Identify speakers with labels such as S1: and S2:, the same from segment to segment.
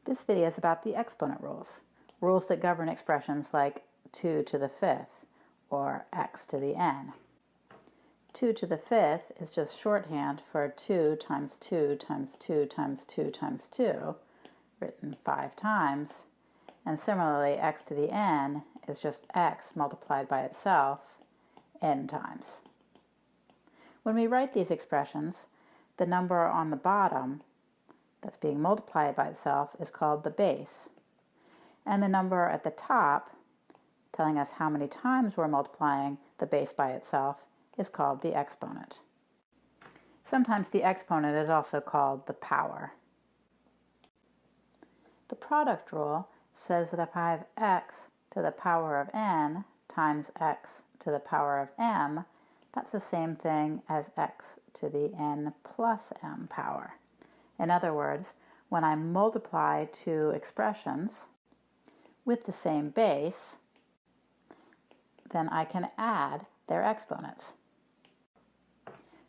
S1: This video is about the exponent rules, rules that govern expressions like 2 to the 5th or x to the n. 2 to the 5th is just shorthand for 2 times 2 times 2 times 2 times 2, written 5 times. And similarly, x to the n is just x multiplied by itself n times. When we write these expressions, the number on the bottom that's being multiplied by itself is called the base. And the number at the top, telling us how many times we're multiplying the base by itself, is called the exponent. Sometimes the exponent is also called the power. The product rule says that if I have x to the power of n times x to the power of m, that's the same thing as x to the n plus m power. In other words, when I multiply two expressions with the same base, then I can add their exponents.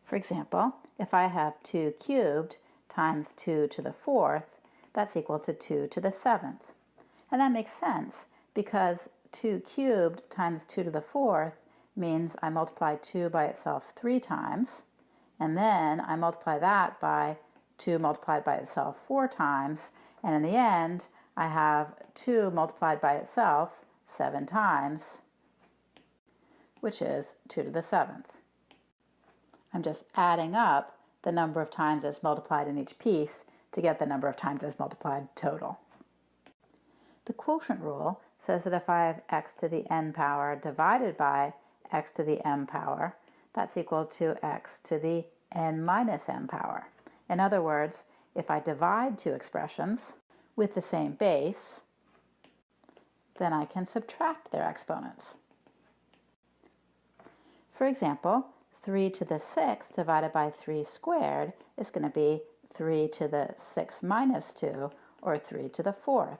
S1: For example, if I have 2 cubed times 2 to the 4th, that's equal to 2 to the 7th. And that makes sense because 2 cubed times 2 to the 4th means I multiply 2 by itself 3 times, and then I multiply that by 2 multiplied by itself 4 times, and in the end I have 2 multiplied by itself 7 times, which is 2 to the 7th. I'm just adding up the number of times it's multiplied in each piece to get the number of times it's multiplied total. The quotient rule says that if I have x to the n power divided by x to the m power, that's equal to x to the n minus m power. In other words, if I divide two expressions with the same base, then I can subtract their exponents. For example, 3 to the 6th divided by 3 squared is going to be 3 to the 6 minus 2, or 3 to the 4th.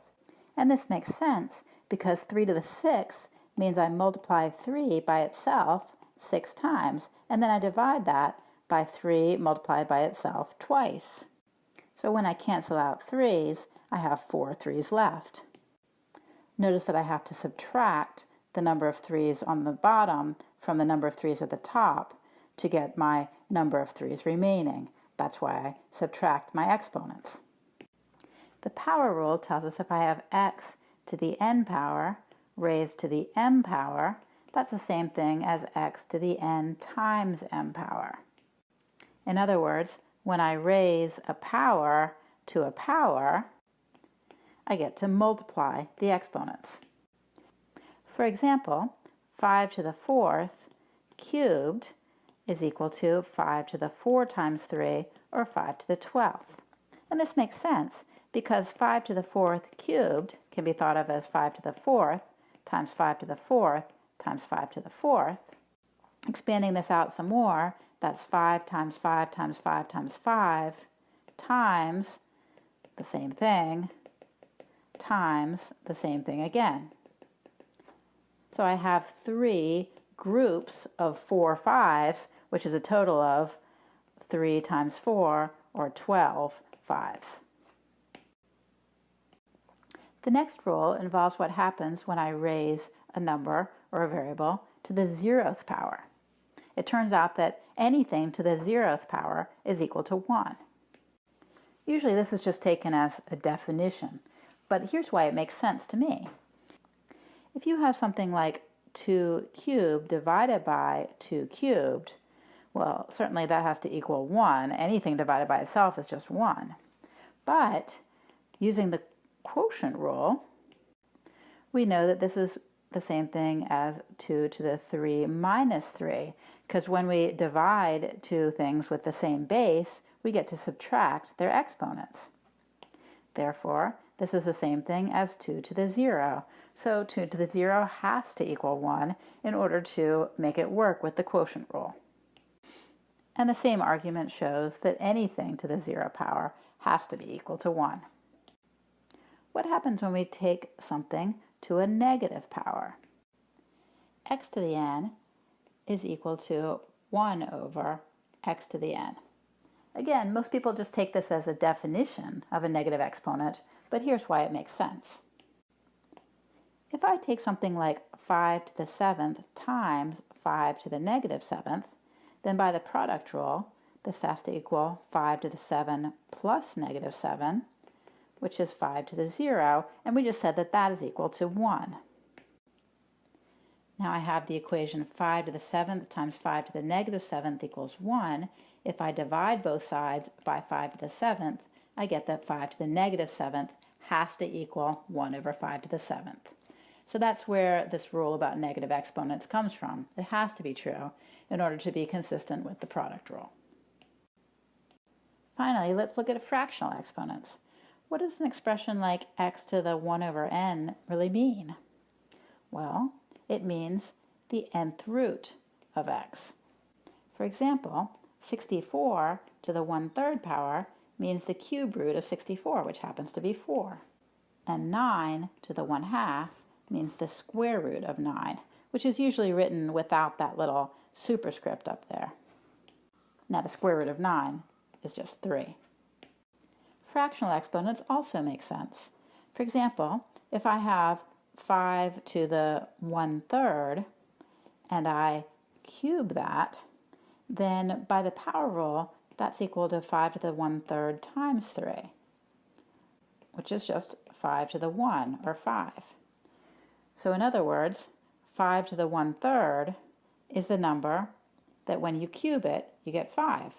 S1: And this makes sense because 3 to the 6th means I multiply 3 by itself 6 times, and then I divide that by 3 multiplied by itself twice. So when I cancel out 3's, I have 4 3's left. Notice that I have to subtract the number of 3's on the bottom from the number of 3's at the top to get my number of 3's remaining. That's why I subtract my exponents. The power rule tells us if I have x to the n power raised to the m power, that's the same thing as x to the n times m power. In other words, when I raise a power to a power, I get to multiply the exponents. For example, 5 to the 4th cubed is equal to 5 to the 4 times 3, or 5 to the 12th. And this makes sense because 5 to the 4th cubed can be thought of as 5 to the 4th times 5 to the 4th times 5 to the 4th. Expanding this out some more, that's 5 times 5 times 5 times 5 times the same thing times the same thing again. So I have 3 groups of 4 5's, which is a total of 3 times 4, or 12 5's. The next rule involves what happens when I raise a number or a variable to the 0th power. It turns out that anything to the 0th power is equal to 1. Usually this is just taken as a definition, but here's why it makes sense to me. If you have something like 2 cubed divided by 2 cubed, well, certainly that has to equal 1. Anything divided by itself is just 1. But using the quotient rule, we know that this is the same thing as 2 to the 3 minus 3, because when we divide two things with the same base, we get to subtract their exponents. Therefore, this is the same thing as 2 to the 0. So 2 to the 0 has to equal 1 in order to make it work with the quotient rule. And the same argument shows that anything to the 0 power has to be equal to 1. What happens when we take something to a negative power? X to the n is equal to 1 over x to the n. Again, most people just take this as a definition of a negative exponent, but here's why it makes sense. If I take something like 5 to the 7th times 5 to the negative 7th, then by the product rule, this has to equal 5 to the 7 plus negative 7, which is 5 to the 0, and we just said that that is equal to 1. Now I have the equation 5 to the 7th times 5 to the negative 7th equals 1. If I divide both sides by 5 to the 7th, I get that 5 to the negative 7th has to equal 1 over 5 to the 7th. So that's where this rule about negative exponents comes from. It has to be true in order to be consistent with the product rule. Finally, let's look at fractional exponents. What does an expression like x to the 1 over n really mean? Well, it means the nth root of x. For example, 64 to the 1/3 power means the cube root of 64, which happens to be 4. And 9 to the 1/2 means the square root of 9, which is usually written without that little superscript up there. Now the square root of 9 is just 3. Fractional exponents also make sense. For example, if I have 5 to the 1/3 and I cube that, then by the power rule, that's equal to 5 to the 1/3 times 3, which is just 5 to the 1, or 5. So in other words, 5 to the 1/3 is the number that when you cube it, you get 5.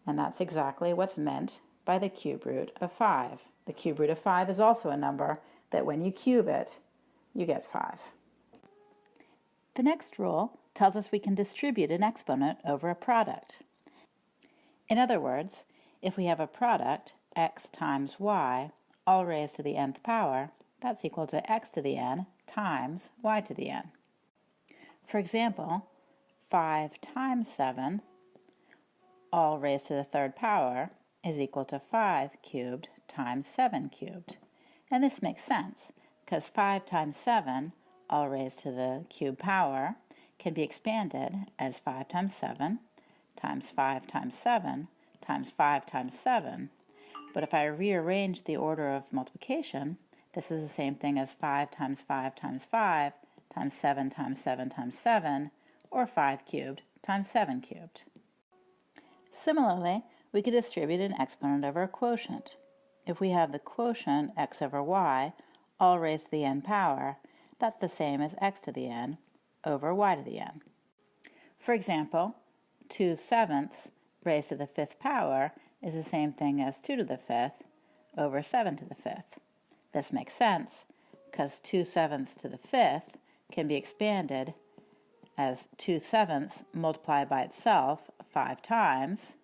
S1: And that's exactly what's meant by the cube root of 5. The cube root of 5 is also a number that when you cube it, you get 5. The next rule tells us we can distribute an exponent over a product. In other words, if we have a product, x times y, all raised to the nth power, that's equal to x to the n times y to the n. For example, 5 times 7, all raised to the 3rd power, is equal to 5 cubed times 7 cubed. And this makes sense, because 5 times 7, all raised to the cube power, can be expanded as 5 times 7 times 5 times 7 times 5 times 7. But if I rearrange the order of multiplication, this is the same thing as 5 times 5 times 5 times 7 times 7 times 7, or 5 cubed times 7 cubed. Similarly, we could distribute an exponent over a quotient. If we have the quotient x over y, all raised to the n power, that's the same as x to the n over y to the n. For example, 2/7 raised to the 5th power is the same thing as 2 to the 5th over 7 to the 5th. This makes sense because 2/7 to the 5th can be expanded as 2/7 multiplied by itself 5 times,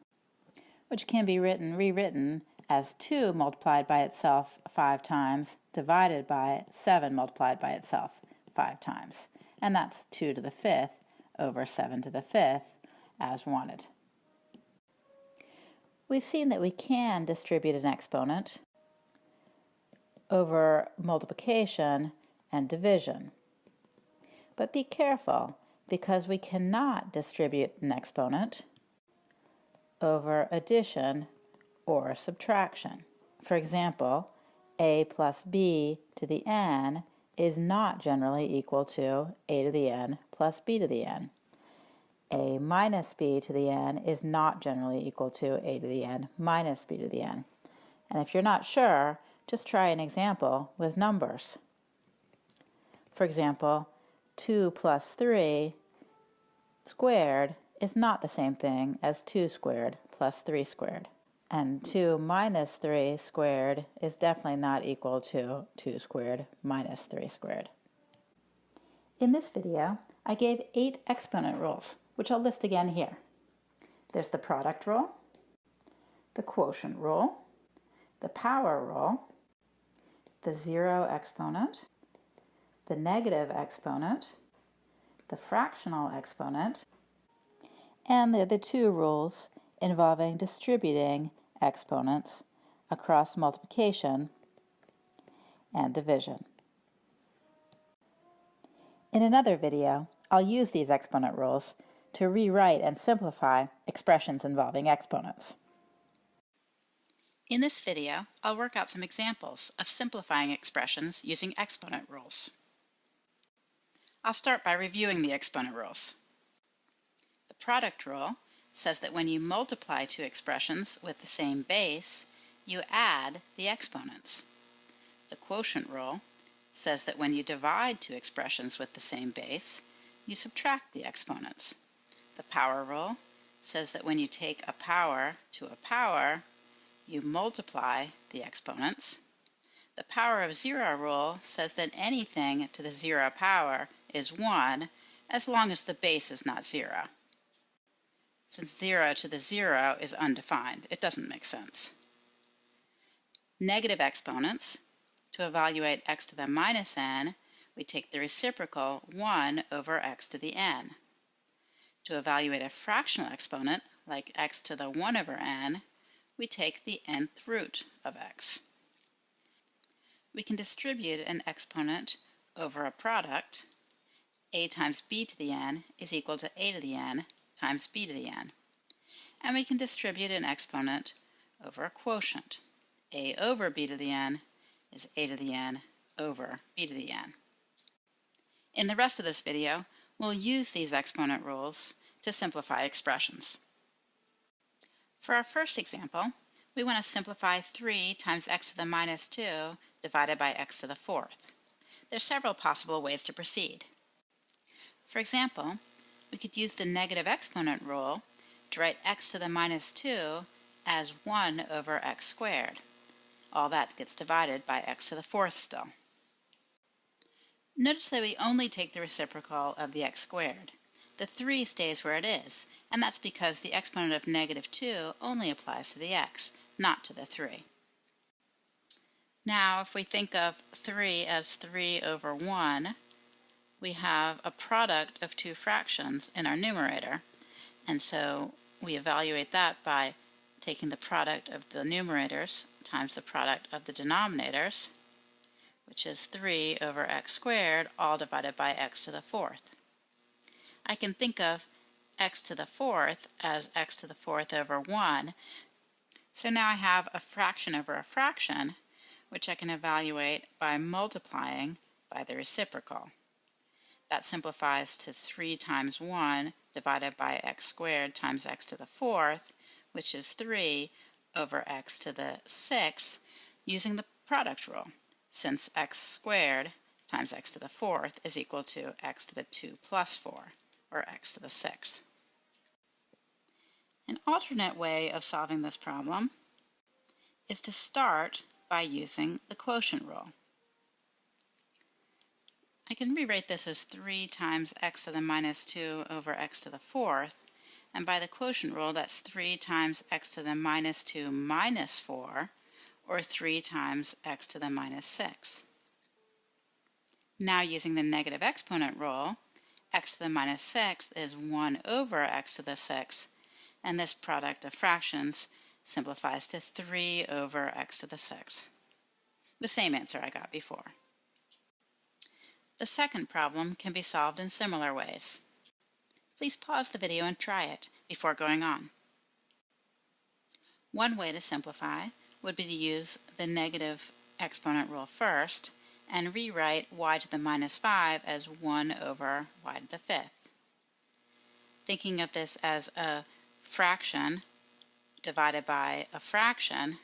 S1: which can be rewritten as 2 multiplied by itself 5 times divided by 7 multiplied by itself 5 times. And that's 2 to the 5th over 7 to the 5th as wanted. We've seen that we can distribute an exponent over multiplication and division. But be careful, because we cannot distribute an exponent over addition or subtraction. For example, a plus b to the n is not generally equal to a to the n plus b to the n. A minus b to the n is not generally equal to a to the n minus b to the n. And if you're not sure, just try an example with numbers. For example, 2 plus 3 squared is not the same thing as 2 squared plus 3 squared. And 2 minus 3 squared is definitely not equal to 2 squared minus 3 squared. In this video, I gave 8 exponent rules, which I'll list again here. There's the product rule, the quotient rule, the power rule, the zero exponent, the negative exponent, the fractional exponent, and they're the 2 rules involving distributing exponents across multiplication and division. In another video, I'll use these exponent rules to rewrite and simplify expressions involving exponents. In this video, I'll work out some examples of simplifying expressions using exponent rules. I'll start by reviewing the exponent rules. The product rule says that when you multiply two expressions with the same base, you add the exponents. The quotient rule says that when you divide two expressions with the same base, you subtract the exponents. The power rule says that when you take a power to a power, you multiply the exponents. The power of zero rule says that anything to the zero power is 1 as long as the base is not 0. Since 0 to the 0 is undefined, it doesn't make sense. Negative exponents. To evaluate x to the minus n, we take the reciprocal 1 over x to the n. To evaluate a fractional exponent, like x to the 1 over n, we take the nth root of x. We can distribute an exponent over a product. A times b to the n is equal to a to the n times b to the n. And we can distribute an exponent over a quotient. A over b to the n is a to the n over b to the n. In the rest of this video, we'll use these exponent rules to simplify expressions. For our first example, we want to simplify 3 times x to the minus 2 divided by x to the 4th. There are several possible ways to proceed. For example, we could use the negative exponent rule to write x to the minus 2 as 1 over x squared. All that gets divided by x to the 4th still. Notice that we only take the reciprocal of the x squared. The 3 stays where it is, and that's because the exponent of negative 2 only applies to the x, not to the 3. Now, if we think of 3 as 3 over 1, we have a product of two fractions in our numerator, and so we evaluate that by taking the product of the numerators times the product of the denominators, which is 3 over x squared, all divided by x to the 4th. I can think of x to the 4th as x to the 4th over 1, so now I have a fraction over a fraction, which I can evaluate by multiplying by the reciprocal. That simplifies to 3 times 1 divided by x squared times x to the 4th, which is 3 over x to the 6th, using the product rule, since x squared times x to the 4th is equal to x to the 2 plus 4, or x to the 6th. An alternate way of solving this problem is to start by using the quotient rule. I can rewrite this as 3 times x to the minus 2 over x to the 4th, and by the quotient rule, that's 3 times x to the minus 2 minus 4, or 3 times x to the minus 6. Now using the negative exponent rule, x to the minus 6 is 1 over x to the 6th, and this product of fractions simplifies to 3 over x to the 6th. The same answer I got before. The second problem can be solved in similar ways. Please pause the video and try it before going on. One way to simplify would be to use the negative exponent rule first and rewrite y to the minus 5 as 1 over y to the 5th. Thinking of this as a fraction divided by a fraction,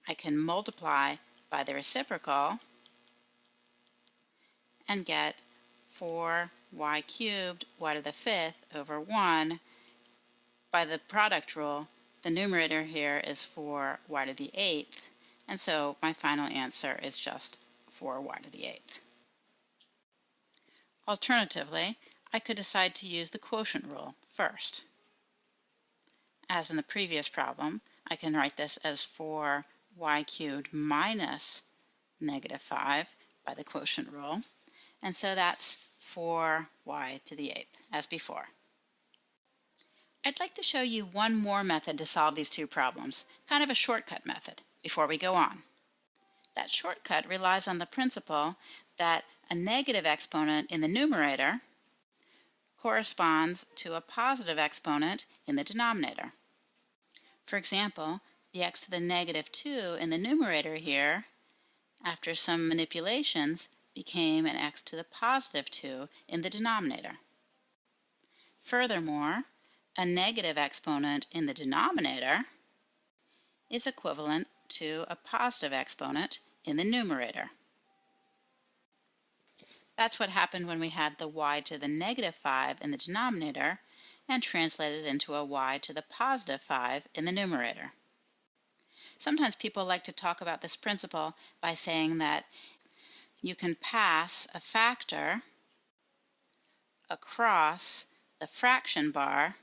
S1: I can multiply by the reciprocal and get 4y cubed y to the 5th over 1. By the product rule, the numerator here is 4y to the 8th, and so my final answer is just 4y to the 8th. Alternatively, I could decide to use the quotient rule first. As in the previous problem, I can write this as 4y cubed minus negative 5 by the quotient rule, and so that's 4y to the 8th, as before. I'd like to show you one more method to solve these two problems, kind of a shortcut method, before we go on. That shortcut relies on the principle that a negative exponent in the numerator corresponds to a positive exponent in the denominator. For example, The x to the negative 2 in the numerator here, after some manipulations, became an x to the positive 2 in the denominator. Furthermore, a negative exponent in the denominator is equivalent to a positive exponent in the numerator. That's what happened when we had the y to the negative 5 in the denominator and translated into a y to the positive 5 in the numerator. Sometimes people like to talk about this principle by saying that you can pass a factor across the fraction bar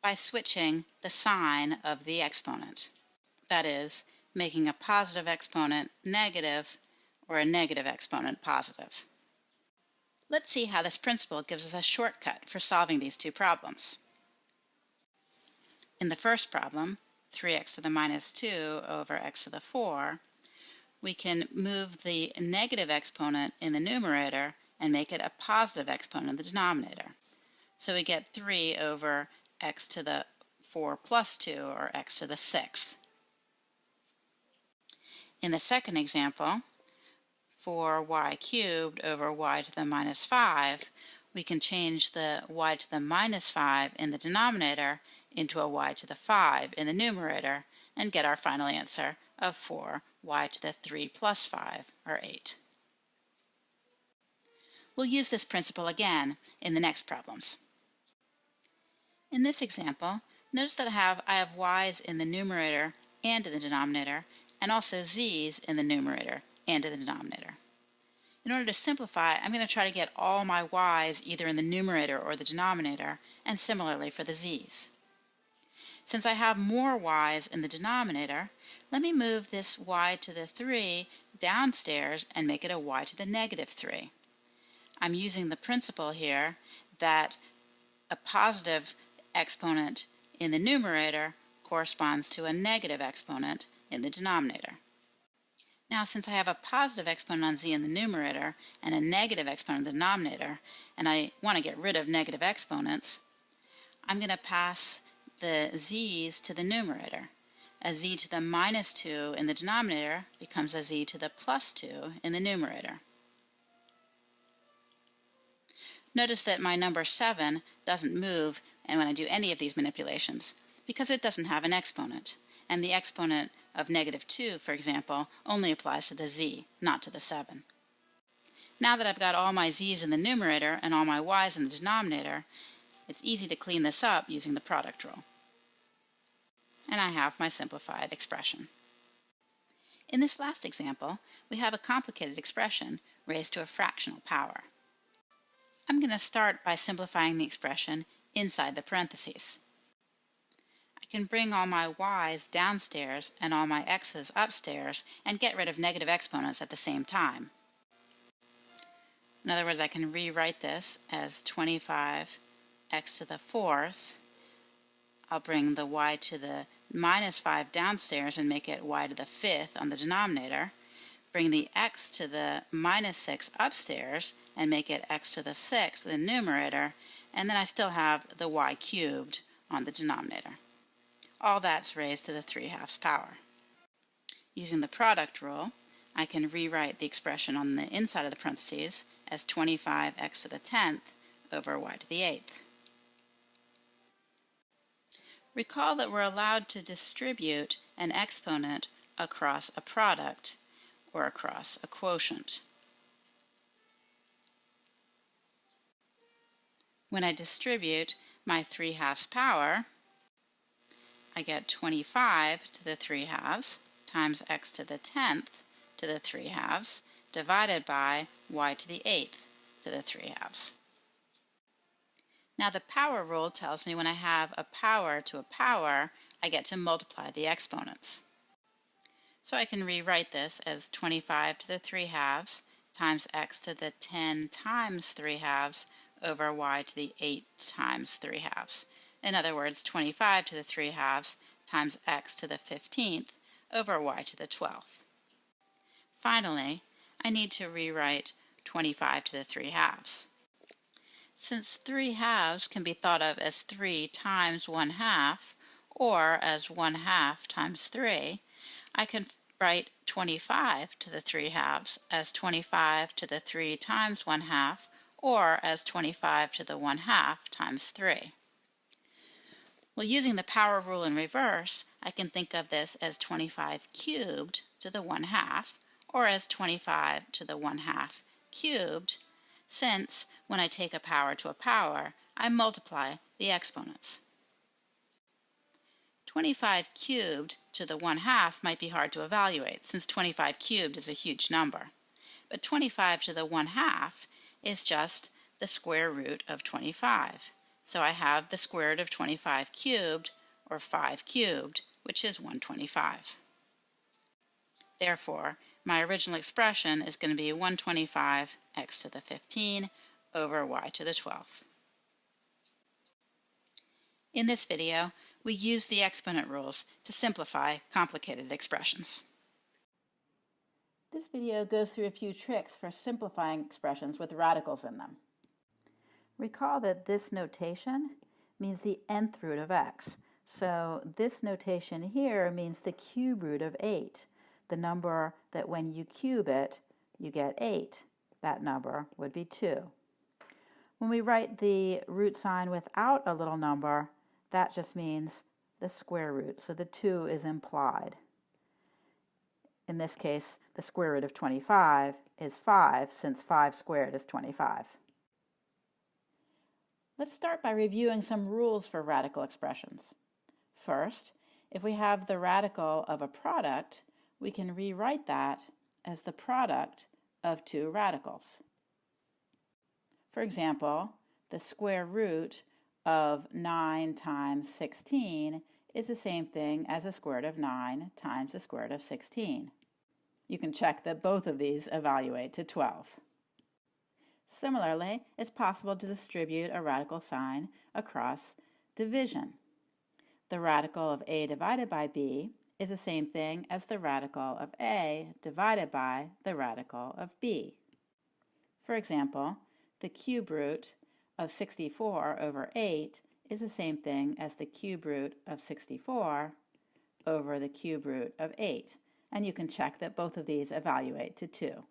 S1: by switching the sign of the exponent. That is, making a positive exponent negative or a negative exponent positive. Let's see how this principle gives us a shortcut for solving these two problems. In the first problem, 3x to the minus 2 over x to the 4, we can move the negative exponent in the numerator and make it a positive exponent in the denominator. So we get 3 over x to the 4 plus 2, or x to the 6th. In the second example, 4y cubed over y to the minus 5, we can change the y to the minus 5 in the denominator into a y to the 5 in the numerator and get our final answer of 4y to the 3 plus 5, or 8. We'll use this principle again in the next problems. In this example, notice that I have y's in the numerator and in the denominator, and also z's in the numerator and in the denominator. In order to simplify, I'm going to try to get all my y's either in the numerator or the denominator, and similarly for the z's. Since I have more y's in the denominator, let me move this y to the 3 downstairs and make it a y to the negative 3. I'm using the principle here that a positive exponent in the numerator corresponds to a negative exponent in the denominator. Now, since I have a positive exponent on z in the numerator and a negative exponent in the denominator, and I want to get rid of negative exponents, I'm going to pass the z's to the numerator. A z to the minus 2 in the denominator becomes a z to the plus 2 in the numerator. Notice that my number 7 doesn't move and when I do any of these manipulations because it doesn't have an exponent. And the exponent of negative 2, for example, only applies to the z, not to the 7. Now that I've got all my z's in the numerator and all my y's in the denominator, it's easy to clean this up using the product rule. And I have my simplified expression. In this last example, we have a complicated expression raised to a fractional power. I'm going to start by simplifying the expression inside the parentheses. I can bring all my y's downstairs and all my x's upstairs and get rid of negative exponents at the same time. In other words, I can rewrite this as 25x to the 4th. I'll bring the y to the minus 5 downstairs and make it y to the 5th on the denominator. Bring the x to the minus 6 upstairs and make it x to the 6th in the numerator, and then I still have the y cubed on the denominator. All that's raised to the 3/2 power. Using the product rule, I can rewrite the expression on the inside of the parentheses as 25x to the 10th over y to the 8th. Recall that we're allowed to distribute an exponent across a product or across a quotient. When I distribute my 3/2 power, I get 25 to the 3/2 times x to the 10th to the 3/2 divided by y to the 8th to the 3/2. Now the power rule tells me when I have a power to a power, I get to multiply the exponents. So I can rewrite this as 25 to the 3/2 times x to the 10 times 3/2 over y to the 8 times 3/2. In other words, 25 to the 3/2 times x to the 15th over y to the 12th. Finally, I need to rewrite 25 to the 3/2. Since 3/2 can be thought of as 3 times 1/2, or as 1/2 times 3, I can write 25 to the 3/2 as 25 to the 3 times 1/2, or as 25 to the 1/2 times 3. Well, using the power rule in reverse, I can think of this as 25 cubed to the 1/2, or as 25 to the 1/2 cubed, since when I take a power to a power, I multiply the exponents. 25 cubed to the 1/2 might be hard to evaluate, since 25 cubed is a huge number. But 25 to the 1/2 is just the square root of 25. So I have the square root of 25 cubed, or 5 cubed, which is 125. Therefore, my original expression is going to be 125 x to the 15 over y to the 12th. In this video, we use the exponent rules to simplify complicated expressions. This video goes through a few tricks for simplifying expressions with radicals in them. Recall that this notation means the nth root of x. So this notation here means the cube root of 8, the number that when you cube it, you get 8. That number would be 2. When we write the root sign without a little number, that just means the square root, so the 2 is implied. In this case, the square root of 25 is 5, since 5 squared is 25. Let's start by reviewing some rules for radical expressions. First, if we have the radical of a product, we can rewrite that as the product of two radicals. For example, the square root of 9 times 16 is the same thing as the square root of 9 times the square root of 16. You can check that both of these evaluate to 12. Similarly, it's possible to distribute a radical sign across division. The radical of a divided by b is the same thing as the radical of a divided by the radical of b. For example, the cube root of 64 over 8 is the same thing as the cube root of 64 over the cube root of 8, and you can check that both of these evaluate to 2.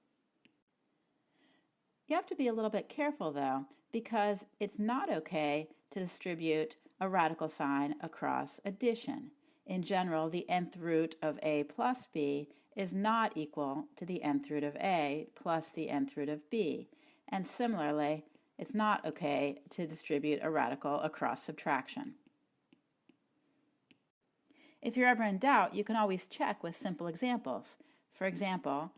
S1: You have to be a little bit careful, though, because it's not okay to distribute a radical sign across addition. In general, the nth root of a plus b is not equal to the nth root of a plus the nth root of b, and similarly, it's not okay to distribute a radical across subtraction. If you're ever in doubt, you can always check with simple examples. For example,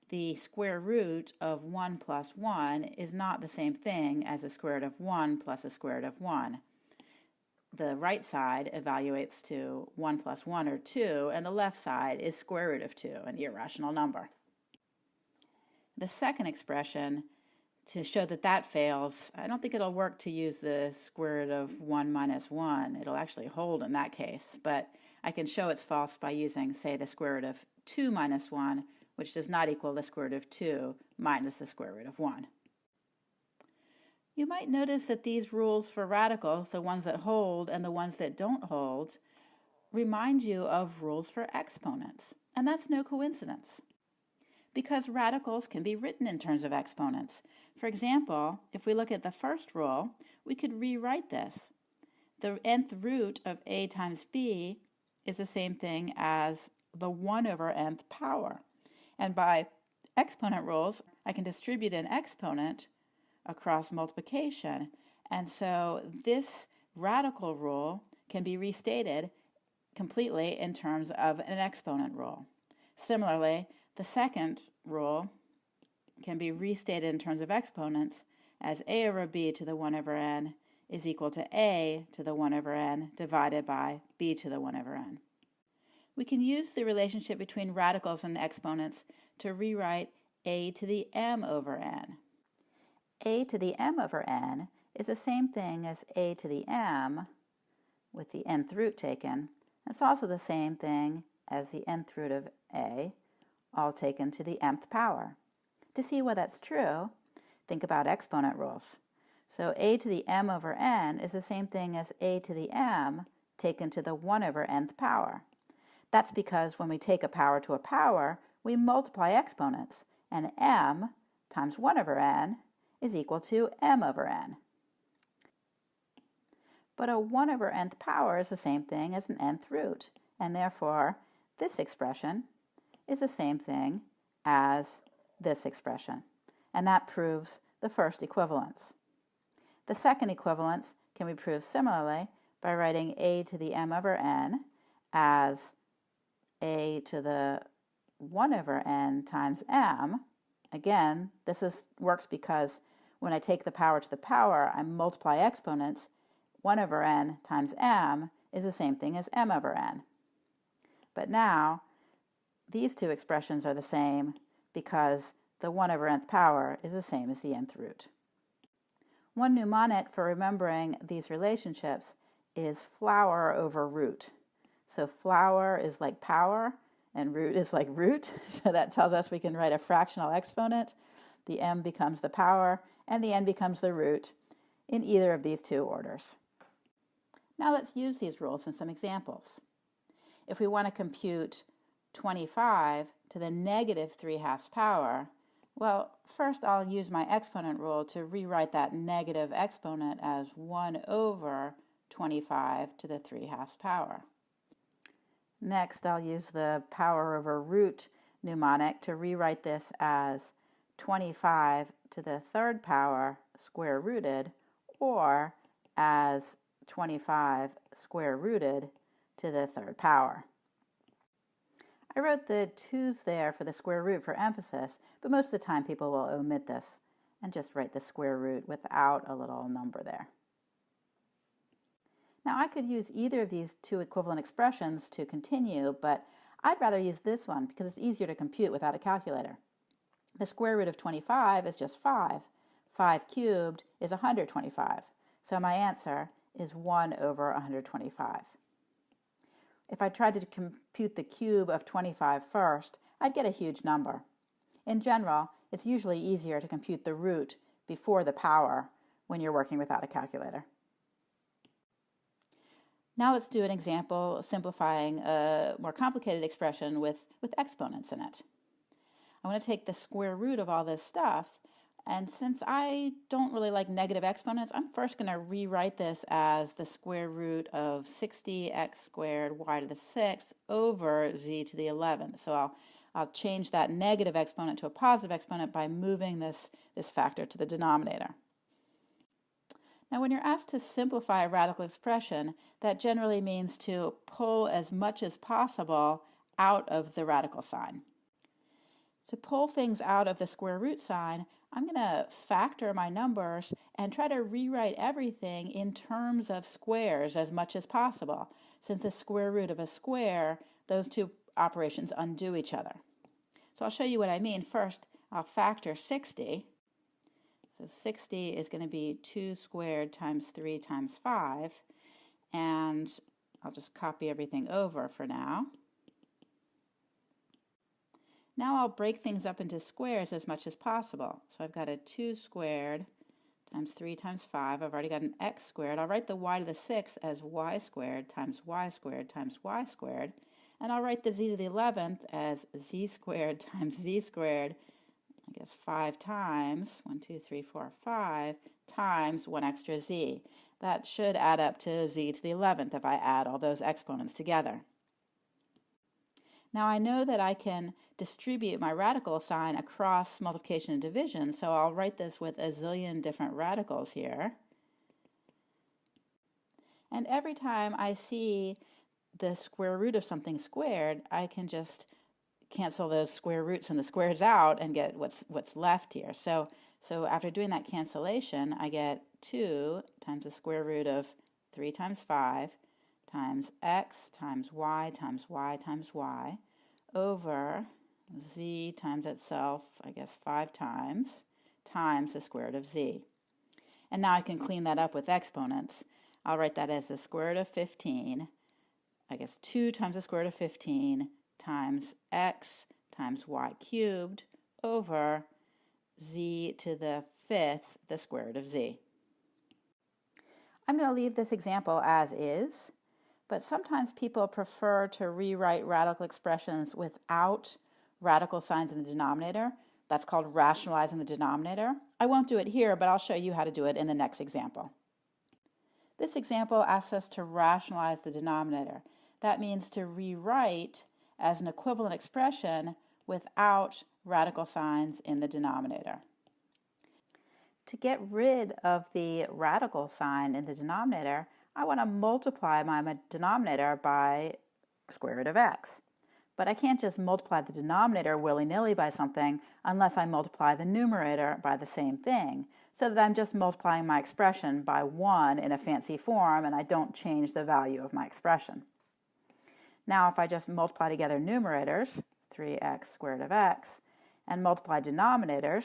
S1: the square root of 1 plus 1 is not the same thing as the square root of 1 plus the square root of 1. The right side evaluates to 1 plus 1, or 2, and the left side is square root of 2, an irrational number. The second expression, to show that that fails, I don't think it'll work to use the square root of 1 minus 1. It'll actually hold in that case, but I can show it's false by using, say, the square root of 2 minus 1, which does not equal the square root of 2 minus the square root of 1. You might notice that these rules for radicals, the ones that hold and the ones that don't hold, remind you of rules for exponents, and that's no coincidence, because radicals can be written in terms of exponents. For example, if we look at the first rule, we could rewrite this. The nth root of a times b is the same thing as the 1 over nth power. And by exponent rules, I can distribute an exponent across multiplication. And so this radical rule can be restated completely in terms of an exponent rule. Similarly, the second rule can be restated in terms of exponents as a over b to the 1 over n is equal to a to the 1 over n divided by b to the 1 over n. We can use the relationship between radicals and exponents to rewrite a to the m over n. A to the m over n is the same thing as a to the m with the nth root taken. It's also the same thing as the nth root of a, all taken to the mth power. To see why that's true, think about exponent rules. So a to the m over n is the same thing as a to the m taken to the 1 over nth power. That's because when we take a power to a power, we multiply exponents, and m times 1 over n is equal to m over n. But a 1 over nth power is the same thing as an nth root, and therefore this expression is the same thing as this expression. And that proves the first equivalence. The second equivalence can be proved similarly by writing a to the m over n as a to the 1 over n times m. Again, this works because when I take the power to the power, I multiply exponents. 1 over n times m is the same thing as m over n. But now, these two expressions are the same because the 1 over nth power is the same as the nth root. One mnemonic for remembering these relationships is flower over root. So flower is like power, and root is like root. So that tells us we can write a fractional exponent. The m becomes the power, and the n becomes the root in either of these two orders. Now let's use these rules in some examples. If we want to compute 25 to the negative 3/2 power, well, first I'll use my exponent rule to rewrite that negative exponent as 1 over 25 to the 3/2 power. Next, I'll use the power over root mnemonic to rewrite this as 25 to the 3rd power square rooted, or as 25 square rooted to the 3rd power. I wrote the 2's there for the square root for emphasis, but most of the time people will omit this and just write the square root without a little number there. Now I could use either of these two equivalent expressions to continue, but I'd rather use this one because it's easier to compute without a calculator. The square root of 25 is just 5. 5 cubed is 125. So my answer is 1 over 125. If I tried to compute the cube of 25 first, I'd get a huge number. In general, it's usually easier to compute the root before the power when you're working without a calculator. Now let's do an example simplifying a more complicated expression with exponents in it. I want to take the square root of all this stuff, and since I don't really like negative exponents, I'm first going to rewrite this as the square root of 60x squared y to the 6th over z to the 11th. So I'll change that negative exponent to a positive exponent by moving this factor to the denominator. Now, when you're asked to simplify a radical expression, that generally means to pull as much as possible out of the radical sign. To pull things out of the square root sign, I'm going to factor my numbers and try to rewrite everything in terms of squares as much as possible. Since the square root of a square, those two operations undo each other. So I'll show you what I mean. First, I'll factor 60. So 60 is going to be 2 squared times 3 times 5, and I'll just copy everything over for now. Now I'll break things up into squares as much as possible. So I've got a 2 squared times 3 times 5. I've already got an x squared. I'll write the y to the 6th as y squared times y squared times y squared. And I'll write the z to the 11th as z squared times z squared, I guess 5 times, 1, 2, 3, 4, 5, times 1 extra z. That should add up to z to the 11th if I add all those exponents together. Now I know that I can distribute my radical sign across multiplication and division, so I'll write this with a zillion different radicals here. And every time I see the square root of something squared, I can just cancel those square roots and the squares out and get what's left here. So after doing that cancellation, I get 2 times the square root of 3 times 5 times x times y times y times y over z times itself, I guess 5 times the square root of z. And now I can clean that up with exponents. I'll write that as the square root of 15, I guess 2 times the square root of 15 times x times y cubed over z to the 5th, the square root of z. I'm going to leave this example as is, But sometimes people prefer to rewrite radical expressions without radical signs in the denominator. That's called rationalizing the denominator. I won't do it here, but I'll show you how to do it in the next example. This example asks us to rationalize the denominator. That means to rewrite as an equivalent expression without radical signs in the denominator. To get rid of the radical sign in the denominator, I want to multiply my denominator by square root of x. But I can't just multiply the denominator willy-nilly by something unless I multiply the numerator by the same thing, so that I'm just multiplying my expression by 1 in a fancy form and I don't change the value of my expression. Now if I just multiply together numerators, 3x squared of x, and multiply denominators,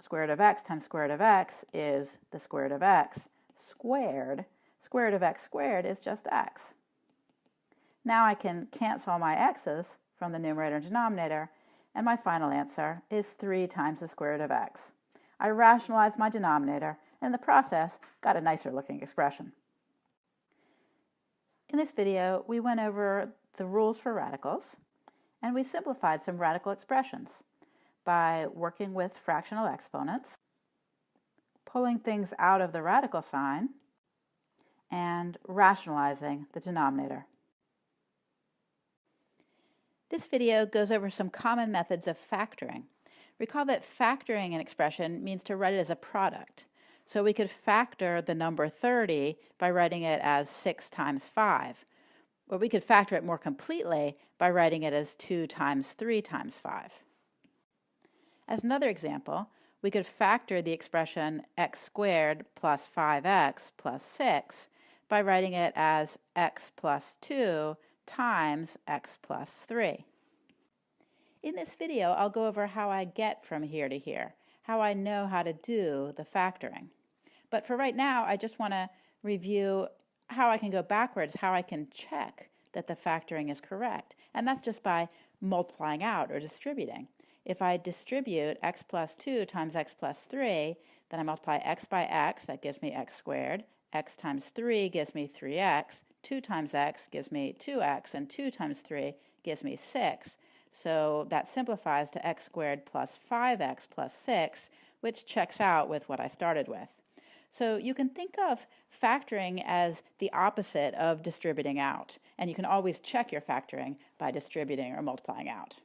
S1: square root of x times square root of x is the square root of x squared. Square root of x squared is just x. Now I can cancel my x's from the numerator and denominator, and my final answer is 3 times the square root of x. I rationalized my denominator, and in the process, got a nicer looking expression. In this video, we went over the rules for radicals, and we simplified some radical expressions by working with fractional exponents, pulling things out of the radical sign, and rationalizing the denominator. This video goes over some common methods of factoring. Recall that factoring an expression means to write it as a product. So we could factor the number 30 by writing it as 6 times 5. Or we could factor it more completely by writing it as 2 times 3 times 5. As another example, we could factor the expression x squared plus 5x plus 6 by writing it as x plus 2 times x plus 3. In this video, I'll go over how I get from here to here, how I know how to do the factoring. But for right now, I just want to review how I can go backwards, how I can check that the factoring is correct. And that's just by multiplying out or distributing. If I distribute x plus 2 times x plus 3, then I multiply x by x, that gives me x squared. X times 3 gives me 3x. 2 times x gives me 2x, and 2 times 3 gives me 6. So that simplifies to x squared plus 5x plus 6, which checks out with what I started with. So you can think of factoring as the opposite of distributing out, and you can always check your factoring by distributing or multiplying out.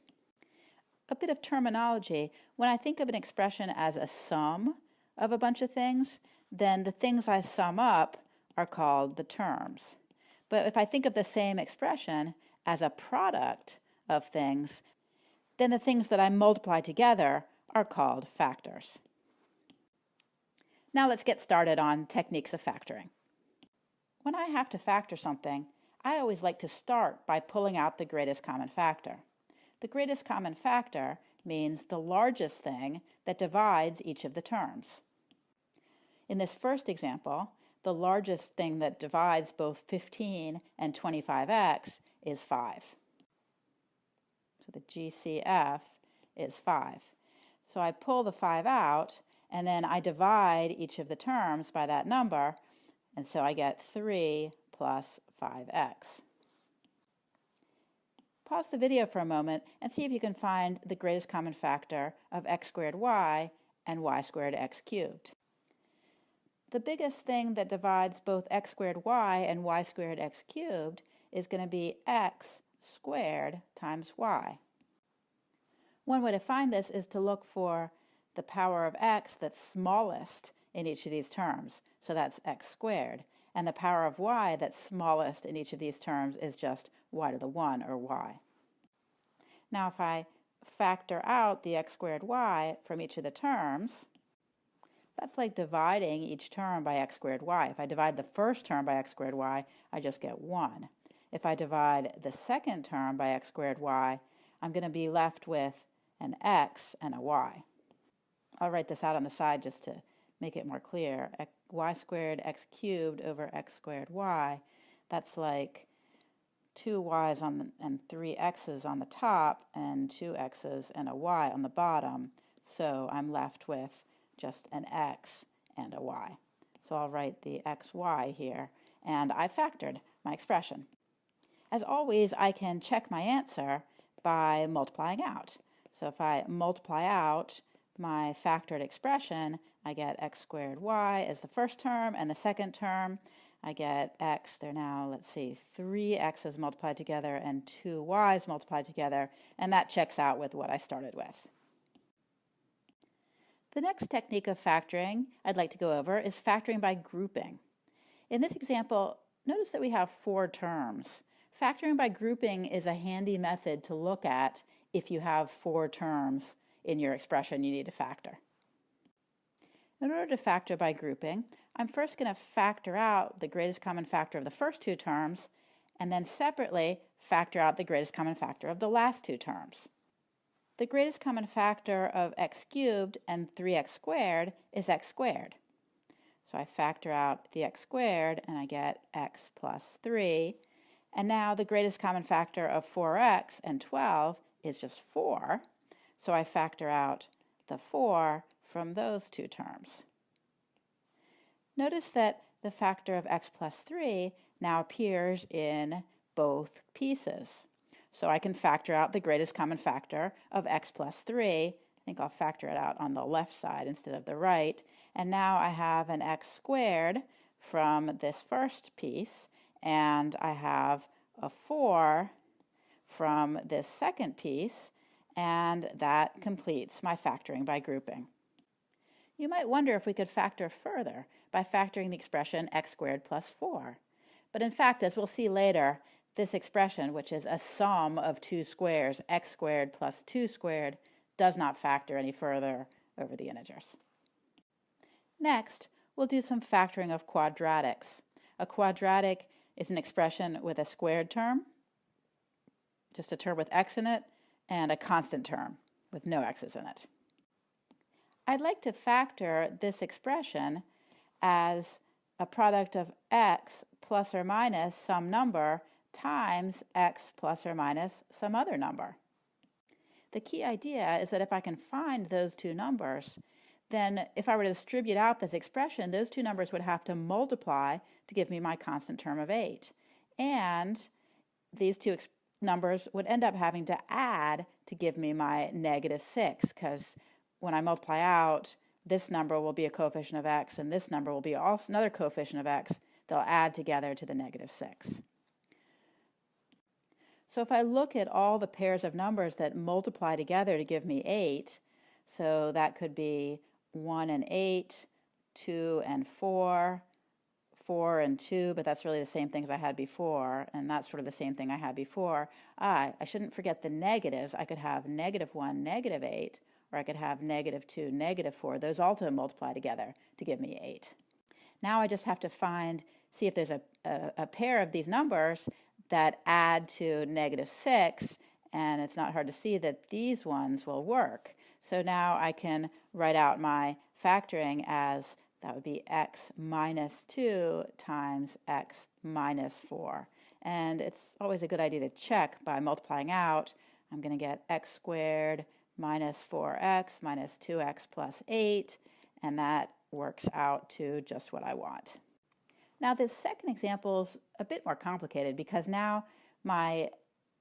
S1: A bit of terminology: when I think of an expression as a sum of a bunch of things, then the things I sum up are called the terms. But if I think of the same expression as a product of things, then the things that I multiply together are called factors. Now let's get started on techniques of factoring. When I have to factor something, I always like to start by pulling out the greatest common factor. The greatest common factor means the largest thing that divides each of the terms. In this first example, the largest thing that divides both 15 and 25x is 5. So the GCF is 5. So I pull the 5 out, and then I divide each of the terms by that number, and so I get 3 plus 5x. Pause the video for a moment and see if you can find the greatest common factor of x squared y and y squared x cubed. The biggest thing that divides both x squared y and y squared x cubed is going to be x squared times y. One way to find this is to look for the power of x that's smallest in each of these terms. So that's x squared. And the power of y that's smallest in each of these terms is just y to the 1, or y. Now if I factor out the x squared y from each of the terms, that's like dividing each term by x squared y. If I divide the first term by x squared y, I just get 1. If I divide the second term by x squared y, I'm going to be left with an x and a y. I'll write this out on the side just to make it more clear. Y squared x cubed over x squared y, that's like 2 y's and 3 x's on the top and 2 x's and a y on the bottom. So I'm left with just an x and a y. So I'll write the xy here, and I factored my expression. As always, I can check my answer by multiplying out. So if I multiply out my factored expression, I get x squared y as the first term, and the second term, I get x, they're now, let's see, 3x's multiplied together and 2y's multiplied together, and that checks out with what I started with. The next technique of factoring I'd like to go over is factoring by grouping. In this example, notice that we have 4 terms. Factoring by grouping is a handy method to look at if you have 4 terms in your expression you need to factor. In order to factor by grouping, I'm first going to factor out the greatest common factor of the first 2 terms, and then separately factor out the greatest common factor of the last 2 terms. The greatest common factor of x cubed and 3x squared is x squared. So I factor out the x squared and I get x plus 3. And now the greatest common factor of 4x and 12 is just 4. So I factor out the 4 from those 2 terms. Notice that the factor of x plus 3 now appears in both pieces. So I can factor out the greatest common factor of x plus 3. I think I'll factor it out on the left side instead of the right. And now I have an x squared from this first piece, and I have a 4 from this second piece, and that completes my factoring by grouping. You might wonder if we could factor further by factoring the expression x squared plus 4. But in fact, as we'll see later, this expression, which is a sum of 2 squares, x squared plus 2 squared, does not factor any further over the integers. Next, we'll do some factoring of quadratics. A quadratic is an expression with a squared term, just a term with x in it, and a constant term with no x's in it. I'd like to factor this expression as a product of x plus or minus some number times x plus or minus some other number. The key idea is that if I can find those 2 numbers, then if I were to distribute out this expression, those 2 numbers would have to multiply to give me my constant term of 8. And these 2 numbers would end up having to add to give me my negative 6, because when I multiply out, this number will be a coefficient of x, and this number will be also another coefficient of x. They'll add together to the negative 6. So if I look at all the pairs of numbers that multiply together to give me 8, so that could be 1 and 8, 2 and 4, 4 and 2, but that's really the same thing as I had before, and that's sort of the same thing I had before. I shouldn't forget the negatives. I could have negative 1, negative 8, or I could have negative 2, negative 4. Those also multiply together to give me 8. Now I just have to see if there's a pair of these numbers that add to negative 6, and it's not hard to see that these ones will work. So now I can write out my factoring as that would be x minus 2 times x minus 4. And it's always a good idea to check by multiplying out. I'm going to get x squared minus 4x minus 2x plus 8, and that works out to just what I want. Now this second example is a bit more complicated because now my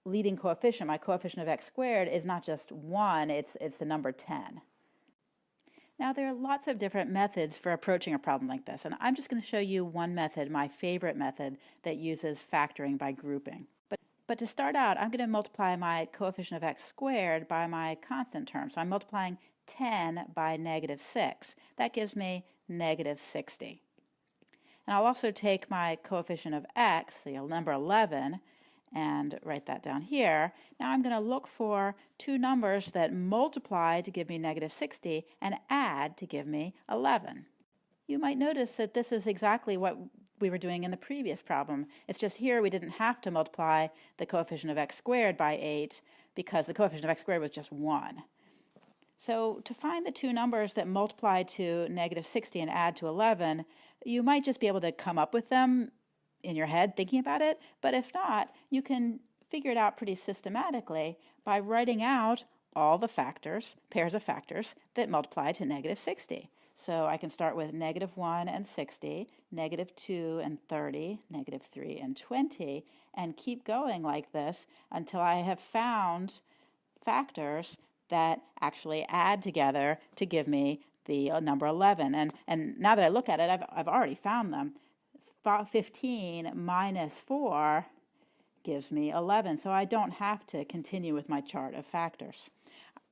S1: leading coefficient, my coefficient of x squared, is not just 1, it's the number 10. Now there are lots of different methods for approaching a problem like this, and I'm just going to show you one method, my favorite method, that uses factoring by grouping. But to start out, I'm going to multiply my coefficient of x squared by my constant term. So I'm multiplying 10 by negative 6. That gives me negative 60. And I'll also take my coefficient of x, the number 11, and write that down here. Now I'm going to look for 2 numbers that multiply to give me negative 60 and add to give me 11. You might notice that this is exactly what we were doing in the previous problem. It's just here we didn't have to multiply the coefficient of x squared by 8 because the coefficient of x squared was just 1. So to find the 2 numbers that multiply to negative 60 and add to 11, you might just be able to come up with them in your head thinking about it, but if not, you can figure it out pretty systematically by writing out all the factors, pairs of factors, that multiply to negative 60. So I can start with -1 and 60, -2 and 30, -3 and 20, and keep going like this until I have found factors that actually add together to give me the number 11. And now that I look at it, I've already found them. 15 minus 4 gives me 11, so I don't have to continue with my chart of factors.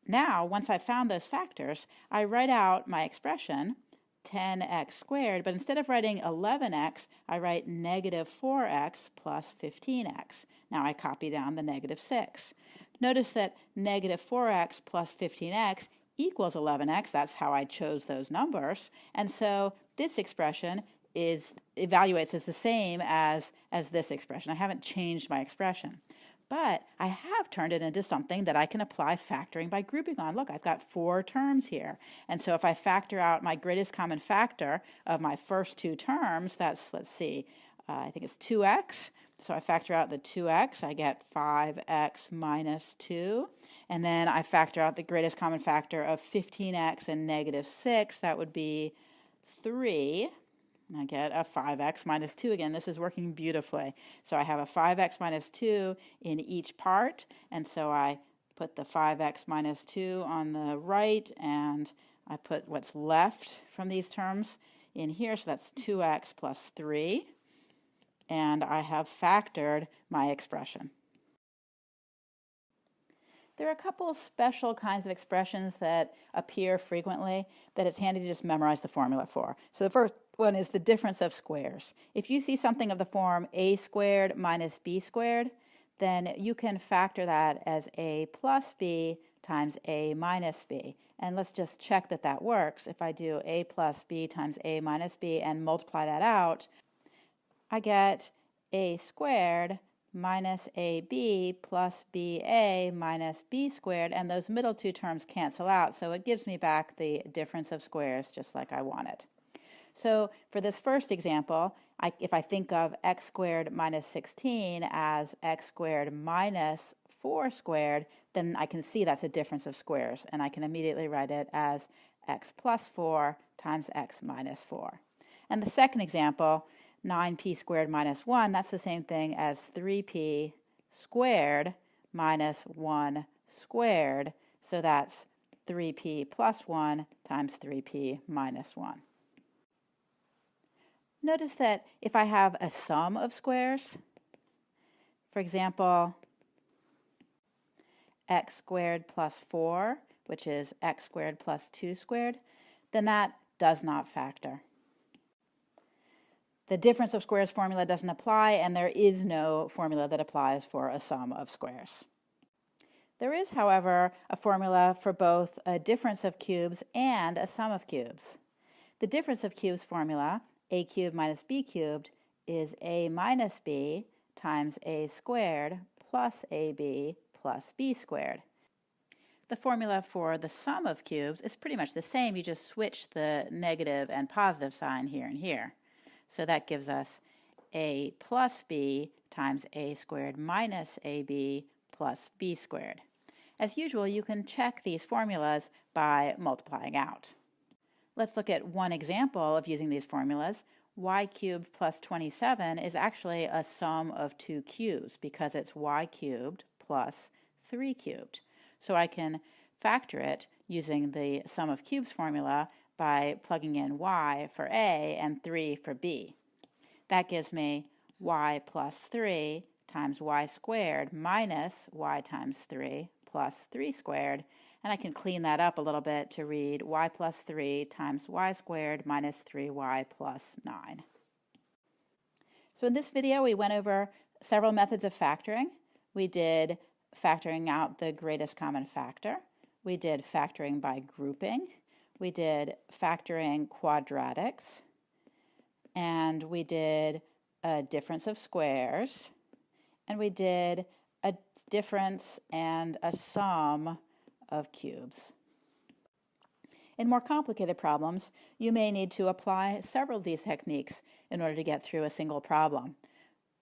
S1: Now, once I've found those factors, I write out my expression, 10x squared, but instead of writing 11x, I write -4x plus 15x. Now I copy down the -6. Notice that -4x plus 15x equals 11x. That's how I chose those numbers. And so this expression evaluates as the same as this expression. I haven't changed my expression. But I have turned it into something that I can apply factoring by grouping on. Look, I've got 4 terms here. And so if I factor out my greatest common factor of my first 2 terms, that's, let's see, I think it's 2x. So I factor out the 2x, I get 5x minus 2. And then I factor out the greatest common factor of 15x and -6. That would be 3. And I get a 5x minus 2 again. This is working beautifully. So I have a 5x minus 2 in each part, and so I put the 5x minus 2 on the right, and I put what's left from these terms in here, so that's 2x plus 3, and I have factored my expression. There are a couple special kinds of expressions that appear frequently that it's handy to just memorize the formula for. So the first one is the difference of squares. If you see something of the form a squared minus b squared, then you can factor that as a plus b times a minus b. And let's just check that that works. If I do a plus b times a minus b and multiply that out, I get a squared minus ab plus ba minus b squared, and those middle 2 terms cancel out, so it gives me back the difference of squares just like I want it. So for this first example, if I think of x squared minus 16 as x squared minus 4 squared, then I can see that's a difference of squares, and I can immediately write it as x plus 4 times x minus 4. And the second example, 9p squared minus 1, that's the same thing as 3p squared minus 1 squared, so that's 3p plus 1 times 3p minus 1. Notice that if I have a sum of squares, for example, x squared plus 4, which is x squared plus 2 squared, then that does not factor. The difference of squares formula doesn't apply, and there is no formula that applies for a sum of squares. There is, however, a formula for both a difference of cubes and a sum of cubes. The difference of cubes formula, a cubed minus b cubed, is a minus b times a squared plus ab plus b squared. The formula for the sum of cubes is pretty much the same. You just switch the negative and positive sign here and here. So that gives us a plus b times a squared minus ab plus b squared. As usual, you can check these formulas by multiplying out. Let's look at one example of using these formulas. Y cubed plus 27 is actually a sum of 2 cubes because it's y cubed plus 3 cubed. So I can factor it using the sum of cubes formula by plugging in y for a and 3 for b. That gives me y plus 3 times y squared minus y times 3 plus 3 squared, and I can clean that up a little bit to read y plus 3 times y squared minus 3y plus 9. So in this video, we went over several methods of factoring. We did factoring out the greatest common factor. We did factoring by grouping. We did factoring quadratics. And we did a difference of squares. And we did a difference and a sum of cubes. In more complicated problems, you may need to apply several of these techniques in order to get through a single problem.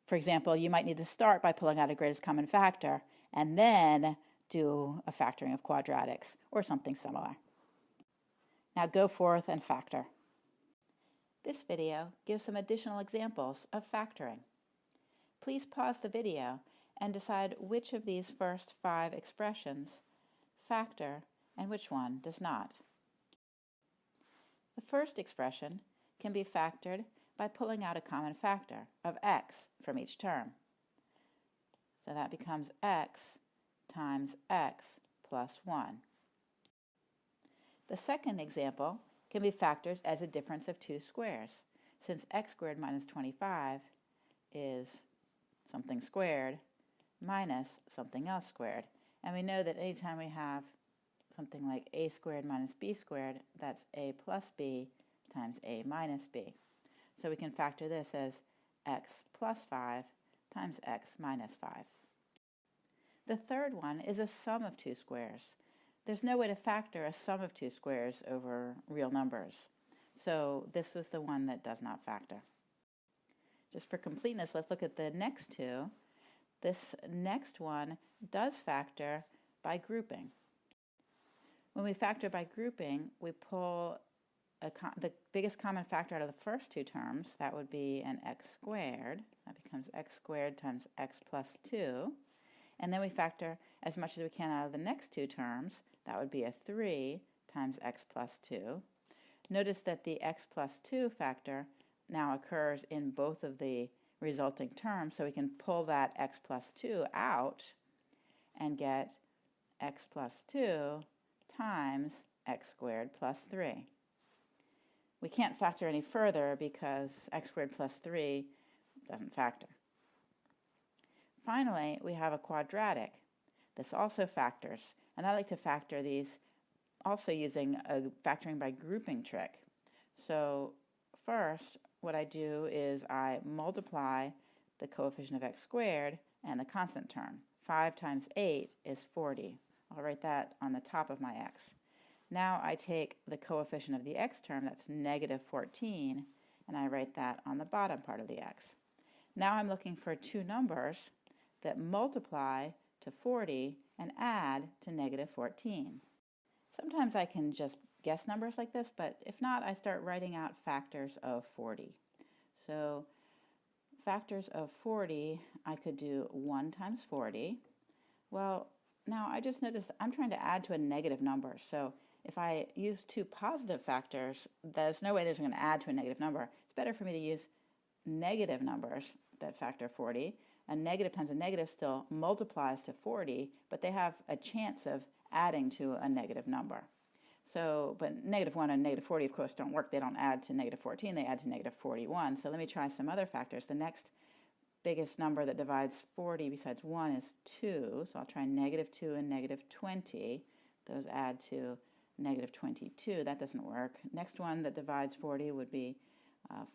S1: For example, you might need to start by pulling out a greatest common factor and then do a factoring of quadratics or something similar. Now go forth and factor. This video gives some additional examples of factoring. Please pause the video and decide which of these first 5 expressions factor and which one does not. The first expression can be factored by pulling out a common factor of x from each term. So that becomes x times x plus 1. The second example can be factored as a difference of 2 squares, since x squared minus 25 is something squared minus something else squared. And we know that anytime we have something like a squared minus b squared, that's a plus b times a minus b. So we can factor this as x plus 5 times x minus 5. The third one is a sum of 2 squares. There's no way to factor a sum of 2 squares over real numbers. So this is the one that does not factor. Just for completeness, let's look at the next two. This next one does factor by grouping. When we factor by grouping, we pull the biggest common factor out of the first 2 terms. That would be an x squared. That becomes x squared times x plus 2. And then we factor as much as we can out of the next 2 terms. That would be a 3 times x plus 2. Notice that the x plus 2 factor now occurs in both of the resulting terms, so we can pull that x plus 2 out and get x plus 2 times x squared plus 3. We can't factor any further because x squared plus 3 doesn't factor. Finally, we have a quadratic. This also factors, and I like to factor these also using a factoring by grouping trick. So first, what I do is I multiply the coefficient of x squared and the constant term. 5 times 8 is 40. I'll write that on the top of my x. Now I take the coefficient of the x term, that's negative 14, and I write that on the bottom part of the x. Now I'm looking for 2 numbers that multiply to 40 and add to negative 14. Sometimes I can just guess numbers like this, but if not, I start writing out factors of 40. So factors of 40, I could do 1 times 40. Well, now I just noticed I'm trying to add to a negative number. So if I use 2 positive factors, there's no way there's going to add to a negative number. It's better for me to use negative numbers that factor 40. A negative times a negative still multiplies to 40, but they have a chance of adding to a negative number. So, but negative 1 and negative 40, of course, don't work. They don't add to negative 14. They add to negative 41. So let me try some other factors. The next biggest number that divides 40 besides 1 is 2. So I'll try negative 2 and negative 20. Those add to negative 22. That doesn't work. Next one that divides 40 would be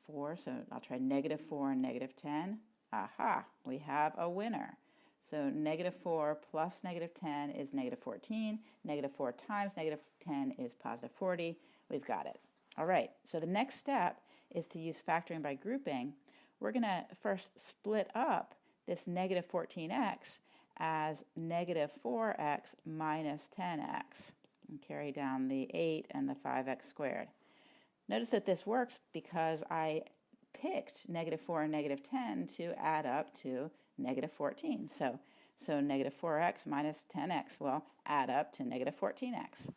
S1: 4. So I'll try negative 4 and negative 10. Aha, we have a winner. So negative 4 plus negative 10 is negative 14. Negative 4 times negative 10 is positive 40. We've got it. All right, so the next step is to use factoring by grouping. We're going to first split up this negative 14x as negative 4x minus 10x and carry down the 8 and the 5x squared. Notice that this works because I picked negative 4 and negative 10 to add up to negative 14. So negative 4x minus 10x will add up to negative 14x.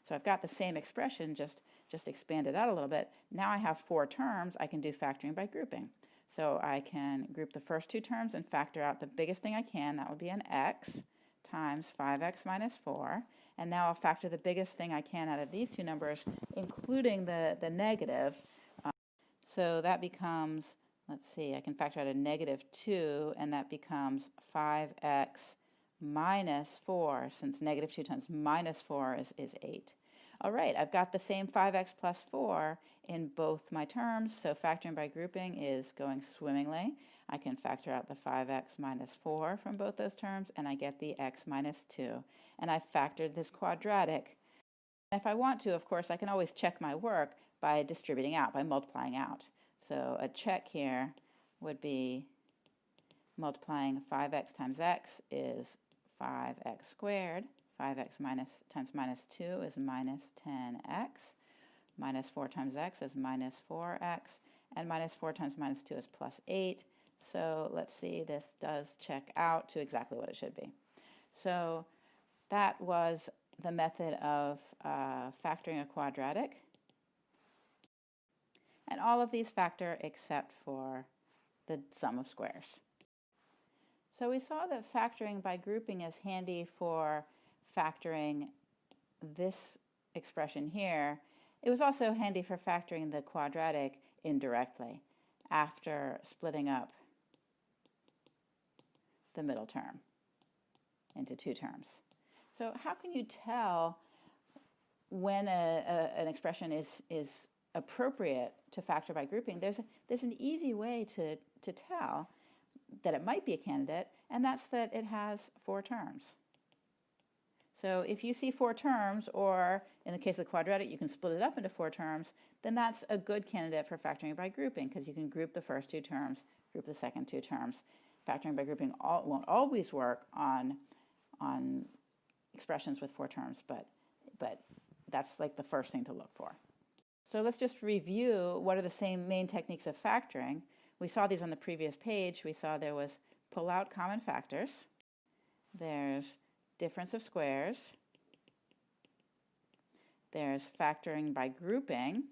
S1: So I've got the same expression, just expanded out a little bit. Now I have 4 terms. I can do factoring by grouping. So I can group the first 2 terms and factor out the biggest thing I can. That would be an x times 5x minus 4. And now I'll factor the biggest thing I can out of these 2 numbers, including the negative. So that becomes, let's see, I can factor out a negative 2, and that becomes 5x minus 4, since negative 2 times minus 4 is 8. All right, I've got the same 5x plus 4 in both my terms, so factoring by grouping is going swimmingly. I can factor out the 5x minus 4 from both those terms, and I get the x minus 2. And I've factored this quadratic. If I want to, of course, I can always check my work by distributing out, by multiplying out. So a check here would be multiplying 5x times x is 5x squared. 5x times minus 2 is minus 10x. Minus 4 times x is minus 4x, and minus 4 times minus 2 is plus 8. So let's see, this does check out to exactly what it should be. So that was the method of factoring a quadratic. And all of these factor except for the sum of squares. So we saw that factoring by grouping is handy for factoring this expression here. It was also handy for factoring the quadratic indirectly after splitting up the middle term into two terms. So how can you tell when an expression is appropriate to factor by grouping? There's an easy way to tell that it might be a candidate, and that's that it has 4 terms. So if you see 4 terms, or in the case of the quadratic, you can split it up into 4 terms, then that's a good candidate for factoring by grouping, because you can group the first 2 terms, group the second 2 terms. Factoring by grouping won't always work on expressions with 4 terms, but that's like the first thing to look for. So let's just review what are the same main techniques of factoring. We saw these on the previous page. We saw there was pull out common factors. There's difference of squares. There's factoring by grouping.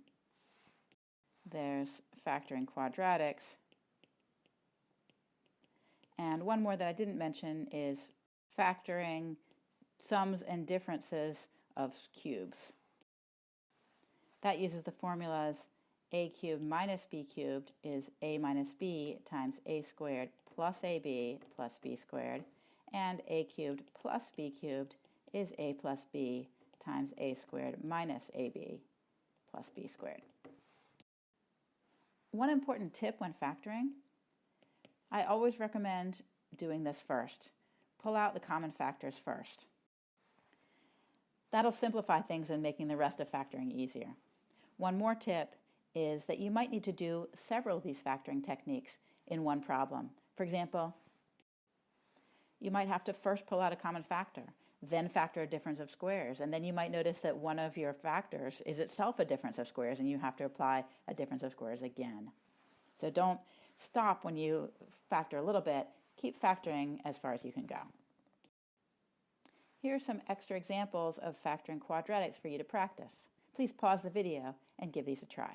S1: There's factoring quadratics. And one more that I didn't mention is factoring sums and differences of cubes. That uses the formulas a cubed minus b cubed is a minus b times a squared plus ab plus b squared, and a cubed plus b cubed is a plus b times a squared minus ab plus b squared. One important tip when factoring, I always recommend doing this first. Pull out the common factors first. That'll simplify things and making the rest of factoring easier. One more tip is that you might need to do several of these factoring techniques in one problem. For example, you might have to first pull out a common factor, then factor a difference of squares, and then you might notice that one of your factors is itself a difference of squares, and you have to apply a difference of squares again. So don't stop when you factor a little bit. Keep factoring as far as you can go. Here are some extra examples of factoring quadratics for you to practice. Please pause the video and give these a try.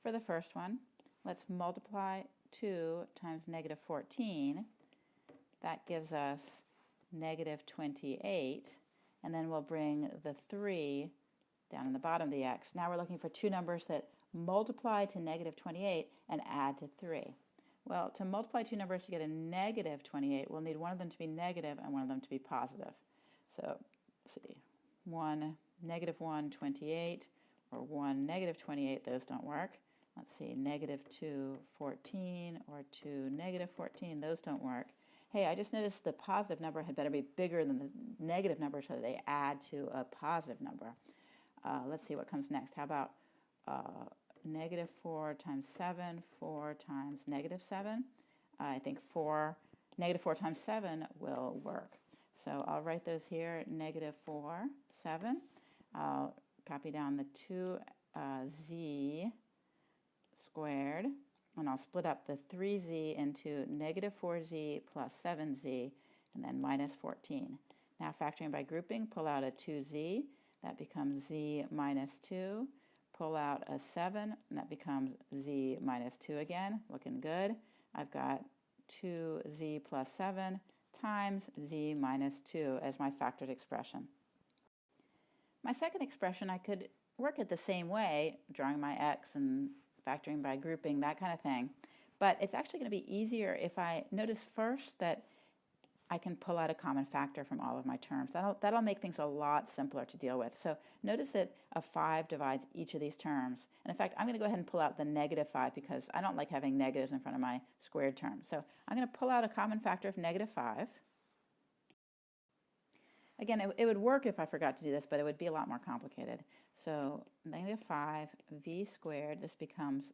S1: For the first one, let's multiply 2 times negative 14. That gives us negative 28. And then we'll bring the 3 down in the bottom of the x. Now we're looking for two numbers that multiply to negative 28 and add to 3. Well, to multiply two numbers to get a negative 28, we'll need one of them to be negative and one of them to be positive. So, let's see, 1, negative 1, 28, or 1, negative 28, those don't work. Let's see, negative 2, 14, or 2, negative 14, those don't work. Hey, I just noticed the positive number had better be bigger than the negative number so that they add to a positive number. Let's see what comes next. How about negative 4 times 7, 4 times negative 7? I think negative 4 times 7 will work. So I'll write those here, negative 4, 7. I'll copy down the 2z squared, and I'll split up the 3z into negative 4z plus 7z, and then minus 14. Now factoring by grouping, pull out a 2z, that becomes z minus 2. Pull out a 7, and that becomes z minus 2 again, looking good. I've got 2z plus 7 times z minus 2 as my factored expression. My second expression, I could work it the same way, drawing my x and factoring by grouping, that kind of thing. But it's actually going to be easier if I notice first that I can pull out a common factor from all of my terms. That'll make things a lot simpler to deal with. So notice that a 5 divides each of these terms. And in fact, I'm going to go ahead and pull out the negative 5 because I don't like having negatives in front of my squared terms. So I'm going to pull out a common factor of negative 5. Again, it would work if I forgot to do this, but it would be a lot more complicated. So negative 5v squared, this becomes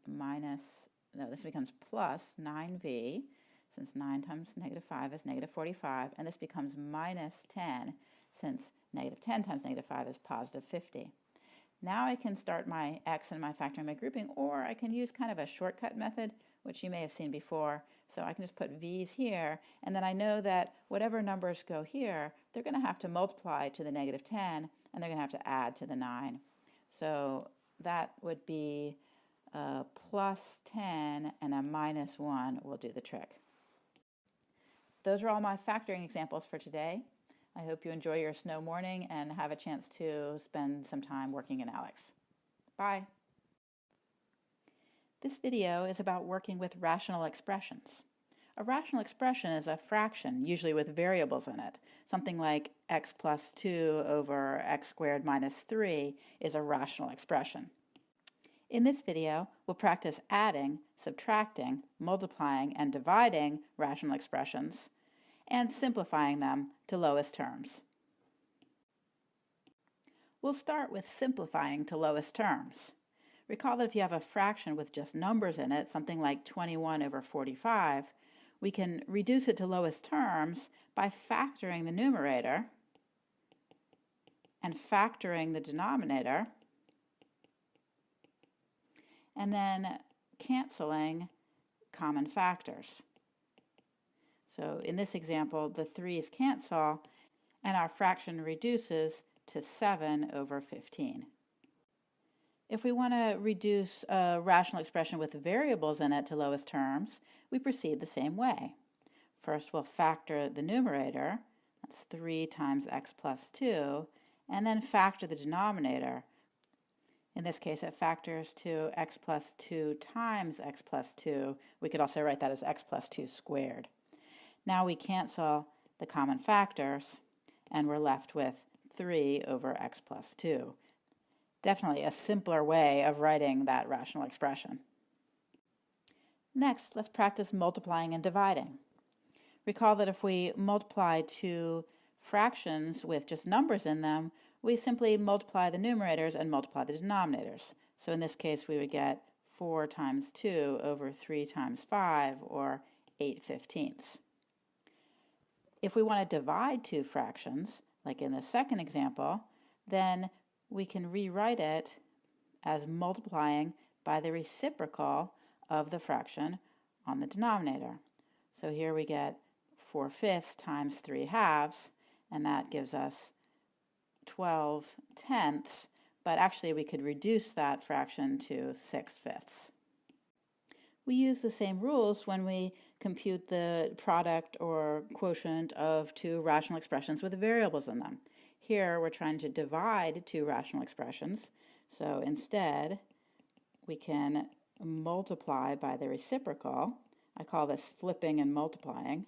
S1: plus 9v, since 9 times negative 5 is negative 45, and this becomes minus 10, since negative 10 times negative 5 is positive 50. Now I can start my x and my factoring by grouping, or I can use kind of a shortcut method, which you may have seen before. So I can just put v's here, and then I know that whatever numbers go here, they're going to have to multiply to the negative 10, and they're going to have to add to the 9. So that would be a plus 10 and a minus 1 will do the trick. Those are all my factoring examples for today. I hope you enjoy your snow morning and have a chance to spend some time working in ALEX. Bye. This video is about working with rational expressions. A rational expression is a fraction, usually with variables in it. Something like x plus 2 over x squared minus 3 is a rational expression. In this video, we'll practice adding, subtracting, multiplying, and dividing rational expressions, and simplifying them to lowest terms. We'll start with simplifying to lowest terms. Recall that if you have a fraction with just numbers in it, something like 21 over 45, we can reduce it to lowest terms by factoring the numerator and factoring the denominator, and then canceling common factors. So in this example, the 3's cancel, and our fraction reduces to 7 over 15. If we want to reduce a rational expression with variables in it to lowest terms, we proceed the same way. First, we'll factor the numerator, that's 3 times x plus 2, and then factor the denominator. In this case, it factors to x plus 2 times x plus 2. We could also write that as x plus 2 squared. Now we cancel the common factors, and we're left with 3 over x plus 2. Definitely a simpler way of writing that rational expression. Next, let's practice multiplying and dividing. Recall that if we multiply two fractions with just numbers in them, we simply multiply the numerators and multiply the denominators. So in this case, we would get 4 times 2 over 3 times 5, or 8/15. If we want to divide two fractions, like in the second example, then we can rewrite it as multiplying by the reciprocal of the fraction on the denominator. So here we get 4/5 times 3/2, and that gives us 12/10, but actually we could reduce that fraction to 6/5. We use the same rules when we compute the product or quotient of two rational expressions with variables in them. Here we're trying to divide two rational expressions, so instead we can multiply by the reciprocal. I call this flipping and multiplying.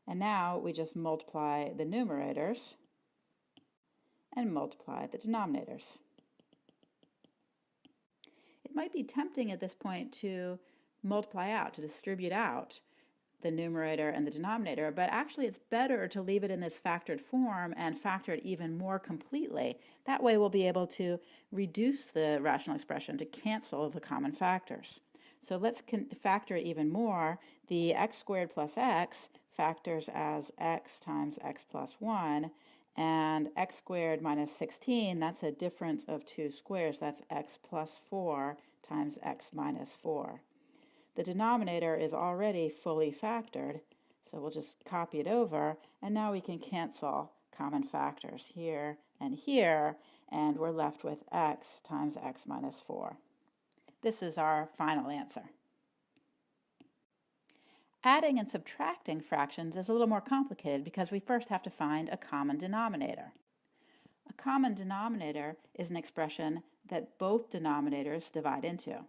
S1: And now we just multiply the numerators and multiply the denominators. It might be tempting at this point to multiply out, to distribute out the numerator and the denominator, but actually it's better to leave it in this factored form and factor it even more completely. That way we'll be able to reduce the rational expression to cancel the common factors. So let's factor it even more. The x squared plus x factors as x times x plus 1, and x squared minus 16, that's a difference of two squares. That's x plus 4 times x minus 4. The denominator is already fully factored, so we'll just copy it over, and now we can cancel common factors here, and we're left with x times x minus 4. This is our final answer. Adding and subtracting fractions is a little more complicated because we first have to find a common denominator. A common denominator is an expression that both denominators divide into.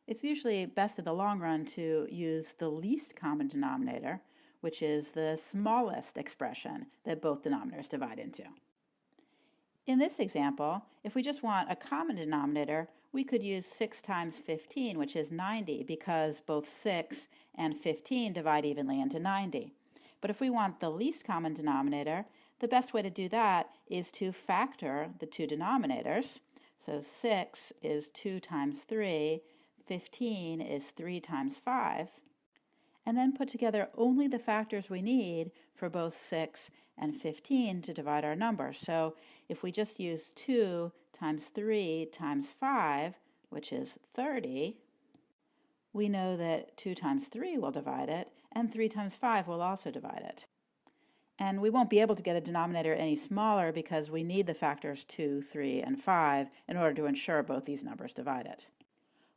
S1: It's usually best in the long run to use the least common denominator, which is the smallest expression that both denominators divide into. In this example, if we just want a common denominator, we could use 6 times 15, which is 90, because both 6 and 15 divide evenly into 90. But if we want the least common denominator, the best way to do that is to factor the two denominators. So 6 is 2 times 3, 15 is 3 times 5, and then put together only the factors we need for both 6 and 15 to divide our number. So if we just use 2 times 3 times 5, which is 30, we know that 2 times 3 will divide it, and 3 times 5 will also divide it. And we won't be able to get a denominator any smaller because we need the factors 2, 3, and 5 in order to ensure both these numbers divide it.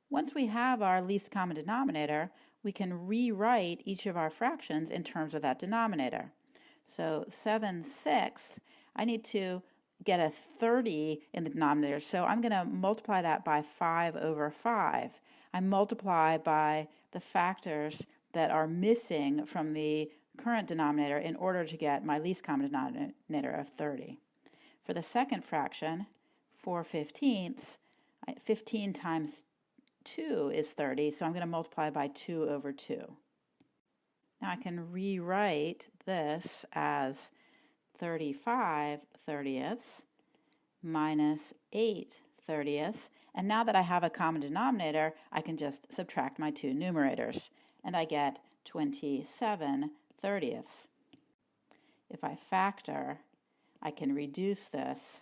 S1: Once we have our least common denominator, we can rewrite each of our fractions in terms of that denominator. So 7/6, I need to get a 30 in the denominator, so I'm going to multiply that by 5/5. I multiply by the factors that are missing from the current denominator in order to get my least common denominator of 30. For the second fraction, 4/15, 15 times 2 is 30, so I'm going to multiply by 2/2. Now I can rewrite this as 35/30 minus 8/30, and now that I have a common denominator, I can just subtract my two numerators, and I get 27/30. If I factor, I can reduce this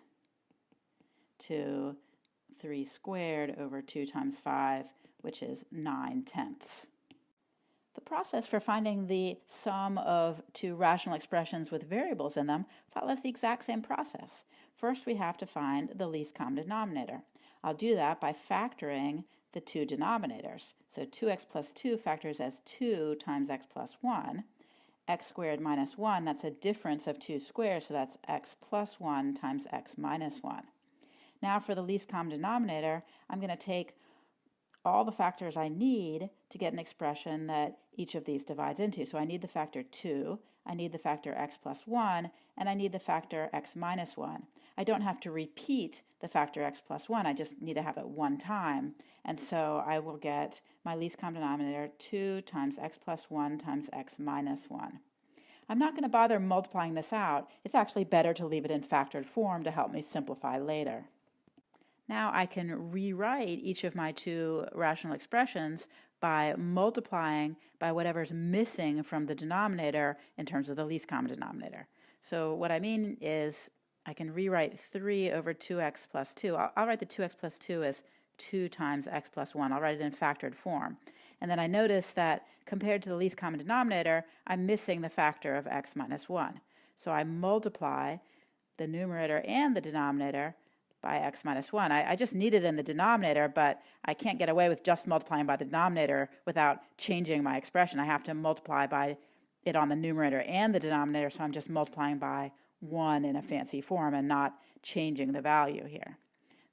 S1: to 3 squared over 2 times 5, which is 9/10. The process for finding the sum of two rational expressions with variables in them follows the exact same process. First, we have to find the least common denominator. I'll do that by factoring the two denominators. So 2x plus 2 factors as 2 times x plus 1. X squared minus 1, that's a difference of 2 squares, so that's x plus 1 times x minus 1. Now for the least common denominator, I'm going to take all the factors I need to get an expression that each of these divides into. So I need the factor 2, I need the factor x plus 1, and I need the factor x minus 1. I don't have to repeat the factor x plus 1, I just need to have it one time. And so I will get my least common denominator 2 times x plus 1 times x minus 1. I'm not going to bother multiplying this out. It's actually better to leave it in factored form to help me simplify later. Now I can rewrite each of my two rational expressions by multiplying by whatever's missing from the denominator in terms of the least common denominator. So what I mean is I can rewrite 3 over 2x plus 2. I'll write the 2x plus 2 as 2 times x plus 1. I'll write it in factored form. And then I notice that compared to the least common denominator, I'm missing the factor of x minus 1. So I multiply the numerator and the denominator by x minus 1. I just need it in the denominator, but I can't get away with just multiplying by the denominator without changing my expression. I have to multiply by it on the numerator and the denominator, so I'm just multiplying by 1 in a fancy form and not changing the value here.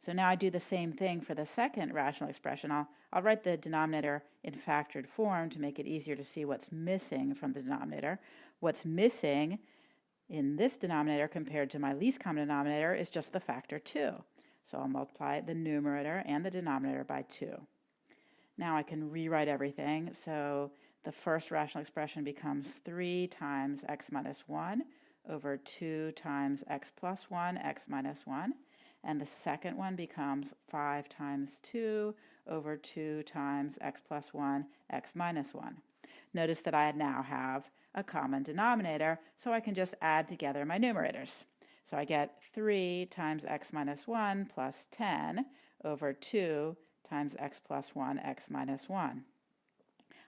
S1: So now I do the same thing for the second rational expression. I'll write the denominator in factored form to make it easier to see what's missing from the denominator. What's missing in this denominator compared to my least common denominator is just the factor 2. So I'll multiply the numerator and the denominator by 2. Now I can rewrite everything. So the first rational expression becomes 3 times x minus 1 over 2 times x plus 1, x minus 1. And the second one becomes 5 times 2 over 2 times x plus 1, x minus 1. Notice that I now have a common denominator, so I can just add together my numerators. So I get 3 times x minus 1 plus 10 over 2 times x plus 1, x minus 1.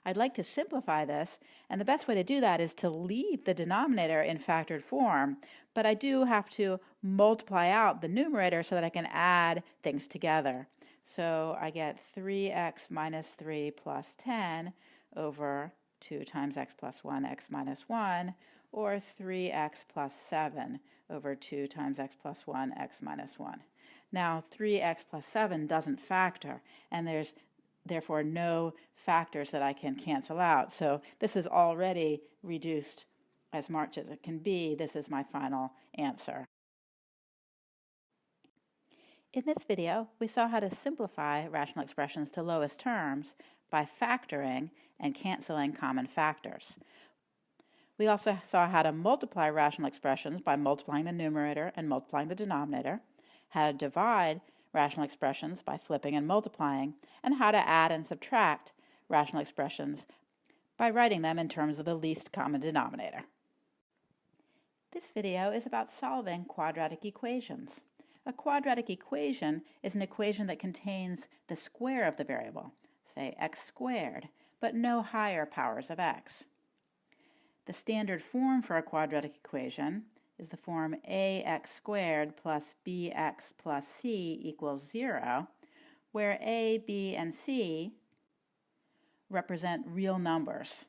S1: I'd like to simplify this, and the best way to do that is to leave the denominator in factored form, but I do have to multiply out the numerator so that I can add things together. So I get 3x minus 3 plus 10 over 2 times x plus 1, x minus 1, or 3x plus 7 over 2 times x plus 1, x minus 1. Now 3x plus 7 doesn't factor, and there's therefore no factors that I can cancel out. So this is already reduced as much as it can be. This is my final answer. In this video, we saw how to simplify rational expressions to lowest terms by factoring and canceling common factors. We also saw how to multiply rational expressions by multiplying the numerator and multiplying the denominator, how to divide rational expressions by flipping and multiplying, and how to add and subtract rational expressions by writing them in terms of the least common denominator. This video is about solving quadratic equations. A quadratic equation is an equation that contains the square of the variable, say x squared, but no higher powers of x. The standard form for a quadratic equation is the form ax squared plus bx plus c equals 0, where a, b, and c represent real numbers.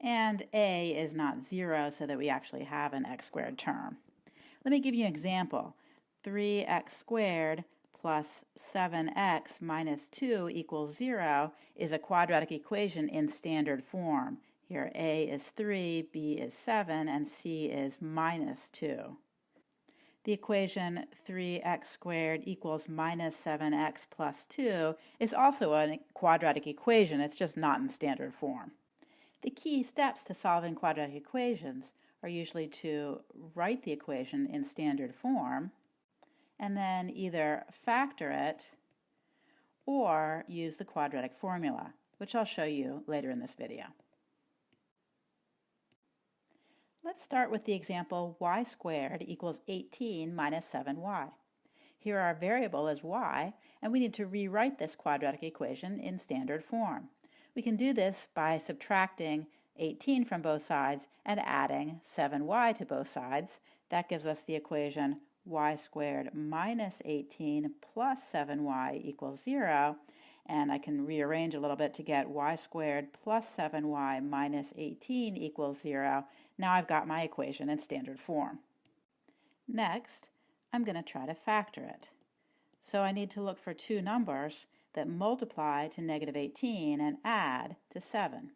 S1: And a is not 0, so that we actually have an x squared term. Let me give you an example. 3x squared plus 7x minus 2 equals 0 is a quadratic equation in standard form. Here a is 3, b is 7, and c is minus 2. The equation 3x squared equals minus 7x plus 2 is also a quadratic equation. It's just not in standard form. The key steps to solving quadratic equations are usually to write the equation in standard form and then either factor it or use the quadratic formula, which I'll show you later in this video. Let's start with the example y squared equals 18 minus 7y. Here our variable is y, and we need to rewrite this quadratic equation in standard form. We can do this by subtracting 18 from both sides and adding 7y to both sides. That gives us the equation y squared minus 18 plus 7y equals 0. And I can rearrange a little bit to get y squared plus 7y minus 18 equals 0. Now I've got my equation in standard form. Next, I'm going to try to factor it. So I need to look for two numbers that multiply to negative 18 and add to 7.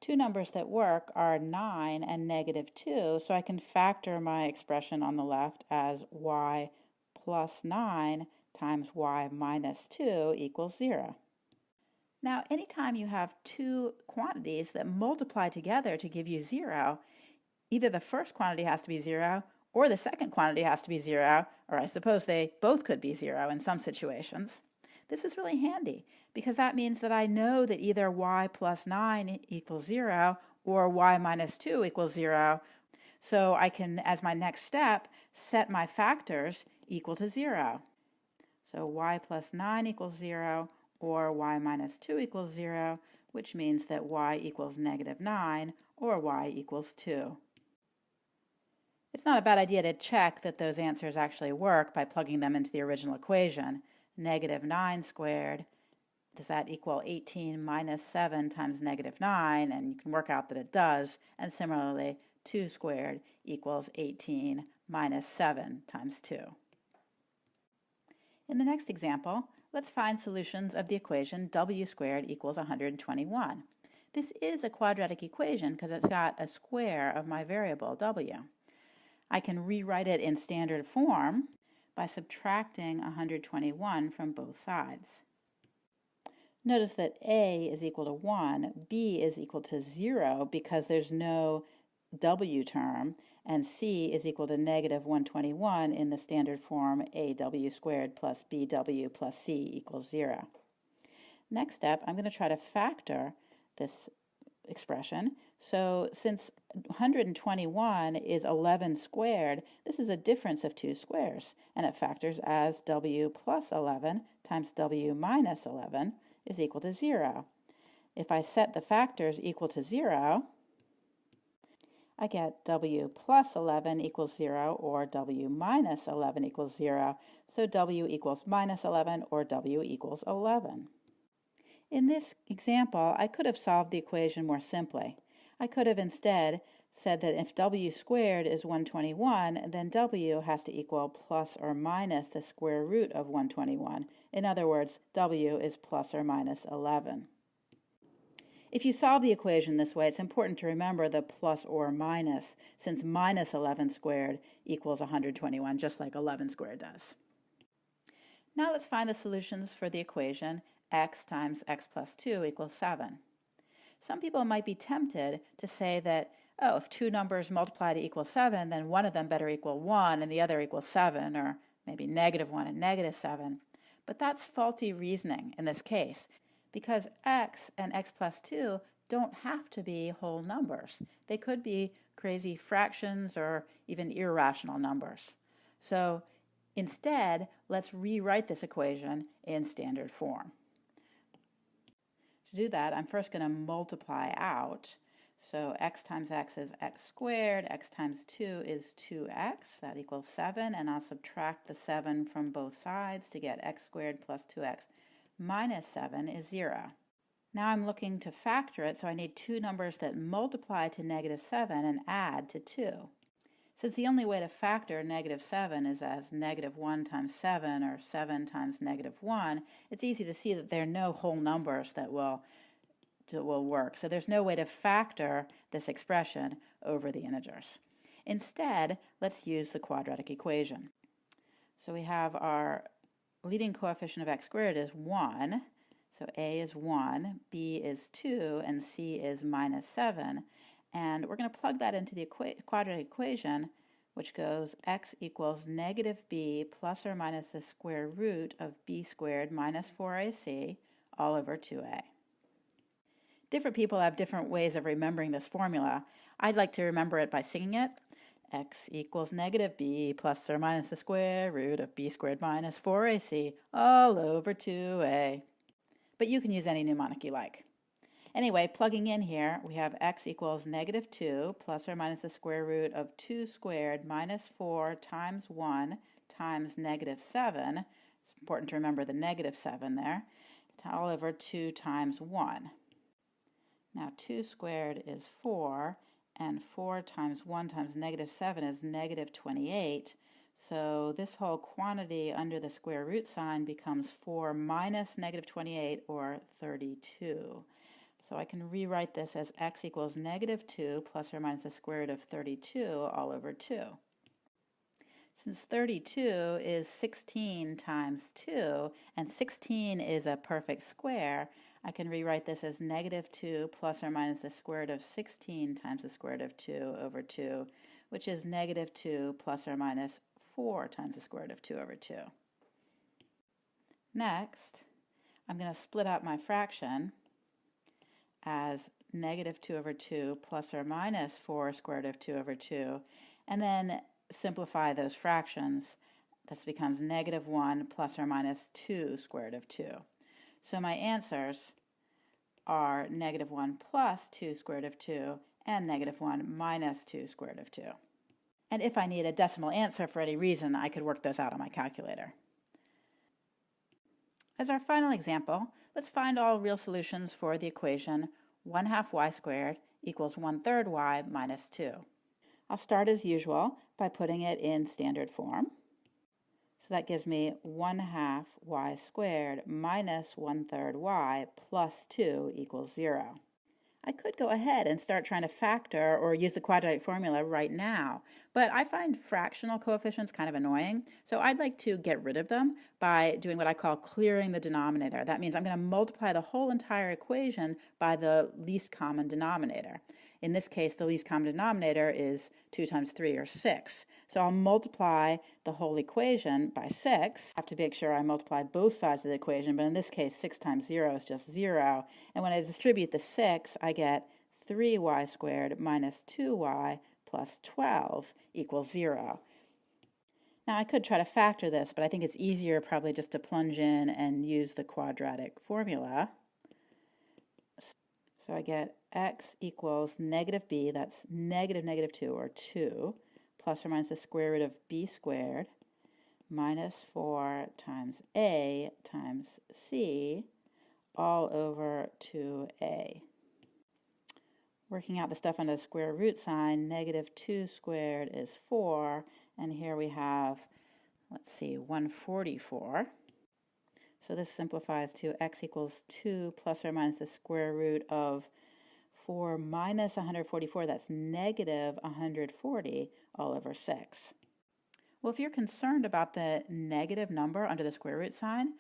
S1: Two numbers that work are 9 and negative 2, so I can factor my expression on the left as y plus 9 times y minus 2 equals 0. Now, anytime you have two quantities that multiply together to give you 0, either the first quantity has to be 0 or the second quantity has to be 0, or I suppose they both could be 0 in some situations. This is really handy because that means that I know that either y plus 9 equals 0 or y minus 2 equals 0. So I can, as my next step, set my factors equal to 0. So y plus 9 equals 0 or y minus 2 equals 0, which means that y equals negative 9 or y equals 2. It's not a bad idea to check that those answers actually work by plugging them into the original equation. Negative 9 squared, does that equal 18 minus 7 times negative 9? And you can work out that it does. And similarly, 2 squared equals 18 minus 7 times 2. In the next example, let's find solutions of the equation w squared equals 121. This is a quadratic equation because it's got a square of my variable w. I can rewrite it in standard form by subtracting 121 from both sides. Notice that a is equal to 1, b is equal to 0 because there's no w term, and c is equal to negative 121 in the standard form aw squared plus bw plus c equals 0. Next step, I'm going to try to factor this expression. So since 121 is 11 squared, this is a difference of two squares, and it factors as w plus 11 times w minus 11 is equal to 0. If I set the factors equal to 0, I get w plus 11 equals 0 or w minus 11 equals 0, so w equals minus 11 or w equals 11. In this example, I could have solved the equation more simply. I could have instead said that if w squared is 121, then w has to equal plus or minus the square root of 121. In other words, w is plus or minus 11. If you solve the equation this way, it's important to remember the plus or minus, since minus 11 squared equals 121, just like 11 squared does. Now let's find the solutions for the equation x times x plus 2 equals 7. Some people might be tempted to say that, oh, if two numbers multiply to equal 7, then one of them better equal 1 and the other equals 7, or maybe negative 1 and negative 7. But that's faulty reasoning in this case, because x and x plus 2 don't have to be whole numbers. They could be crazy fractions or even irrational numbers. So instead, let's rewrite this equation in standard form. To do that, I'm first going to multiply out. So x times x is x squared, x times 2 is 2x, that equals 7, and I'll subtract the 7 from both sides to get x squared plus 2x minus 7 is 0. Now I'm looking to factor it, so I need two numbers that multiply to negative 7 and add to 2. Since the only way to factor negative 7 is as negative 1 times 7 or 7 times negative 1, it's easy to see that there are no whole numbers that will work. So there's no way to factor this expression over the integers. Instead, let's use the quadratic equation. So we have our leading coefficient of x squared is 1. So a is 1, b is 2, and c is minus 7. And we're going to plug that into the quadratic equation, which goes x equals negative b plus or minus the square root of b squared minus 4ac all over 2a. Different people have different ways of remembering this formula. I'd like to remember it by singing it. X equals negative b plus or minus the square root of b squared minus 4ac all over 2a. But you can use any mnemonic you like. Anyway, plugging in here, we have x equals negative 2 plus or minus the square root of 2 squared minus 4 times 1 times negative 7. It's important to remember the negative 7 there. All over 2 times 1. Now 2 squared is 4, and 4 times 1 times negative 7 is negative 28. So this whole quantity under the square root sign becomes 4 minus negative 28, or 32. So I can rewrite this as x equals negative 2 plus or minus the square root of 32 all over 2. Since 32 is 16 times 2, and 16 is a perfect square, I can rewrite this as negative 2 plus or minus the square root of 16 times the square root of 2 over 2, which is negative 2 plus or minus 4 times the square root of 2 over 2. Next, I'm going to split out my fraction as negative 2 over 2 plus or minus 4 square root of 2 over 2, and then simplify those fractions. This becomes negative 1 plus or minus 2 square root of 2. So my answers are negative 1 plus 2 square root of 2 and negative 1 minus 2 square root of 2. And if I need a decimal answer for any reason, I could work those out on my calculator. As our final example, let's find all real solutions for the equation 1/2 y squared equals 1/3 y minus 2. I'll start as usual by putting it in standard form. So that gives me 1/2 y squared minus 1/3 y plus 2 equals 0. I could go ahead and start trying to factor or use the quadratic formula right now, but I find fractional coefficients kind of annoying, so I'd like to get rid of them by doing what I call clearing the denominator. That means I'm going to multiply the whole entire equation by the least common denominator. In this case, the least common denominator is 2 times 3, or 6. So I'll multiply the whole equation by 6. I have to make sure I multiply both sides of the equation, but in this case, 6 times 0 is just 0. And when I distribute the 6, I get 3y squared minus 2y plus 12 equals 0. Now I could try to factor this, but I think it's easier probably just to plunge in and use the quadratic formula. So I get x equals negative b, that's negative negative 2, or 2, plus or minus the square root of b squared, minus 4 times a times c, all over 2a. Working out the stuff under the square root sign, negative 2 squared is 4, and here we have, let's see, 144. So this simplifies to x equals 2 plus or minus the square root of 4 minus 144, that's negative 140 all over 6. Well, if you're concerned about the negative number under the square root sign,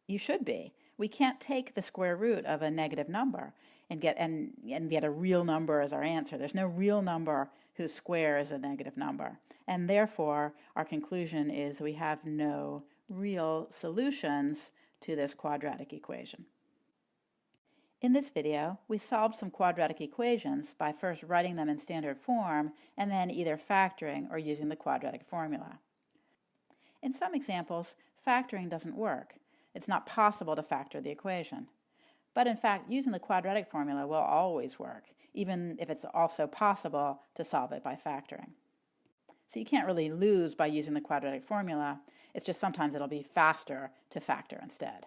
S1: you should be. We can't take the square root of a negative number and get a real number as our answer. There's no real number whose square is a negative number. And therefore, our conclusion is we have no real solutions to this quadratic equation. In this video, we solved some quadratic equations by first writing them in standard form and then either factoring or using the quadratic formula. In some examples, factoring doesn't work. It's not possible to factor the equation. But in fact, using the quadratic formula will always work, even if it's also possible to solve it by factoring. So you can't really lose by using the quadratic formula. It's just sometimes it'll be faster to factor instead.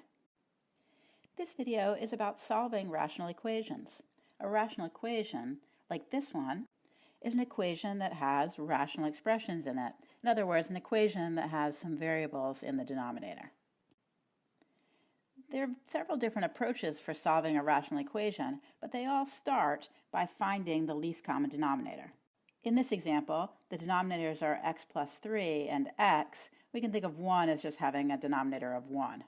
S1: This video is about solving rational equations. A rational equation, like this one, is an equation that has rational expressions in it. In other words, an equation that has some variables in the denominator. There are several different approaches for solving a rational equation, but they all start by finding the least common denominator. In this example, the denominators are x plus 3 and x. We can think of 1 as just having a denominator of 1.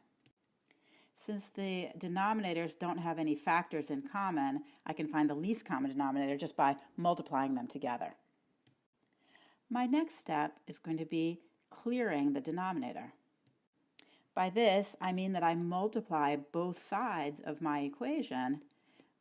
S1: Since the denominators don't have any factors in common, I can find the least common denominator just by multiplying them together. My next step is going to be clearing the denominator. By this, I mean that I multiply both sides of my equation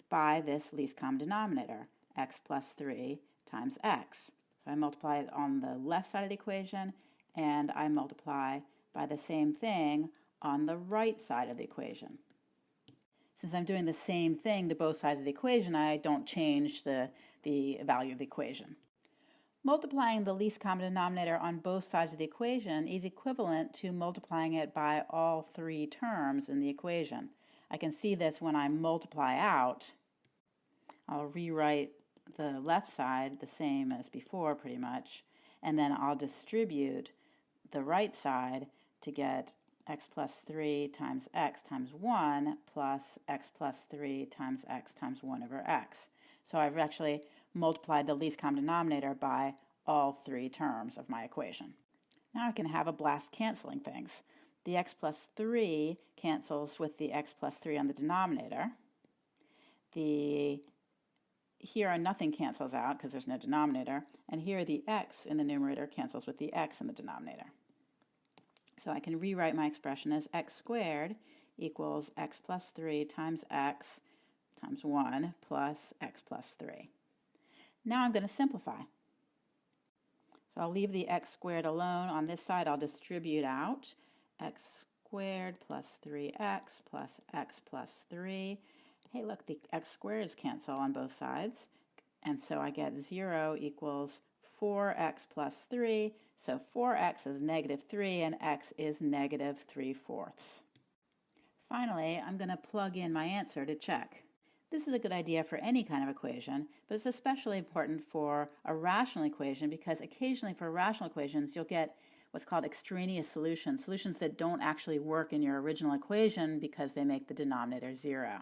S1: by this least common denominator, x plus 3 times x. So I multiply it on the left side of the equation, and I multiply by the same thing on the right side of the equation. Since I'm doing the same thing to both sides of the equation, I don't change the value of the equation. Multiplying the least common denominator on both sides of the equation is equivalent to multiplying it by all three terms in the equation. I can see this when I multiply out. I'll rewrite the left side the same as before pretty much, and then I'll distribute the right side to get x plus 3 times x times 1 plus x plus 3 times x times 1 over x. So I've actually multiplied the least common denominator by all three terms of my equation. Now I can have a blast canceling things. The x plus 3 cancels with the x plus 3 on the denominator. Here nothing cancels out because there's no denominator, and here the x in the numerator cancels with the x in the denominator. So I can rewrite my expression as x squared equals x plus 3 times x times 1 plus x plus 3. Now I'm going to simplify. So I'll leave the x squared alone. On this side I'll distribute out x squared plus 3x plus x plus 3. Hey, look, the x squareds cancel on both sides, and so I get 0 equals 4x plus 3, so 4x is negative 3 and x is negative 3/4. Finally, I'm going to plug in my answer to check. This is a good idea for any kind of equation, but it's especially important for a rational equation because occasionally for rational equations you'll get what's called extraneous solutions, solutions that don't actually work in your original equation because they make the denominator 0.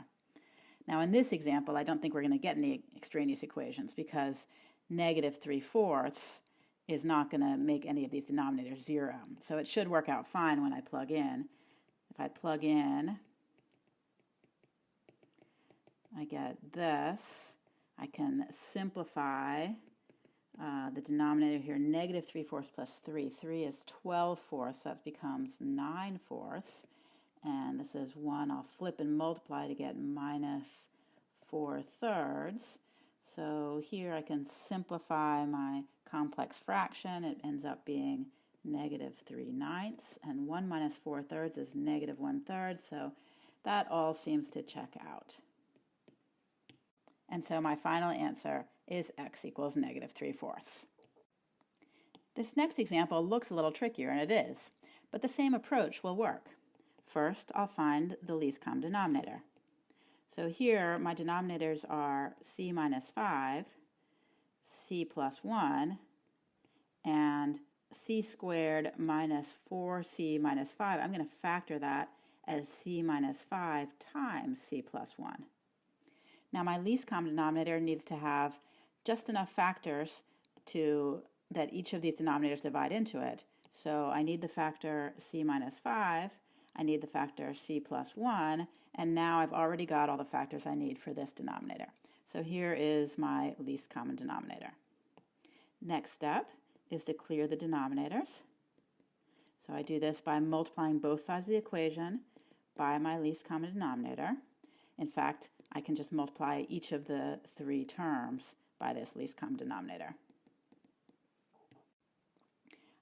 S1: Now in this example, I don't think we're going to get any extraneous equations because negative 3/4 is not going to make any of these denominators 0. So it should work out fine when I plug in. If I plug in, I get this. I can simplify the denominator here. Negative 3/4 plus 3. 3 is 12/4, so that becomes 9/4. And this is 1. I'll flip and multiply to get minus 4/3. So here I can simplify my complex fraction. It ends up being negative 3/9, and 1 minus 4/3 is negative 1/3, so that all seems to check out. And so my final answer is x equals negative 3/4. This next example looks a little trickier, and it is, but the same approach will work. First, I'll find the least common denominator. So here, my denominators are c minus 5, c plus 1, and c squared minus 4c minus 5. I'm going to factor that as c minus 5 times c plus 1. Now my least common denominator needs to have just enough factors that each of these denominators divide into it. So I need the factor c minus 5, I need the factor c plus 1, and now I've already got all the factors I need for this denominator. So here is my least common denominator. Next step is to clear the denominators. So I do this by multiplying both sides of the equation by my least common denominator. In fact, I can just multiply each of the three terms by this least common denominator.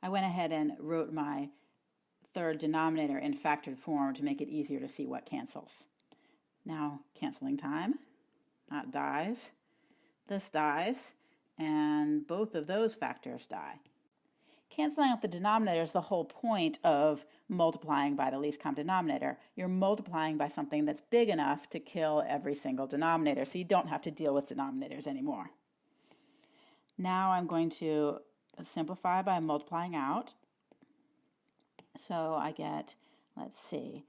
S1: I went ahead and wrote my third denominator in factored form to make it easier to see what cancels. Now, canceling time. That dies. This dies. And both of those factors die. Canceling out the denominator is the whole point of multiplying by the least common denominator. You're multiplying by something that's big enough to kill every single denominator, so you don't have to deal with denominators anymore. Now I'm going to simplify by multiplying out. So I get, let's see,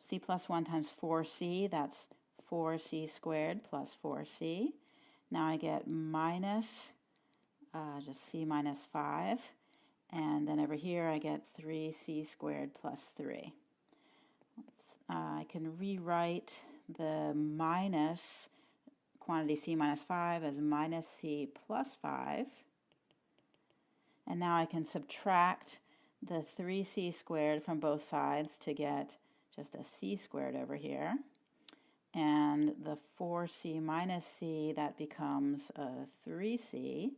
S1: c plus 1 times 4c, that's 4c squared plus 4c. Now I get minus, just c minus 5. And then over here I get 3c squared plus 3. I can rewrite the minus quantity c minus 5 as minus c plus 5. And now I can subtract the 3c squared from both sides to get just a c squared over here. And the 4c minus c, that becomes a 3c.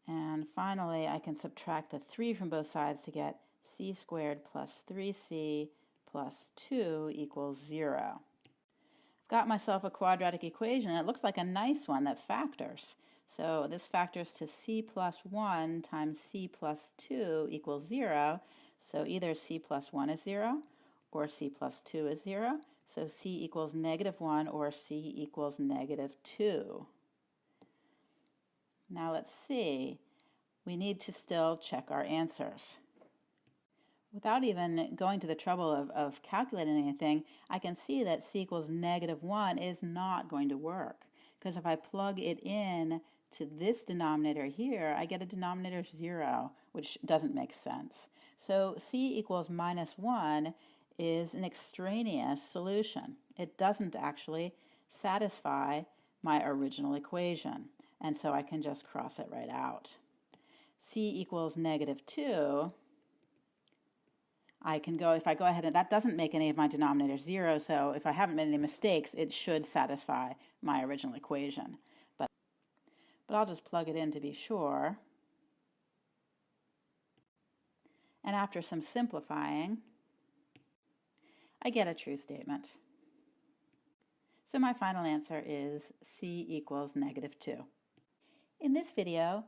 S1: And finally, I can subtract the 3 from both sides to get c squared plus 3c plus 2 equals 0. I've got myself a quadratic equation. It looks like a nice one that factors. So this factors to c plus 1 times c plus 2 equals 0. So either c plus 1 is 0 or c plus 2 is 0. So c equals negative 1 or c equals negative 2. Now let's see. We need to still check our answers. Without even going to the trouble of calculating anything, I can see that c equals negative 1 is not going to work. Because if I plug it in to this denominator here, I get a denominator 0, which doesn't make sense. So c equals minus 1 is an extraneous solution. It doesn't actually satisfy my original equation. And so I can just cross it right out. C equals negative 2. I can go, if I go ahead and that doesn't make any of my denominators 0, so if I haven't made any mistakes, it should satisfy my original equation. But I'll just plug it in to be sure. And after some simplifying, I get a true statement. So my final answer is C equals negative 2. In this video,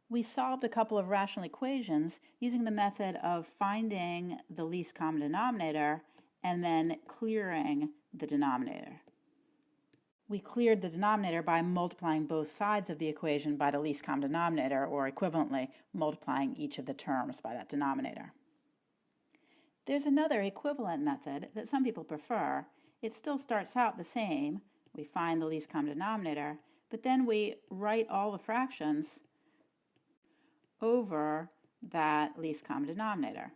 S1: we solved a couple of rational equations using the method of finding the least common denominator and then clearing the denominator. We cleared the denominator by multiplying both sides of the equation by the least common denominator, or equivalently, multiplying each of the terms by that denominator. There's another equivalent method that some people prefer. It still starts out the same. We find the least common denominator, but then we write all the fractions over that least common denominator.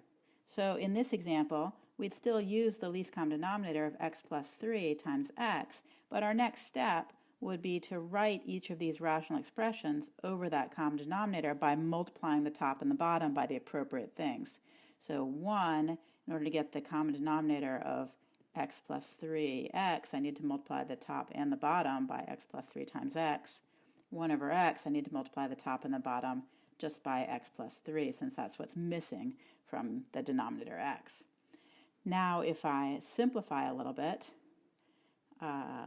S1: So in this example, we'd still use the least common denominator of x plus 3 times x, but our next step would be to write each of these rational expressions over that common denominator by multiplying the top and the bottom by the appropriate things. So 1, in order to get the common denominator of x plus 3x, I need to multiply the top and the bottom by x plus 3 times x. 1 over x, I need to multiply the top and the bottom just by x plus 3, since that's what's missing from the denominator x. Now if I simplify a little bit,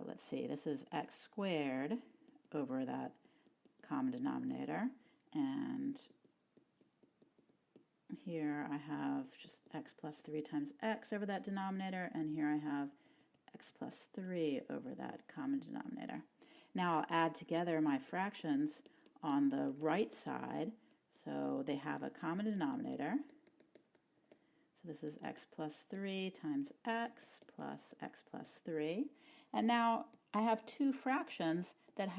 S1: let's see, this is x squared over that common denominator, and here I have just x plus 3 times x over that denominator, and here I have x plus 3 over that common denominator. Now I'll add together my fractions on the right side, so they have a common denominator. So this is x plus 3 times x plus x plus 3. And now I have two fractions that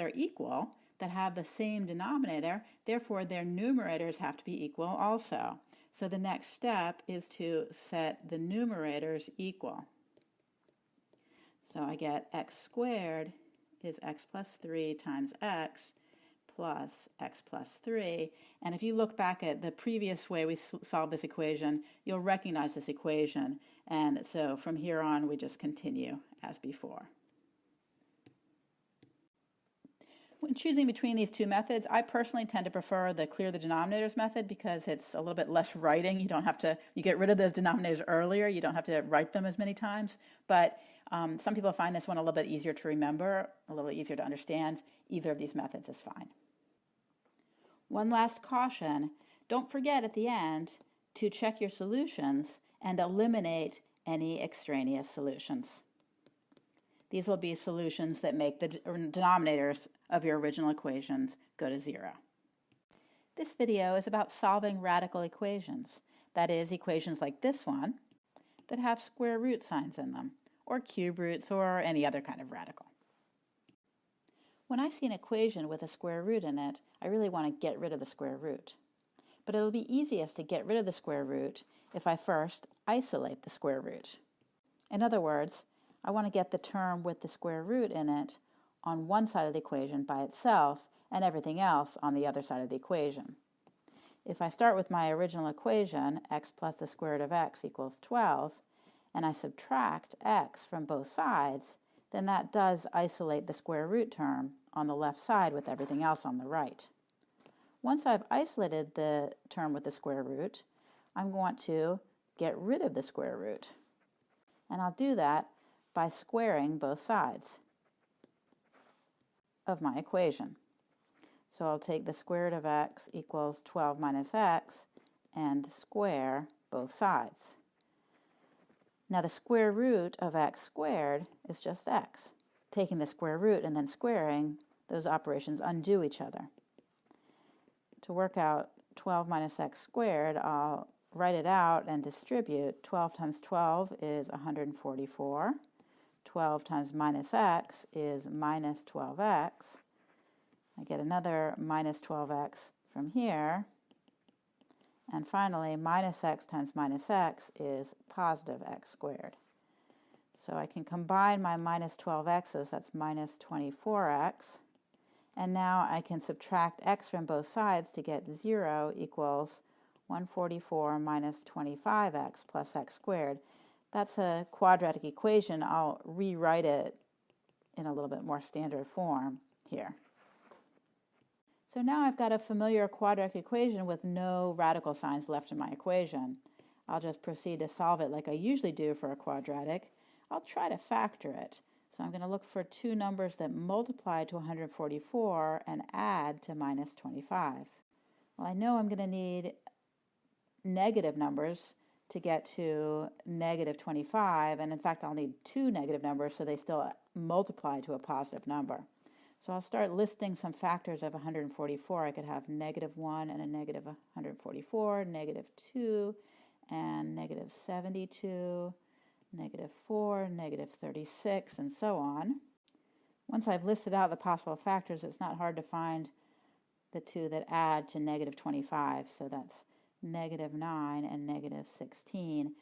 S1: are equal, that have the same denominator, therefore their numerators have to be equal also. So the next step is to set the numerators equal. So I get x squared is x plus 3 times x plus x plus 3. And if you look back at the previous way we solved this equation, you'll recognize this equation. And so from here on, we just continue as before. When choosing between these two methods, I personally tend to prefer the clear the denominators method because it's a little bit less writing. You don't have to, you get rid of those denominators earlier. You don't have to write them as many times. But some people find this one a little bit easier to remember, a little easier to understand. Either of these methods is fine. One last caution, don't forget at the end to check your solutions and eliminate any extraneous solutions. These will be solutions that make the denominators of your original equations go to 0. This video is about solving radical equations, that is, equations like this one that have square root signs in them, or cube roots, or any other kind of radical. When I see an equation with a square root in it, I really want to get rid of the square root. But it'll be easiest to get rid of the square root if I first isolate the square root. In other words, I want to get the term with the square root in it on one side of the equation by itself and everything else on the other side of the equation. If I start with my original equation, x plus the square root of x equals 12, and I subtract x from both sides, then that does isolate the square root term on the left side with everything else on the right. Once I've isolated the term with the square root, I'm going to get rid of the square root. And I'll do that by squaring both sides of my equation. So I'll take the square root of x equals 12 minus x and square both sides. Now the square root of x squared is just x. Taking the square root and then squaring, those operations undo each other. To work out 12 minus x squared, I'll write it out and distribute. 12 times 12 is 144. 12 times minus x is minus 12x. I get another minus 12x from here. And finally, minus x times minus x is positive x squared. So I can combine my minus 12x's, that's minus 24x. And now I can subtract x from both sides to get 0 equals 144 minus 25x plus x squared. That's a quadratic equation. I'll rewrite it in a little bit more standard form here. So now I've got a familiar quadratic equation with no radical signs left in my equation. I'll just proceed to solve it like I usually do for a quadratic. I'll try to factor it. So I'm going to look for two numbers that multiply to 144 and add to minus 25. Well, I know I'm going to need negative numbers to get to negative 25, and in fact I'll need two negative numbers so they still multiply to a positive number. So I'll start listing some factors of 144. I could have negative 1 and a negative 144, negative 2 and negative 72, negative 4, negative 36, and so on. Once I've listed out the possible factors, it's not hard to find the two that add to negative 25, so that's negative 9 and negative 16.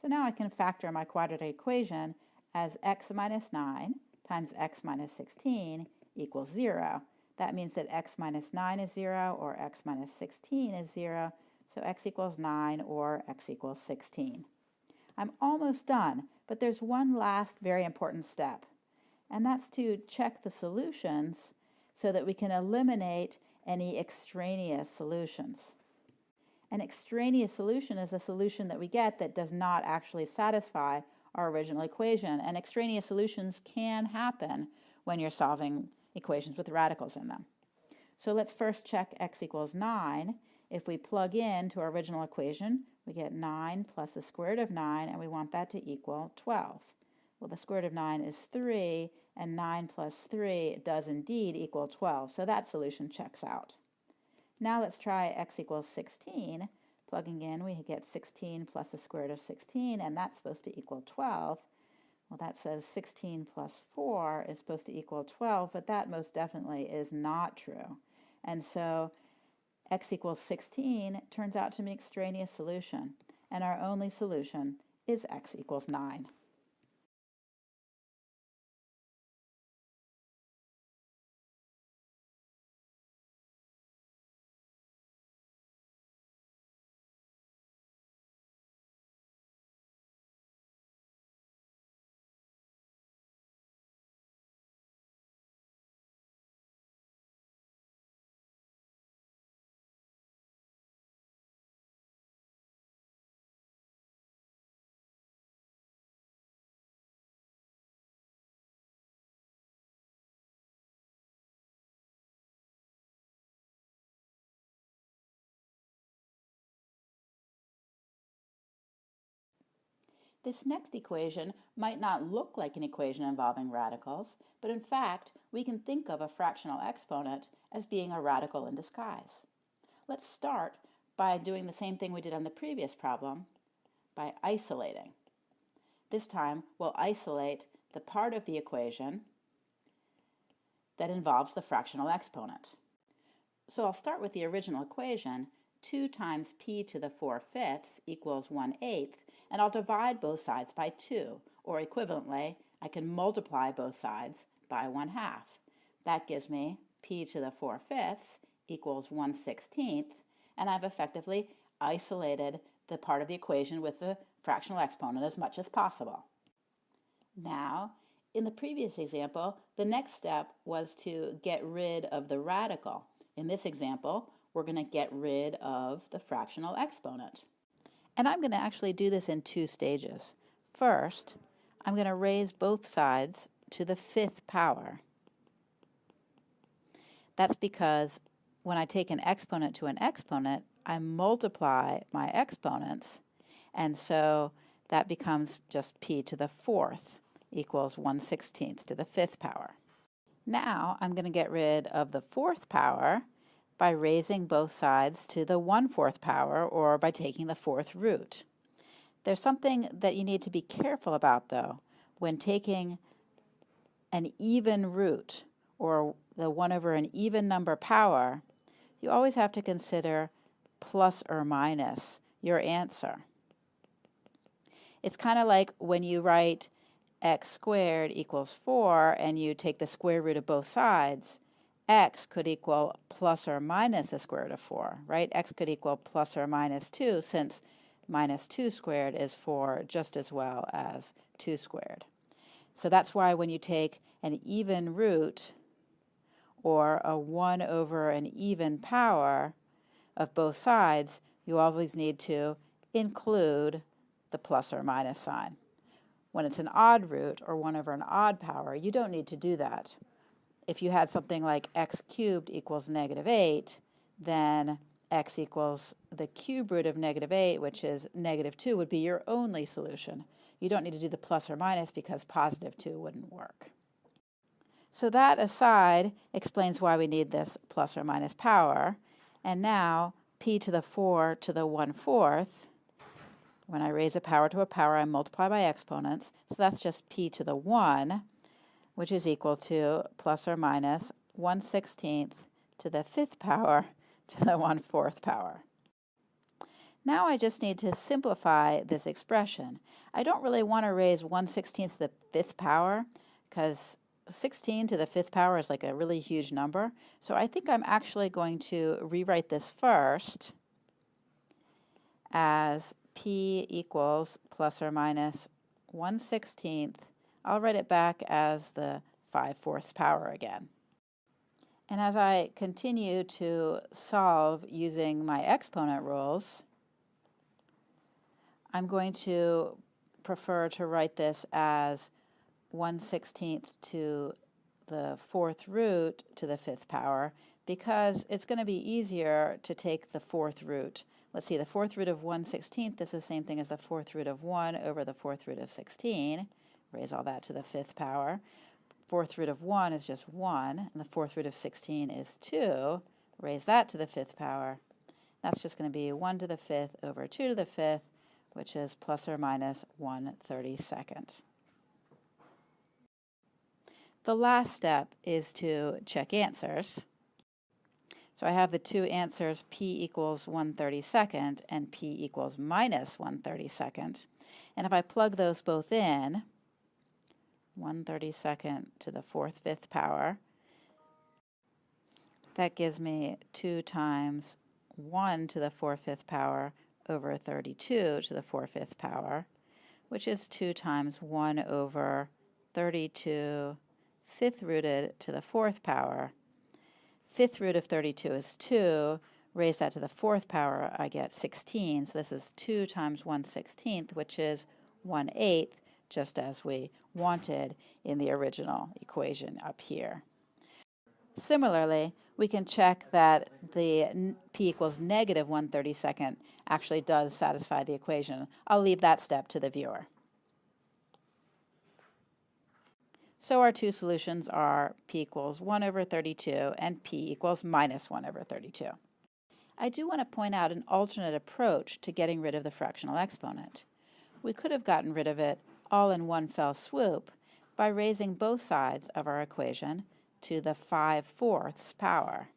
S1: So now I can factor my quadratic equation as x minus 9 times x minus 16 equals 0. That means that x minus 9 is 0 or x minus 16 is 0, so x equals 9 or x equals 16. I'm almost done, but there's one last very important step, and that's to check the solutions so that we can eliminate any extraneous solutions. An extraneous solution is a solution that we get that does not actually satisfy our original equation, and extraneous solutions can happen when you're solving equations with radicals in them. So let's first check x equals 9. If we plug in to our original equation, we get 9 plus the square root of 9, and we want that to equal 12. Well, the square root of 9 is 3, and 9 plus 3 does indeed equal 12, so that solution checks out. Now let's try x equals 16. Plugging in, we get 16 plus the square root of 16, and that's supposed to equal 12. Well, that says 16 plus 4 is supposed to equal 12, but that most definitely is not true. And so x equals 16 turns out to be an extraneous solution, and our only solution is x equals 9. This next equation might not look like an equation involving radicals, but in fact, we can think of a fractional exponent as being a radical in disguise. Let's start by doing the same thing we did on the previous problem, by isolating. This time, we'll isolate the part of the equation that involves the fractional exponent. So I'll start with the original equation. 2 times p to the 4/5 equals 1/8, and I'll divide both sides by 2, or equivalently, I can multiply both sides by 1/2. That gives me p to the 4/5 equals 1/16, and I've effectively isolated the part of the equation with the fractional exponent as much as possible. Now, in the previous example, the next step was to get rid of the radical. In this example, we're going to get rid of the fractional exponent. And I'm going to actually do this in 2 stages. First, I'm going to raise both sides to the 5th power. That's because when I take an exponent to an exponent, I multiply my exponents, and so that becomes just p to the 4th equals 1/16 to the 5th power. Now I'm going to get rid of the 4th power by raising both sides to the 1/4 power, or by taking the 4th root. There's something that you need to be careful about, though. When taking an even root, or the 1 over an even number power, you always have to consider plus or minus your answer. It's kind of like when you write x squared equals 4 and you take the square root of both sides. X could equal plus or minus the square root of 4, right? X could equal plus or minus 2, since minus 2 squared is 4 just as well as 2 squared. So that's why when you take an even root, or a 1 over an even power of both sides, you always need to include the plus or minus sign. When it's an odd root, or 1 over an odd power, you don't need to do that. If you had something like x cubed equals -8, then x equals the cube root of -8, which is -2, would be your only solution. You don't need to do the plus or minus because +2 wouldn't work. So that aside explains why we need this plus or minus power. And now p to the 4 to the 1/4, when I raise a power to a power, I multiply by exponents. So that's just p to the 1, which is equal to plus or minus 1/16 to the 5th power to the 1/4 power. Now I just need to simplify this expression. I don't really want to raise 1/16 to the 5th power, because 16 to the 5th power is like a really huge number. So I think I'm actually going to rewrite this first as p equals plus or minus 1/16. I'll write it back as the 5/4 power again. And as I continue to solve using my exponent rules, I'm going to prefer to write this as 1/16 to the 4th root to the 5th power, because it's going to be easier to take the 4th root. Let's see, the 4th root of 1/16 is the same thing as the 4th root of 1 over the 4th root of 16. Raise all that to the 5th power. 4th root of 1 is just 1, and the 4th root of 16 is 2. Raise that to the 5th power. That's just going to be 1 to the 5th over 2 to the 5th, which is plus or minus 1/32. The last step is to check answers. So I have the two answers, p equals 1/32 and p equals minus 1/32. And if I plug those both in, 1/32 to the 4/5 power, that gives me 2 times 1 to the 4/5 power over 32 to the 4/5 power, which is 2 times 1 over 32 fifth rooted to the 4th power. 5th root of 32 is 2. Raise that to the 4th power, I get 16. So this is 2 times 1/16, which is 1/8, just as we wanted in the original equation up here. Similarly, we can check that the p equals negative 1/32 actually does satisfy the equation. I'll leave that step to the viewer. So our two solutions are p equals 1 over 32 and p equals minus 1 over 32. I do want to point out an alternate approach to getting rid of the fractional exponent. We could have gotten rid of it all in one fell swoop by raising both sides of our equation to the 5/4 power.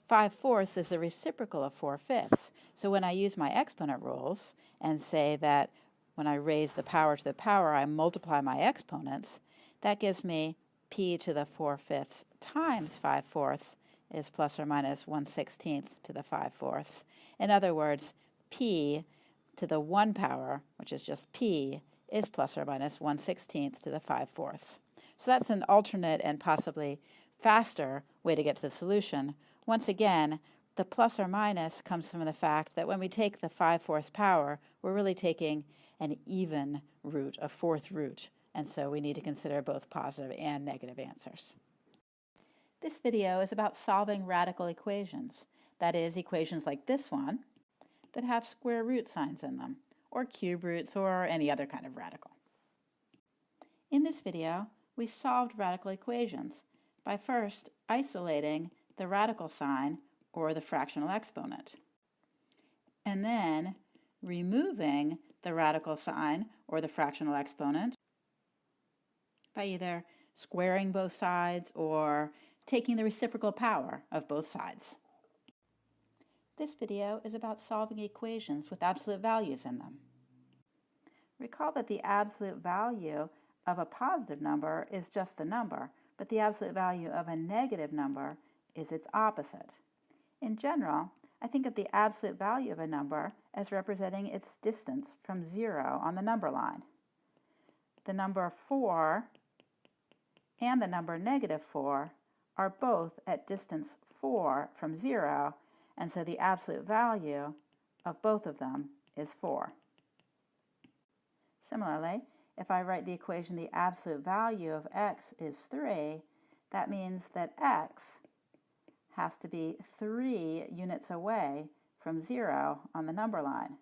S1: 5/4 is the reciprocal of 4/5. So when I use my exponent rules and say that when I raise the power to the power, I multiply my exponents, that gives me p to the 4/5 times 5/4 is plus or minus 1/16 to the 5/4. In other words, p to the 1 power, which is just p, is plus or minus 1/16 to the 5/4. So that's an alternate and possibly faster way to get to the solution. Once again, the plus or minus comes from the fact that when we take the 5/4 power, we're really taking an even root, a fourth root, and so we need to consider both positive and negative answers. This video is about solving radical equations, that is, equations like this one that have square root signs in them, or cube roots, or any other kind of radical. In this video, we solved radical equations by first isolating the radical sign or the fractional exponent, and then removing the radical sign or the fractional exponent by either squaring both sides or taking the reciprocal power of both sides. This video is about solving equations with absolute values in them. Recall that the absolute value of a positive number is just the number, but the absolute value of a negative number is its opposite. In general, I think of the absolute value of a number as representing its distance from 0 on the number line. The number 4 and the number -4 are both at distance 4 from 0, and so the absolute value of both of them is 4. Similarly, if I write the equation the absolute value of x is 3, that means that x has to be 3 units away from 0 on the number line.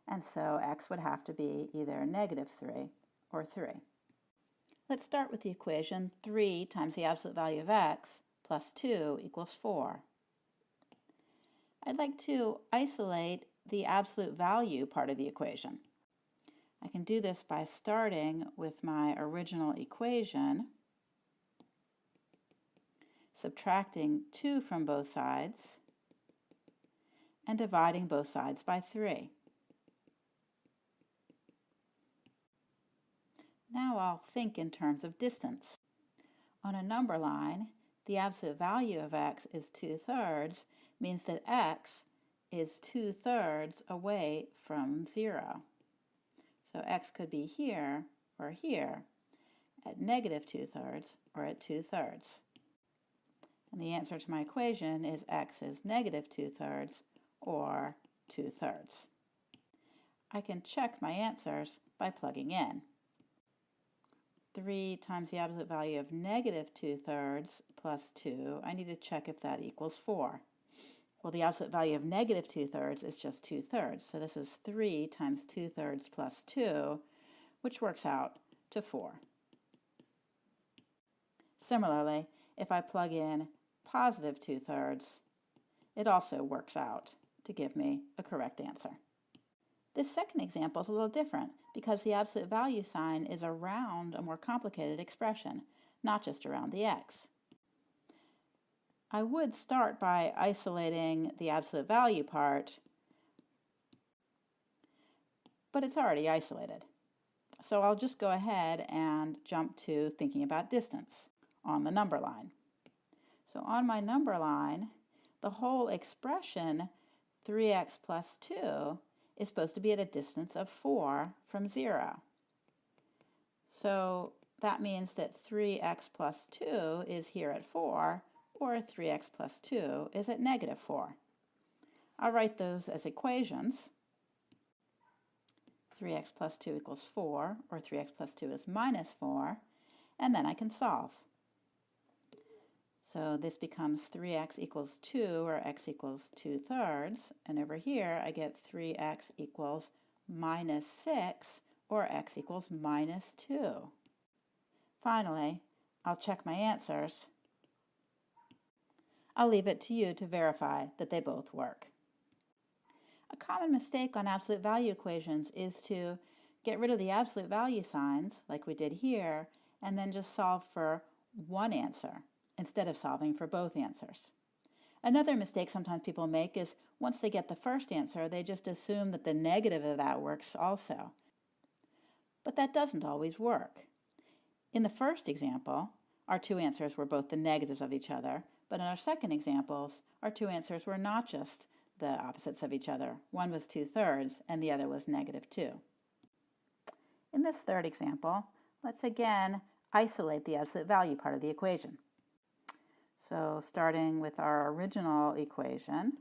S1: And so x would have to be either -3 or 3. Let's start with the equation 3 times the absolute value of x plus 2 equals 4. I'd like to isolate the absolute value part of the equation. I can do this by starting with my original equation, subtracting 2 from both sides, and dividing both sides by 3. Now I'll think in terms of distance. On a number line, the absolute value of x is 2/3, means that x is 2/3 away from 0. So x could be here or here, at -2/3 or at 2/3. And the answer to my equation is x is -2/3 or 2/3. I can check my answers by plugging in. 3 times the absolute value of -2/3 plus 2, I need to check if that equals 4. Well, the absolute value of -2/3 is just 2/3, so this is 3 times 2/3 plus 2, which works out to 4. Similarly, if I plug in positive 2/3, it also works out to give me a correct answer. This second example is a little different because the absolute value sign is around a more complicated expression, not just around the x. I would start by isolating the absolute value part, but it's already isolated. So I'll just go ahead and jump to thinking about distance on the number line. So on my number line, the whole expression 3x plus 2 is supposed to be at a distance of 4 from 0. So that means that 3x plus 2 is here at 4, or 3x plus 2 is at -4. I'll write those as equations. 3x plus 2 equals 4, or 3x plus 2 is -4, and then I can solve. So this becomes 3x equals 2, or x equals 2/3, and over here I get 3x equals -6, or x equals minus 2. Finally, I'll check my answers. I'll leave it to you to verify that they both work. A common mistake on absolute value equations is to get rid of the absolute value signs, like we did here, and then just solve for one answer instead of solving for both answers. Another mistake sometimes people make is once they get the first answer, they just assume that the negative of that works also. But that doesn't always work. In the first example, our two answers were both the negatives of each other, but in our second examples, our two answers were not just the opposites of each other. One was 2/3 and the other was -2. In this third example, let's again isolate the absolute value part of the equation. So starting with our original equation,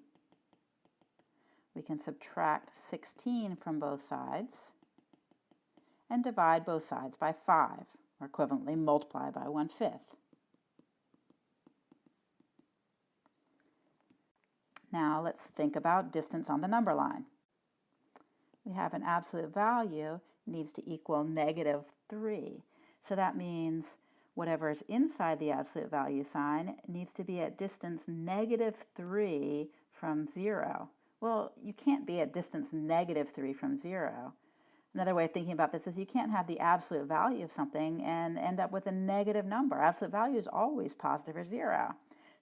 S1: we can subtract 16 from both sides and divide both sides by 5, or equivalently multiply by 1/5. Now let's think about distance on the number line. We have an absolute value needs to equal -3. So that means whatever is inside the absolute value sign needs to be at distance -3 from 0. Well, you can't be at distance -3 from 0. Another way of thinking about this is you can't have the absolute value of something and end up with a negative number. Absolute value is always positive or 0.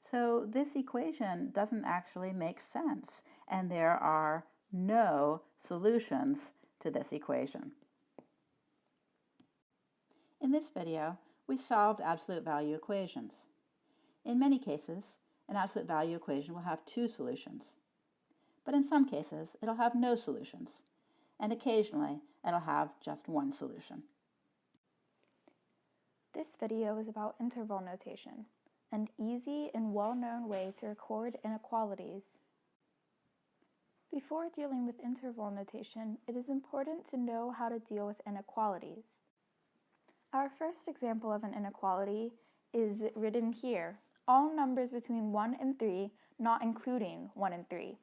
S1: So this equation doesn't actually make sense, and there are no solutions to this equation. In this video, we solved absolute value equations. In many cases, an absolute value equation will have two solutions. But in some cases, it'll have no solutions. And occasionally, it'll have just one solution.
S2: This video is about interval notation, an easy and well-known way to record inequalities. Before dealing with interval notation, it is important to know how to deal with inequalities. Our first example of an inequality is written here, all numbers between 1 and 3, not including 1 and 3.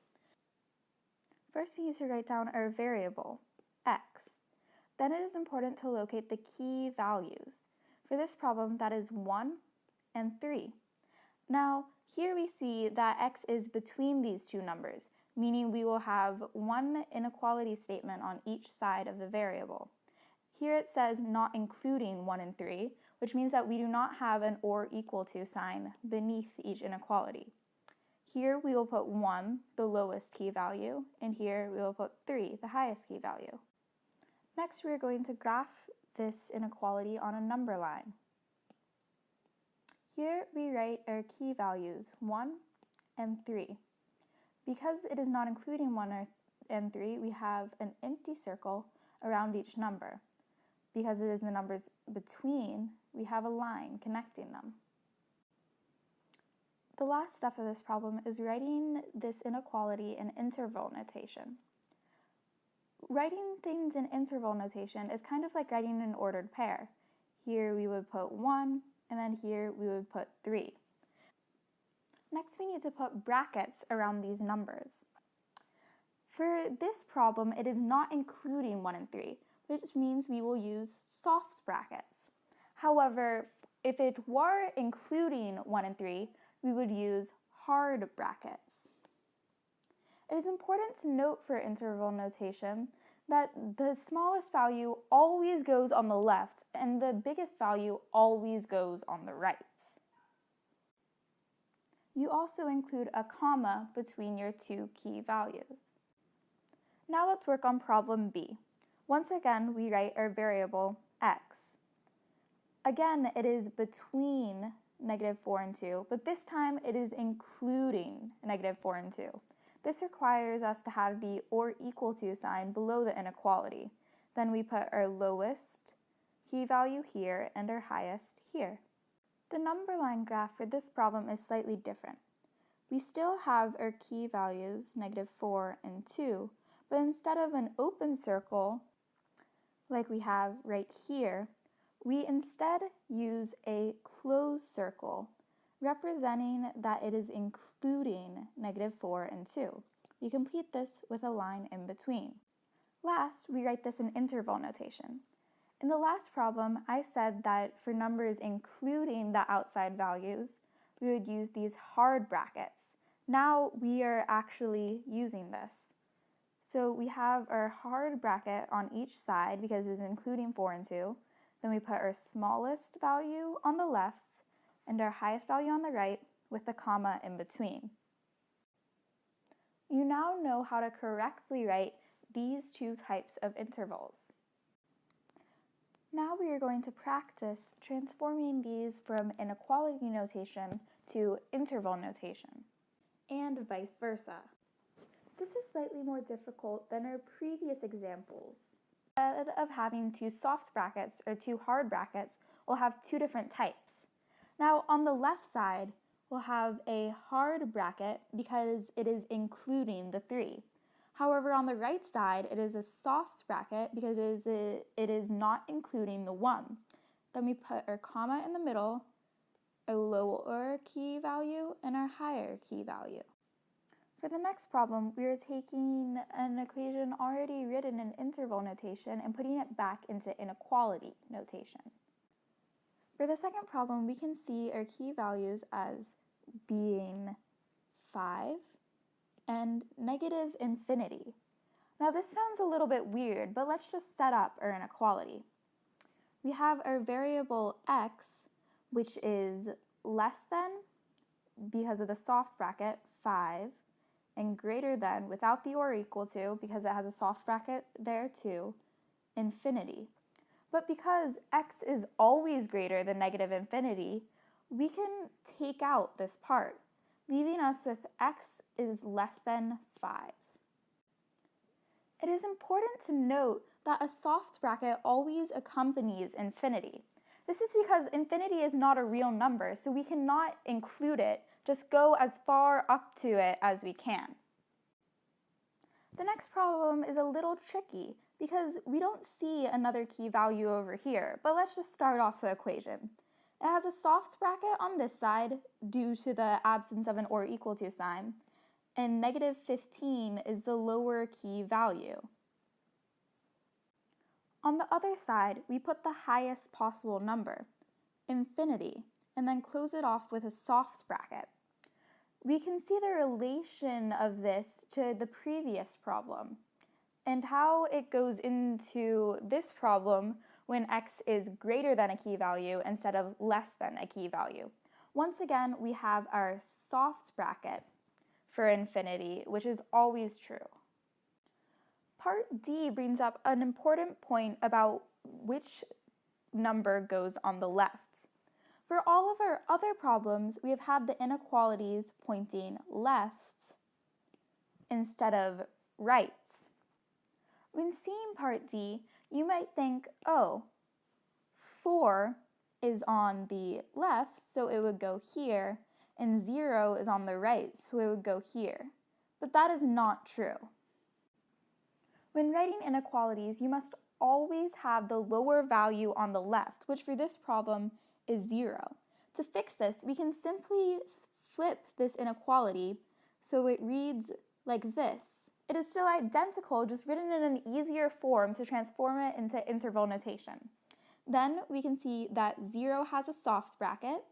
S2: First, we need to write down our variable, x. Then it is important to locate the key values. For this problem, that is 1 and 3. Now, here we see that x is between these two numbers, meaning we will have one inequality statement on each side of the variable. Here it says not including 1 and 3, which means that we do not have an or equal to sign beneath each inequality. Here we will put 1, the lowest key value, and here we will put 3, the highest key value. Next, we are going to graph this inequality on a number line. Here we write our key values 1 and 3. Because it is not including 1 and 3, we have an empty circle around each number. Because it is the numbers between, we have a line connecting them. The last step of this problem is writing this inequality in interval notation. Writing things in interval notation is kind of like writing an ordered pair. Here we would put 1, and then here we would put 3. Next, we need to put brackets around these numbers. For this problem, it is not including 1 and 3, which means we will use soft brackets. However, if it were including 1 and 3, we would use hard brackets. It is important to note for interval notation that the smallest value always goes on the left and the biggest value always goes on the right. You also include a comma between your two key values. Now let's work on problem B. Once again, we write our variable x. Again, it is between -4 and 2, but this time it is including -4 and 2. This requires us to have the or equal to sign below the inequality. Then we put our lowest key value here and our highest here. The number line graph for this problem is slightly different. We still have our key values, -4 and 2, but instead of an open circle, like we have right here, we instead use a closed circle, representing that it is including -4 and 2. We complete this with a line in between. Last, we write this in interval notation. In the last problem, I said that for numbers including the outside values, we would use these hard brackets. Now we are actually using this. So we have our hard bracket on each side because it's including 4 and 2. Then we put our smallest value on the left and our highest value on the right with the comma in between. You now know how to correctly write these two types of intervals. Now we are going to practice transforming these from inequality notation to interval notation, and vice versa. This is slightly more difficult than our previous examples. Instead of having two soft brackets or two hard brackets, we'll have two different types. Now on the left side, we'll have a hard bracket because it is including the 3. However, on the right side, it is a soft bracket because it is not including the 1. Then we put our comma in the middle, a lower key value, and our higher key value. For the next problem, we are taking an equation already written in interval notation and putting it back into inequality notation. For the second problem, we can see our key values as being 5 and negative infinity. Now this sounds a little bit weird, but let's just set up our inequality. We have our variable x, which is less than, because of the soft bracket, 5, and greater than, without the or equal to, because it has a soft bracket there too, infinity. But because x is always greater than negative infinity, we can take out this part, leaving us with x is less than 5. It is important to note that a soft bracket always accompanies infinity. This is because infinity is not a real number, so we cannot include it, just go as far up to it as we can. The next problem is a little tricky because we don't see another key value over here, but let's just start off the equation. It has a soft bracket on this side due to the absence of an or equal to sign, and negative 15 is the lower key value. On the other side, we put the highest possible number, infinity, and then close it off with a soft bracket. We can see the relation of this to the previous problem and how it goes into this problem when x is greater than a key value instead of less than a key value. Once again, we have our soft bracket for infinity, which is always true. Part D brings up an important point about which number goes on the left. For all of our other problems, we have had the inequalities pointing left instead of right. When seeing Part D, you might think, oh, 4 is on the left, so it would go here, and 0 is on the right, so it would go here. But that is not true. When writing inequalities, you must always have the lower value on the left, which for this problem is 0. To fix this, we can simply flip this inequality so it reads like this. It is still identical, just written in an easier form to transform it into interval notation. Then we can see that 0 has a soft bracket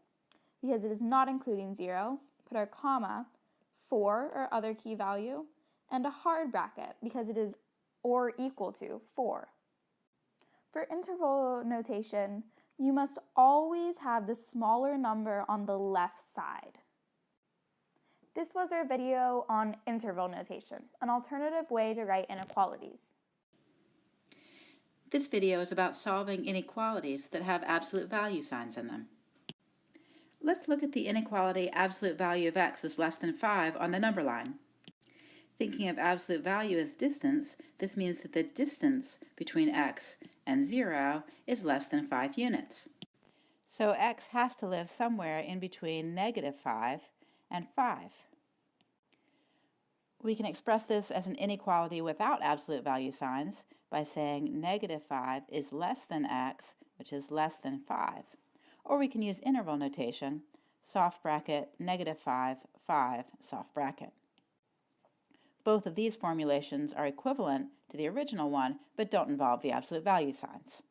S2: because it is not including 0. Put our comma, 4 or other key value, and a hard bracket because it is or equal to 4. For interval notation, you must always have the smaller number on the left side. This was our video on interval notation, an alternative way to write inequalities.
S1: This video is about solving inequalities that have absolute value signs in them. Let's look at the inequality absolute value of x is less than 5 on the number line. Thinking of absolute value as distance, this means that the distance between x and 0 is less than 5 units. So x has to live somewhere in between negative 5 and 5. We can express this as an inequality without absolute value signs by saying negative 5 is less than x, which is less than 5. Or we can use interval notation, soft bracket, negative 5, 5, soft bracket. Both of these formulations are equivalent to the original one, but don't involve the absolute value signs.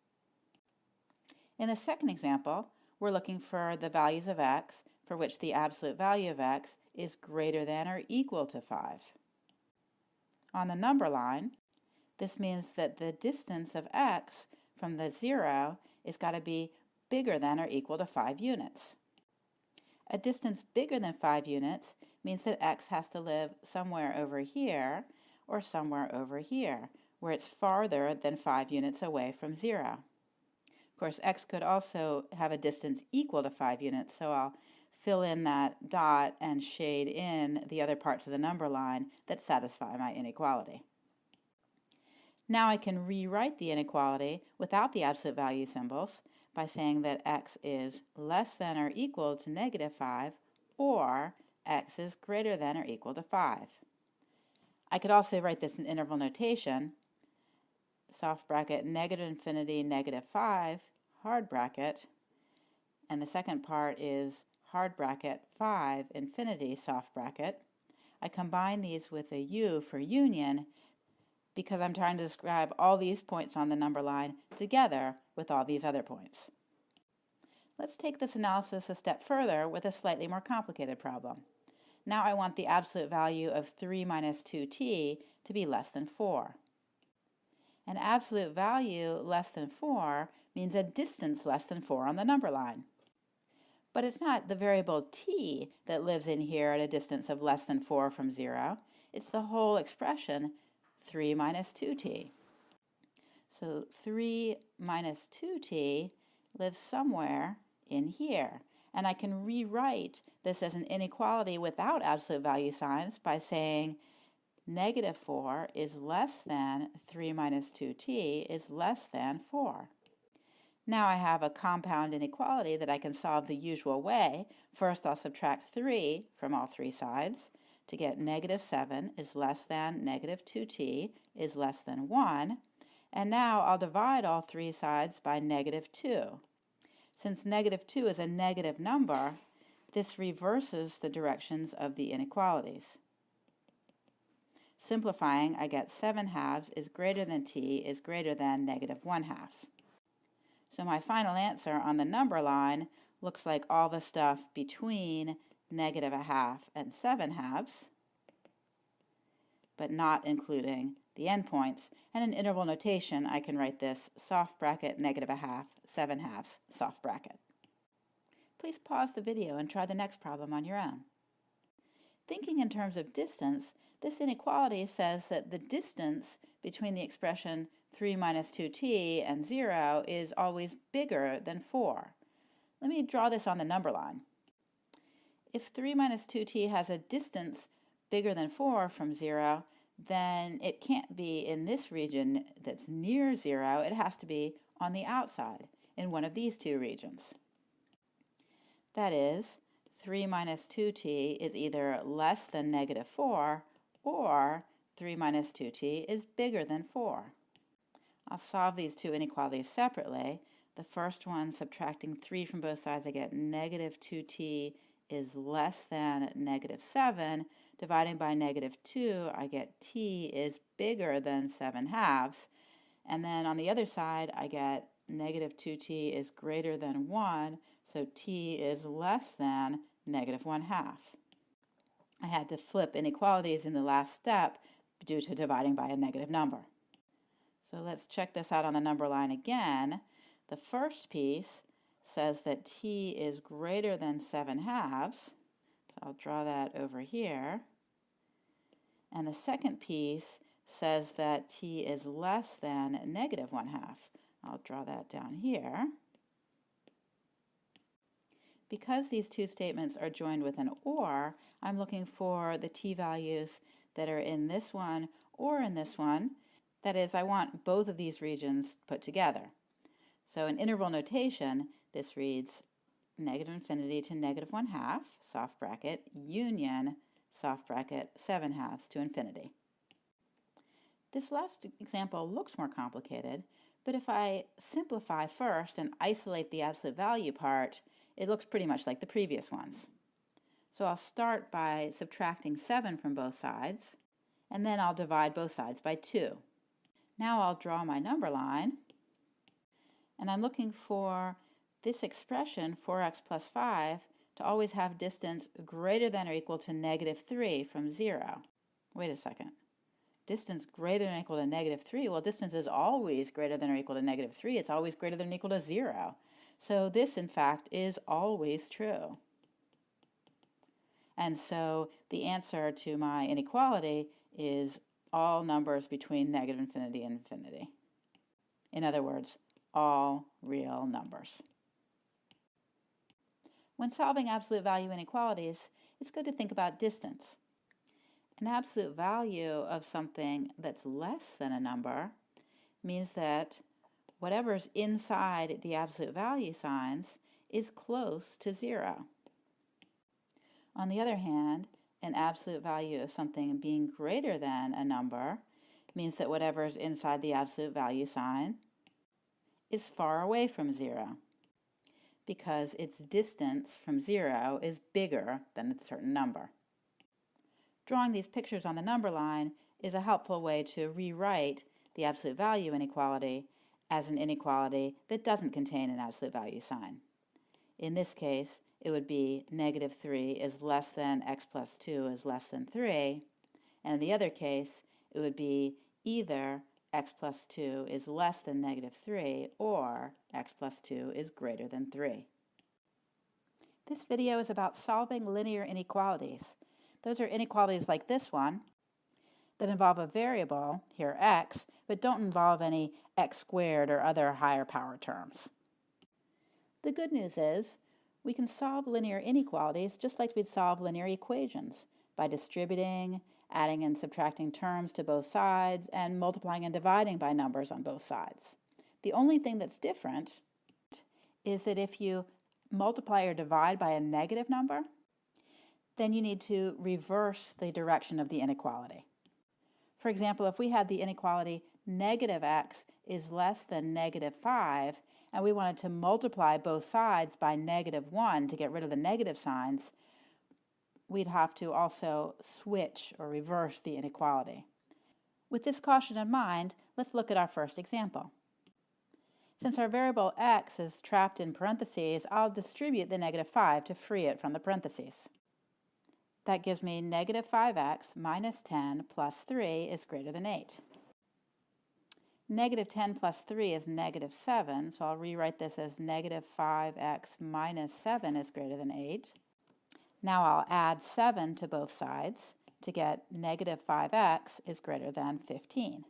S1: In the second example, we're looking for the values of x for which the absolute value of x is greater than or equal to 5. On the number line, this means that the distance of x from the 0 is got to be bigger than or equal to 5 units. A distance bigger than 5 units means that x has to live somewhere over here or somewhere over here, where it's farther than 5 units away from 0. Of course, x could also have a distance equal to 5 units, so I'll fill in that dot and shade in the other parts of the number line that satisfy my inequality. Now I can rewrite the inequality without the absolute value symbols by saying that x is less than or equal to -5 or x is greater than or equal to 5. I could also write this in interval notation, soft bracket -infinity -5 hard bracket, and the second part is hard bracket 5 infinity soft bracket. I combine these with a U for union because I'm trying to describe all these points on the number line together with all these other points. Let's take this analysis a step further with a slightly more complicated problem. Now I want the absolute value of 3 minus 2t to be less than 4. An absolute value less than 4 means a distance less than 4 on the number line. But it's not the variable t that lives in here at a distance of less than 4 from 0. It's the whole expression 3 minus 2t. So 3 minus 2t lives somewhere in here. And I can rewrite this as an inequality without absolute value signs by saying -4 is less than 3 minus 2t is less than 4. Now I have a compound inequality that I can solve the usual way. First I'll subtract 3 from all three sides to get -7 is less than -2t is less than 1. And now I'll divide all three sides by -2. Since -2 is a negative number, this reverses the directions of the inequalities. Simplifying, I get 7/2 is greater than t is greater than -1/2. So my final answer on the number line looks like all the stuff between -1/2 and 7/2, but not including the endpoints. And in interval notation, I can write this soft bracket -1/2, 7/2 soft bracket. Please pause the video and try the next problem on your own. Thinking in terms of distance, this inequality says that the distance between the expression 3 minus 2t and 0 is always bigger than 4. Let me draw this on the number line. If 3 minus 2t has a distance bigger than 4 from 0, then it can't be in this region that's near 0. It has to be on the outside, in one of these two regions. That is, 3 minus 2t is either less than -4 or 3 minus 2t is bigger than 4. I'll solve these two inequalities separately. The first one, subtracting 3 from both sides, I get -2t is less than -7. Dividing by -2, I get t is bigger than 7/2. And then on the other side, I get -2t is greater than 1, so t is less than -1/2. I had to flip inequalities in the last step due to dividing by a negative number. So let's check this out on the number line again. The first piece says that t is greater than 7/2. So I'll draw that over here. And the second piece says that t is less than -1/2. I'll draw that down here. Because these two statements are joined with an or, I'm looking for the t values that are in this one or in this one. That is, I want both of these regions put together. So in interval notation, this reads -infinity to -1/2, soft bracket, union, soft bracket, 7/2 to infinity. This last example looks more complicated, but if I simplify first and isolate the absolute value part, it looks pretty much like the previous ones. So I'll start by subtracting 7 from both sides, and then I'll divide both sides by 2. Now I'll draw my number line, and I'm looking for this expression, 4x plus 5, to always have distance greater than or equal to -3 from 0. Wait a second. Distance greater than or equal to -3? Well, distance is always greater than or equal to -3. It's always greater than or equal to 0. So this, in fact, is always true. And so the answer to my inequality is all numbers between -infinity and infinity. In other words, all real numbers. When solving absolute value inequalities, it's good to think about distance. An absolute value of something that's less than a number means that whatever's inside the absolute value signs is close to 0. On the other hand, an absolute value of something being greater than a number means that whatever's inside the absolute value sign is far away from 0, because its distance from 0 is bigger than a certain number. Drawing these pictures on the number line is a helpful way to rewrite the absolute value inequality as an inequality that doesn't contain an absolute value sign. In this case, it would be -3 is less than x plus 2 is less than 3, and in the other case, it would be either x plus 2 is less than -3 or x plus 2 is greater than 3. This video is about solving linear inequalities. Those are inequalities like this one that involve a variable, here x, but don't involve any x squared or other higher power terms. The good news is we can solve linear inequalities just like we'd solve linear equations, by distributing, adding and subtracting terms to both sides, and multiplying and dividing by numbers on both sides. The only thing that's different is that if you multiply or divide by a negative number, then you need to reverse the direction of the inequality. For example, if we had the inequality -x is less than -5, and we wanted to multiply both sides by -1 to get rid of the negative signs, we'd have to also switch or reverse the inequality. With this caution in mind, let's look at our first example. Since our variable x is trapped in parentheses, I'll distribute the -5 to free it from the parentheses. That gives me -5x minus 10 plus 3 is greater than 8. -10 plus 3 is -7, so I'll rewrite this as -5x minus 7 is greater than 8. Now I'll add 7 to both sides to get -5x is greater than 15.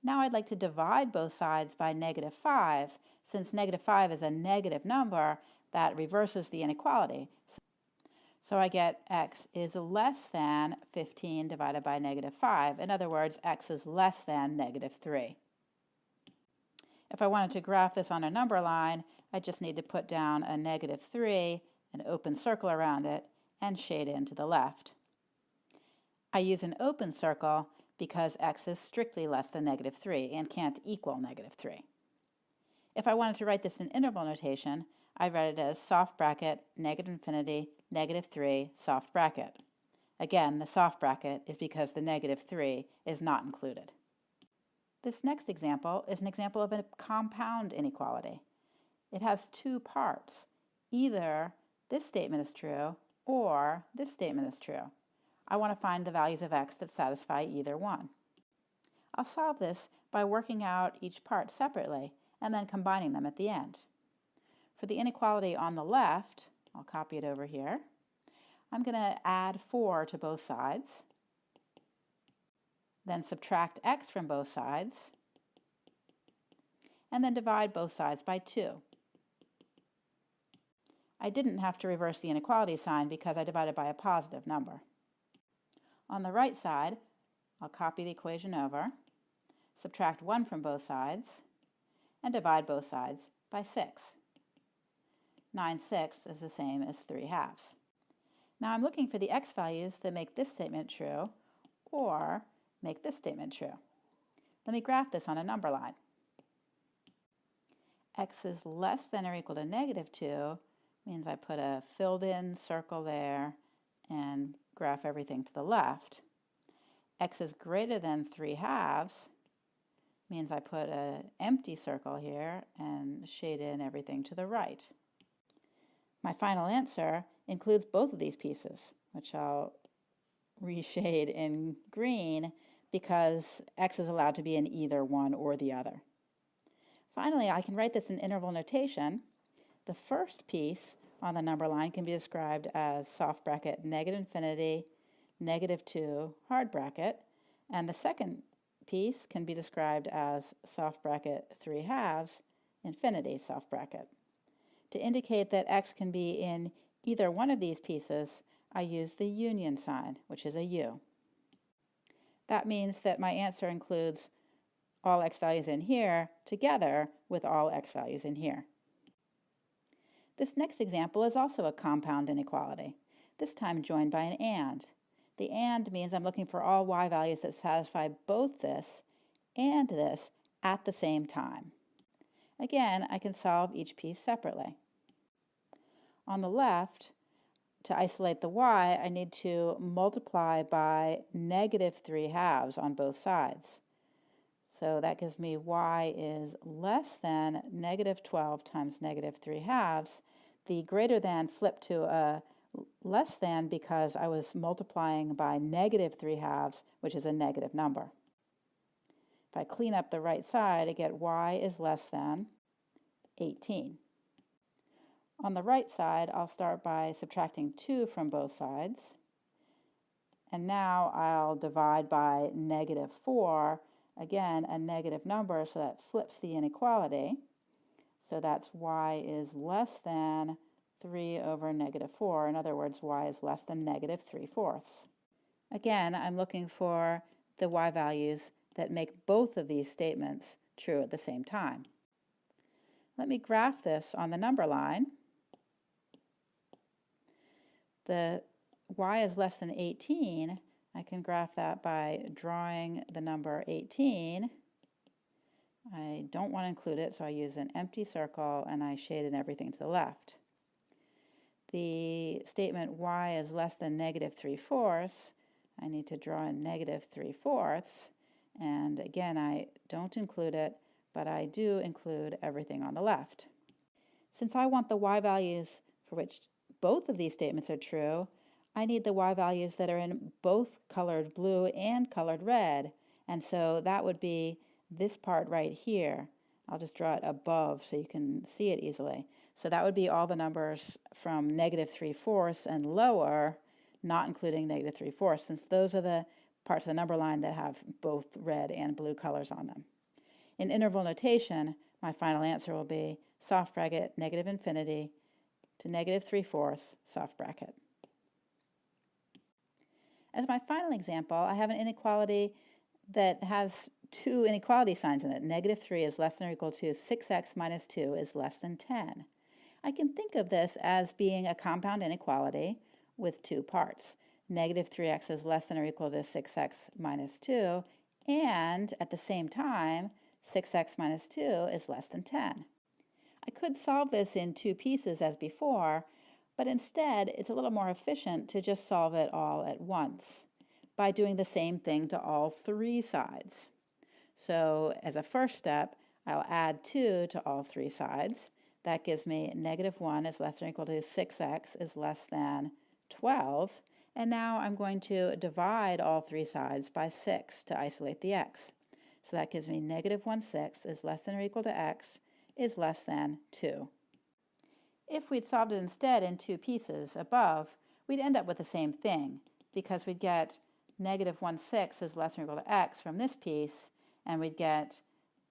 S1: Now I'd like to divide both sides by -5. Since -5 is a negative number, that reverses the inequality. So I get x is less than 15 divided by -5. In other words, x is less than -3. If I wanted to graph this on a number line, I just need to put down a -3, an open circle around it, and shade in to the left. I use an open circle because x is strictly less than -3 and can't equal -3. If I wanted to write this in interval notation, I write it as soft bracket, -infinity, -3, soft bracket. Again, the soft bracket is because the -3 is not included. This next example is an example of a compound inequality. It has two parts. Either this statement is true or this statement is true. I want to find the values of x that satisfy either one. I'll solve this by working out each part separately and then combining them at the end. For the inequality on the left, I'll copy it over here, I'm going to add 4 to both sides, then subtract x from both sides, and then divide both sides by 2. I didn't have to reverse the inequality sign because I divided by a positive number. On the right side, I'll copy the equation over, subtract 1 from both sides, and divide both sides by 6. 9/6 is the same as 3/2. Now I'm looking for the x values that make this statement true or make this statement true. Let me graph this on a number line. X is less than or equal to -2 means I put a filled in circle there and graph everything to the left. x is greater than 3/2 means I put an empty circle here and shade in everything to the right. My final answer includes both of these pieces, which I'll reshade in green because x is allowed to be in either one or the other. Finally, I can write this in interval notation. The first piece on the number line can be described as soft bracket -infinity, -2, hard bracket, and the second piece can be described as soft bracket 3/2, infinity, soft bracket. To indicate that x can be in either one of these pieces, I use the union sign, which is a U. That means that my answer includes all x values in here together with all x values in here. This next example is also a compound inequality, this time joined by an and. The and means I'm looking for all y values that satisfy both this and this at the same time. Again, I can solve each piece separately. On the left, to isolate the y, I need to multiply by -3/2 on both sides. So that gives me y is less than -12 times -3/2. The greater than flipped to a less than because I was multiplying by -3/2, which is a negative number. If I clean up the right side, I get y is less than 18. On the right side, I'll start by subtracting 2 from both sides. And now I'll divide by -4. Again, a negative number, so that flips the inequality. So that's y is less than 3 over -4. In other words, y is less than -3/4. Again, I'm looking for the y values that make both of these statements true at the same time. Let me graph this on the number line. The y is less than 18. I can graph that by drawing the number 18. I don't want to include it, so I use an empty circle and I shade in everything to the left. The statement y is less than -3/4, I need to draw in -3/4, and again, I don't include it, but I do include everything on the left. Since I want the y values for which both of these statements are true, I need the y values that are in both colored blue and colored red, and so that would be this part right here. I'll just draw it above so you can see it easily. So that would be all the numbers from -3/4 and lower, not including -3/4, since those are the parts of the number line that have both red and blue colors on them. In interval notation, my final answer will be soft bracket -infinity to -3/4 soft bracket. As my final example, I have an inequality that has two inequality signs in it. -3 is less than or equal to 6x minus 2 is less than 10. I can think of this as being a compound inequality with two parts. -3x is less than or equal to 6x minus 2, and at the same time, 6x minus 2 is less than 10. I could solve this in two pieces as before, but instead it's a little more efficient to just solve it all at once by doing the same thing to all three sides. So as a first step, I'll add 2 to all three sides. That gives me -1 is less than or equal to 6x is less than 12. And now I'm going to divide all three sides by 6 to isolate the x. So that gives me -1/6 is less than or equal to x is less than 2. If we'd solved it instead in two pieces above, we'd end up with the same thing, because we'd get -1/6 is less than or equal to x from this piece, and we'd get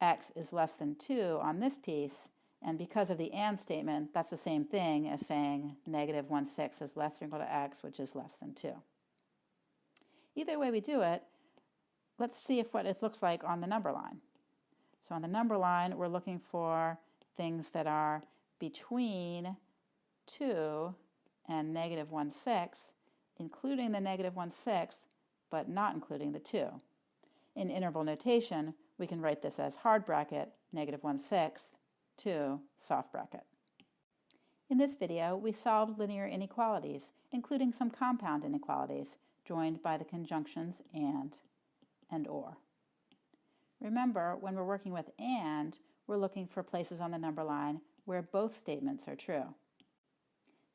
S1: x is less than 2 on this piece, and because of the and statement, that's the same thing as saying -1/6 is less than or equal to x, which is less than 2. Either way we do it, let's see what it looks like on the number line. So on the number line, we're looking for things that are between 2 and -1/6, including the -1/6, but not including the 2. In interval notation, we can write this as hard bracket, -1/6, 2, soft bracket. In this video, we solved linear inequalities, including some compound inequalities, joined by the conjunctions and and or. Remember, when we're working with and, we're looking for places on the number line where both statements are true.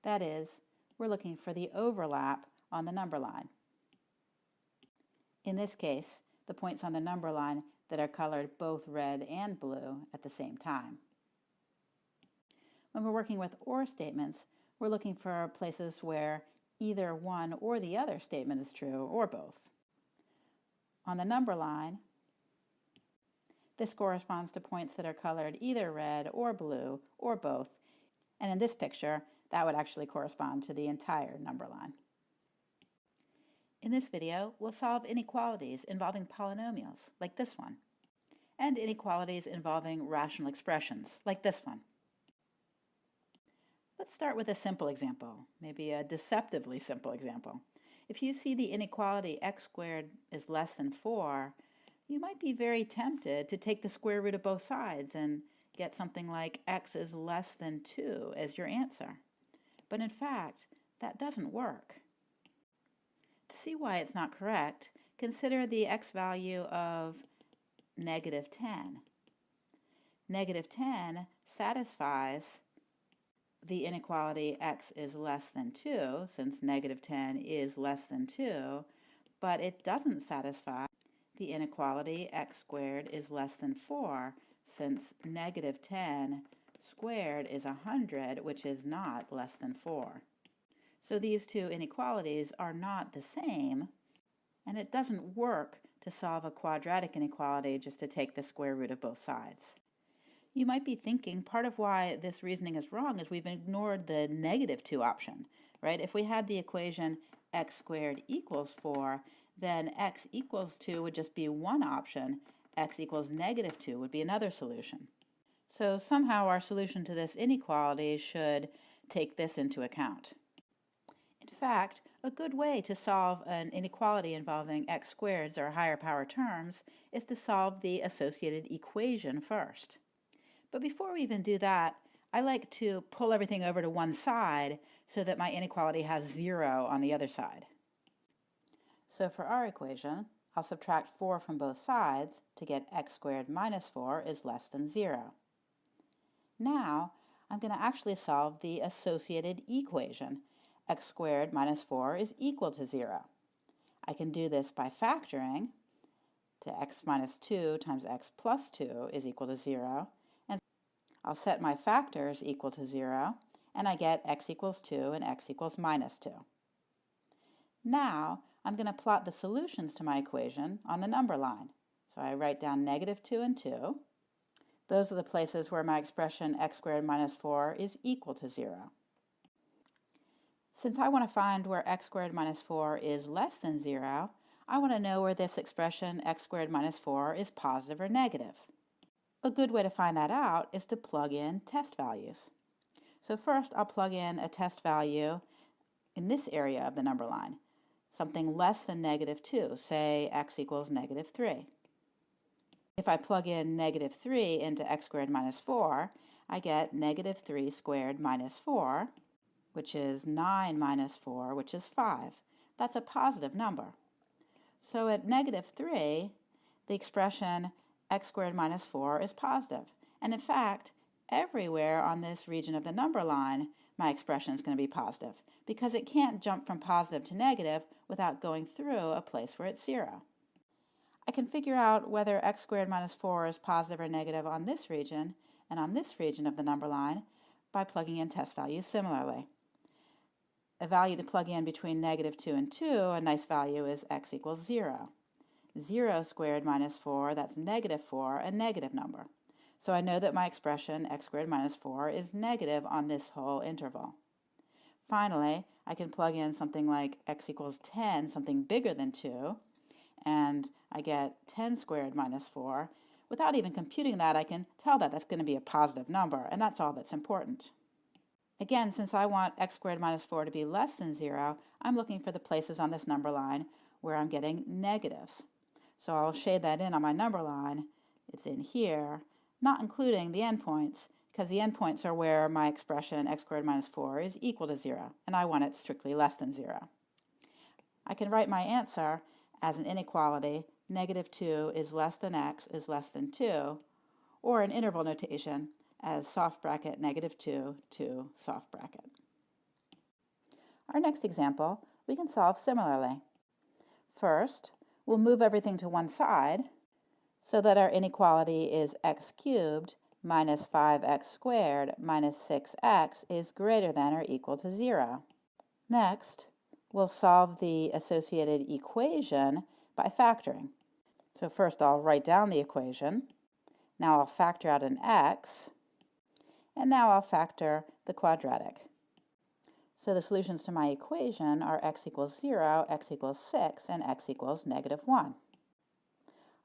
S1: That is, we're looking for the overlap on the number line. In this case, the points on the number line that are colored both red and blue at the same time. When we're working with or statements, we're looking for places where either one or the other statement is true, or both. On the number line, this corresponds to points that are colored either red or blue, or both, and in this picture, that would actually correspond to the entire number line. In this video, we'll solve inequalities involving polynomials, like this one, and inequalities involving rational expressions, like this one. Let's start with a simple example, maybe a deceptively simple example. If you see the inequality x squared is less than 4, you might be very tempted to take the square root of both sides and get something like x is less than 2 as your answer. But in fact, that doesn't work. To see why it's not correct, consider the x value of negative 10. Negative 10 satisfies the inequality x is less than 2, since negative 10 is less than 2, but it doesn't satisfy the inequality x squared is less than 4, since negative 10 squared is 100, which is not less than 4. So these two inequalities are not the same, and it doesn't work to solve a quadratic inequality just to take the square root of both sides. You might be thinking part of why this reasoning is wrong is we've ignored the negative 2 option, right? If we had the equation x squared equals 4, then x equals 2 would just be one option, x equals negative 2 would be another solution. So somehow our solution to this inequality should take this into account. In fact, a good way to solve an inequality involving x squareds or higher power terms is to solve the associated equation first. But before we even do that, I like to pull everything over to one side so that my inequality has 0 on the other side. So for our equation, I'll subtract 4 from both sides to get x squared minus 4 is less than 0. Now, I'm going to actually solve the associated equation. X squared minus 4 is equal to 0. I can do this by factoring to x minus 2 times x plus 2 is equal to 0. And I'll set my factors equal to 0, and I get x equals 2 and x equals minus 2. Now, I'm going to plot the solutions to my equation on the number line. So I write down negative 2 and 2. Those are the places where my expression x squared minus 4 is equal to 0. Since I want to find where x squared minus 4 is less than 0, I want to know where this expression x squared minus 4 is positive or negative. A good way to find that out is to plug in test values. So first I'll plug in a test value in this area of the number line, something less than negative 2, say x equals negative 3. If I plug in negative 3 into x squared minus 4, I get negative 3 squared minus 4, which is 9 minus 4, which is 5. That's a positive number. So at negative 3, the expression x squared minus 4 is positive. And in fact, everywhere on this region of the number line, my expression is going to be positive, because it can't jump from positive to negative without going through a place where it's 0. I can figure out whether x squared minus 4 is positive or negative on this region and on this region of the number line by plugging in test values similarly. A value to plug in between negative 2 and 2, a nice value is x equals 0. 0 squared minus 4, that's negative 4, a negative number. So I know that my expression x squared minus 4 is negative on this whole interval. Finally, I can plug in something like x equals 10, something bigger than 2, and I get 10 squared minus 4. Without even computing that, I can tell that that's going to be a positive number, and that's all that's important. Again, since I want x squared minus 4 to be less than 0, I'm looking for the places on this number line where I'm getting negatives. So I'll shade that in on my number line. It's in here, not including the endpoints, because the endpoints are where my expression x squared minus 4 is equal to 0, and I want it strictly less than 0. I can write my answer as an inequality negative 2 is less than x is less than 2, or in interval notation as soft bracket negative 2 to soft bracket. Our next example we can solve similarly. First, we'll move everything to one side so that our inequality is x cubed minus 5x squared minus 6x is greater than or equal to 0. Next, we'll solve the associated equation by factoring. So first I'll write down the equation. Now I'll factor out an x, and now I'll factor the quadratic. So the solutions to my equation are x equals 0, x equals 6, and x equals negative 1.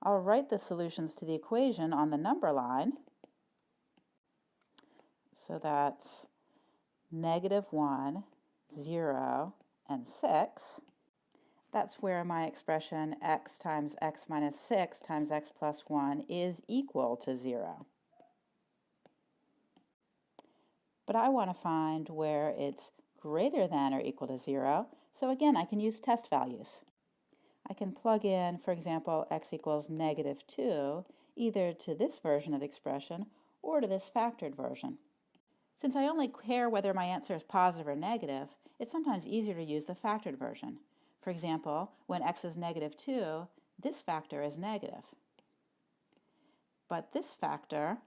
S1: I'll write the solutions to the equation on the number line. So that's negative 1, 0, and 6. That's where my expression x times x minus 6 times x plus 1 is equal to 0. But I want to find where it's greater than or equal to 0, so again I can use test values. I can plug in, for example, x equals negative 2, either to this version of the expression or to this factored version. Since I only care whether my answer is positive or negative, it's sometimes easier to use the factored version. For example, when x is negative 2, this factor is negative. But this factor,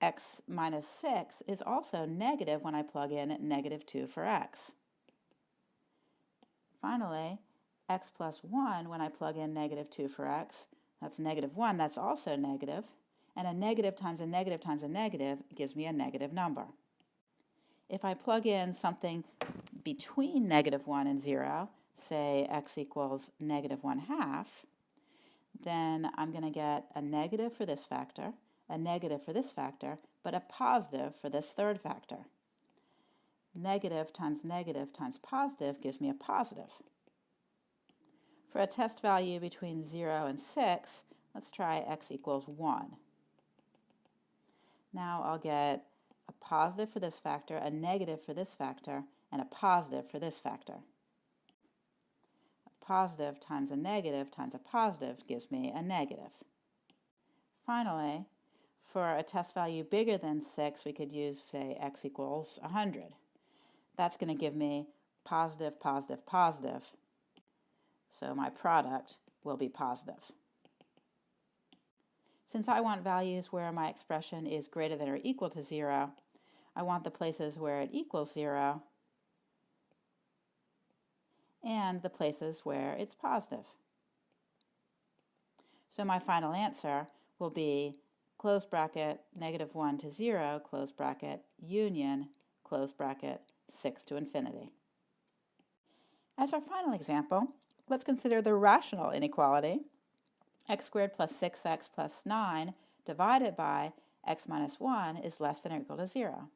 S1: x minus 6, is also negative when I plug in negative 2 for x. Finally, x plus 1, when I plug in negative 2 for x, that's negative 1, that's also negative. And a negative times a negative times a negative gives me a negative number. If I plug in something between negative 1 and 0, say x equals negative 1/2, then I'm going to get a negative for this factor, a negative for this factor, but a positive for this third factor. Negative times positive gives me a positive. For a test value between 0 and 6, let's try x equals 1. Now I'll get a positive for this factor, a negative for this factor, and a positive for this factor. A positive times a positive gives me a negative. Finally, for a test value bigger than 6, we could use, say, x equals 100. That's going to give me positive, positive, positive. So my product will be positive. Since I want values where my expression is greater than or equal to 0, I want the places where it equals 0 and the places where it's positive. So my final answer will be close bracket negative 1 to 0, close bracket, union, close bracket, 6 to infinity. As our final example, let's consider the rational inequality x squared plus 6x plus 9 divided by x minus 1 is less than or equal to 0.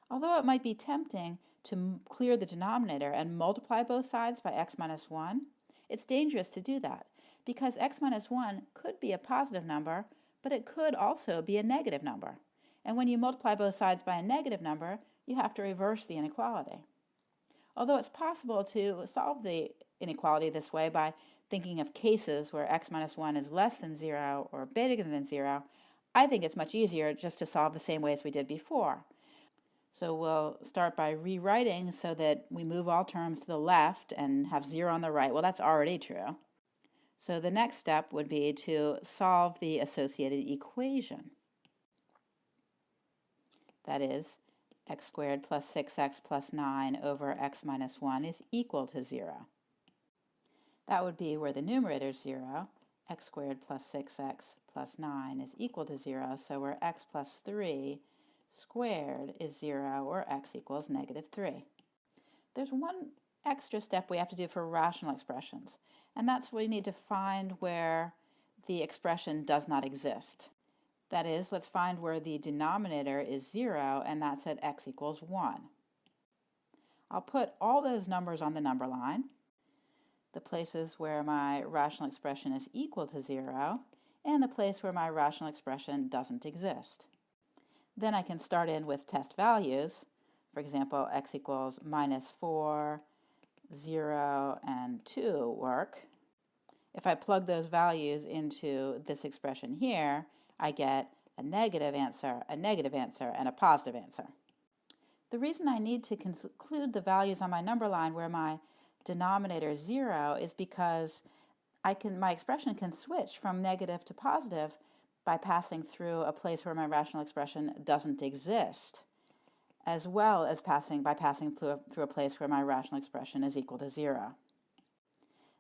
S1: Although it might be tempting to clear the denominator and multiply both sides by x minus 1, it's dangerous to do that because x minus 1 could be a positive number, but it could also be a negative number. And when you multiply both sides by a negative number, you have to reverse the inequality. Although it's possible to solve the inequality this way by thinking of cases where x minus 1 is less than 0 or bigger than 0, I think it's much easier just to solve the same way as we did before. So we'll start by rewriting so that we move all terms to the left and have 0 on the right. Well, that's already true. So the next step would be to solve the associated equation. That is, x squared plus 6x plus 9 over x minus 1 is equal to 0. That would be where the numerator is 0, x squared plus 6x plus 9 is equal to 0, so where x plus 3 squared is 0, or x equals negative 3. There's one extra step we have to do for rational expressions, and that's we need to find where the expression does not exist. That is, let's find where the denominator is 0, and that's at x equals 1. I'll put all those numbers on the number line, the places where my rational expression is equal to 0, and the place where my rational expression doesn't exist. Then I can start in with test values. For example, x equals minus 4, 0, and 2 work. If I plug those values into this expression here, I get a negative answer, and a positive answer. The reason I need to include the values on my number line where my denominator is 0 is because my expression can switch from negative to positive by passing through a place where my rational expression doesn't exist, as well as by passing through a place where my rational expression is equal to 0.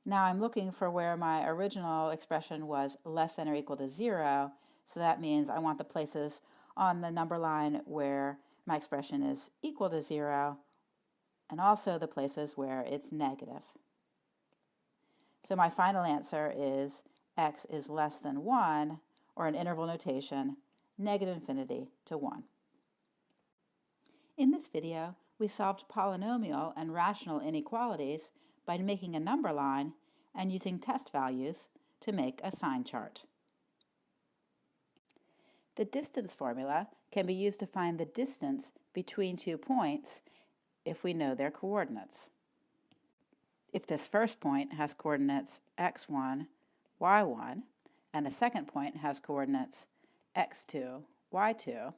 S1: Now I'm looking for where my original expression was less than or equal to 0, so that means I want the places on the number line where my expression is equal to 0, and also the places where it's negative. So my final answer is x is less than 1, or in interval notation, negative infinity to 1. In this video, we solved polynomial and rational inequalities by making a number line and using test values to make a sign chart. The distance formula can be used to find the distance between 2 points if we know their coordinates. If this first point has coordinates x1, y1, and the second point has coordinates x2, y2,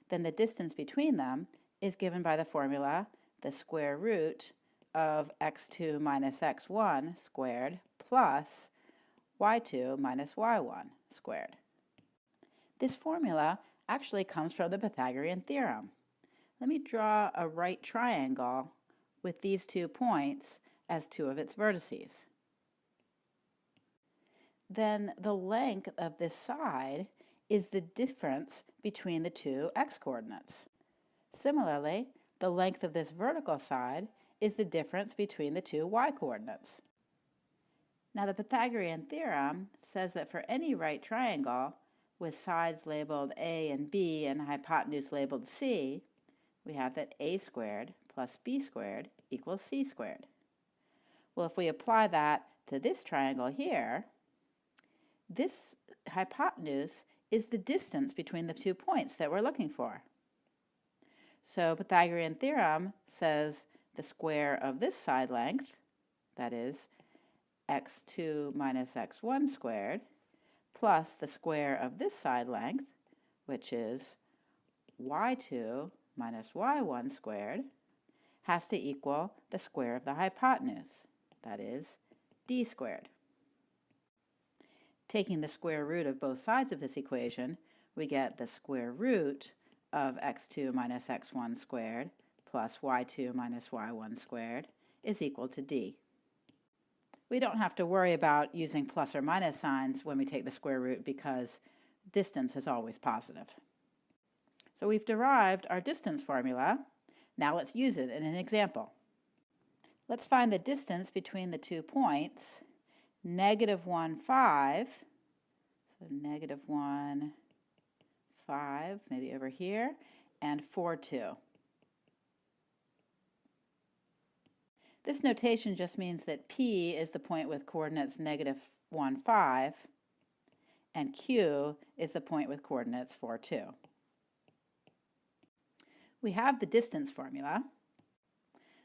S1: then the distance between them is given by the formula the square root of x2 minus x1 squared plus y2 minus y1 squared. This formula actually comes from the Pythagorean theorem. Let me draw a right triangle with these 2 points as 2 of its vertices. Then the length of this side is the difference between the 2 x-coordinates. Similarly, the length of this vertical side is the difference between the 2 y-coordinates. Now the Pythagorean theorem says that for any right triangle with sides labeled a and b and hypotenuse labeled c, we have that a squared plus b squared equals c squared. Well, if we apply that to this triangle here, this hypotenuse is the distance between the 2 points that we're looking for. So Pythagorean theorem says the square of this side length, that is x2 minus x1 squared, plus the square of this side length, which is y2 minus y1 squared, has to equal the square of the hypotenuse, that is d squared. Taking the square root of both sides of this equation, we get the square root of x2 minus x1 squared plus y2 minus y1 squared is equal to d. We don't have to worry about using plus or minus signs when we take the square root because distance is always positive. So we've derived our distance formula. Now let's use it in an example. Let's find the distance between the 2 points, -1, 5, so -1, 5, maybe over here, and 4, 2. This notation just means that P is the point with coordinates -1, 5, and Q is the point with coordinates 4, 2. We have the distance formula.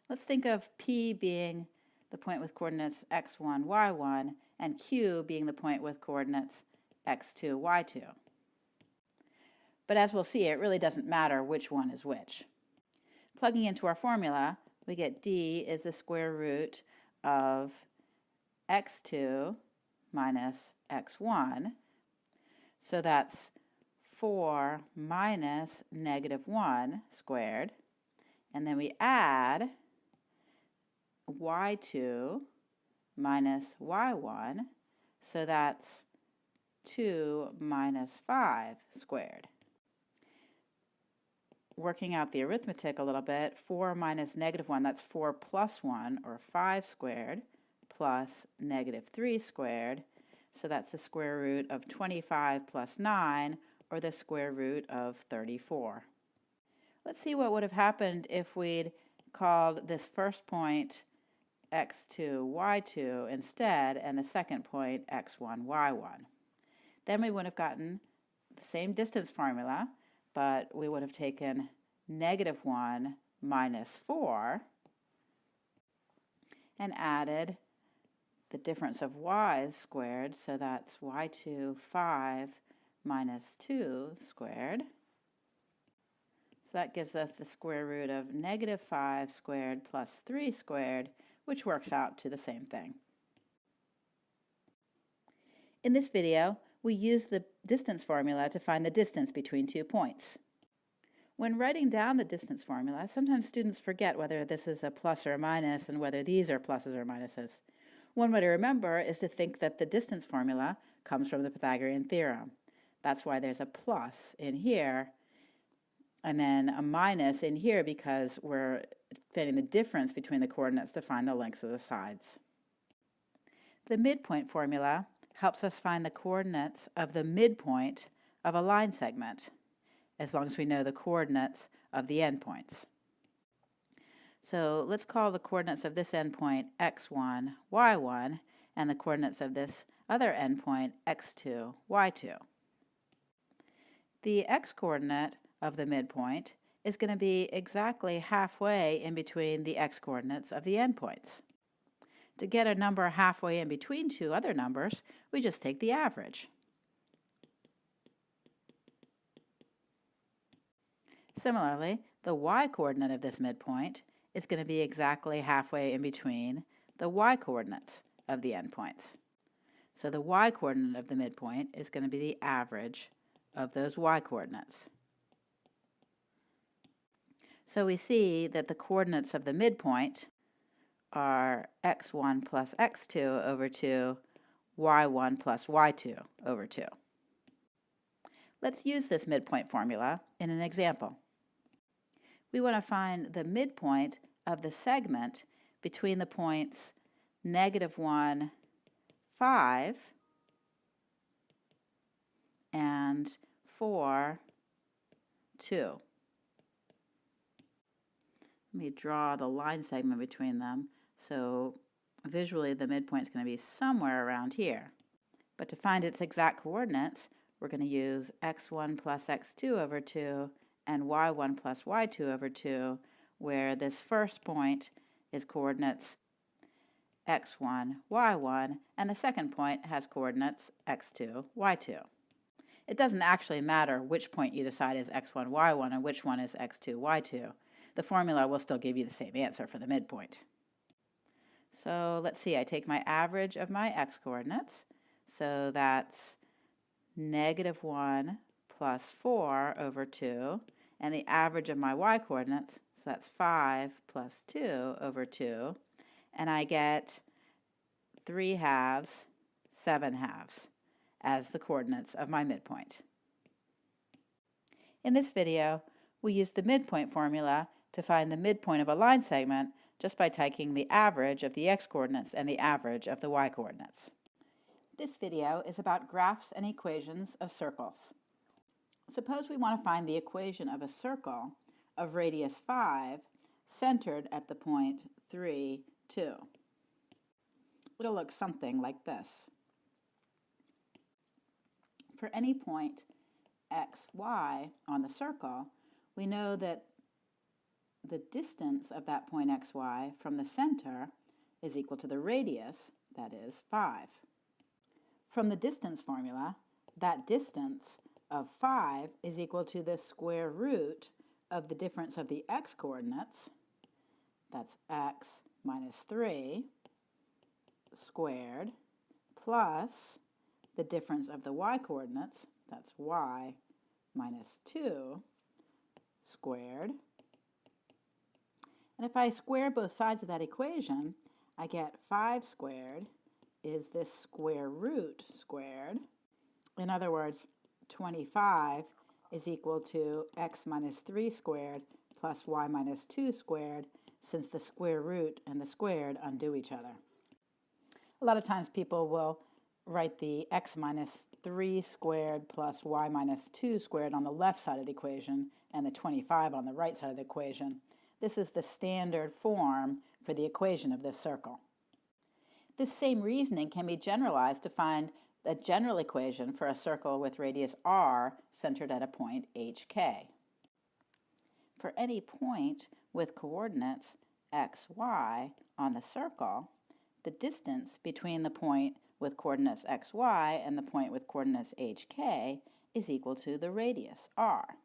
S1: Let's think of P being the point with coordinates x1, y1, and Q being the point with coordinates x2, y2. But as we'll see, it really doesn't matter which one is which. Plugging into our formula, we get d is the square root of x2 minus x1. So that's 4 minus -1 squared. And then we add y2 minus y1. So that's 2 minus 5 squared. Working out the arithmetic a little bit, 4 minus -1, that's 4 plus 1, or 5 squared, plus -3 squared. So that's the square root of 25 plus 9, or the square root of 34. Let's see what would have happened if we'd called this first point x2, y2 instead, and the second point x1, y1. Then we would have gotten the same distance formula, but we would have taken -1 minus 4 and added the difference of y's squared, so that's y2 5 minus 2 squared. So that gives us the square root of negative 5 squared plus 3 squared, which works out to the same thing. In this video, we use the distance formula to find the distance between 2 points. When writing down the distance formula, sometimes students forget whether this is a plus or a minus and whether these are pluses or minuses. One way to remember is to think that the distance formula comes from the Pythagorean theorem. That's why there's a plus in here and then a minus in here because we're finding the difference between the coordinates to find the lengths of the sides. The midpoint formula helps us find the coordinates of the midpoint of a line segment, as long as we know the coordinates of the endpoints. So let's call the coordinates of this endpoint x1, y1, and the coordinates of this other endpoint x2, y2. The x-coordinate of the midpoint is going to be exactly halfway in between the x-coordinates of the endpoints. To get a number halfway in between two other numbers, we just take the average. Similarly, the y-coordinate of this midpoint is going to be exactly halfway in between the y-coordinates of the endpoints. So the y-coordinate of the midpoint is going to be the average of those y-coordinates. So we see that the coordinates of the midpoint are x1 plus x2 over 2, y1 plus y2 over 2. Let's use this midpoint formula in an example. We want to find the midpoint of the segment between the points -1, 5 and 4, 2. Let me draw the line segment between them. So visually the midpoint is going to be somewhere around here. But to find its exact coordinates, we're going to use x1 plus x2 over 2 and y1 plus y2 over 2, where this first point is coordinates x1, y1, and the second point has coordinates x2, y2. It doesn't actually matter which point you decide is x1, y1 and which one is x2, y2. The formula will still give you the same answer for the midpoint. So let's see, I take my average of my x-coordinates, so that's -1 plus 4 over 2, and the average of my y-coordinates, so that's 5 plus 2 over 2, and I get 3/2, 7/2 as the coordinates of my midpoint. In this video, we use the midpoint formula to find the midpoint of a line segment just by taking the average of the x-coordinates and the average of the y-coordinates. This video is about graphs and equations of circles. Suppose we want to find the equation of a circle of radius 5 centered at the point 3, 2. It'll look something like this. For any point x, y on the circle, we know that the distance of that point xy from the center is equal to the radius, that is 5. From the distance formula, that distance of 5 is equal to the square root of the difference of the x-coordinates, that's x minus 3 squared, plus the difference of the y-coordinates, that's y minus 2 squared. And if I square both sides of that equation, I get 5 squared is this square root squared. In other words, 25 is equal to x minus 3 squared plus y minus 2 squared, since the square root and the squared undo each other. A lot of times people will write the x minus 3 squared plus y minus 2 squared on the left side of the equation and the 25 on the right side of the equation. This is the standard form for the equation of this circle. This same reasoning can be generalized to find a general equation for a circle with radius r centered at a point hk. For any point with coordinates x, y on the circle, the distance between the point with coordinates xy and the point with coordinates hk is equal to the radius, r.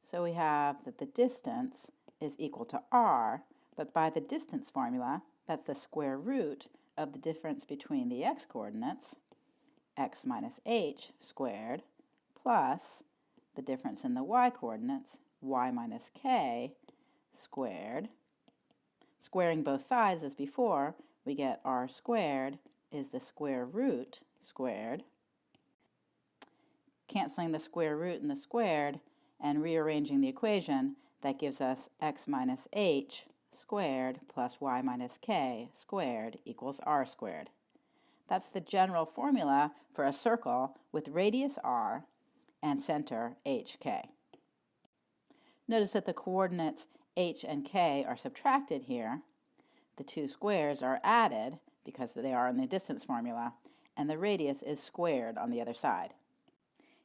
S1: So we have that the distance is equal to r, but by the distance formula, that's the square root of the difference between the x-coordinates, x minus h squared, plus the difference in the y-coordinates, y minus k squared. Squaring both sides as before, we get r squared is the square root squared. Canceling the square root and the squared and rearranging the equation, that gives us x minus h squared plus y minus k squared equals r squared. That's the general formula for a circle with radius r and center hk. Notice that the coordinates h and k are subtracted here. The two squares are added because they are in the distance formula, and the radius is squared on the other side.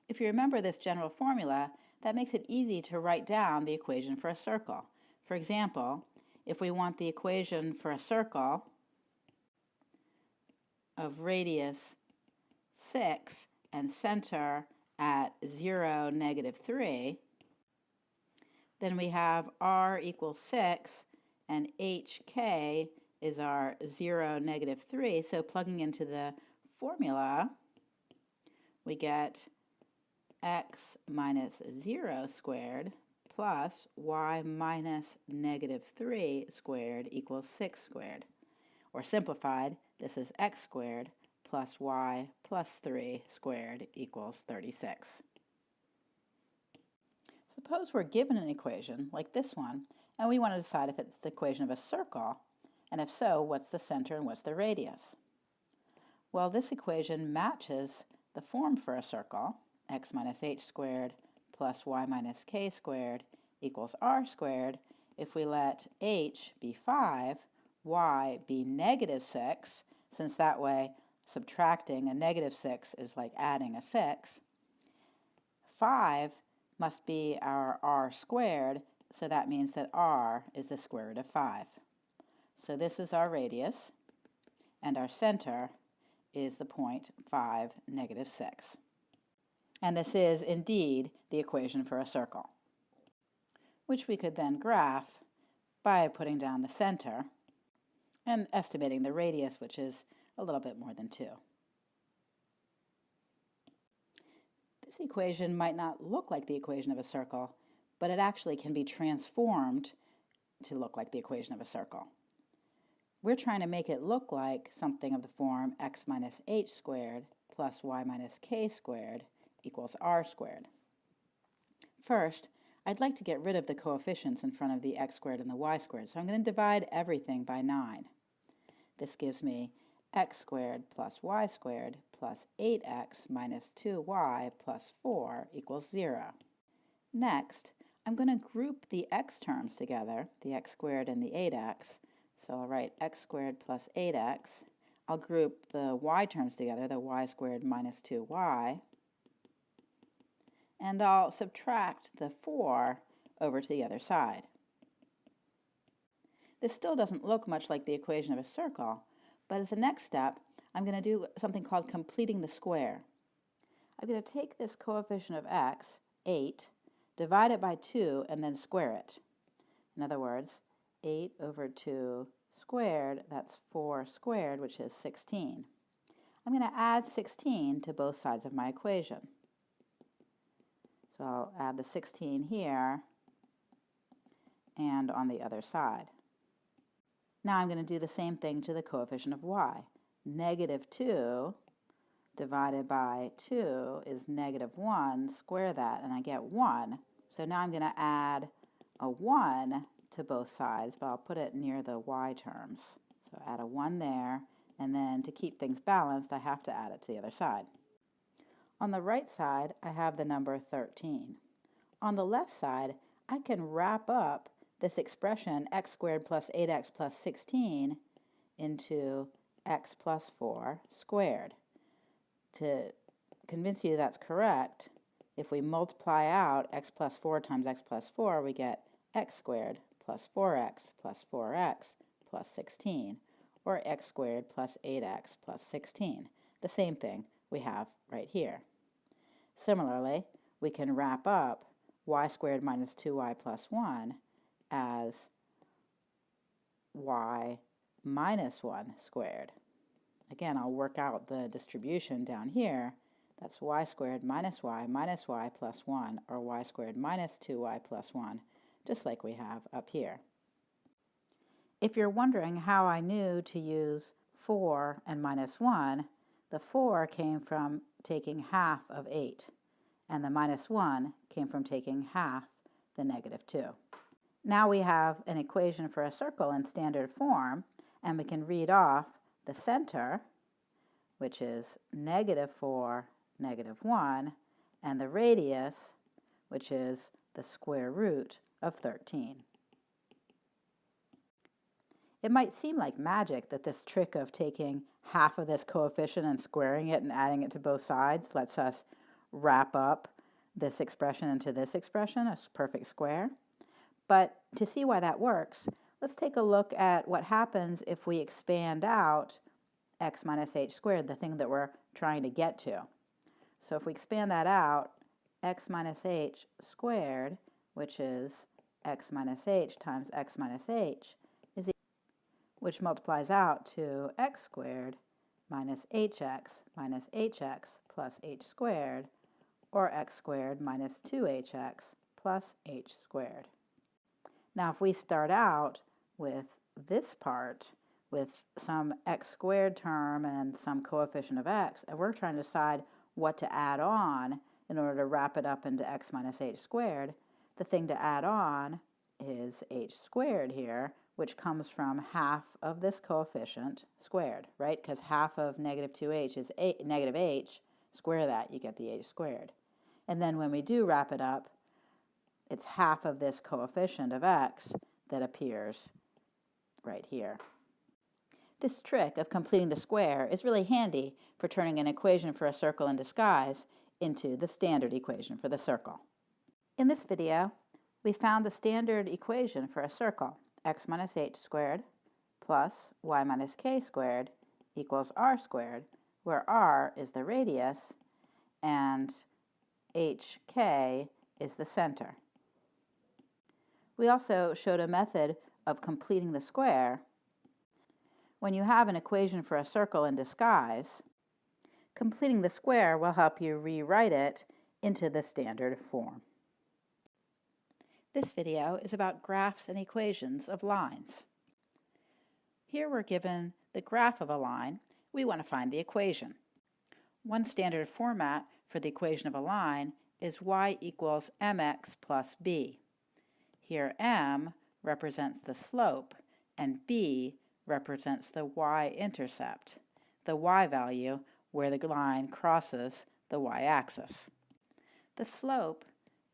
S1: If you remember this general formula, that makes it easy to write down the equation for a circle. For example, if we want the equation for a circle of radius 6 and center at 0, -3, then we have r equals 6 and hk is our 0, -3. So plugging into the formula, we get x minus 0 squared plus y minus -3 squared equals 6 squared. Or simplified, this is x squared plus y plus 3 squared equals 36. Suppose we're given an equation like this one, and we want to decide if it's the equation of a circle, and if so, what's the center and what's the radius? Well, this equation matches the form for a circle, x minus h squared plus y minus k squared equals r squared, if we let h be 5, y be -6, since that way subtracting a -6 is like adding a 6. 5 must be our r squared, so that means that r is the square root of 5. So this is our radius, and our center is the point 5, -6. And this is indeed the equation for a circle, which we could then graph by putting down the center and estimating the radius, which is a little bit more than 2. This equation might not look like the equation of a circle, but it actually can be transformed to look like the equation of a circle. We're trying to make it look like something of the form x minus h squared plus y minus k squared equals r squared. First, I'd like to get rid of the coefficients in front of the x squared and the y squared, so I'm going to divide everything by 9. This gives me x squared plus y squared plus 8x minus 2y plus 4 equals 0. Next, I'm going to group the x terms together, the x squared and the 8x. So I'll write x squared plus 8x. I'll group the y terms together, the y squared minus 2y. And I'll subtract the 4 over to the other side. This still doesn't look much like the equation of a circle, but as the next step, I'm going to do something called completing the square. I'm going to take this coefficient of x, 8, divide it by 2, and then square it. In other words, 8 over 2 squared, that's 4 squared, which is 16. I'm going to add 16 to both sides of my equation. So I'll add the 16 here and on the other side. Now I'm going to do the same thing to the coefficient of y. -2 divided by 2 is -1. Square that and I get 1. So now I'm going to add a 1 to both sides, but I'll put it near the y terms. So add a 1 there, and then to keep things balanced, I have to add it to the other side. On the right side, I have the number 13. On the left side, I can wrap up this expression x squared plus 8x plus 16 into x plus 4 squared. To convince you that's correct, if we multiply out x plus 4 times x plus 4, we get x squared plus 4x plus 4x plus 16, or x squared plus 8x plus 16. The same thing we have right here. Similarly, we can wrap up y squared minus 2y plus 1 as y minus 1 squared. Again, I'll work out the distribution down here. That's y squared minus y plus 1, or y squared minus 2y plus 1, just like we have up here. If you're wondering how I knew to use 4 and minus 1, the 4 came from taking half of 8, and the minus 1 came from taking half the negative 2. Now we have an equation for a circle in standard form, and we can read off the center, which is negative 4, negative 1, and the radius, which is the square root of 13. It might seem like magic that this trick of taking half of this coefficient and squaring it and adding it to both sides lets us wrap up this expression into this expression, a perfect square. But to see why that works, let's take a look at what happens if we expand out x minus h squared, the thing that we're trying to get to. So if we expand that out, x minus h squared, which is x minus h times x minus h, which multiplies out to x squared minus hx plus h squared, or x squared minus 2hx plus h squared. Now if we start out with this part with some x squared term and some coefficient of x, and we're trying to decide what to add on in order to wrap it up into x minus h squared, the thing to add on is h squared here, which comes from half of this coefficient squared, right? Because half of negative 2h is negative h. Square that, you get the h squared. And then when we do wrap it up, it's half of this coefficient of x that appears right here. This trick of completing the square is really handy for turning an equation for a circle in disguise into the standard equation for the circle. In this video, we found the standard equation for a circle, x minus h squared plus y minus k squared equals r squared, where r is the radius and hk is the center. We also showed a method of completing the square. When you have an equation for a circle in disguise, completing the square will help you rewrite it into the standard form. This video is about graphs and equations of lines. Here we're given the graph of a line. We want to find the equation. One standard format for the equation of a line is y equals mx plus b. Here m represents the slope and b represents the y-intercept, the y value where the line crosses the y-axis. The slope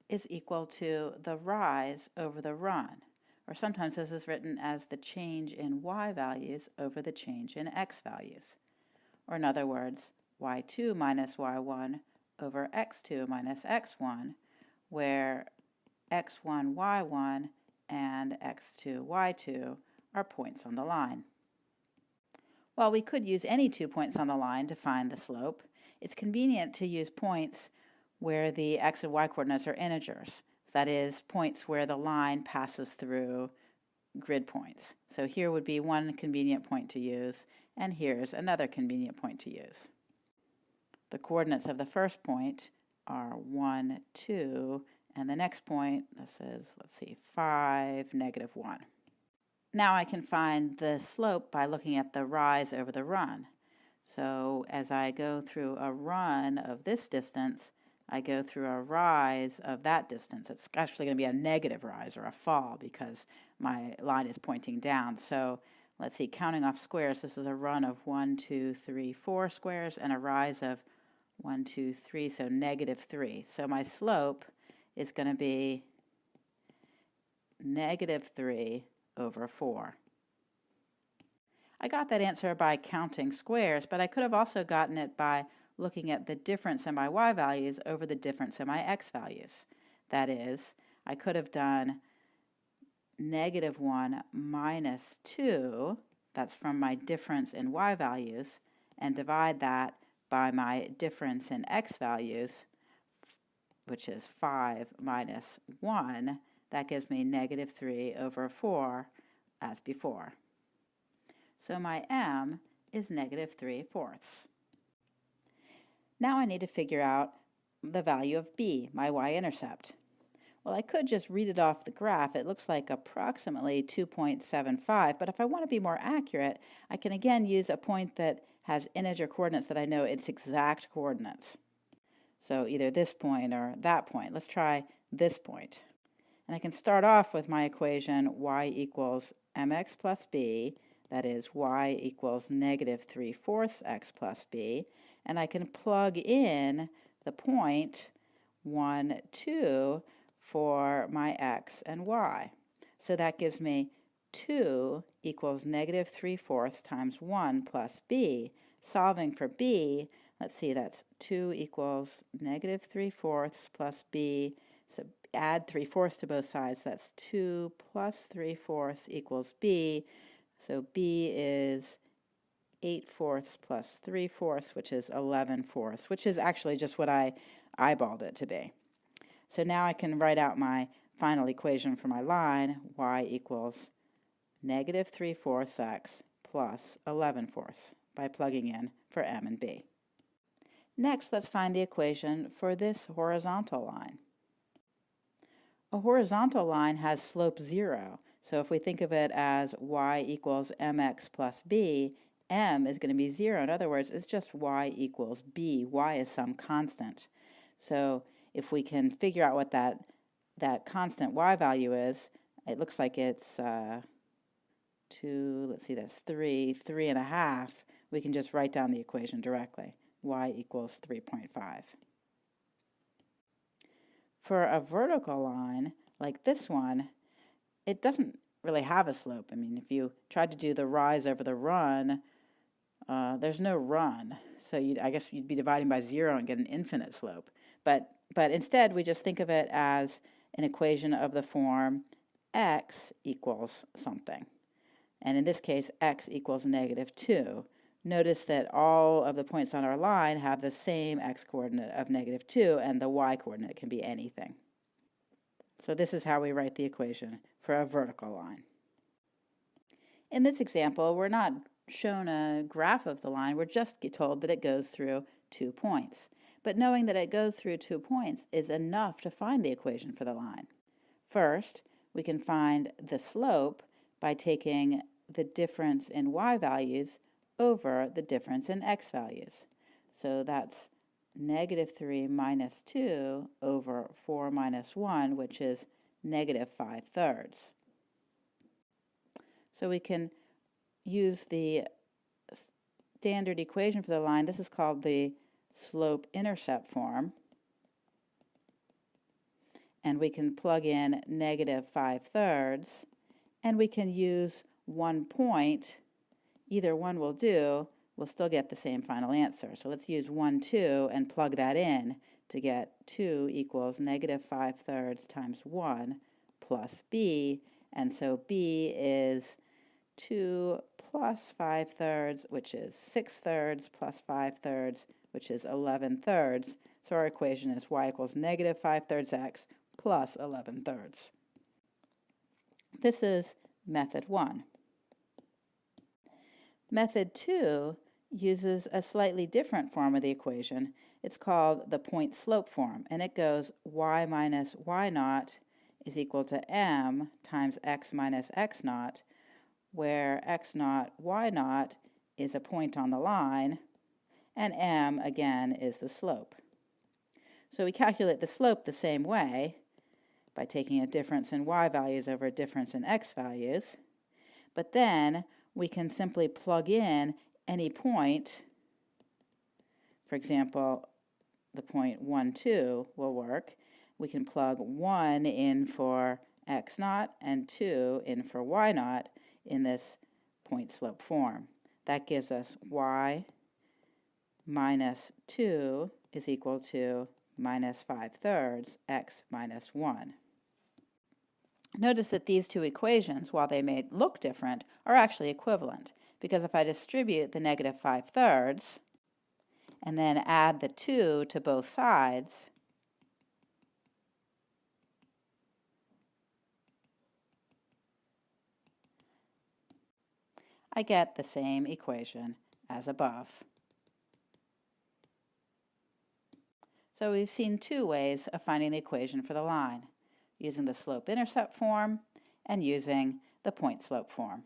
S1: is equal to the rise over the run, or sometimes this is written as the change in y values over the change in x values. Or in other words, y2 minus y1 over x2 minus x1, where x1, y1 and x2, y2 are points on the line. While we could use any 2 points on the line to find the slope, it's convenient to use points where the x and y coordinates are integers. That is, points where the line passes through grid points. So here would be one convenient point to use, and here's another convenient point to use. The coordinates of the first point are 1, 2, and the next point, this is, 5, negative 1. Now I can find the slope by looking at the rise over the run. So as I go through a run of this distance, I go through a rise of that distance. It's actually going to be a negative rise or a fall because my line is pointing down. So let's see, counting off squares, this is a run of 1, 2, 3, 4 squares and a rise of 1, 2, 3, so negative 3. So my slope is going to be negative 3 over 4. I got that answer by counting squares, but I could have also gotten it by looking at the difference in my y values over the difference in my x values. That is, I could have done negative 1 minus 2, that's from my difference in y values, and divide that by my difference in x values, which is 5 minus 1, that gives me negative 3 over 4 as before. So my m is negative 3/4. Now I need to figure out the value of b, my y-intercept. Well, I could just read it off the graph. It looks like approximately 2.75, but if I want to be more accurate, I can again use a point that has integer coordinates that I know its exact coordinates. So either this point or that point. Let's try this point. And I can start off with my equation y equals mx plus b, that is y equals negative 3/4 x plus b, and I can plug in the point 1, 2 for my x and y. So that gives me 2 equals negative 3/4 times 1 plus b. Solving for b, let's see, that's 2 equals negative 3/4 plus b. So add 3/4 to both sides. That's 2 plus 3/4 equals b. So b is 8/4 plus 3/4, which is 11/4, which is actually just what I eyeballed it to be. So now I can write out my final equation for my line, y equals negative 3/4 x plus 11/4 by plugging in for m and b. Next, let's find the equation for this horizontal line. A horizontal line has slope 0, so if we think of it as y equals mx plus b, m is going to be 0. In other words, it's just y equals b. Y is some constant. So if we can figure out what that constant y value is, it looks like it's 2, let's see, that's 3.5. We can just write down the equation directly. Y equals 3.5. For a vertical line, like this one, it doesn't really have a slope. I mean, if you tried to do the rise over the run, there's no run. So I guess you'd be dividing by 0 and get an infinite slope. But instead, we just think of it as an equation of the form x equals something. And in this case, x equals negative 2. Notice that all of the points on our line have the same x-coordinate of negative 2, and the y-coordinate can be anything. So this is how we write the equation for a vertical line. In this example, we're not shown a graph of the line. We're just told that it goes through 2 points. But knowing that it goes through 2 points is enough to find the equation for the line. First, we can find the slope by taking the difference in y values over the difference in x values. So that's negative 3 minus 2 over 4 minus 1, which is negative 5/3. So we can use the standard equation for the line. This is called the slope-intercept form. And we can plug in negative 5/3, and we can use 1 point. Either one will do. We'll still get the same final answer. So let's use 1, 2 and plug that in to get 2 equals negative 5/3 times 1 plus b. And so b is 2 plus 5/3, which is 6/3, plus 5/3, which is 11/3. So our equation is y equals negative 5/3 x plus 11/3. This is method 1. Method 2 uses a slightly different form of the equation. It's called the point slope form, and it goes y minus y naught is equal to m times x minus x naught, where x naught, y naught is a point on the line, and m, again, is the slope. So we calculate the slope the same way, by taking a difference in y values over a difference in x values, but then we can simply plug in any point. For example, the point 1, 2 will work. We can plug 1 in for x naught and 2 in for y naught in this point slope form. That gives us y minus 2 is equal to minus 5/3 x minus 1. Notice that these two equations, while they may look different, are actually equivalent, because if I distribute the negative 5/3 and then add the 2 to both sides, I get the same equation as above. So we've seen two ways of finding the equation for the line, using the slope-intercept form and using the point-slope form.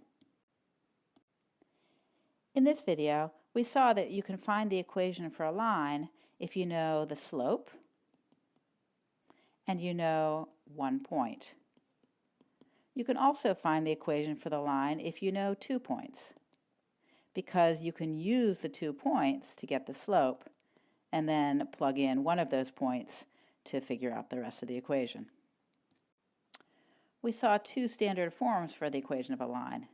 S1: In this video, we saw that you can find the equation for a line if you know the slope and you know one point. You can also find the equation for the line if you know 2 points, because you can use the 2 points to get the slope and then plug in one of those points to figure out the rest of the equation. We saw two standard forms for the equation of a line.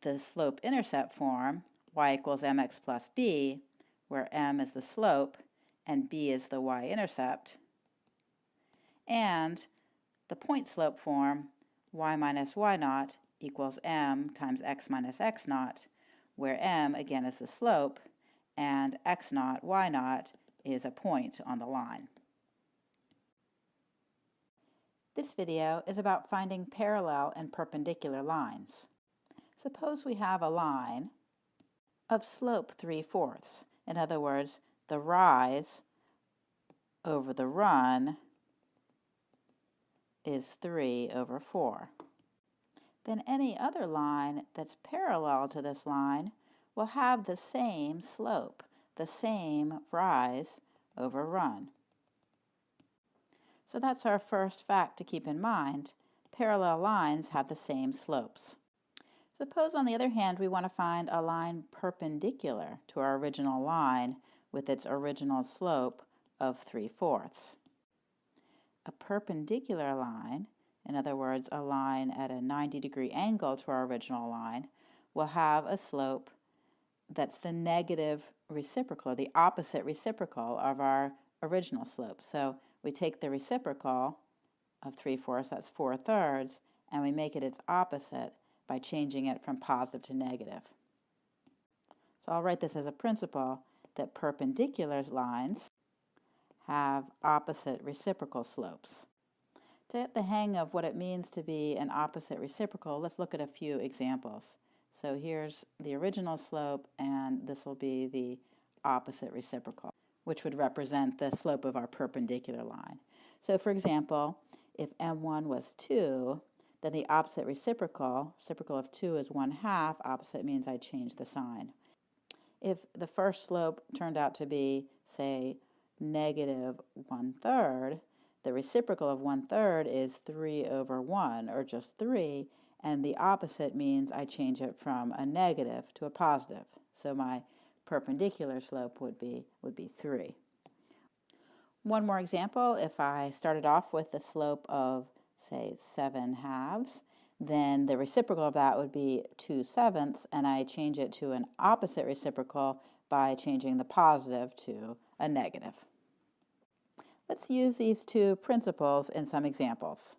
S1: The slope-intercept form, y equals mx plus b, where m is the slope and b is the y-intercept, and the point-slope form, y minus y naught equals m times x minus x naught, where m, again, is the slope, and x naught, y naught is a point on the line. This video is about finding parallel and perpendicular lines. Suppose we have a line of slope 3/4. In other words, the rise over the run is 3/4. Then any other line that's parallel to this line will have the same slope, the same rise over run. So that's our first fact to keep in mind. Parallel lines have the same slopes. Suppose, on the other hand, we want to find a line perpendicular to our original line with its original slope of 3/4. A perpendicular line, in other words, a line at a 90-degree angle to our original line, will have a slope that's the negative reciprocal, the opposite reciprocal of our original slope. So we take the reciprocal of 3/4, that's 4/3, and we make it its opposite by changing it from positive to negative. So I'll write this as a principle that perpendicular lines have opposite reciprocal slopes. To get the hang of what it means to be an opposite reciprocal, let's look at a few examples. So here's the original slope, and this will be the opposite reciprocal, which would represent the slope of our perpendicular line. So for example, if m1 was 2, then the opposite reciprocal of 2 is 1/2, opposite means I change the sign. If the first slope turned out to be, say, negative 1/3, the reciprocal of 1/3 is 3/1, or just 3, and the opposite means I change it from a negative to a positive. So my perpendicular slope would be 3. One more example, if I started off with the slope of, say, 7/2, then the reciprocal of that would be 2/7, and I change it to an opposite reciprocal by changing the positive to a negative. Let's use these two principles in some examples.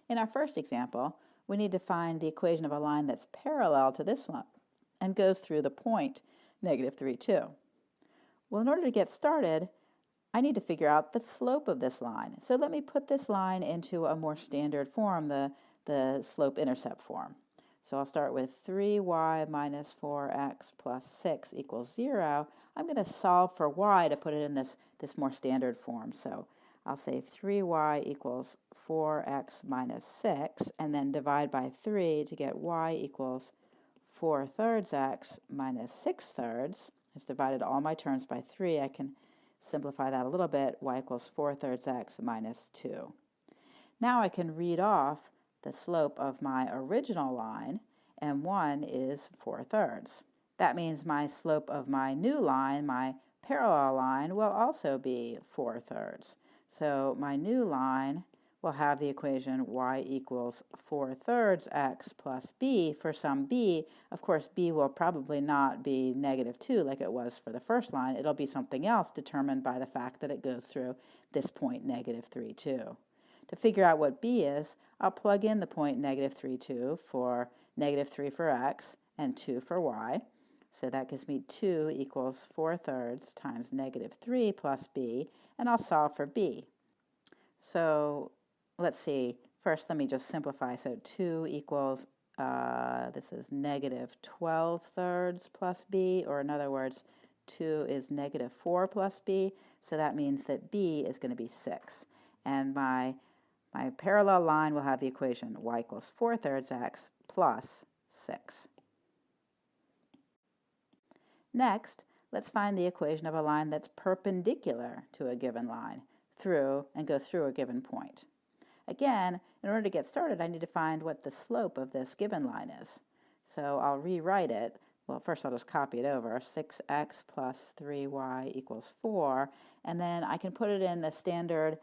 S1: In our first example, we need to find the equation of a line that's parallel to this line and goes through the point -3, 2. Well, in order to get started, I need to figure out the slope of this line. So let me put this line into a more standard form, the slope-intercept form. So I'll start with 3y minus 4x plus 6 equals 0. I'm going to solve for y to put it in this more standard form. So I'll say 3y equals 4x minus 6, and then divide by 3 to get y equals 4/3 x minus 6/3. It's divided all my terms by 3. I can simplify that a little bit. Y equals 4/3 x minus 2. Now I can read off the slope of my original line, and 1 is 4/3. That means my slope of my new line, my parallel line, will also be 4/3. So my new line will have the equation y equals 4/3 x plus b for some b. Of course, b will probably not be -2 like it was for the first line. It'll be something else determined by the fact that it goes through this point -3, 2. To figure out what b is, I'll plug in the point -3, 2 for negative 3 for x, and 2 for y. So that gives me 2 equals 4/3 times negative 3 plus b, and I'll solve for b. So let's see, first let me just simplify. So 2 equals, this is negative 12/3 plus b, or in other words, 2 is negative 4 plus b, so that means that b is going to be 6. And my parallel line will have the equation y equals 4/3 x plus 6. Next, let's find the equation of a line that's perpendicular to a given line and go through a given point. Again, in order to get started, I need to find what the slope of this given line is. So I'll rewrite it. Well, first I'll just copy it over. 6x plus 3y equals 4. And then I can put it in the standard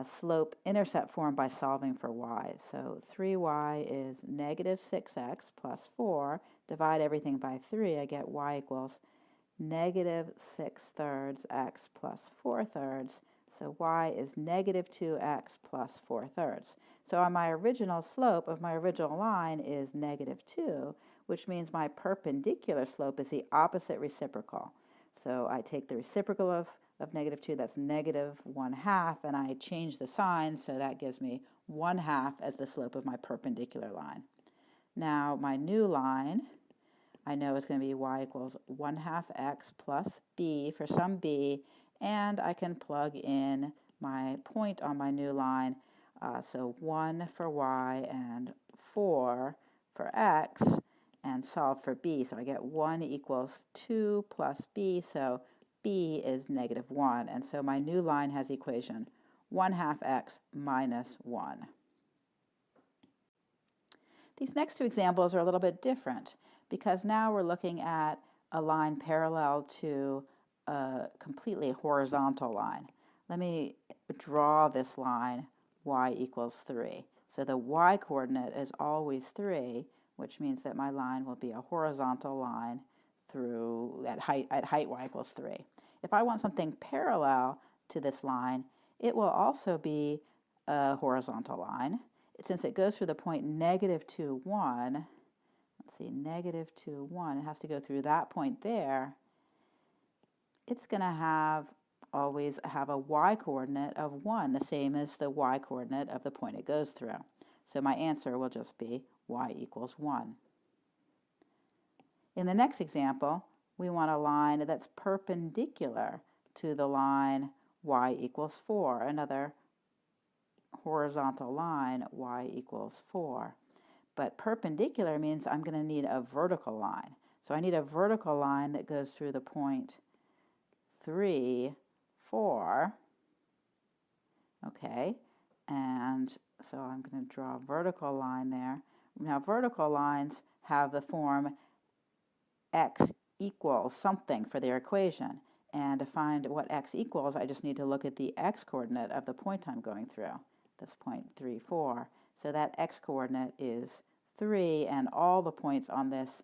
S1: slope-intercept form by solving for y. So 3y is negative 6x plus 4. Divide everything by 3. I get y equals negative 6/3 x plus 4/3. So y is negative 2x plus 4/3. So on my original slope of my original line is negative 2, which means my perpendicular slope is the opposite reciprocal. So I take the reciprocal of negative 2, that's negative 1/2, and I change the sign, so that gives me 1/2 as the slope of my perpendicular line. Now my new line, I know it's going to be y equals 1/2 x plus b for some b, and I can plug in my point on my new line, so 1 for y and 4 for x, and solve for b. So I get 1 equals 2 plus b, so b is negative 1, and so my new line has equation 1/2 x minus 1. These next two examples are a little bit different because now we're looking at a line parallel to a completely horizontal line. Let me draw this line y equals 3. So the y coordinate is always 3, which means that my line will be a horizontal line through at height y equals 3. If I want something parallel to this line, it will also be a horizontal line. Since it goes through the point negative 2, 1, let's see, negative 2, 1, it has to go through that point there. It's going to always have a y coordinate of 1, the same as the y coordinate of the point it goes through. So my answer will just be y equals 1. In the next example, we want a line that's perpendicular to the line y equals 4, another horizontal line, y equals 4. But perpendicular means I'm going to need a vertical line. So I need a vertical line that goes through the point 3, 4. Okay, and so I'm going to draw a vertical line there. Now vertical lines have the form x equals something for their equation. And to find what x equals, I just need to look at the x coordinate of the point I'm going through. This point 3, 4. So that x coordinate is 3, and all the points on this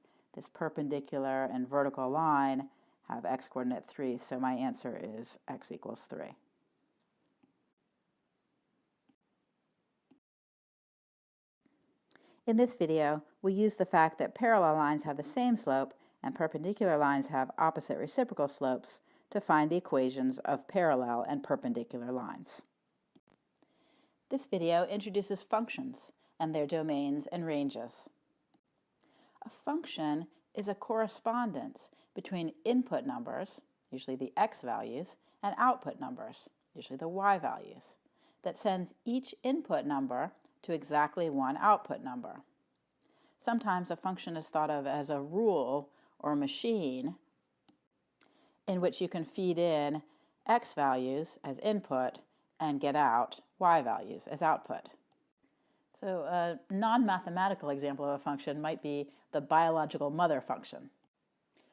S1: perpendicular and vertical line have x coordinate 3, so my answer is x equals 3. In this video, we use the fact that parallel lines have the same slope and perpendicular lines have opposite reciprocal slopes to find the equations of parallel and perpendicular lines. This video introduces functions and their domains and ranges. A function is a correspondence between input numbers, usually the x values, and output numbers, usually the y values, that sends each input number to exactly one output number. Sometimes a function is thought of as a rule or machine in which you can feed in x values as input and get out y values as output. So a non-mathematical example of a function might be the biological mother function,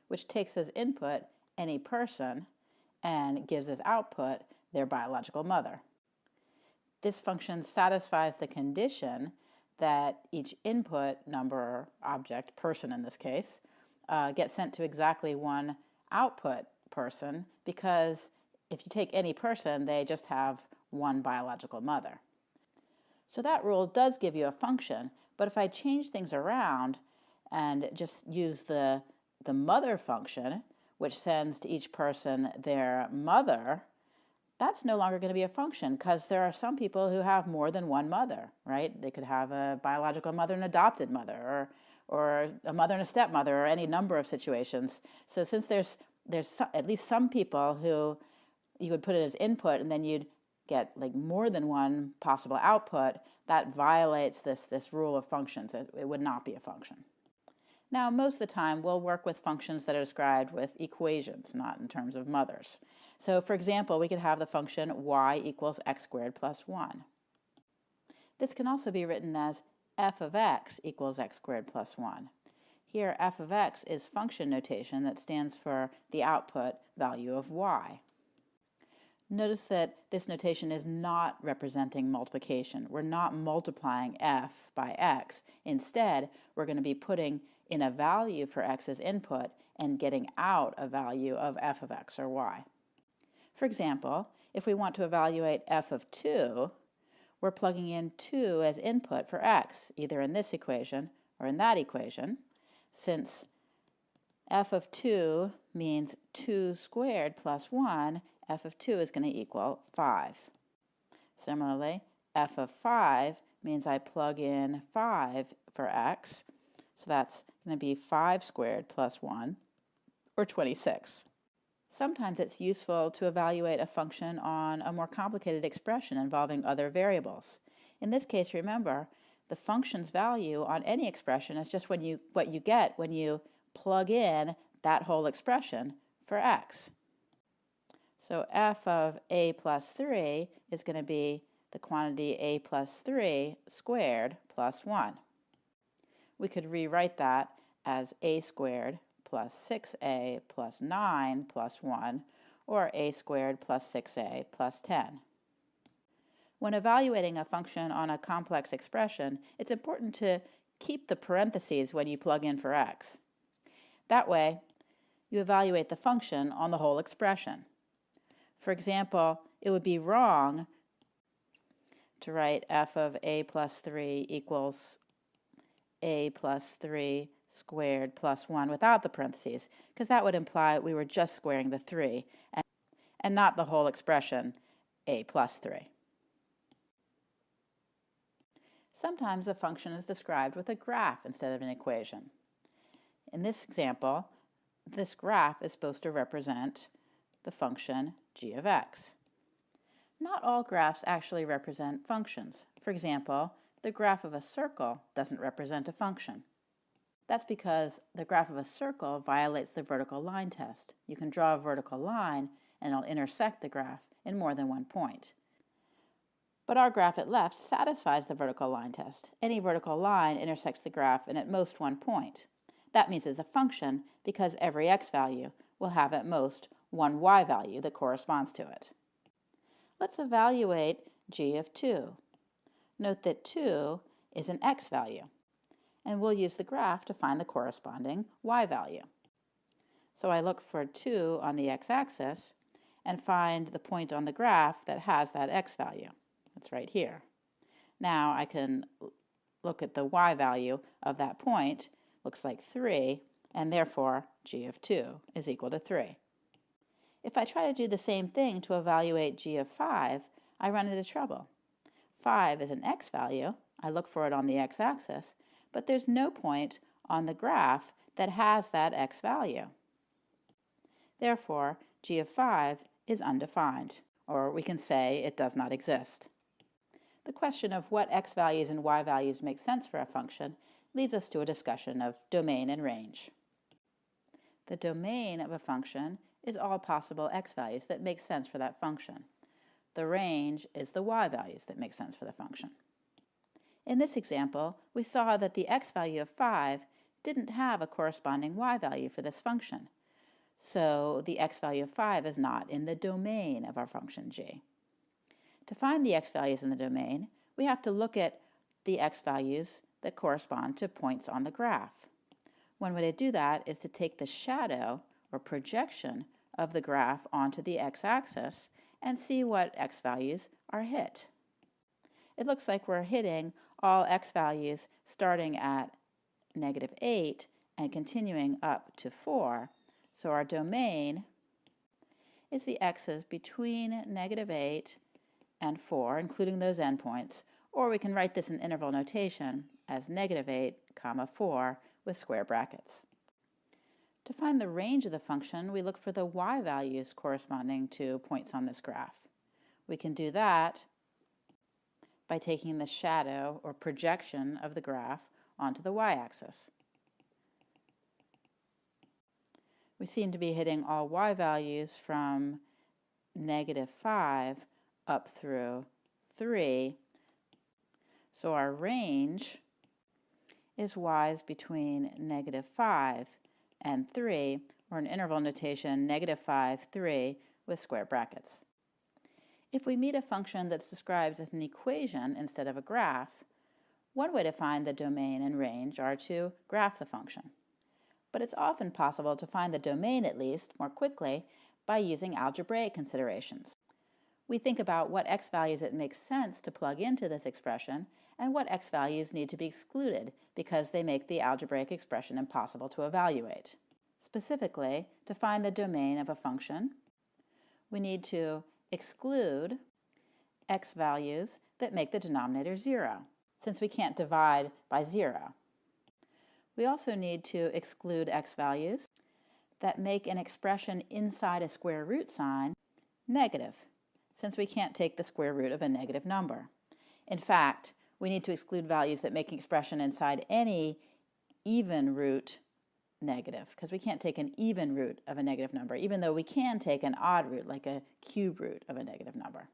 S1: which takes as input any person and gives as output their biological mother. This function satisfies the condition that each input number or object, person in this case, gets sent to exactly one output person, because if you take any person, they just have one biological mother. So that rule does give you a function, but if I change things around, and just use the mother function, which sends to each person their mother, that's no longer going to be a function because there are some people who have more than one mother, right? They could have a biological mother and adopted mother, or a mother and a stepmother, or any number of situations. So since there's at least some people who you would put it as input and then you'd get like more than one possible output, that violates this rule of functions. It would not be a function. Now, most of the time, we'll work with functions that are described with equations, not in terms of mothers. So, for example, we could have the function y equals x squared plus 1. This can also be written as f of x equals x squared plus 1. Here, f of x is function notation that stands for the output value of y. Notice that this notation is not representing multiplication. We're not multiplying f by x. Instead, we're going to be putting in a value for x as input and getting out a value of f of x or y. For example, if we want to evaluate f of 2, we're plugging in 2 as input for x, either in this equation or in that equation, since f of 2 means 2 squared plus 1, f of 2 is going to equal 5. Similarly, f of 5 means I plug in 5 for x, so that's going to be 5 squared plus 1, or 26. Sometimes it's useful to evaluate a function on a more complicated expression involving other variables. In this case, remember, the function's value on any expression is just what you get when you plug in that whole expression for x. So f of a plus 3 is going to be the quantity a plus 3 squared plus 1. We could rewrite that as a squared plus 6a plus 9 plus 1, or a squared plus 6a plus 10. When evaluating a function on a complex expression, it's important to keep the parentheses when you plug in for x. That way, you evaluate the function on the whole expression. For example, it would be wrong to write f of a plus 3 equals a plus 3 squared plus 1 without the parentheses, because that would imply we were just squaring the 3 and not the whole expression a plus 3. Sometimes a function is described with a graph instead of an equation. In this example, this graph is supposed to represent the function g of x. Not all graphs actually represent functions. For example, the graph of a circle doesn't represent a function. That's because the graph of a circle violates the vertical line test. You can draw a vertical line and it'll intersect the graph in more than one point. But our graph at left satisfies the vertical line test. Any vertical line intersects the graph in at most one point. That means it's a function because every x value will have at most one y value that corresponds to it. Let's evaluate g of 2. Note that 2 is an x value, and we'll use the graph to find the corresponding y value. So I look for 2 on the x-axis and find the point on the graph that has that x value. It's right here. Now I can look at the y value of that point, looks like 3, and therefore g of 2 is equal to 3. If I try to do the same thing to evaluate g of 5, I run into trouble. 5 is an x value. I look for it on the x-axis, but there's no point on the graph that has that x value. Therefore, g of 5 is undefined, or we can say it does not exist. The question of what x values and y values make sense for a function leads us to a discussion of domain and range. The domain of a function is all possible x values that make sense for that function. The range is the y values that make sense for the function. In this example, we saw that the x value of 5 didn't have a corresponding y value for this function. So the x value of 5 is not in the domain of our function g. To find the x values in the domain, we have to look at the x values that correspond to points on the graph. One way to do that is to take the shadow or projection of the graph onto the x-axis and see what x values are hit. It looks like we're hitting all x values starting at -8 and continuing up to 4. So our domain is the x's between -8 and 4, including those endpoints, or we can write this in interval notation as -8, 4 with square brackets. To find the range of the function, we look for the y values corresponding to points on this graph. We can do that by taking the shadow or projection of the graph onto the y-axis. We seem to be hitting all y values from -5 up through 3. So our range is y's between -5 and 3, or in interval notation, -5, 3 with square brackets. If we meet a function that's described as an equation instead of a graph, one way to find the domain and range are to graph the function. But it's often possible to find the domain, at least, more quickly by using algebraic considerations. We think about what x values it makes sense to plug into this expression and what x values need to be excluded because they make the algebraic expression impossible to evaluate. Specifically, to find the domain of a function, we need to exclude x values that make the denominator 0, since we can't divide by 0. We also need to exclude x values that make an expression inside a square root sign negative, since we can't take the square root of a negative number. In fact, we need to exclude values that make an expression inside any even root negative, because we can't take an even root of a negative number, even though we can take an odd root, like a cube root of a negative number.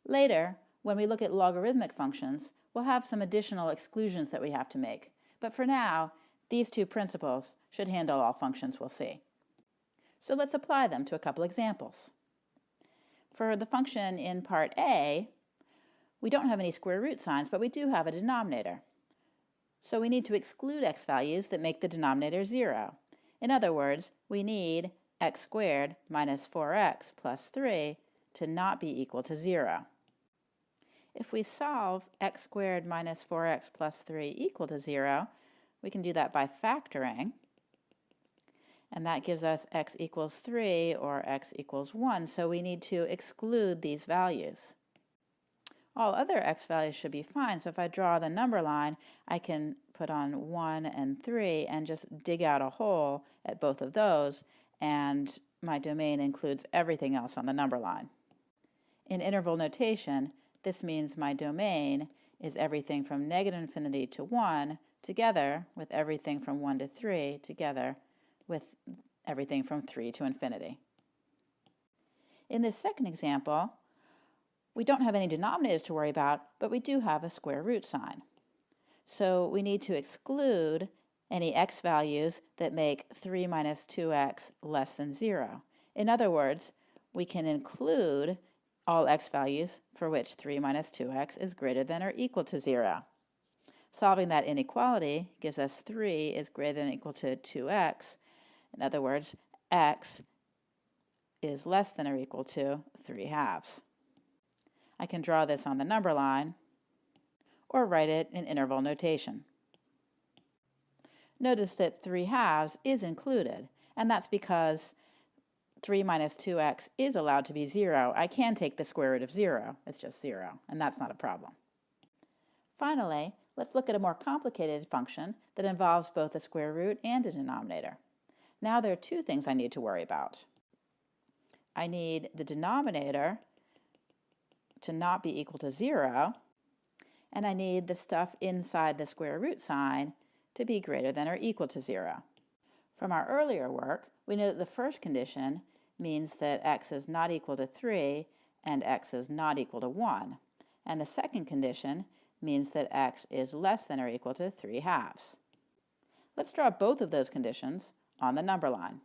S1: Later, when we look at logarithmic functions, we'll have some additional exclusions that we have to make. But for now, these two principles should handle all functions we'll see. So let's apply them to a couple examples. For the function in part A, we don't have any square root signs, but we do have a denominator. So we need to exclude x values that make the denominator 0. In other words, we need x squared minus 4x plus 3 to not be equal to 0. If we solve x squared minus 4x plus 3 equal to 0, we can do that by factoring, and that gives us x equals 3 or x equals 1, so we need to exclude these values. All other x values should be fine, so if I draw the number line, I can put on 1 and 3 and just dig out a hole at both of those, and my domain includes everything else on the number line. In interval notation, this means my domain is everything from -infinity to 1 together with everything from 1 to 3 together with everything from 3 to infinity. In this second example, we don't have any denominators to worry about, but we do have a square root sign. So we need to exclude any x values that make 3 minus 2x less than 0. In other words, we can include all x values for which 3 minus 2x is greater than or equal to 0. Solving that inequality gives us 3 is greater than or equal to 2x. In other words, x is less than or equal to 3/2. I can draw this on the number line or write it in interval notation. Notice that 3/2 is included, and that's because 3 minus 2x is allowed to be 0. I can take the square root of 0. It's just 0, and that's not a problem. Finally, let's look at a more complicated function that involves both a square root and a denominator. Now there are two things I need to worry about. I need the denominator to not be equal to 0, and I need the stuff inside the square root sign to be greater than or equal to 0. From our earlier work, we know that the first condition means that x is not equal to 3 and x is not equal to 1, and the second condition means that x is less than or equal to 3/2. Let's draw both of those conditions on the number line.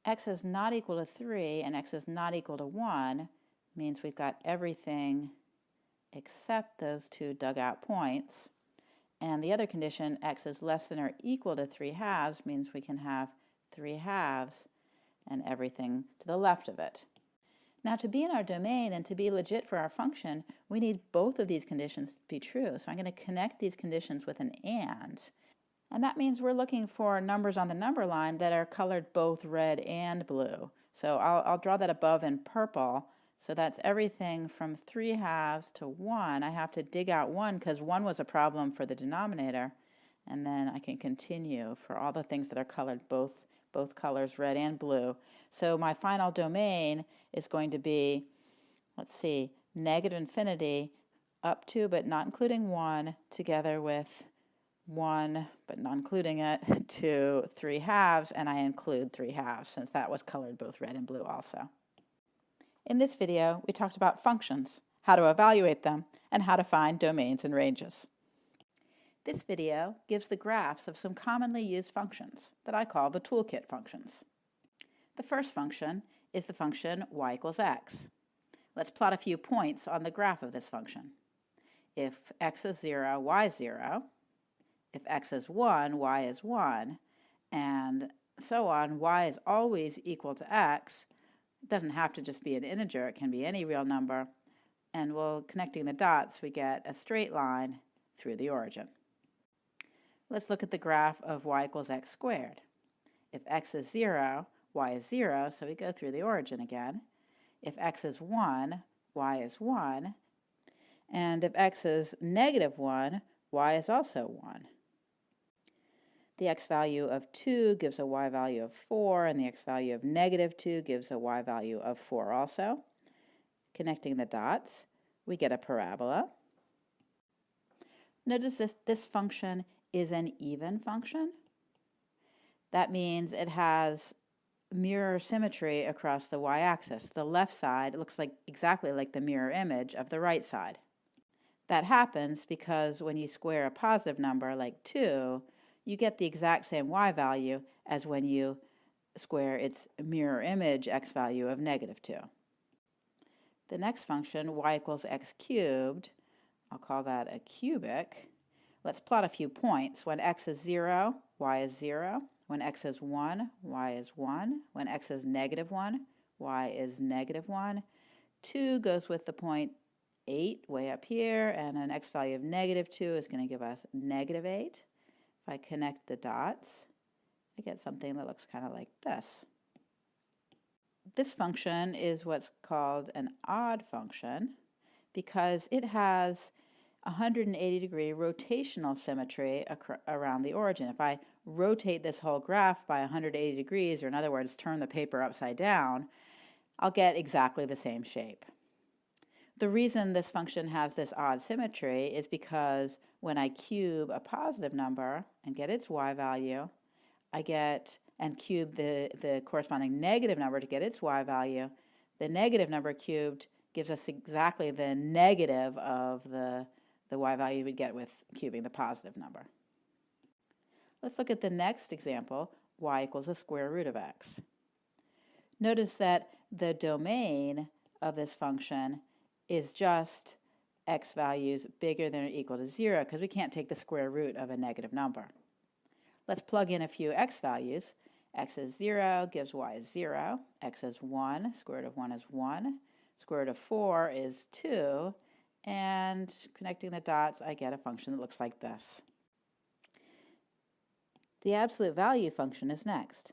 S1: X is not equal to 3 and x is not equal to 1 means we've got everything except those two dug out points. And the other condition, x is less than or equal to 3/2, means we can have 3/2 and everything to the left of it. Now to be in our domain and to be legit for our function, we need both of these conditions to be true. So I'm going to connect these conditions with an and. And that means we're looking for numbers on the number line that are colored both red and blue. So I'll draw that above in purple. So that's everything from 3/2 to 1. I have to dig out 1 because 1 was a problem for the denominator. And then I can continue for all the things that are colored both colors, red and blue. So my final domain is going to be, let's see, negative infinity up to but not including 1 together with 1 but not including it to 3/2, and I include 3/2 since that was colored both red and blue also. In this video, we talked about functions, how to evaluate them, and how to find domains and ranges. This video gives the graphs of some commonly used functions that I call the toolkit functions. The first function is the function y equals x. Let's plot a few points on the graph of this function. If x is 0, y is 0. If x is 1, y is 1, and so on, y is always equal to x. It doesn't have to just be an integer, it can be any real number. And connecting the dots, we get a straight line through the origin. Let's look at the graph of y equals x squared. If x is 0, y is 0, so we go through the origin again. If x is 1, y is 1. And if x is negative 1, y is also 1. The x value of 2 gives a y value of 4, and the x value of negative 2 gives a y value of 4 also. Connecting the dots, we get a parabola. Notice this function is an even function. That means it has mirror symmetry across the y-axis. The left side looks exactly like the mirror image of the right side. That happens because when you square a positive number like 2, you get the exact same y value as when you square its mirror image x value of negative 2. The next function, y equals x cubed, I'll call that a cubic. Let's plot a few points. When x is 0, y is 0. When x is 1, y is 1. When x is negative 1, y is negative 1. 2 goes with the point 8 way up here, and an x value of negative 2 is going to give us negative 8. If I connect the dots, I get something that looks kind of like this. This function is what's called an odd function because it has 180-degree rotational symmetry around the origin. If I rotate this whole graph by 180 degrees, or in other words, turn the paper upside down, I'll get exactly the same shape. The reason this function has this odd symmetry is because when I cube a positive number and get its y value, and cube the corresponding negative number to get its y value, the negative number cubed gives us exactly the negative of the y value we'd get with cubing the positive number. Let's look at the next example, y equals the square root of x. Notice that the domain of this function is just x values bigger than or equal to 0 because we can't take the square root of a negative number. Let's plug in a few x values. X is 0 gives y is 0. X is 1, square root of 1 is 1. Square root of 4 is 2. And connecting the dots, I get a function that looks like this. The absolute value function is next.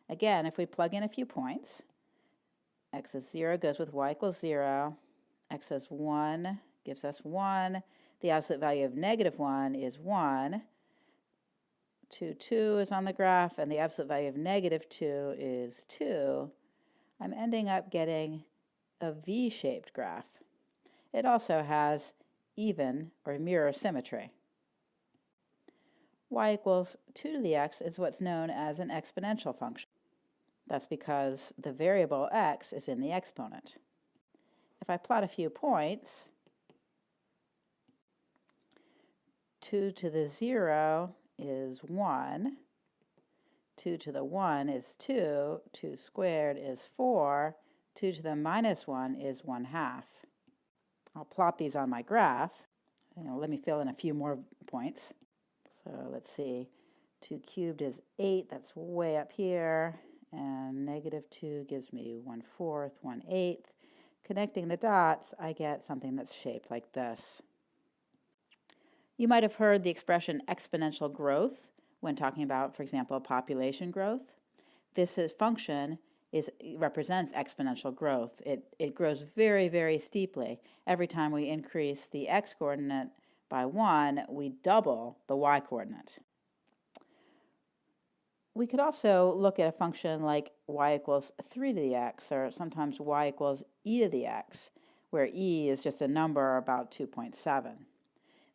S1: Again, if we plug in a few points, x is 0 goes with y equals 0. X is 1 gives us 1. The absolute value of negative 1 is 1. 2 is on the graph, and the absolute value of negative 2 is 2. I'm ending up getting a V-shaped graph. It also has even or mirror symmetry. Y equals 2 to the x is what's known as an exponential function. That's because the variable x is in the exponent. If I plot a few points, 2 to the 0 is 1, 2 to the 1 is 2, 2 squared is 4, 2 to the minus 1 is 1/2. I'll plot these on my graph. Let me fill in a few more points. So let's see, 2 cubed is 8, that's way up here, and negative 2 gives me 1/4, 1/8. Connecting the dots, I get something that's shaped like this. You might have heard the expression exponential growth. when talking about, for example, population growth. This function represents exponential growth. It grows very, very steeply. Every time we increase the x-coordinate by 1, we double the y-coordinate. We could also look at a function like y equals 3 to the x, or sometimes y equals e to the x, where e is just a number about 2.7.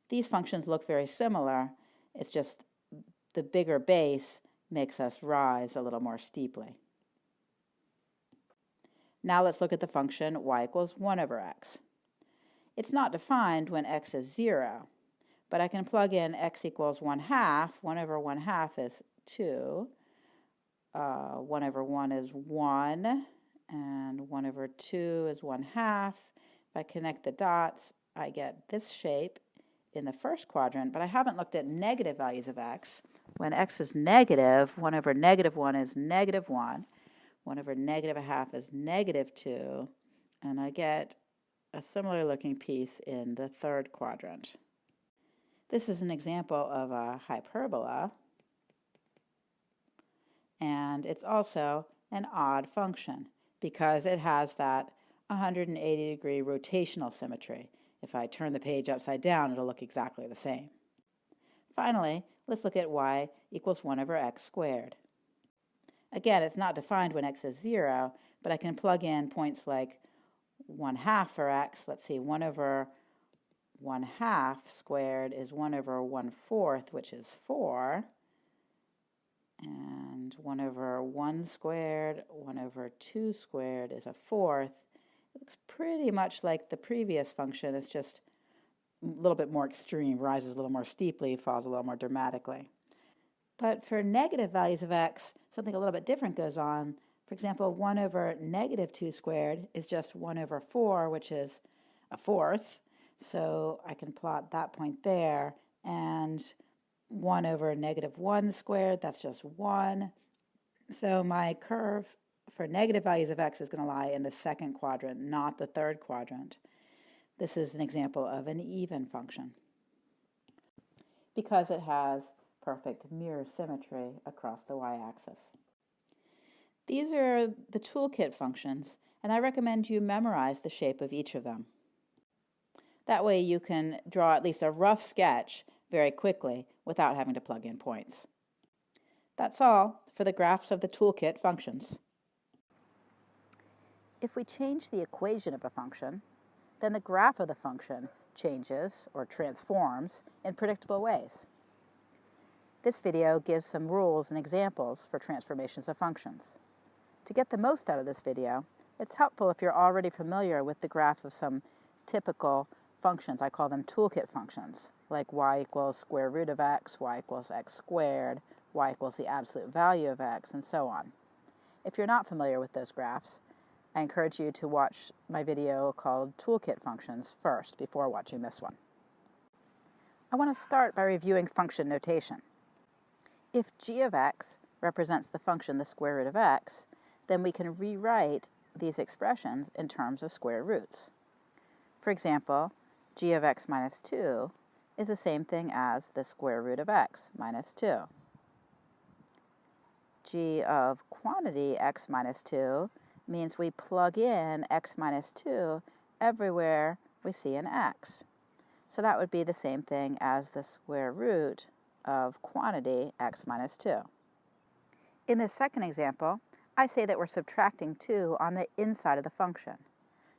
S1: These functions look very similar. It's just the bigger base makes us rise a little more steeply. Now let's look at the function y equals 1 over x. It's not defined when x is 0, but I can plug in x equals 1/2. 1 over 1/2 is 2. 1 over 1 is 1, and 1 over 2 is 1/2. If I connect the dots, I get this shape in the first quadrant, but I haven't looked at negative values of x. When x is negative, 1 over -1 is -1. 1 over -1/2 is -2, and I get a similar looking piece in the third quadrant. This is an example of a hyperbola, and it's also an odd function because it has that 180-degree rotational symmetry. If I turn the page upside down, it'll look exactly the same. Finally, let's look at y equals 1 over x squared. Again, it's not defined when x is 0, but I can plug in points like 1/2 for x. Let's see, 1 over 1/2 squared is 1 over 1/4, which is 4. And 1 over 1 squared, 1 over 2 squared is 1/4. It looks pretty much like the previous function. It's just a little bit more extreme, rises a little more steeply, falls a little more dramatically. But for negative values of x, something a little bit different goes on. For example, 1 over -2 squared is just 1 over 4, which is 1/4. So I can plot that point there. And 1 over -1 squared, that's just 1. So my curve for negative values of x is going to lie in the second quadrant, not the third quadrant. This is an example of an even function because it has perfect mirror symmetry across the y-axis. These are the toolkit functions, and I recommend you memorize the shape of each of them. That way you can draw at least a rough sketch very quickly without having to plug in points. That's all for the graphs of the toolkit functions. If we change the equation of a function, then the graph of the function changes or transforms in predictable ways. This video gives some rules and examples for transformations of functions. To get the most out of this video, it's helpful if you're already familiar with the graph of some typical functions. I call them toolkit functions, like y equals square root of x, y equals x squared, y equals the absolute value of x, and so on. If you're not familiar with those graphs, I encourage you to watch my video called Toolkit Functions first before watching this one. I want to start by reviewing function notation. If g of x represents the function the square root of x, then we can rewrite these expressions in terms of square roots. For example, g of x minus 2 is the same thing as the square root of x minus 2. G of quantity x minus 2 means we plug in x minus 2 everywhere we see an x. So that would be the same thing as the square root of quantity x minus 2. In this second example, I say that we're subtracting 2 on the inside of the function,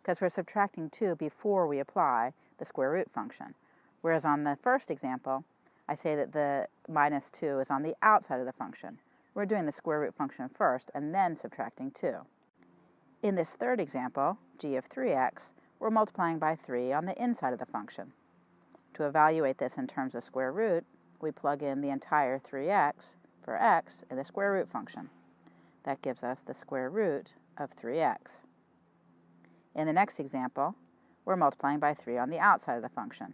S1: because we're subtracting 2 before we apply the square root function. Whereas on the first example, I say that the minus 2 is on the outside of the function. We're doing the square root function first and then subtracting 2. In this third example, g of 3x, we're multiplying by 3 on the inside of the function. To evaluate this in terms of square root, we plug in the entire 3x for x in the square root function. That gives us the square root of 3x. In the next example, we're multiplying by 3 on the outside of the function.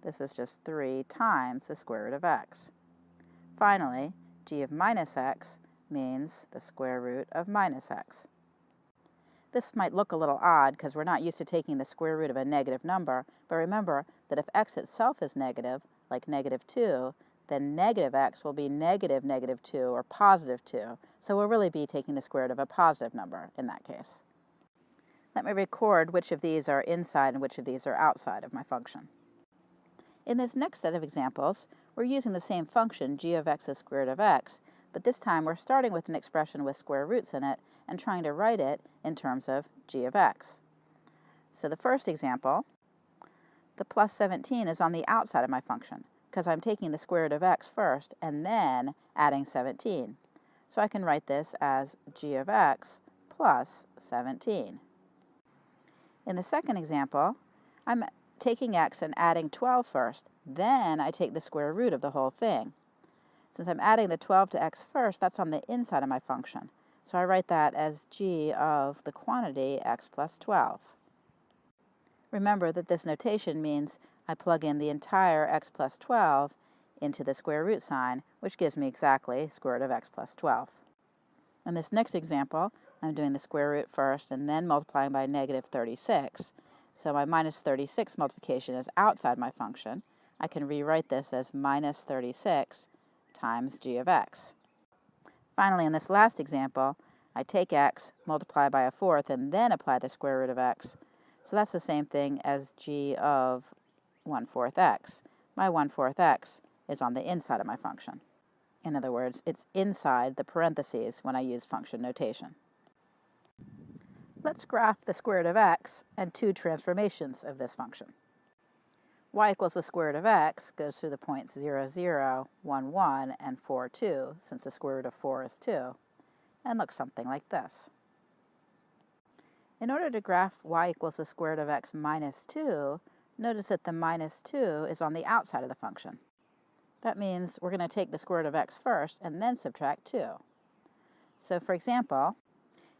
S1: This is just 3 times the square root of x. Finally, g of minus x means the square root of minus x. This might look a little odd because we're not used to taking the square root of a negative number, but remember that if x itself is negative, like -2, then negative x will be negative negative 2 or positive 2. So we'll really be taking the square root of a positive number in that case. Let me record which of these are inside and which of these are outside of my function. In this next set of examples, we're using the same function, g of x is square root of x, but this time we're starting with an expression with square roots in it and trying to write it in terms of g of x. So the first example, the plus 17 is on the outside of my function because I'm taking the square root of x first and then adding 17. So I can write this as g of x plus 17. In the second example, I'm taking x and adding 12 first, then I take the square root of the whole thing. Since I'm adding the 12 to x first, that's on the inside of my function. So I write that as g of the quantity x plus 12. Remember that this notation means I plug in the entire x plus 12 into the square root sign, which gives me exactly square root of x plus 12. In this next example, I'm doing the square root first and then multiplying by negative 36. So my minus 36 multiplication is outside my function. I can rewrite this as minus 36 times g of x. Finally, in this last example, I take x, multiply by a fourth, and then apply the square root of x. So that's the same thing as g of 1/4 x. My 1/4 x is on the inside of my function. In other words, it's inside the parentheses when I use function notation. Let's graph the square root of x and two transformations of this function. Y equals the square root of x goes through the points 0, 0, 1, 1, and 4, 2, since the square root of 4 is 2, and looks something like this. In order to graph y equals the square root of x minus 2, notice that the minus 2 is on the outside of the function. That means we're going to take the square root of x first and then subtract 2. So for example,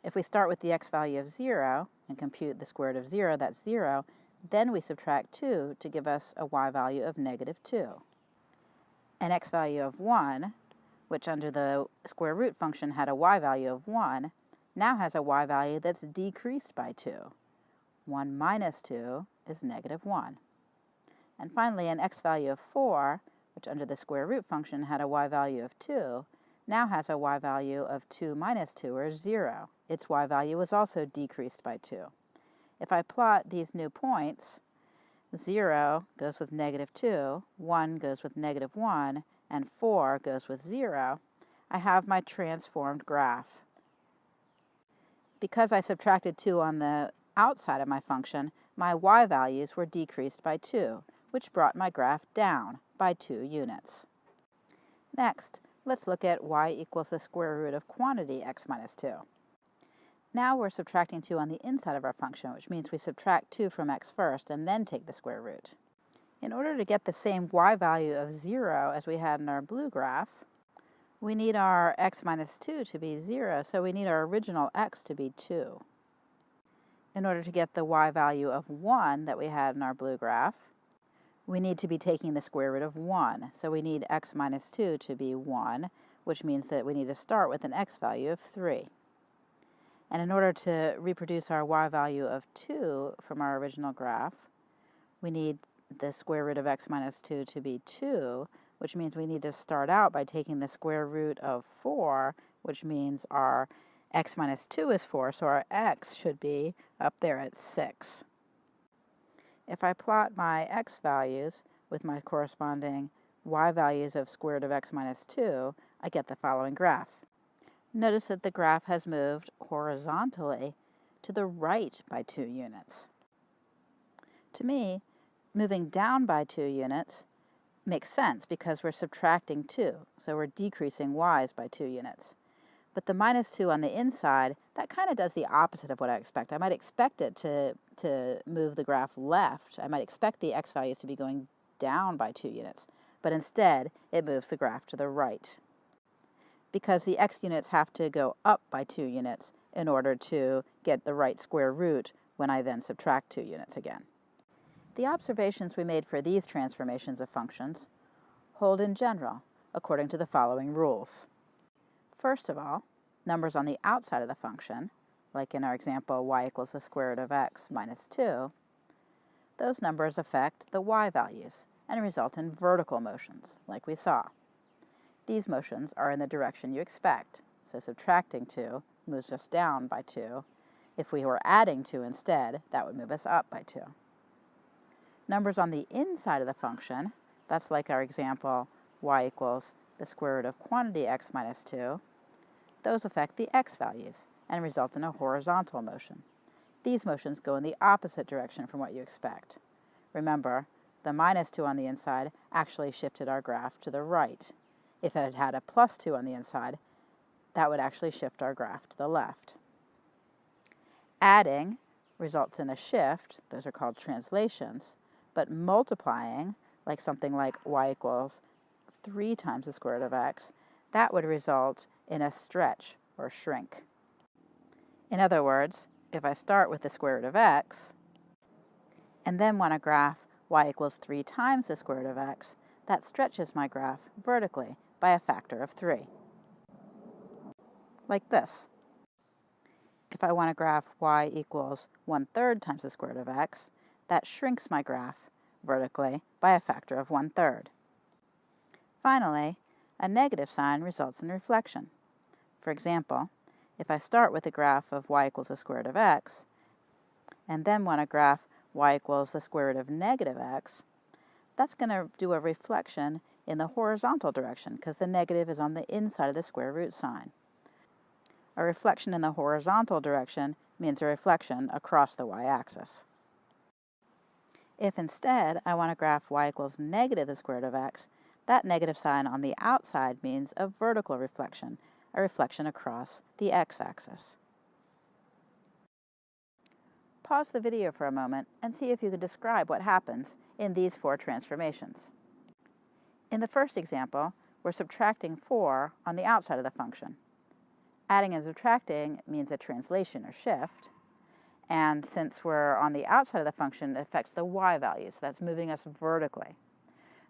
S1: if we start with the x value of 0 and compute the square root of 0, that's 0, then we subtract 2 to give us a y value of negative 2. An x value of 1, which under the square root function had a y value of 1, now has a y value that's decreased by 2. 1 minus 2 is negative 1. And finally, an x value of 4, which under the square root function had a y value of 2, now has a y value of 2 minus 2, or 0. Its y value is also decreased by 2. If I plot these new points, 0 goes with negative 2, 1 goes with negative 1, and 4 goes with 0, I have my transformed graph. Because I subtracted 2 on the outside of my function, my y values were decreased by 2, which brought my graph down by 2 units. Next, let's look at y equals the square root of quantity x minus 2. Now we're subtracting 2 on the inside of our function, which means we subtract 2 from x first and then take the square root. In order to get the same y value of 0 as we had in our blue graph, we need our x minus 2 to be 0, so we need our original x to be 2. In order to get the y value of 1 that we had in our blue graph, we need to be taking the square root of 1. So we need x minus 2 to be 1, which means that we need to start with an x value of 3. And in order to reproduce our y value of 2 from our original graph, we need the square root of x minus 2 to be 2, which means we need to start out by taking the square root of 4, which means our x minus 2 is 4, so our x should be up there at 6. If I plot my x values with my corresponding y values of square root of x minus 2, I get the following graph. Notice that the graph has moved horizontally to the right by 2 units. To me, moving down by 2 units makes sense because we're subtracting 2, so we're decreasing y's by 2 units. But the minus 2 on the inside, that kind of does the opposite of what I expect. I might expect it to move the graph left. I might expect the x values to be going down by 2 units, but instead it moves the graph to the right, because the x units have to go up by 2 units in order to get the right square root when I then subtract 2 units again. The observations we made for these transformations of functions hold in general according to the following rules. First of all, numbers on the outside of the function, like in our example y equals the square root of x minus 2, those numbers affect the y values, and result in vertical motions, like we saw. These motions are in the direction you expect, so subtracting 2 moves us down by 2. If we were adding 2 instead, that would move us up by 2. Numbers on the inside of the function, that's like our example, y equals the square root of quantity x minus 2, those affect the x values and result in a horizontal motion. These motions go in the opposite direction from what you expect. Remember, the minus 2 on the inside actually shifted our graph to the right. If it had had a plus 2 on the inside, that would actually shift our graph to the left. Adding results in a shift, those are called translations, but multiplying, like something like y equals 3 times the square root of x, that would result in a stretch or shrink. In other words, if I start with the square root of x and then want to graph y equals 3 times the square root of x, that stretches my graph vertically by a factor of 3. Like this. If I want to graph y equals 1/3 times the square root of x, that shrinks my graph vertically by a factor of 1/3. Finally, a negative sign results in reflection. For example, if I start with a graph of y equals the square root of x, and then want to graph y equals the square root of negative x, that's going to do a reflection in the horizontal direction because the negative is on the inside of the square root sign. A reflection in the horizontal direction means a reflection across the y-axis. If instead I want to graph y equals negative the square root of x, that negative sign on the outside means a vertical reflection, a reflection across the x-axis. Pause the video for a moment and see if you can describe what happens in these 4 transformations. In the first example, we're subtracting 4 on the outside of the function. Adding and subtracting means a translation or shift, and since we're on the outside of the function, it affects the y value, so that's moving us vertically.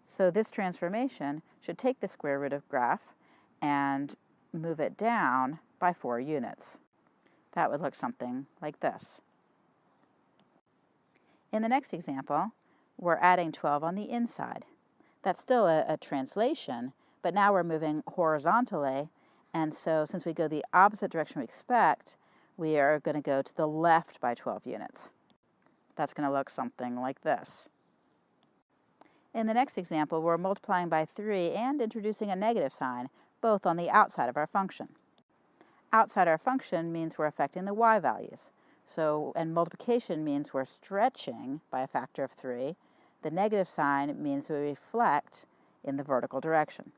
S1: So this transformation should take the square root of graph and move it down by 4 units. That would look something like this. In the next example, we're adding 12 on the inside. That's still a translation, but now we're moving horizontally, and so since we go the opposite direction we expect, we are going to go to the left by 12 units. That's going to look something like this. In the next example, we're multiplying by 3 and introducing a negative sign, both on the outside of our function. Outside our function means we're affecting the y values. And multiplication means we're stretching by a factor of 3. The negative sign means we reflect in the vertical direction.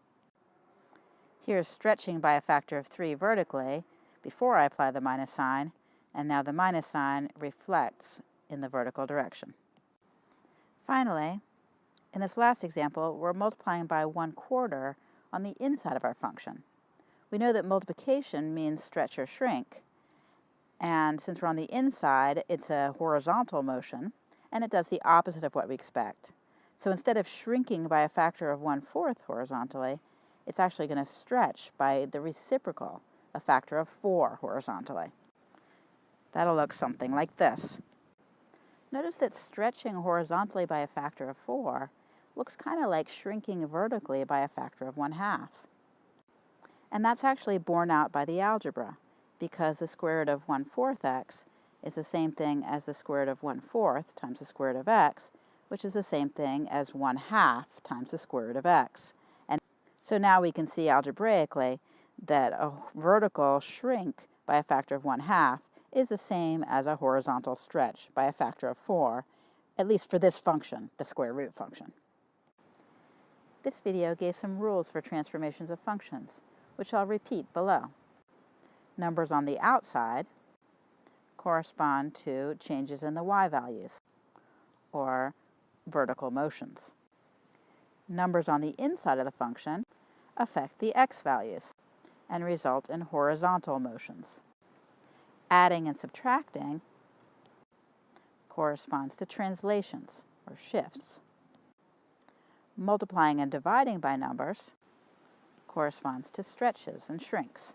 S1: Here's stretching by a factor of 3 vertically before I apply the minus sign, and now the minus sign reflects in the vertical direction. Finally, in this last example, we're multiplying by 1/4 on the inside of our function. We know that multiplication means stretch or shrink, and since we're on the inside, it's a horizontal motion, and it does the opposite of what we expect. So instead of shrinking by a factor of 1/4 horizontally, it's actually going to stretch by the reciprocal, a factor of 4 horizontally. That'll look something like this. Notice that stretching horizontally by a factor of 4 looks kind of like shrinking vertically by a factor of 1/2. And that's actually borne out by the algebra, because the square root of 1/4 x is the same thing as the square root of 1/4 times the square root of x, which is the same thing as 1/2 times the square root of x. And so now we can see algebraically that a vertical shrink by a factor of 1/2 is the same as a horizontal stretch by a factor of 4, at least for this function, the square root function. This video gave some rules for transformations of functions, which I'll repeat below. Numbers on the outside correspond to changes in the y values, or vertical motions. Numbers on the inside of the function affect the x values and result in horizontal motions. Adding and subtracting corresponds to translations, or shifts. Multiplying and dividing by numbers corresponds to stretches and shrinks.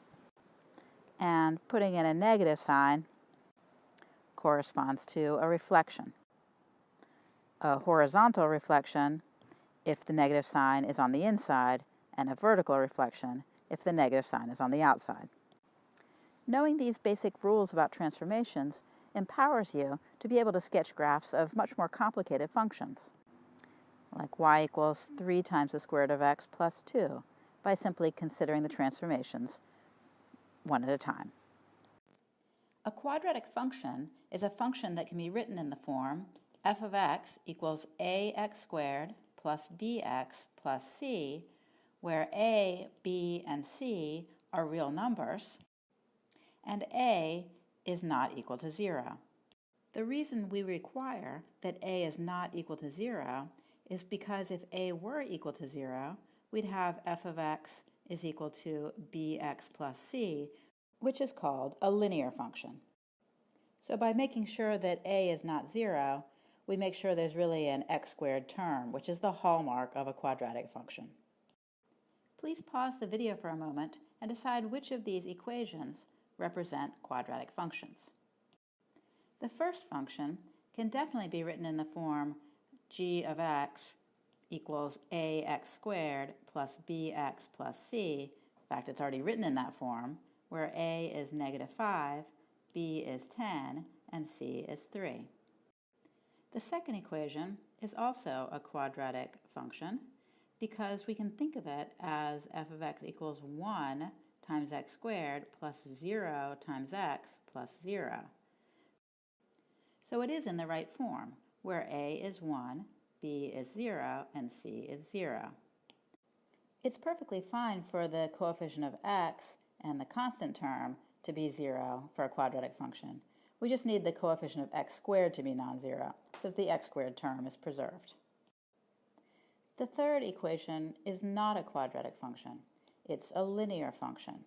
S1: And putting in a negative sign corresponds to a reflection. A horizontal reflection if the negative sign is on the inside, and a vertical reflection if the negative sign is on the outside. Knowing these basic rules about transformations empowers you to be able to sketch graphs of much more complicated functions, like y equals 3 times the square root of x plus 2, by simply considering the transformations one at a time. A quadratic function is a function that can be written in the form f of x equals ax squared plus bx plus c, where a, b, and c are real numbers, and a is not equal to 0. The reason we require that a is not equal to 0 is because if a were equal to 0, we'd have f of x is equal to bx plus c, which is called a linear function. So by making sure that a is not 0, we make sure there's really an x squared term, which is the hallmark of a quadratic function. Please pause the video for a moment and decide which of these equations represent quadratic functions. The first function can definitely be written in the form g of x equals ax squared plus bx plus c. In fact, it's already written in that form, where a is -5, b is 10, and c is 3. The second equation is also a quadratic function because we can think of it as f of x equals 1 times x squared plus 0 times x plus 0. So it is in the right form, where a is 1, b is 0, and c is 0. It's perfectly fine for the coefficient of x and the constant term to be 0 for a quadratic function. We just need the coefficient of x squared to be non-zero, so that the x squared term is preserved. The third equation is not a quadratic function. It's a linear function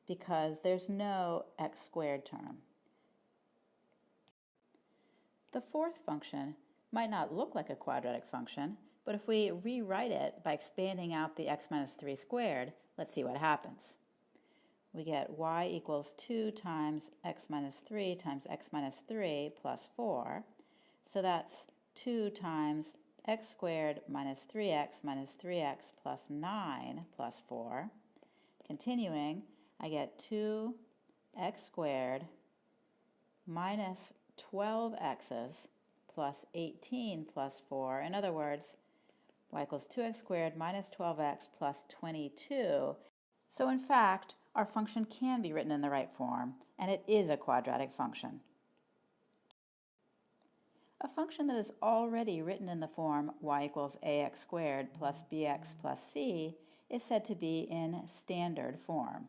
S1: because there's no x squared term. The fourth function might not look like a quadratic function, but if we rewrite it by expanding out the x minus 3 squared, let's see what happens. We get y equals 2 times x minus 3 times x minus 3 plus 4. So that's 2 times x squared minus 3x plus 9 plus 4. Continuing, I get 2x squared minus 12x's plus 18 plus 4. In other words, y equals 2x squared minus 12x plus 22. So in fact, our function can be written in the right form, and it is a quadratic function. A function that is already written in the form y equals ax squared plus bx plus c is said to be in standard form.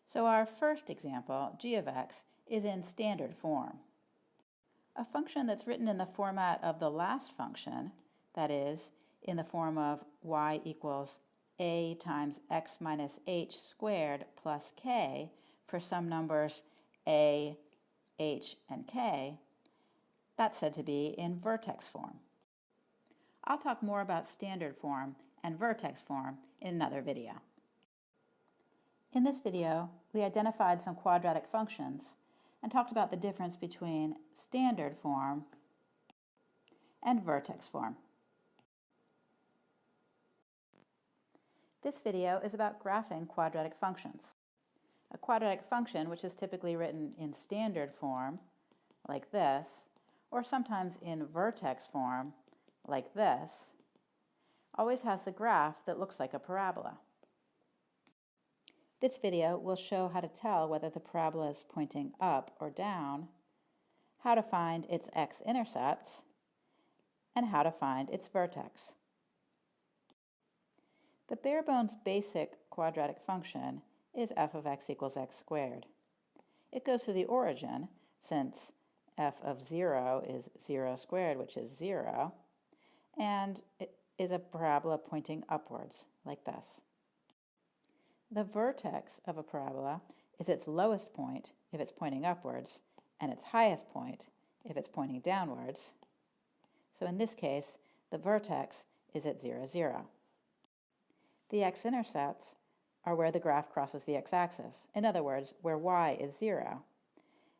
S1: So our first example, g of x, is in standard form. A function that's written in the format of the last function, that is, in the form of y equals a times x minus h squared plus k for some numbers a, h, and k, that's said to be in vertex form. I'll talk more about standard form and vertex form in another video. In this video, we identified some quadratic functions and talked about the difference between standard form and vertex form. This video is about graphing quadratic functions. A quadratic function, which is typically written in standard form, like this, or sometimes in vertex form, like this, always has the graph that looks like a parabola. This video will show how to tell whether the parabola is pointing up or down, how to find its x-intercepts, and how to find its vertex. The bare-bones basic quadratic function is f of x equals x squared. It goes to the origin, since f of 0 is 0 squared, which is 0, and it is a parabola pointing upwards, like this. The vertex of a parabola is its lowest point if it's pointing upwards, and its highest point if it's pointing downwards. So in this case, the vertex is at 0, 0. The x-intercepts are where the graph crosses the x-axis, in other words, where y is 0.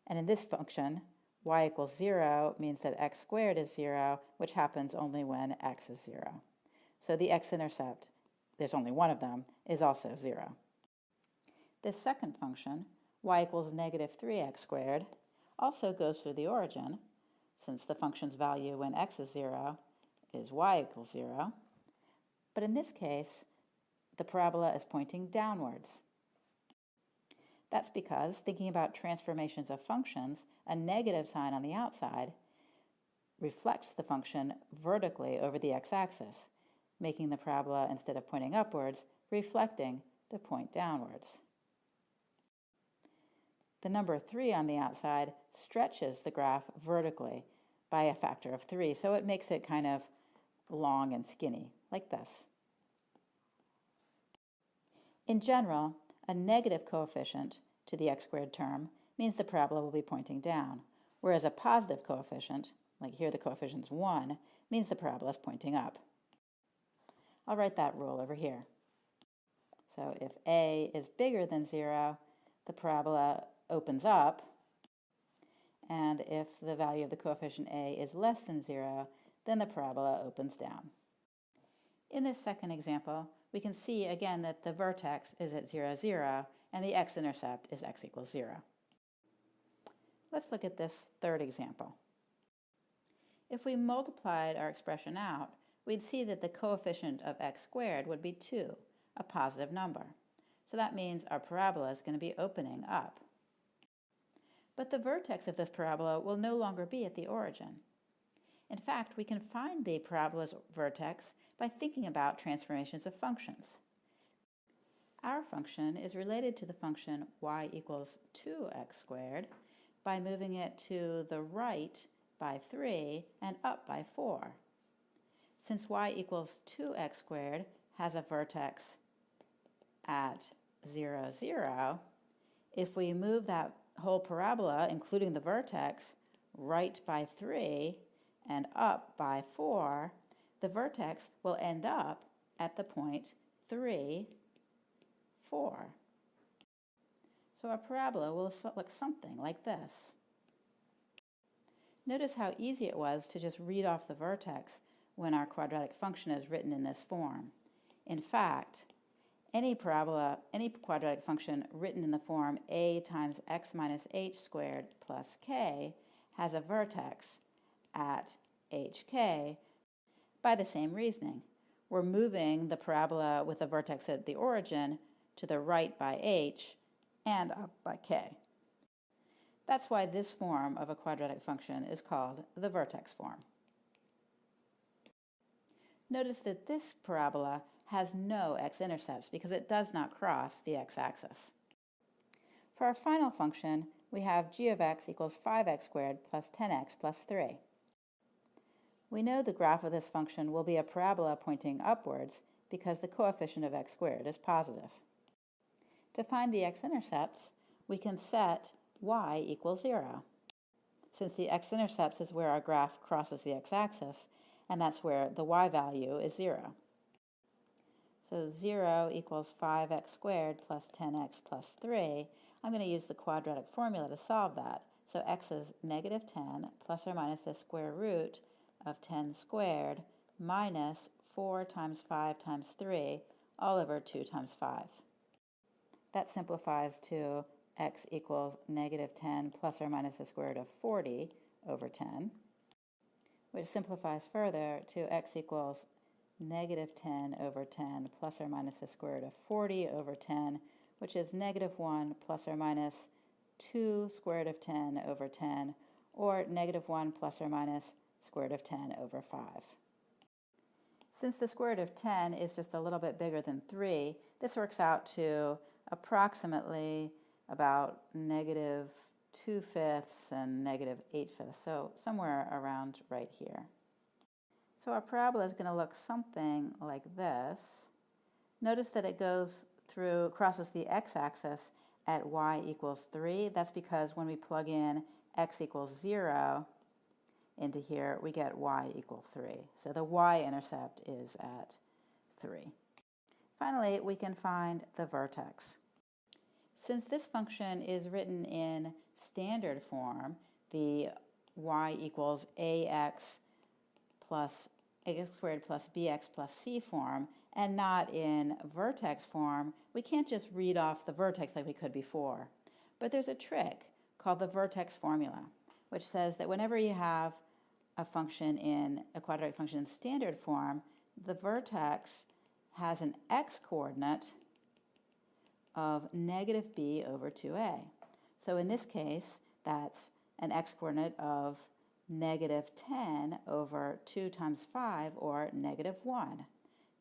S1: And in this function, y equals 0 means that x squared is 0, which happens only when x is 0. So the x-intercept, there's only one of them, is also 0. This second function, y equals negative 3x squared, also goes through the origin, since the function's value when x is 0 is y equals 0. But in this case, the parabola is pointing downwards. That's because, thinking about transformations of functions, a negative sign on the outside reflects the function vertically over the x-axis, making the parabola, instead of pointing upwards, reflecting to point downwards. The number 3 on the outside stretches the graph vertically by a factor of 3, so it makes it kind of long and skinny, like this. In general, a negative coefficient to the x squared term means the parabola will be pointing down, whereas a positive coefficient, like here the coefficient's 1, means the parabola is pointing up. I'll write that rule over here. So if a is bigger than 0, the parabola opens up, and if the value of the coefficient a is less than 0, then the parabola opens down. In this second example, we can see again that the vertex is at 0, 0, and the x-intercept is x equals 0. Let's look at this third example. If we multiplied our expression out, we'd see that the coefficient of x squared would be 2, a positive number. So that means our parabola is going to be opening up. But the vertex of this parabola will no longer be at the origin. In fact, we can find the parabola's vertex by thinking about transformations of functions. Our function is related to the function y equals 2x squared by moving it to the right by 3 and up by 4. Since y equals 2x squared has a vertex at 0, 0, if we move that whole parabola, including the vertex, right by 3 and up by 4, the vertex will end up at the point 3, 4. So our parabola will look something like this. Notice how easy it was to just read off the vertex when our quadratic function is written in this form. In fact, any quadratic function written in the form a times x minus h squared plus k has a vertex at hk by the same reasoning. We're moving the parabola with a vertex at the origin to the right by h and up by k. That's why this form of a quadratic function is called the vertex form. Notice that this parabola has no x-intercepts because it does not cross the x-axis. For our final function, we have g of x equals 5x squared plus 10x plus 3. We know the graph of this function will be a parabola pointing upwards because the coefficient of x squared is positive. To find the x-intercepts, we can set y equals 0. Since the x-intercepts is where our graph crosses the x-axis, and that's where the y value is 0. So 0 equals 5x squared plus 10x plus 3. I'm going to use the quadratic formula to solve that. So x is negative 10 plus or minus the square root of 10 squared minus 4 times 5 times 3 all over 2 times 5. That simplifies to x equals negative 10 plus or minus the square root of 40 over 10, which simplifies further to x equals negative 10 over 10 plus or minus the square root of 40 over 10, which is negative 1 plus or minus 2 square root of 10 over 10, or negative 1 plus or minus square root of 10 over 5. Since the square root of 10 is just a little bit bigger than 3, this works out to approximately about negative 2/5 and negative 8/5, so somewhere around right here. So our parabola is going to look something like this. Notice that it crosses the x-axis at y equals 3. That's because when we plug in x equals 0 into here, we get y equal 3. So the y-intercept is at 3. Finally, we can find the vertex. Since this function is written in standard form, the y equals ax squared plus bx plus c form and not in vertex form, we can't just read off the vertex like we could before. But there's a trick called the vertex formula, which says that whenever you have a quadratic function in standard form, the vertex has an x-coordinate of negative b over 2a. So in this case, that's an x-coordinate of negative 10 over 2 times 5, or negative 1,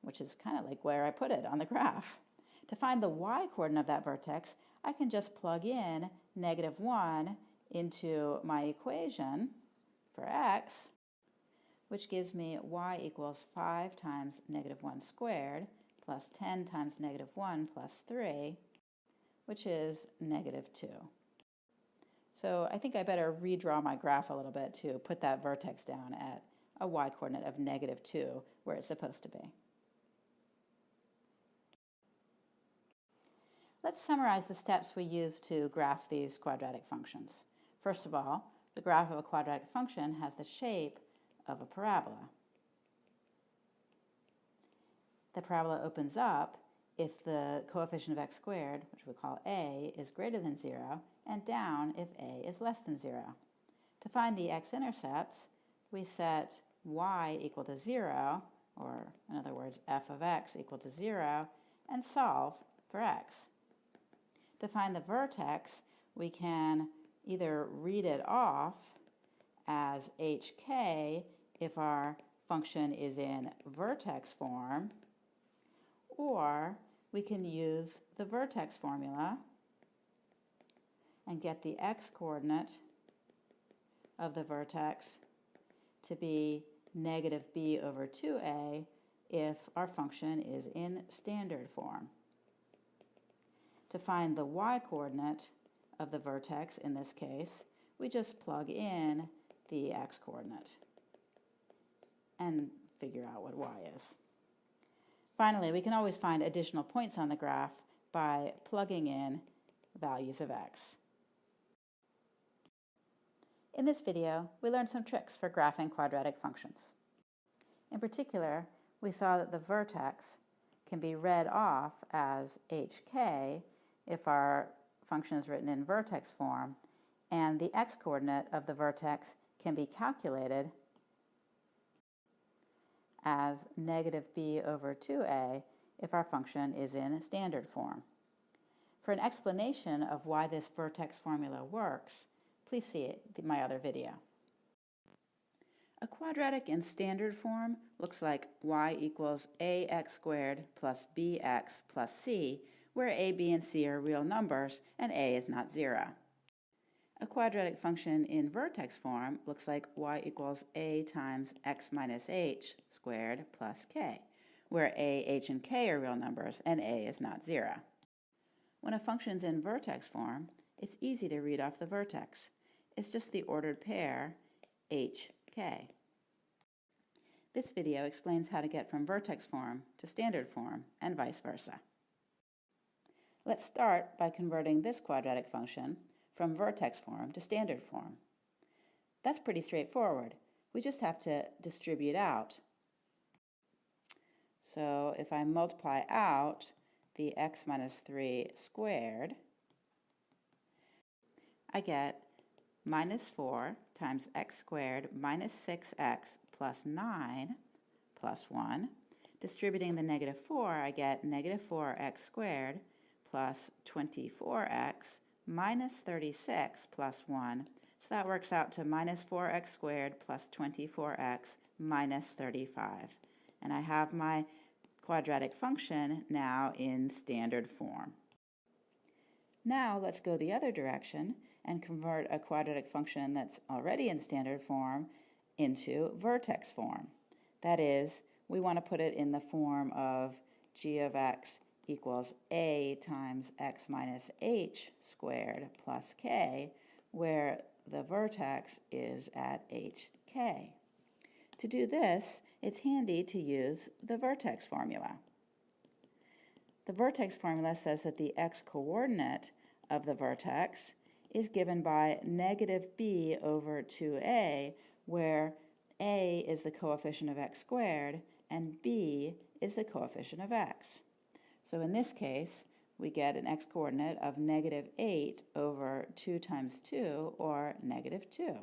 S1: which is kind of like where I put it on the graph. To find the y-coordinate of that vertex, I can just plug in negative 1 into my equation for x, which gives me y equals 5 times negative 1 squared plus 10 times negative 1 plus 3, which is negative 2. So I think I better redraw my graph a little bit to put that vertex down at a y-coordinate of negative 2, where it's supposed to be. Let's summarize the steps we use to graph these quadratic functions. First of all, the graph of a quadratic function has the shape of a parabola. The parabola opens up if the coefficient of x squared, which we call a, is greater than 0, and down if a is less than 0. To find the x-intercepts, we set y equal to 0, or in other words, f of x equal to 0, and solve for x. To find the vertex, we can either read it off as hk if our function is in vertex form, or we can use the vertex formula and get the x-coordinate of the vertex to be negative b over 2a if our function is in standard form. To find the y-coordinate of the vertex in this case, we just plug in the x-coordinate and figure out what y is. Finally, we can always find additional points on the graph by plugging in values of x. In this video, we learned some tricks for graphing quadratic functions. In particular, we saw that the vertex can be read off as hk if our function is written in vertex form, and the x-coordinate of the vertex can be calculated as negative b over 2a if our function is in standard form. For an explanation of why this vertex formula works, please see my other video. A quadratic in standard form looks like y equals ax squared plus bx plus c, where a, b, and c are real numbers and a is not 0. A quadratic function in vertex form looks like y equals a times x minus h squared plus k, where a, h, and k are real numbers and a is not 0. When a function's in vertex form, it's easy to read off the vertex. It's just the ordered pair h, k. This video explains how to get from vertex form to standard form and vice versa. Let's start by converting this quadratic function from vertex form to standard form. That's pretty straightforward. We just have to distribute out. So if I multiply out the x minus 3 squared, I get minus 4 times x squared minus 6x plus 9 plus 1. Distributing the negative 4, I get negative 4x squared plus 24x minus 36 plus 1. So that works out to minus 4x squared plus 24x minus 35. And I have my quadratic function now in standard form. Now let's go the other direction and convert a quadratic function that's already in standard form into vertex form. That is, we want to put it in the form of g of x equals a times x minus h squared plus k, where the vertex is at hk. To do this, it's handy to use the vertex formula. The vertex formula says that the x-coordinate of the vertex is given by negative b over 2a, where a is the coefficient of x squared and b is the coefficient of x. So in this case, we get an x-coordinate of negative 8 over 2 times 2, or negative 2.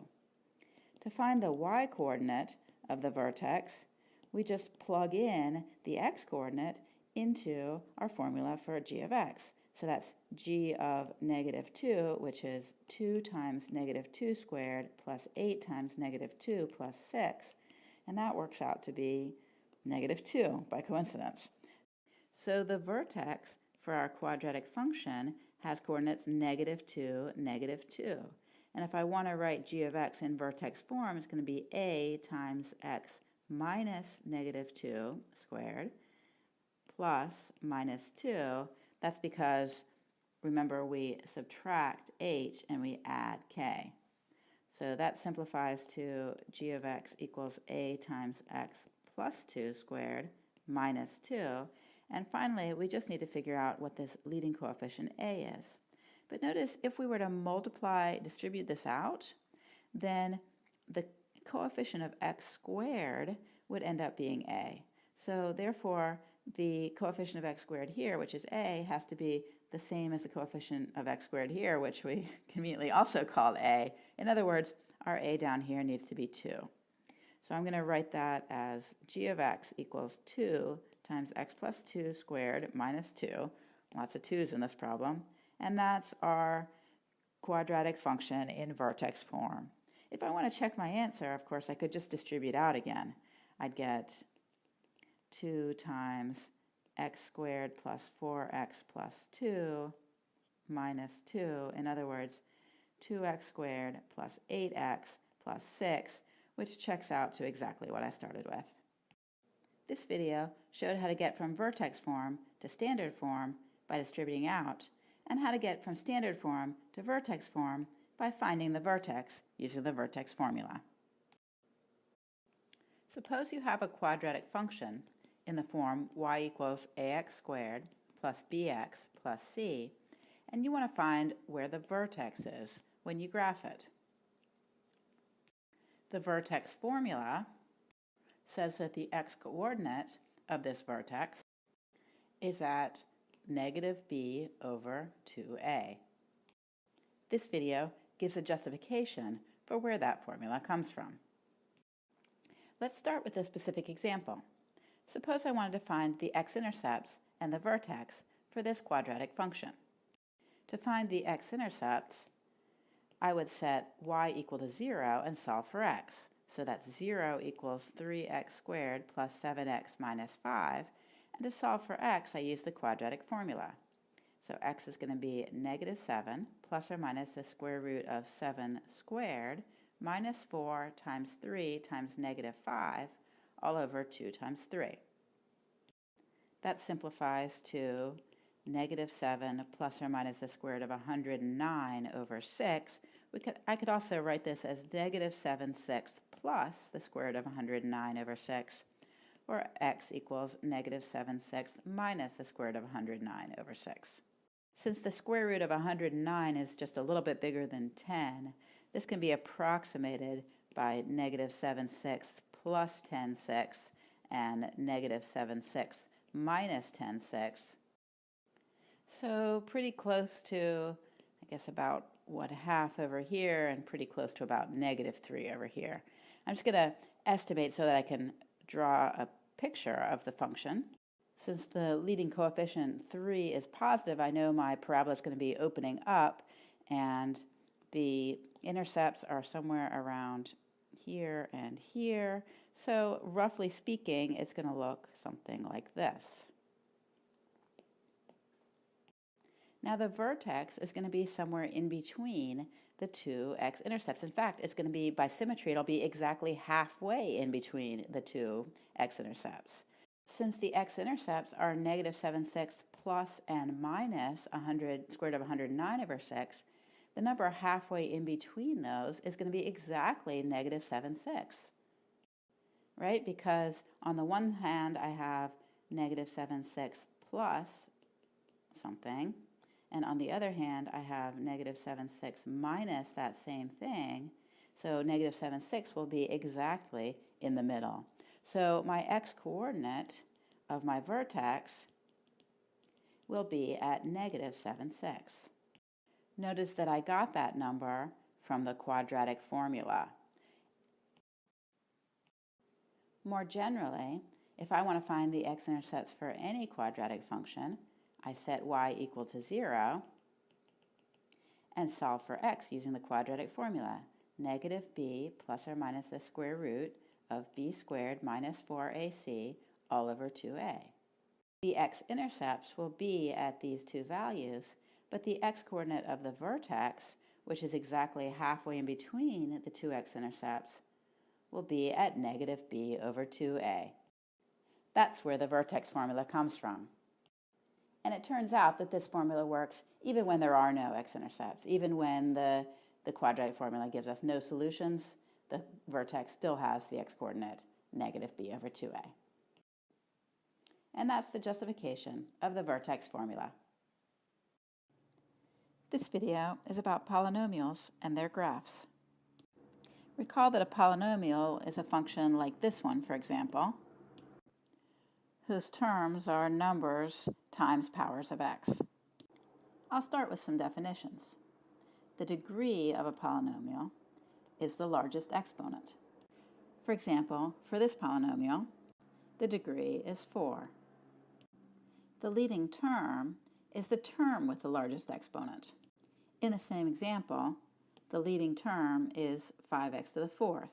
S1: To find the y-coordinate of the vertex, we just plug in the x-coordinate into our formula for g of x. So that's g of negative 2, which is 2 times negative 2 squared plus 8 times negative 2 plus 6, and that works out to be negative 2 by coincidence. So the vertex for our quadratic function has coordinates negative 2, negative 2. And if I want to write g of x in vertex form, it's going to be a times x minus negative 2 squared plus minus 2. That's because, remember, we subtract h and we add k. So that simplifies to g of x equals a times x plus 2 squared minus 2. And finally, we just need to figure out what this leading coefficient a is. But notice, if we were to distribute this out, then the coefficient of x squared would end up being a. So therefore, the coefficient of x squared here, which is a, has to be the same as the coefficient of x squared here, which we conveniently also called a. In other words, our a down here needs to be 2. So I'm going to write that as g of x equals 2 times x plus 2 squared minus 2. Lots of 2's in this problem. And that's our quadratic function in vertex form. If I want to check my answer, of course, I could just distribute out again. I'd get 2 times x squared plus 4x plus 2 minus 2. In other words, 2x squared plus 8x plus 6, which checks out to exactly what I started with. This video showed how to get from vertex form to standard form by distributing out, and how to get from standard form to vertex form by finding the vertex using the vertex formula. Suppose you have a quadratic function in the form y equals ax squared plus bx plus c, and you want to find where the vertex is when you graph it. The vertex formula says that the x-coordinate of this vertex is at negative b over 2a. This video gives a justification for where that formula comes from. Let's start with a specific example. Suppose I wanted to find the x-intercepts and the vertex for this quadratic function. To find the x-intercepts, I would set y equal to 0 and solve for x. So that's 0 equals 3x squared plus 7x minus 5. And to solve for x, I use the quadratic formula. So x is going to be negative 7 plus or minus the square root of 7 squared minus 4 times 3 times negative 5 all over 2 times 3. That simplifies to negative 7 plus or minus the square root of 109 over 6. I could also write this as negative 7/6 plus the square root of 109 over 6, or x equals negative 7/6 minus the square root of 109 over 6. Since the square root of 109 is just a little bit bigger than 10, this can be approximated by negative 7/6 plus 10/6 and negative 7/6 minus 10/6. So pretty close to, I guess, about half over here, and pretty close to about negative 3 over here. I'm just going to estimate so that I can draw a picture of the function. Since the leading coefficient 3 is positive, I know my parabola is going to be opening up, and the intercepts are somewhere around here and here. So roughly speaking, it's going to look something like this. Now the vertex is going to be somewhere in between the two x-intercepts. In fact, it's going to be, by symmetry, it'll be exactly halfway in between the two x-intercepts. Since the x-intercepts are negative 7/6 plus and minus square root of 109 over 6, the number halfway in between those is going to be exactly negative 7/6, right? Because on the one hand, I have negative 7/6 plus something, And on the other hand, I have negative 7, 6 minus that same thing. So negative 7, 6 will be exactly in the middle. So my x-coordinate of my vertex will be at negative 7, 6. Notice that I got that number from the quadratic formula. More generally, if I want to find the x-intercepts for any quadratic function, I set y equal to 0 and solve for x using the quadratic formula. Negative b plus or minus the square root of b squared minus 4ac all over 2a. The x-intercepts will be at these two values, but the x-coordinate of the vertex, which is exactly halfway in between the two x-intercepts, will be at negative b over 2a. That's where the vertex formula comes from. And it turns out that this formula works even when there are no x-intercepts. Even when the quadratic formula gives us no solutions, the vertex still has the x-coordinate negative b over 2a. And that's the justification of the vertex formula. This video is about polynomials and their graphs. Recall that a polynomial is a function like this one, for example, whose terms are numbers times powers of x. I'll start with some definitions. The degree of a polynomial is the largest exponent. For example, for this polynomial, the degree is 4. The leading term is the term with the largest exponent. In the same example, the leading term is 5x to the 4th.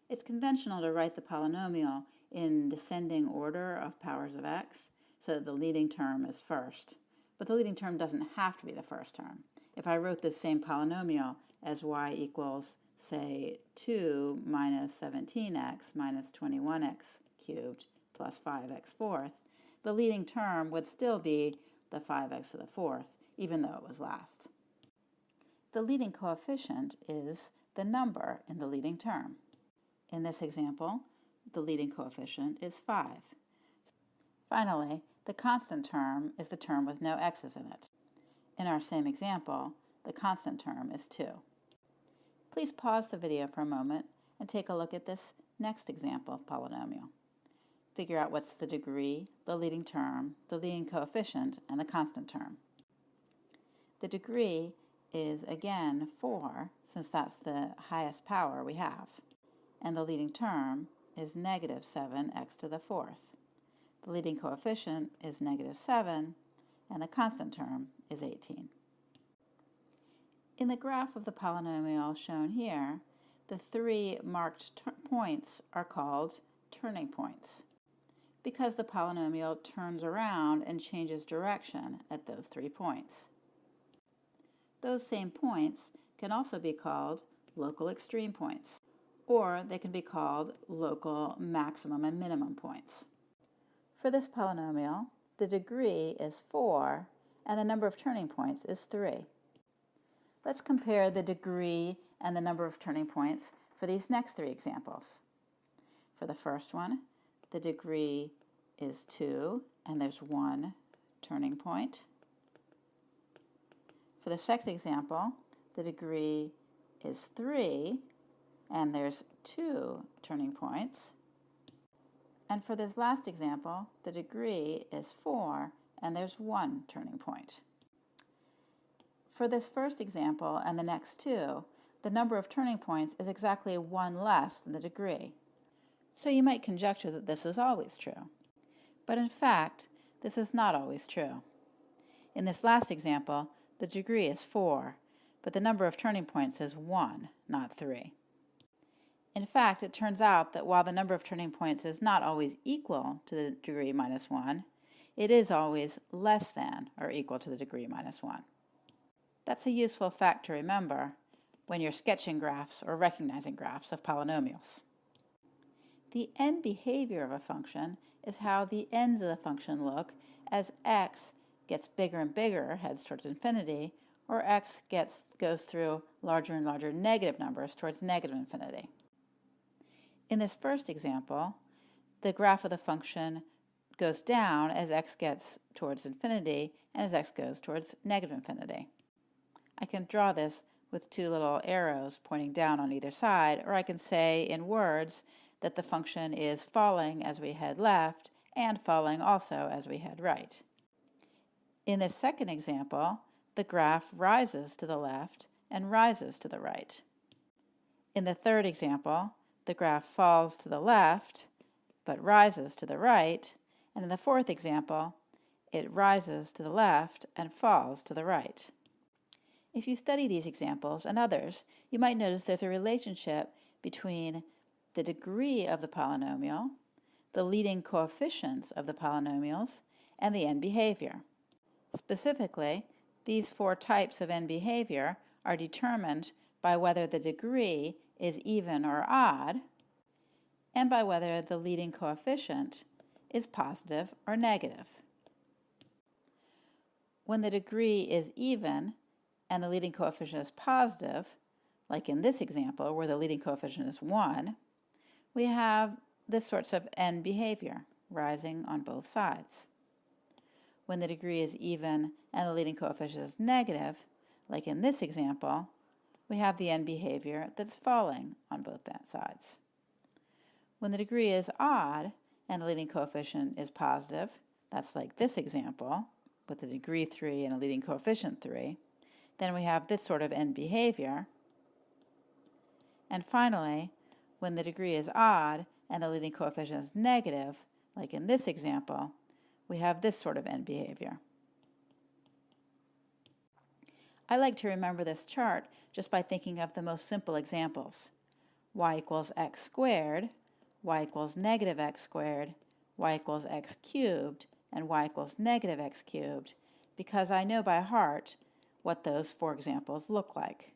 S1: It's conventional to write the polynomial in descending order of powers of x, so that the leading term is first. But the leading term doesn't have to be the first term. If I wrote this same polynomial as y equals, say, 2 minus 17x minus 21x cubed plus 5x fourth, the leading term would still be the 5x to the 4th, even though it was last. The leading coefficient is the number in the leading term. In this example, the leading coefficient is 5. Finally, the constant term is the term with no x's in it. In our same example, the constant term is 2. Please pause the video for a moment and take a look at this next example of polynomial. Figure out what's the degree, the leading term, the leading coefficient, and the constant term. The degree is again 4, since that's the highest power we have, and the leading term is negative 7x to the 4th. The leading coefficient is negative 7, and the constant term is 18. In the graph of the polynomial shown here, the 3 marked points are called turning points, because the polynomial turns around and changes direction at those 3 points. Those same points can also be called local extreme points, or they can be called local maximum and minimum points. For this polynomial, the degree is 4, and the number of turning points is 3. Let's compare the degree and the number of turning points for these next 3 examples. For the first one, the degree is 2, and there's 1 turning point. For the second example, the degree is 3, and there's 2 turning points. And for this last example, the degree is 4, and there's 1 turning point. For this first example and the next 2, the number of turning points is exactly 1 less than the degree. So you might conjecture that this is always true. But in fact, this is not always true. In this last example, the degree is 4, but the number of turning points is 1, not 3. In fact, it turns out that while the number of turning points is not always equal to the degree minus 1, it is always less than or equal to the degree minus 1. That's a useful fact to remember when you're sketching graphs or recognizing graphs of polynomials. The end behavior of a function is how the ends of the function look as x gets bigger and bigger, heads towards infinity, or x goes through larger and larger negative numbers towards negative infinity. In this first example, the graph of the function goes down as x gets towards infinity and as x goes towards negative infinity. I can draw this with two little arrows pointing down on either side, or I can say in words that the function is falling as we head left and falling also as we head right. In this second example, the graph rises to the left and rises to the right. In the third example, the graph falls to the left but rises to the right, and in the fourth example, it rises to the left and falls to the right. If you study these examples and others, you might notice there's a relationship between the degree of the polynomial, the leading coefficients of the polynomials, and the end behavior. Specifically, these four types of end behavior are determined by whether the degree is even or odd, and by whether the leading coefficient is positive or negative. When the degree is even and the leading coefficient is positive, like in this example where the leading coefficient is 1, we have this sorts of end behavior, rising on both sides. When the degree is even and the leading coefficient is negative, like in this example, we have the end behavior that's falling on both sides. When the degree is odd and the leading coefficient is positive, that's like this example, with a degree 3 and a leading coefficient 3, then we have this sort of end behavior. And finally, when the degree is odd and the leading coefficient is negative, like in this example, we have this sort of end behavior. I like to remember this chart just by thinking of the most simple examples. Y equals x squared, y equals negative x squared, y equals x cubed, and y equals negative x cubed, because I know by heart what those four examples look like.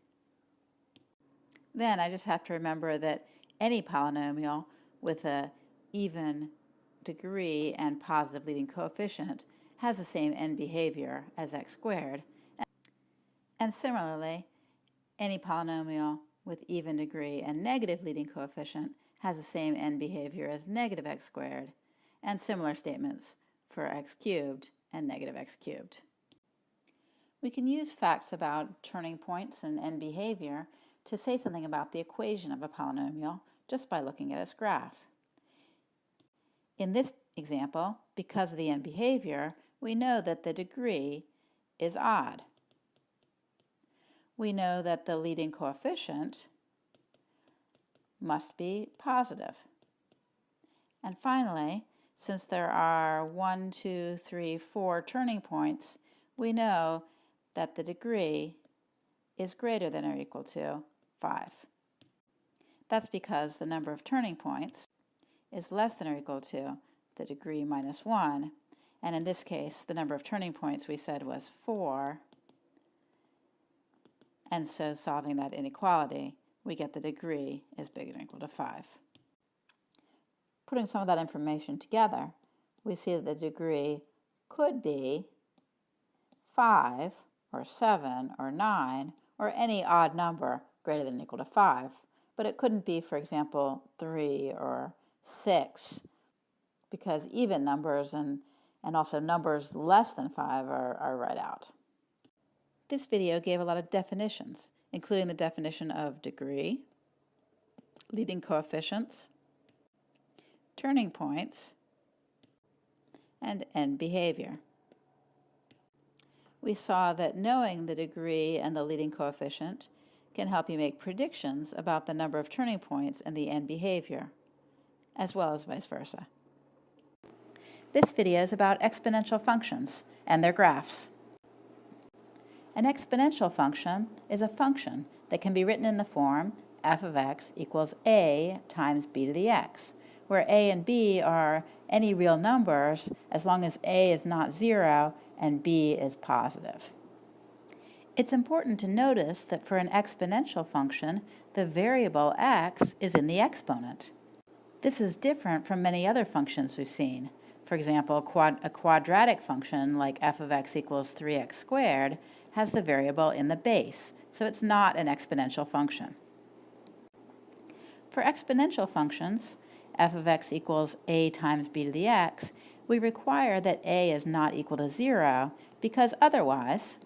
S1: Then I just have to remember that any polynomial with an even degree and positive leading coefficient has the same end behavior as x squared. And similarly, any polynomial with even degree and negative leading coefficient has the same end behavior as negative x squared, and similar statements for x cubed and negative x cubed. We can use facts about turning points and end behavior to say something about the equation of a polynomial just by looking at its graph. In this example, because of the end behavior, we know that the degree is odd. We know that the leading coefficient must be positive. And finally, since there are 1, 2, 3, 4 turning points, we know that the degree is greater than or equal to 5. That's because the number of turning points is less than or equal to the degree minus 1, and in this case the number of turning points we said was 4, and so solving that inequality we get the degree is bigger than or equal to 5. Putting some of that information together, we see that the degree could be 5 or 7 or 9 or any odd number greater than or equal to 5, but it couldn't be, for example, 3 or 6, because even numbers and also numbers less than 5 are right out. This video gave a lot of definitions, including the definition of degree, leading coefficients, turning points, and end behavior. We saw that knowing the degree and the leading coefficient can help you make predictions about the number of turning points and the end behavior, as well as vice versa. This video is about exponential functions and their graphs. An exponential function is a function that can be written in the form f of x equals a times b to the x, where a and b are any real numbers as long as a is not 0 and b is positive. It's important to notice that for an exponential function, the variable x is in the exponent. This is different from many other functions we've seen. For example, a quadratic function like f of x equals 3x squared has the variable in the base, so it's not an exponential function. For exponential functions, f of x equals a times b to the x, we require that a is not equal to 0 because otherwise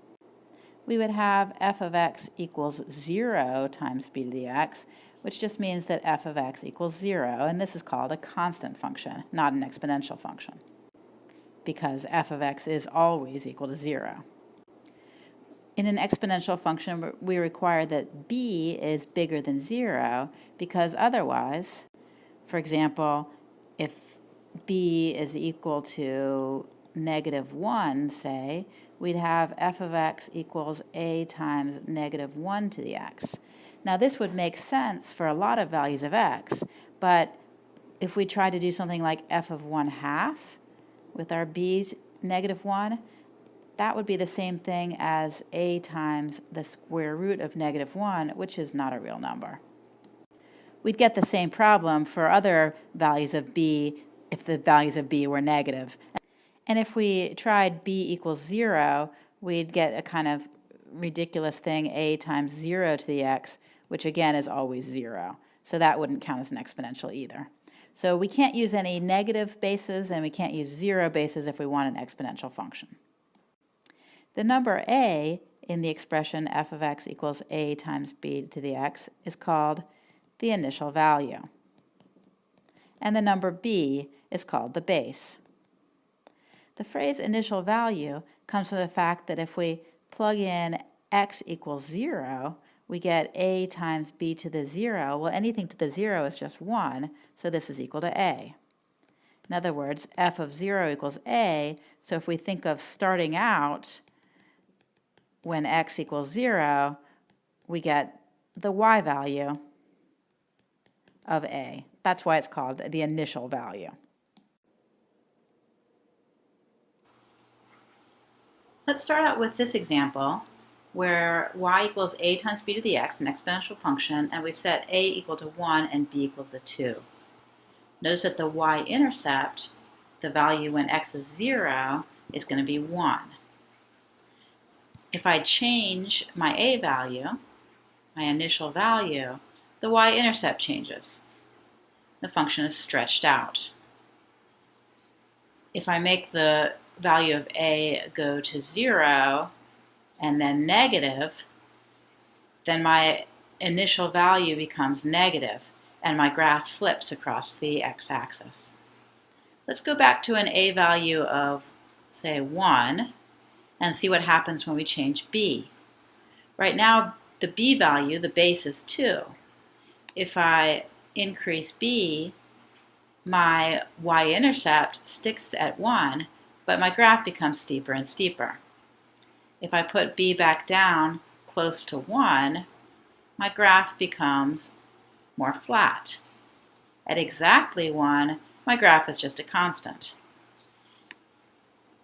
S1: we would have f of x equals 0 times b to the x, which just means that f of x equals 0, and this is called a constant function, not an exponential function, because f of x is always equal to 0. In an exponential function, we require that b is bigger than 0 because otherwise, for example, if b is equal to -1, say, we'd have f of x equals a times -1 to the x. Now this would make sense for a lot of values of x, but if we try to do something like f of 1/2 with our b's -1, that would be the same thing as a times the square root of -1, which is not a real number. We'd get the same problem for other values of b if the values of b were negative. And if we tried b equals 0, we'd get a kind of ridiculous thing, a times 0 to the x, which again is always 0. So that wouldn't count as an exponential either. So we can't use any negative bases and we can't use 0 bases if we want an exponential function. The number a in the expression f of x equals a times b to the x is called the initial value. And the number b is called the base. The phrase initial value comes from the fact that if we plug in x equals 0, we get a times b to the 0. Well, anything to the 0 is just 1, so this is equal to a. In other words, f of 0 equals a, so if we think of starting out when x equals 0, we get the y value of a. That's why it's called the initial value. Let's start out with this example where y equals a times b to the x, an exponential function, and we've set a equal to 1 and b equals to 2. Notice that the y-intercept, the value when x is 0, is going to be 1. If I change my a value, my initial value, the y-intercept changes. The function is stretched out. If I make the value of a go to 0 and then negative, then my initial value becomes negative and my graph flips across the x-axis. Let's go back to an a value of, say, 1 and see what happens when we change b. Right now, the b value, the base, is 2. If I increase b, my y-intercept sticks at 1, but my graph becomes steeper and steeper. If I put b back down close to 1, my graph becomes more flat. At exactly 1, my graph is just a constant.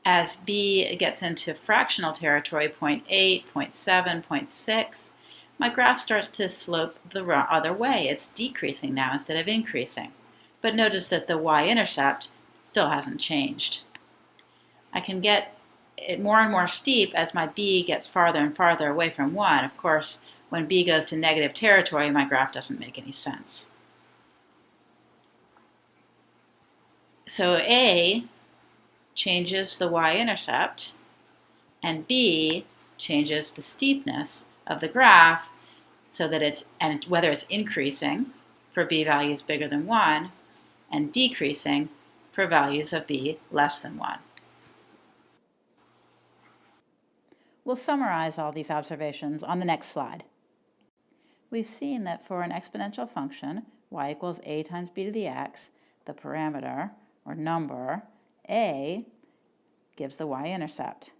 S1: As b gets into fractional territory, 0.8, 0.7, 0.6, my graph starts to slope the other way. It's decreasing now instead of increasing. But notice that the y-intercept still hasn't changed. I can get it more and more steep as my b gets farther and farther away from 1. Of course, when b goes to negative territory, my graph doesn't make any sense. So a changes the y-intercept, and b changes the steepness of the graph so that and whether it's increasing for b values bigger than 1 and decreasing for values of b less than 1. We'll summarize all these observations on the next slide. We've seen that for an exponential function, y equals a times b to the x, the parameter, or number, a, gives the y-intercept.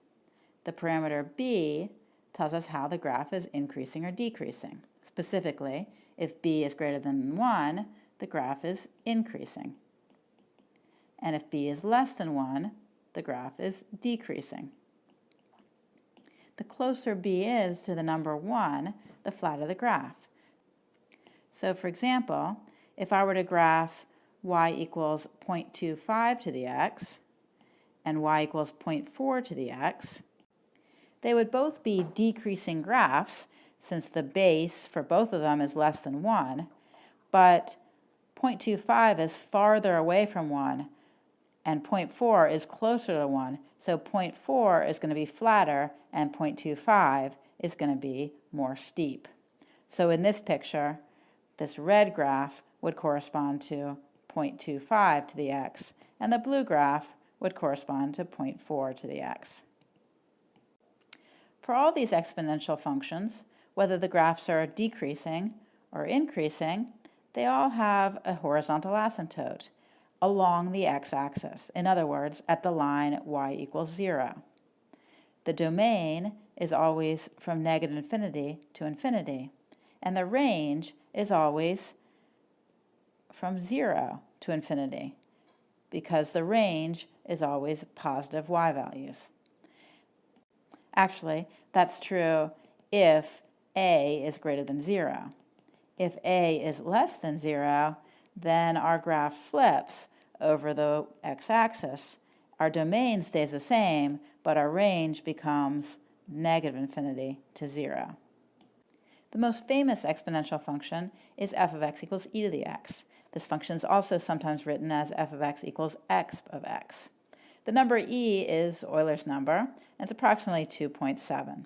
S1: The parameter b tells us how the graph is increasing or decreasing. Specifically, if b is greater than 1, the graph is increasing. And if b is less than 1, the graph is decreasing. The closer b is to the number 1, the flatter the graph. So for example, if I were to graph y equals 0.25 to the x and y equals 0.4 to the x, they would both be decreasing graphs since the base for both of them is less than 1, but 0.25 is farther away from 1, and 0.4 is closer to 1, so 0.4 is going to be flatter and 0.25 is going to be more steep. So in this picture, this red graph would correspond to 0.25 to the x, and the blue graph would correspond to 0.4 to the x. For all these exponential functions, whether the graphs are decreasing or increasing, they all have a horizontal asymptote along the x-axis. In other words, at the line y equals 0. The domain is always from negative infinity to infinity, and the range is always from 0 to infinity, because the range is always positive y values. Actually, that's true if a is greater than 0. If a is less than 0, then our graph flips over the x-axis. Our domain stays the same, but our range becomes negative infinity to 0. The most famous exponential function is f of x equals e to the x. This function is also sometimes written as f of x equals exp of x. The number e is Euler's number, and it's approximately 2.7.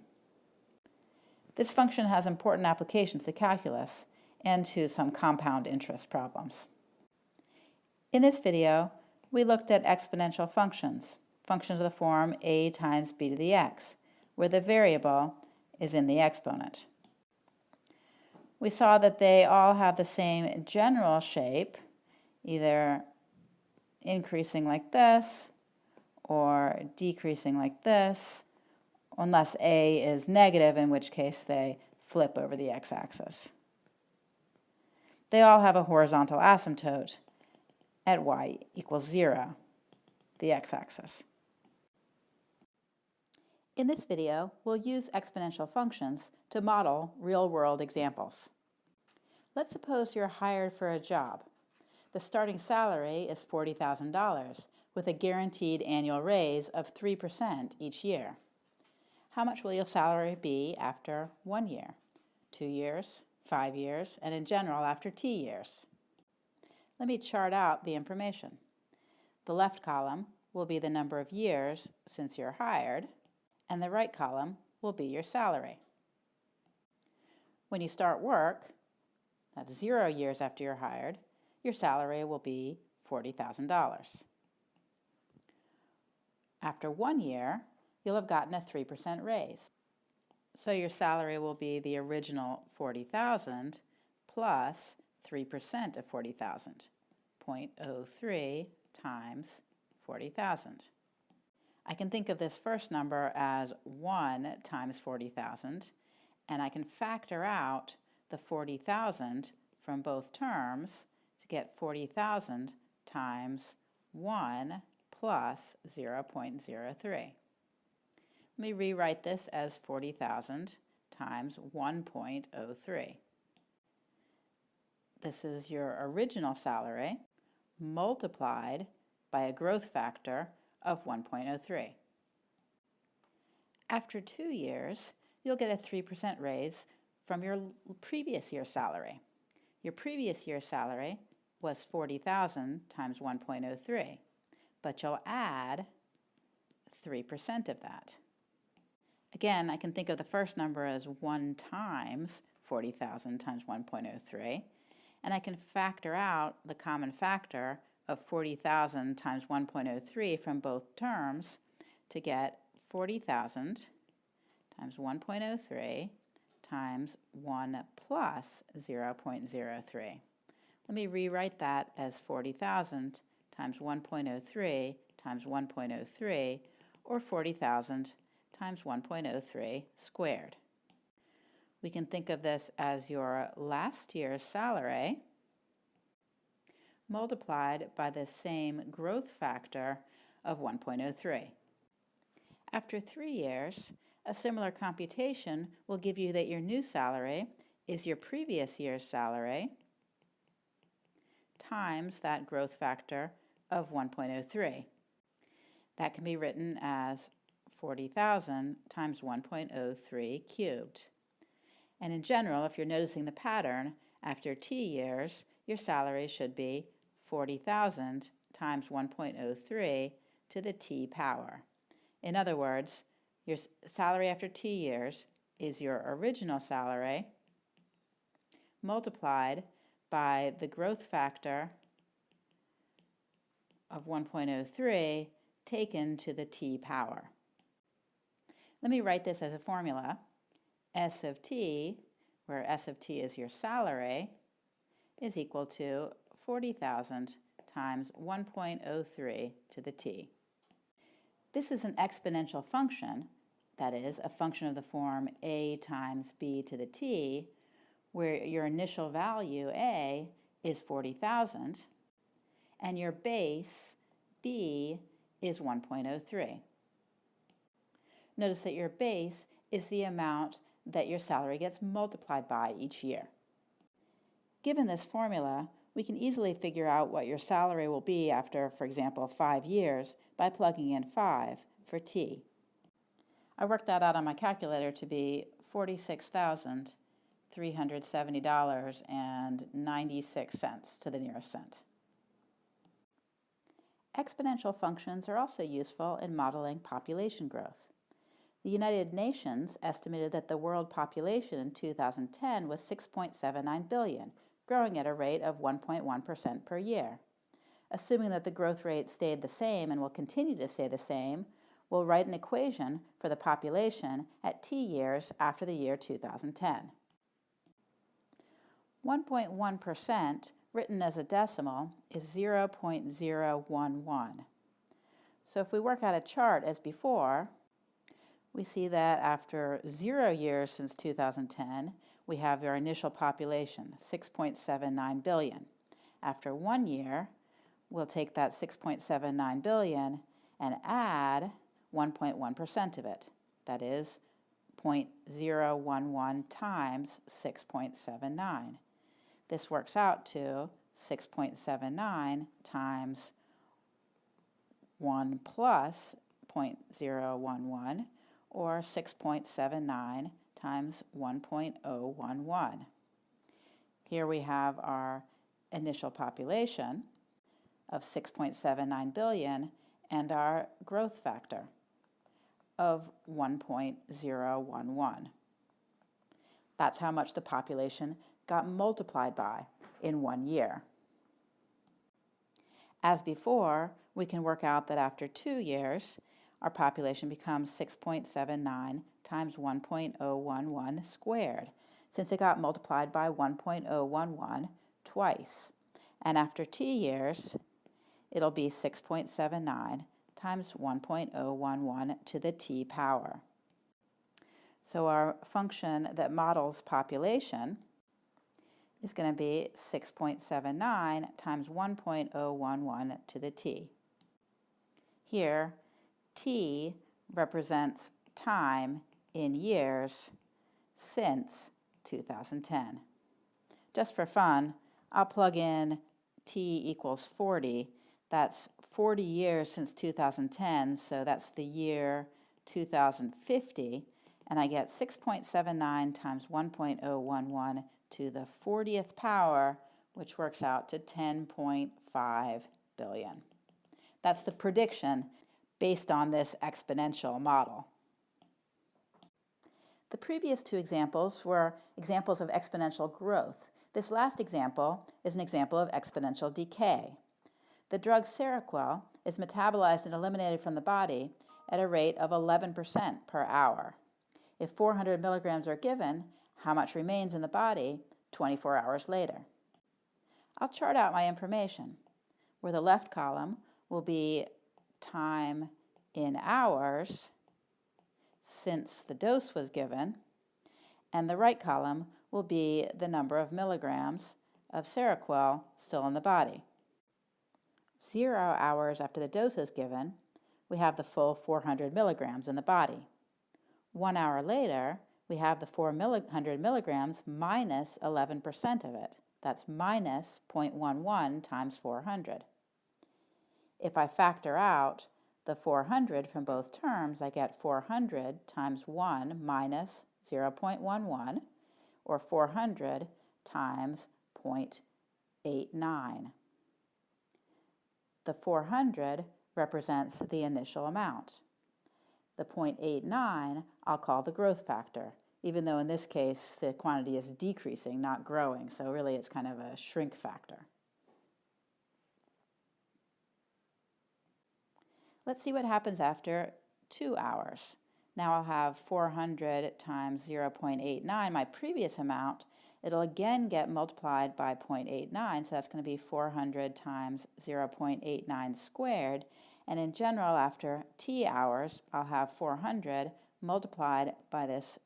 S1: This function has important applications to calculus and to some compound interest problems. In this video, we looked at exponential functions, functions of the form a times b to the x, where the variable is in the exponent. We saw that they all have the same general shape, either increasing like this or decreasing like this, unless a is negative, in which case they flip over the x-axis. They all have a horizontal asymptote at y equals 0, the x-axis. In this video, we'll use exponential functions to model real-world examples. Let's suppose you're hired for a job. The starting salary is $40,000 with a guaranteed annual raise of 3% each year. How much will your salary be after 1 year, 2 years, 5 years, and in general after t years? Let me chart out the information. The left column will be the number of years since you're hired, and the right column will be your salary. When you start work, that's 0 years after you're hired, your salary will be $40,000. After 1 year, you'll have gotten a 3% raise. So your salary will be the original $40,000 plus 3% of 40,000, 0.03 times 40,000. I can think of this first number as 1 times 40,000, and I can factor out the 40,000 from both terms to get 40,000 times 1 plus 0.03. Let me rewrite this as 40,000 times 1.03. This is your original salary multiplied by a growth factor of 1.03. After 2 years, you'll get a 3% raise from your previous year's salary. Your previous year's salary was 40,000 times 1.03, but you'll add 3% of that. Again, I can think of the first number as 1 times 40,000 times 1.03, and I can factor out the common factor of 40,000 times 1.03 from both terms to get 40,000 times 1.03 times 1 plus 0.03. Let me rewrite that as 40,000 times 1.03 times 1.03, or 40,000 times 1.03 squared. We can think of this as your last year's salary multiplied by the same growth factor of 1.03. After 3 years, a similar computation will give you that your new salary is your previous year's salary times that growth factor of 1.03. That can be written as 40,000 times 1.03 cubed. And in general, if you're noticing the pattern, after t years, your salary should be 40,000 times 1.03 to the t power. In other words, your salary after t years is your original salary multiplied by the growth factor of 1.03 taken to the t power. Let me write this as a formula. S of t, where S of t is your salary, is equal to 40,000 times 1.03 to the t. This is an exponential function, that is, a function of the form a times b to the t, where your initial value, a, is 40,000, and your base, b, is 1.03. Notice that your base is the amount that your salary gets multiplied by each year. Given this formula, we can easily figure out what your salary will be after, for example, 5 years by plugging in 5 for t. I worked that out on my calculator to be $46,370.96 to the nearest cent. Exponential functions are also useful in modeling population growth. The United Nations estimated that the world population in 2010 was 6.79 billion, growing at a rate of 1.1% per year. Assuming that the growth rate stayed the same and will continue to stay the same, we'll write an equation for the population at t years after the year 2010. 1.1% written as a decimal is 0.011. So if we work out a chart as before, we see that after 0 years since 2010, we have our initial population, 6.79 billion. After 1 year, we'll take that 6.79 billion and add 1.1% of it. That is 0.011 times 6.79. This works out to 6.79 times 1 plus 0.011, or 6.79 times 1.011. Here we have our initial population of 6.79 billion and our growth factor of 1.011. That's how much the population got multiplied by in 1 year. As before, we can work out that after 2 years, our population becomes 6.79 times 1.011 squared, since it got multiplied by 1.011 twice. And after t years, it'll be 6.79 times 1.011 to the t power. So our function that models population is going to be 6.79 times 1.011 to the t. Here, t represents time in years since 2010. Just for fun, I'll plug in t equals 40. That's 40 years since 2010, so that's the year 2050, and I get 6.79 times 1.011 to the 40th power, which works out to 10.5 billion. That's the prediction based on this exponential model. The previous 2 examples were examples of exponential growth. This last example is an example of exponential decay. The drug Seroquel is metabolized and eliminated from the body at a rate of 11% per hour. If 400 milligrams are given, how much remains in the body 24 hours later? I'll chart out my information, where the left column will be time in hours since the dose was given, and the right column will be the number of milligrams of Seroquel still in the body. 0 hours after the dose is given, we have the full 400 milligrams in the body. 1 hour later, we have the 400 milligrams minus 11% of it. That's minus 0.11 times 400. If I factor out the 400 from both terms, I get 400 times 1 minus 0.11, or 400 times 0.89. The 400 represents the initial amount. The 0.89 I'll call the growth factor, even though in this case the quantity is decreasing, not growing, so really it's kind of a shrink factor. Let's see what happens after 2 hours. Now I'll have 400 times 0.89, my previous amount. It'll again get multiplied by 0.89, so that's going to be 400 times 0.89 squared. And in general, after t hours, I'll have 400 multiplied by this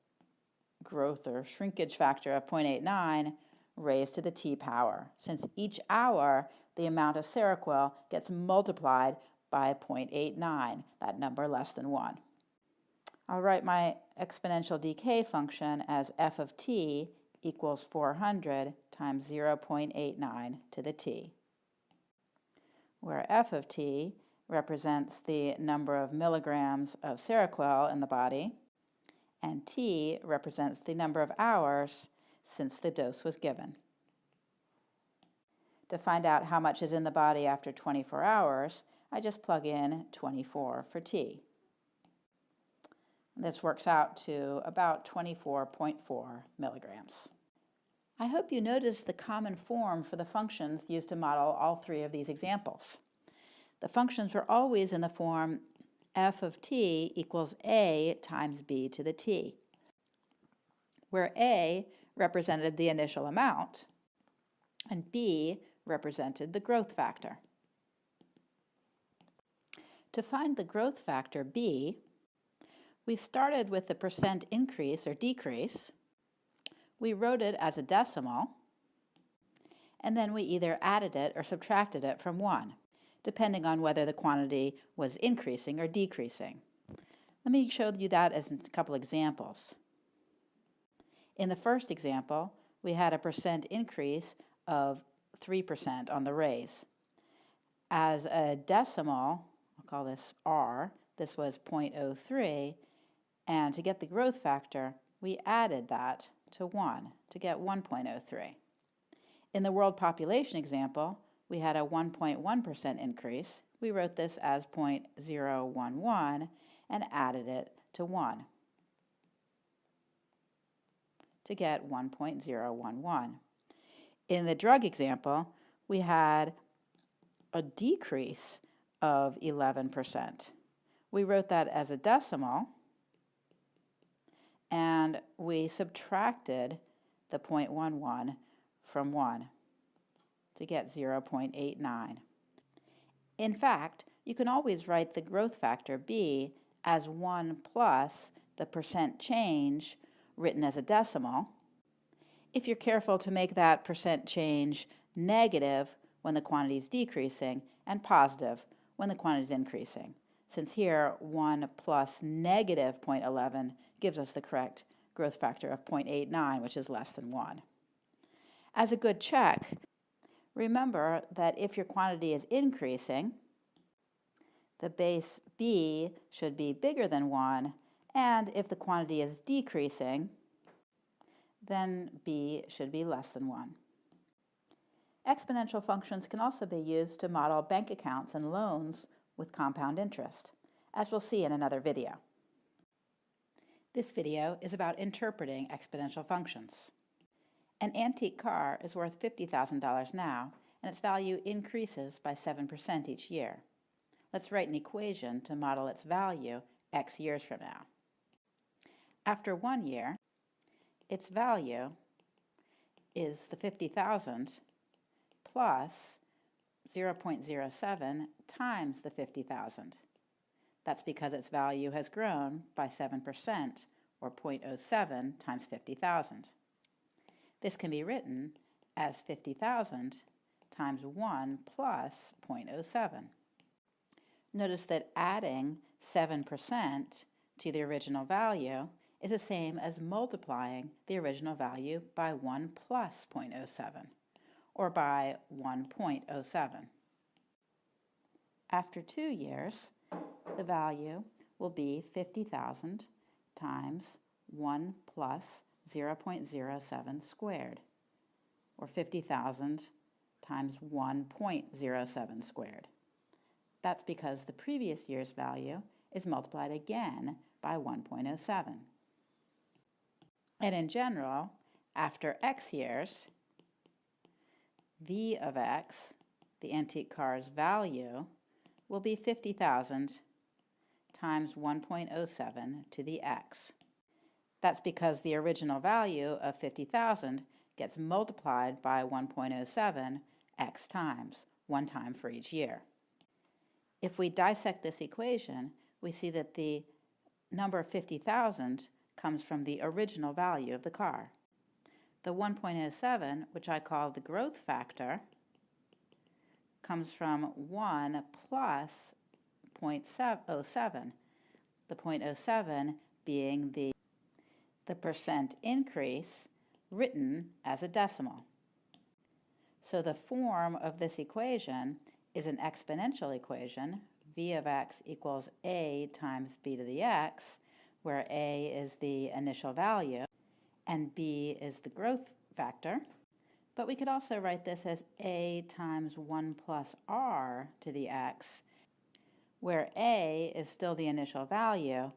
S1: growth or shrinkage factor of 0.89 raised to the t power. Since each hour, the amount of Seroquel gets multiplied by 0.89, that number less than 1. I'll write my exponential decay function as f of t equals 400 times 0.89 to the t, where f of t represents the number of milligrams of Seroquel in the body, and t represents the number of hours since the dose was given. To find out how much is in the body after 24 hours, I just plug in 24 for t. This works out to about 24.4 milligrams. I hope you noticed the common form for the functions used to model all three of these examples. The functions were always in the form f of t equals a times b to the t, where a represented the initial amount and b represented the growth factor. To find the growth factor b, we started with the percent increase or decrease. We wrote it as a decimal, and then we either added it or subtracted it from 1, depending on whether the quantity was increasing or decreasing. Let me show you that as a couple examples. In the first example, we had a percent increase of 3% on the raise. As a decimal, I'll call this r, this was 0.03, and to get the growth factor, we added that to 1 to get 1.03. In the world population example, we had a 1.1% increase. We wrote this as 0.011 and added it to 1 to get 1.011. In the drug example, we had a decrease of 11%. We wrote that as a decimal, and we subtracted the 0.11 from 1 to get 0.89. In fact, you can always write the growth factor b as 1 plus the percent change written as a decimal, if you're careful to make that percent change negative when the quantity is decreasing and positive when the quantity is increasing. Since here 1 plus negative 0.11 gives us the correct growth factor of 0.89, which is less than 1. As a good check, remember that if your quantity is increasing, the base b should be bigger than 1, and if the quantity is decreasing, then b should be less than 1. Exponential functions can also be used to model bank accounts and loans with compound interest, as we'll see in another video. This video is about interpreting exponential functions. An antique car is worth $50,000 now, and its value increases by 7% each year. Let's write an equation to model its value x years from now. After 1 year, its value is the 50,000 plus 0.07 times the 50,000. That's because its value has grown by 7%, or 0.07 times 50,000. This can be written as 50,000 times 1 plus 0.07. Notice that adding 7% to the original value is the same as multiplying the original value by 1 plus 0.07, or by 1.07. After 2 years, the value will be 50,000 times 1 plus 0.07 squared, or 50,000 times 1.07 squared. That's because the previous year's value is multiplied again by 1.07. And in general, after X years, V of X, the antique car's value, will be 50,000 times 1.07 to the X. That's because the original value of 50,000 gets multiplied by 1.07 X times, one time for each year. If we dissect this equation, we see that the number 50,000 comes from the original value of the car. The 1.07, which I call the growth factor, comes from 1 plus 0.07, the 0.07 being the percent increase written as a decimal. So the form of this equation is an exponential equation, v of x equals a times b to the x, where a is the initial value and b is the growth factor. But we could also write this as a times 1 plus r to the x, where a is still the initial value,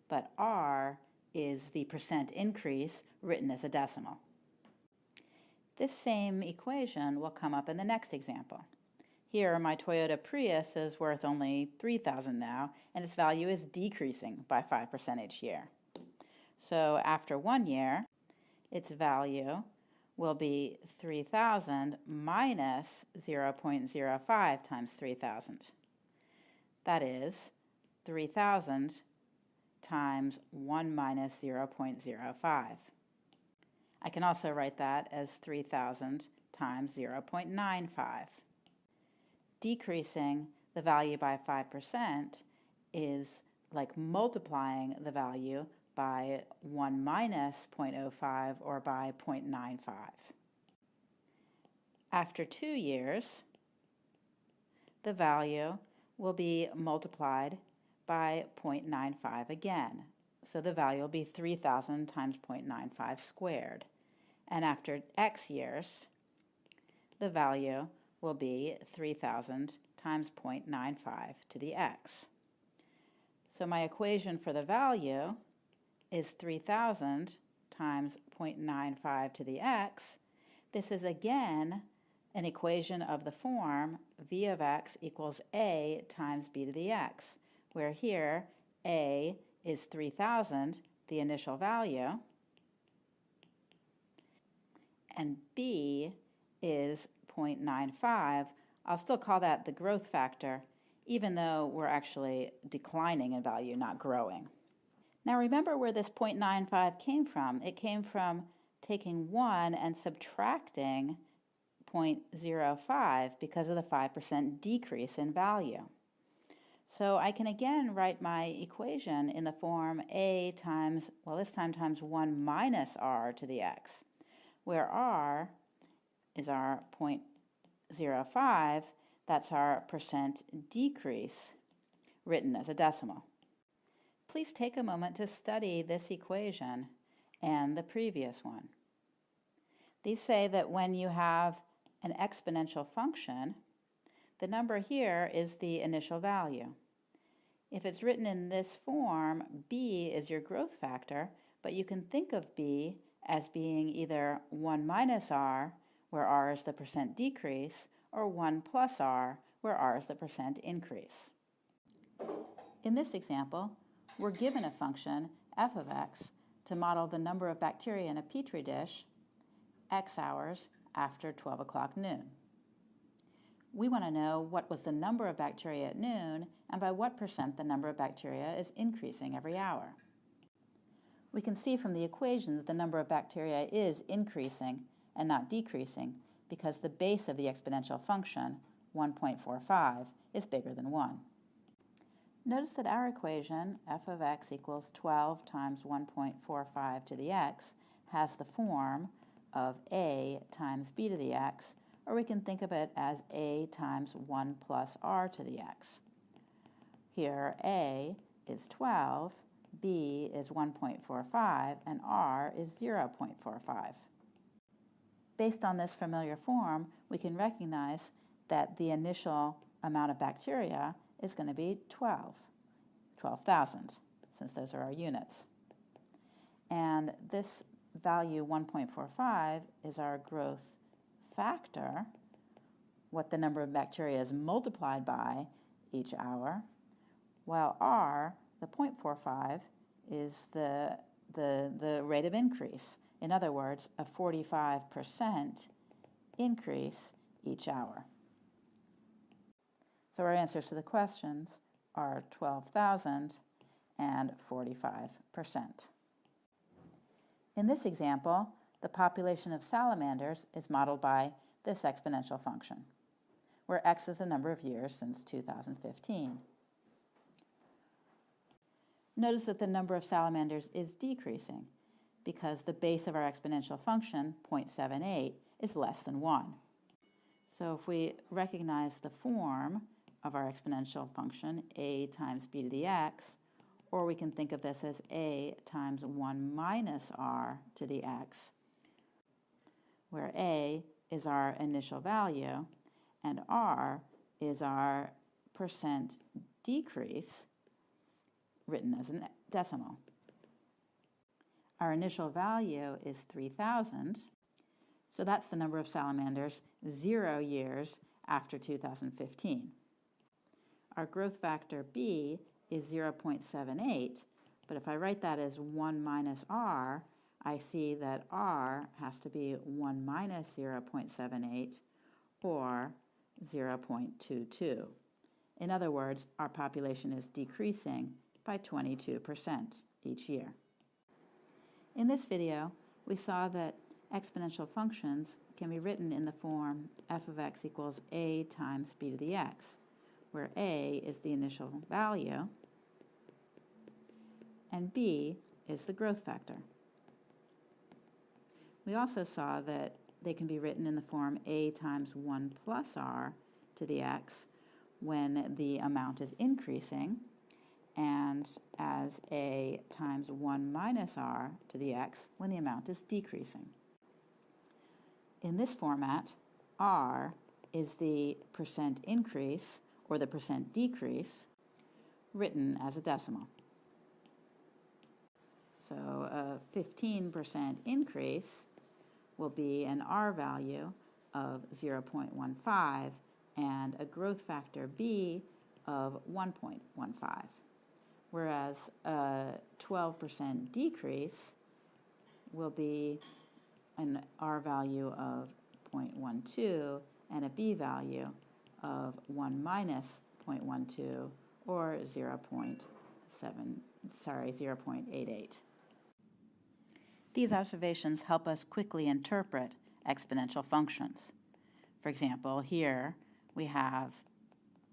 S1: but r is the percent increase written as a decimal. This same equation will come up in the next example. Here, my Toyota Prius is worth only $3,000 now, and its value is decreasing by 5% each year. So after 1 year, its value will be 3,000 minus 0.05 times 3,000. That is 3,000 times 1 minus 0.05. I can also write that as 3,000 times 0.95. Decreasing the value by 5% is like multiplying the value by 1 minus 0.05 or by 0.95. After 2 years, the value will be multiplied by 0.95 again. So the value will be 3,000 times 0.95 squared. And after X years, the value will be 3,000 times 0.95 to the X. So my equation for the value is 3,000 times 0.95 to the X. This is again an equation of the form v of x equals a times b to the x, where here a is 3,000, the initial value, and b is 0.95. I'll still call that the growth factor, even though we're actually declining in value, not growing. Now remember where this 0.95 came from. It came from taking 1 and subtracting 0.05 because of the 5% decrease in value. So I can again write my equation in the form a times, well this time times 1 minus r to the x, where r is our 0.05, that's our percent decrease written as a decimal. Please take a moment to study this equation and the previous one. These say that when you have an exponential function, the number here is the initial value. If it's written in this form, b is your growth factor, but you can think of b as being either 1 minus r, where r is the percent decrease, or 1 plus r, where r is the percent increase. In this example, we're given a function, f of x, to model the number of bacteria in a petri dish x hours after 12 o'clock noon. We want to know what was the number of bacteria at noon and by what percent the number of bacteria is increasing every hour. We can see from the equation that the number of bacteria is increasing and not decreasing because the base of the exponential function, 1.45, is bigger than 1. Notice that our equation, f of x equals 12 times 1.45 to the x, has the form of a times b to the x, or we can think of it as a times 1 plus r to the x. Here a is 12, b is 1.45, and r is 0.45. Based on this familiar form, we can recognize that the initial amount of bacteria is going to be 12,000, since those are our units. And this value 1.45 is our growth factor, what the number of bacteria is multiplied by each hour, while R, the 0.45, is the rate of increase. In other words, a 45% increase each hour. So our answers to the questions are 12,000 and 45%. In this example, the population of salamanders is modeled by this exponential function, where x is the number of years since 2015. Notice that the number of salamanders is decreasing because the base of our exponential function, 0.78, is less than 1. So if we recognize the form of our exponential function, a times b to the x, or we can think of this as a times 1 minus r to the x, where a is our initial value and r is our percent decrease written as a decimal. Our initial value is 3,000, so that's the number of salamanders 0 years after 2015. Our growth factor b is 0.78, but if I write that as 1 minus r, I see that r has to be 1 minus 0.78, or 0.22. In other words, our population is decreasing by 22% each year. In this video, we saw that exponential functions can be written in the form f of x equals a times b to the x, where a is the initial value and b is the growth factor. We also saw that they can be written in the form a times 1 plus r to the x when the amount is increasing, and as a times 1 minus r to the x when the amount is decreasing. In this format, r is the percent increase or the percent decrease written as a decimal. So a 15% increase will be an r value of 0.15 and a growth factor b of 1.15, whereas a 12% decrease will be an r value of 0.12 and a b value of 1 minus 0.12, or 0.88. These observations help us quickly interpret exponential functions. For example, here we have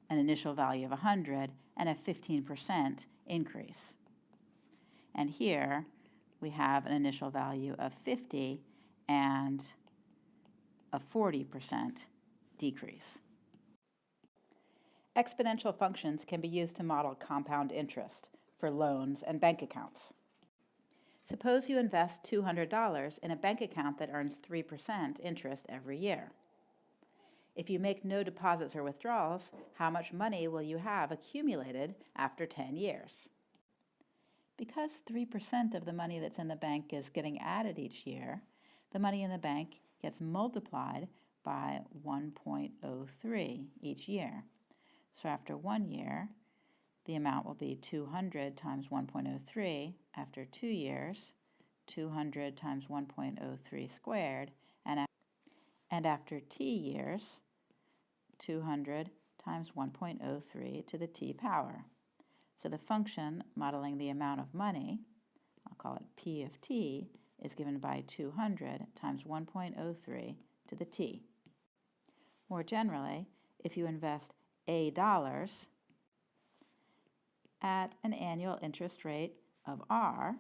S1: an initial value of 100 and a 15% increase. And here we have an initial value of 50 and a 40% decrease. Exponential functions can be used to model compound interest for loans and bank accounts. Suppose you invest $200 in a bank account that earns 3% interest every year. If you make no deposits or withdrawals, how much money will you have accumulated after 10 years? Because 3% of the money that's in the bank is getting added each year, the money in the bank gets multiplied by 1.03 each year. So after 1 year, the amount will be 200 times 1.03. After 2 years, 200 times 1.03 squared. And after t years, 200 times 1.03 to the t power. So the function modeling the amount of money, I'll call it p of t, is given by 200 times 1.03 to the t. More generally, if you invest $, at an annual interest rate of r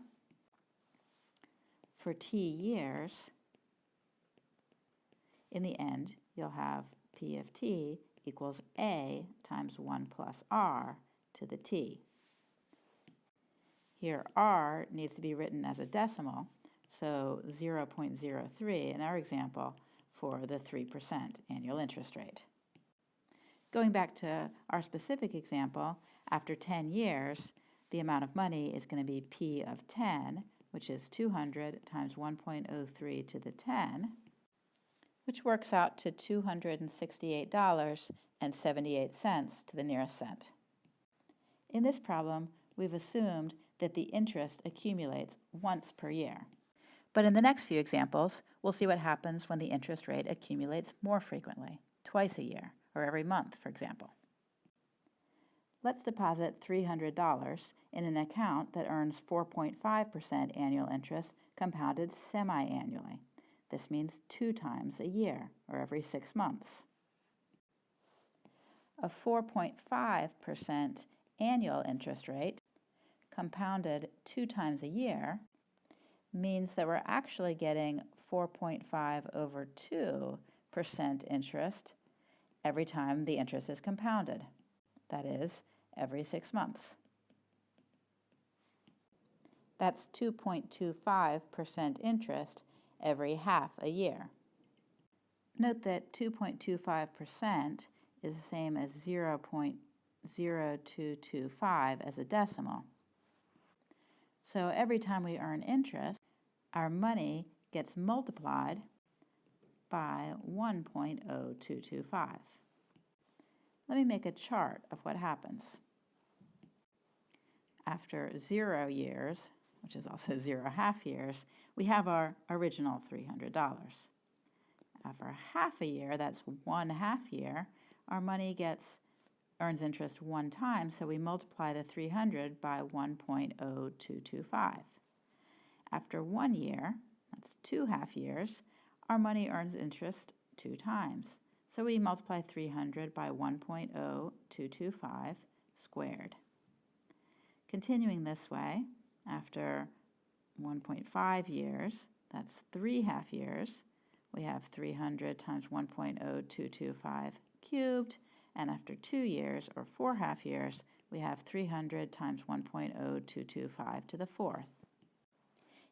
S1: for t years, in the end, you'll have p of t equals a times 1 plus r to the t. Here, r needs to be written as a decimal, so 0.03 in our example for the 3% annual interest rate. Going back to our specific example, after 10 years, the amount of money is going to be P of 10, which is 200 times 1.03 to the 10, which works out to $268.78 to the nearest cent. In this problem, we've assumed that the interest accumulates once per year. But in the next few examples, we'll see what happens when the interest rate accumulates more frequently, twice a year, or every month, for example. Let's deposit $300 in an account that earns 4.5% annual interest compounded semi-annually. This means 2 times a year, or every 6 months. A 4.5% annual interest rate, compounded 2 times a year, means that we're actually getting 4.5/2% interest every time the interest is compounded. That is, every 6 months. That's 2.25% interest every half a year. Note that 2.25% is the same as 0.0225 as a decimal. So every time we earn interest, our money gets multiplied by 1.0225. Let me make a chart of what happens. After 0 years, which is also 0 half years, we have our original $300. After half a year, that's 1 half year, our money earns interest 1 time, so we multiply the 300 by 1.0225. After 1 year, that's 2 half years, our money earns interest 2 times. So we multiply 300 by 1.0225 squared. Continuing this way, after 1.5 years, that's 3 half years, we have 300 times 1.0225 cubed, and after 2 years, or 4 half years, we have 300 times 1.0225 to the 4th.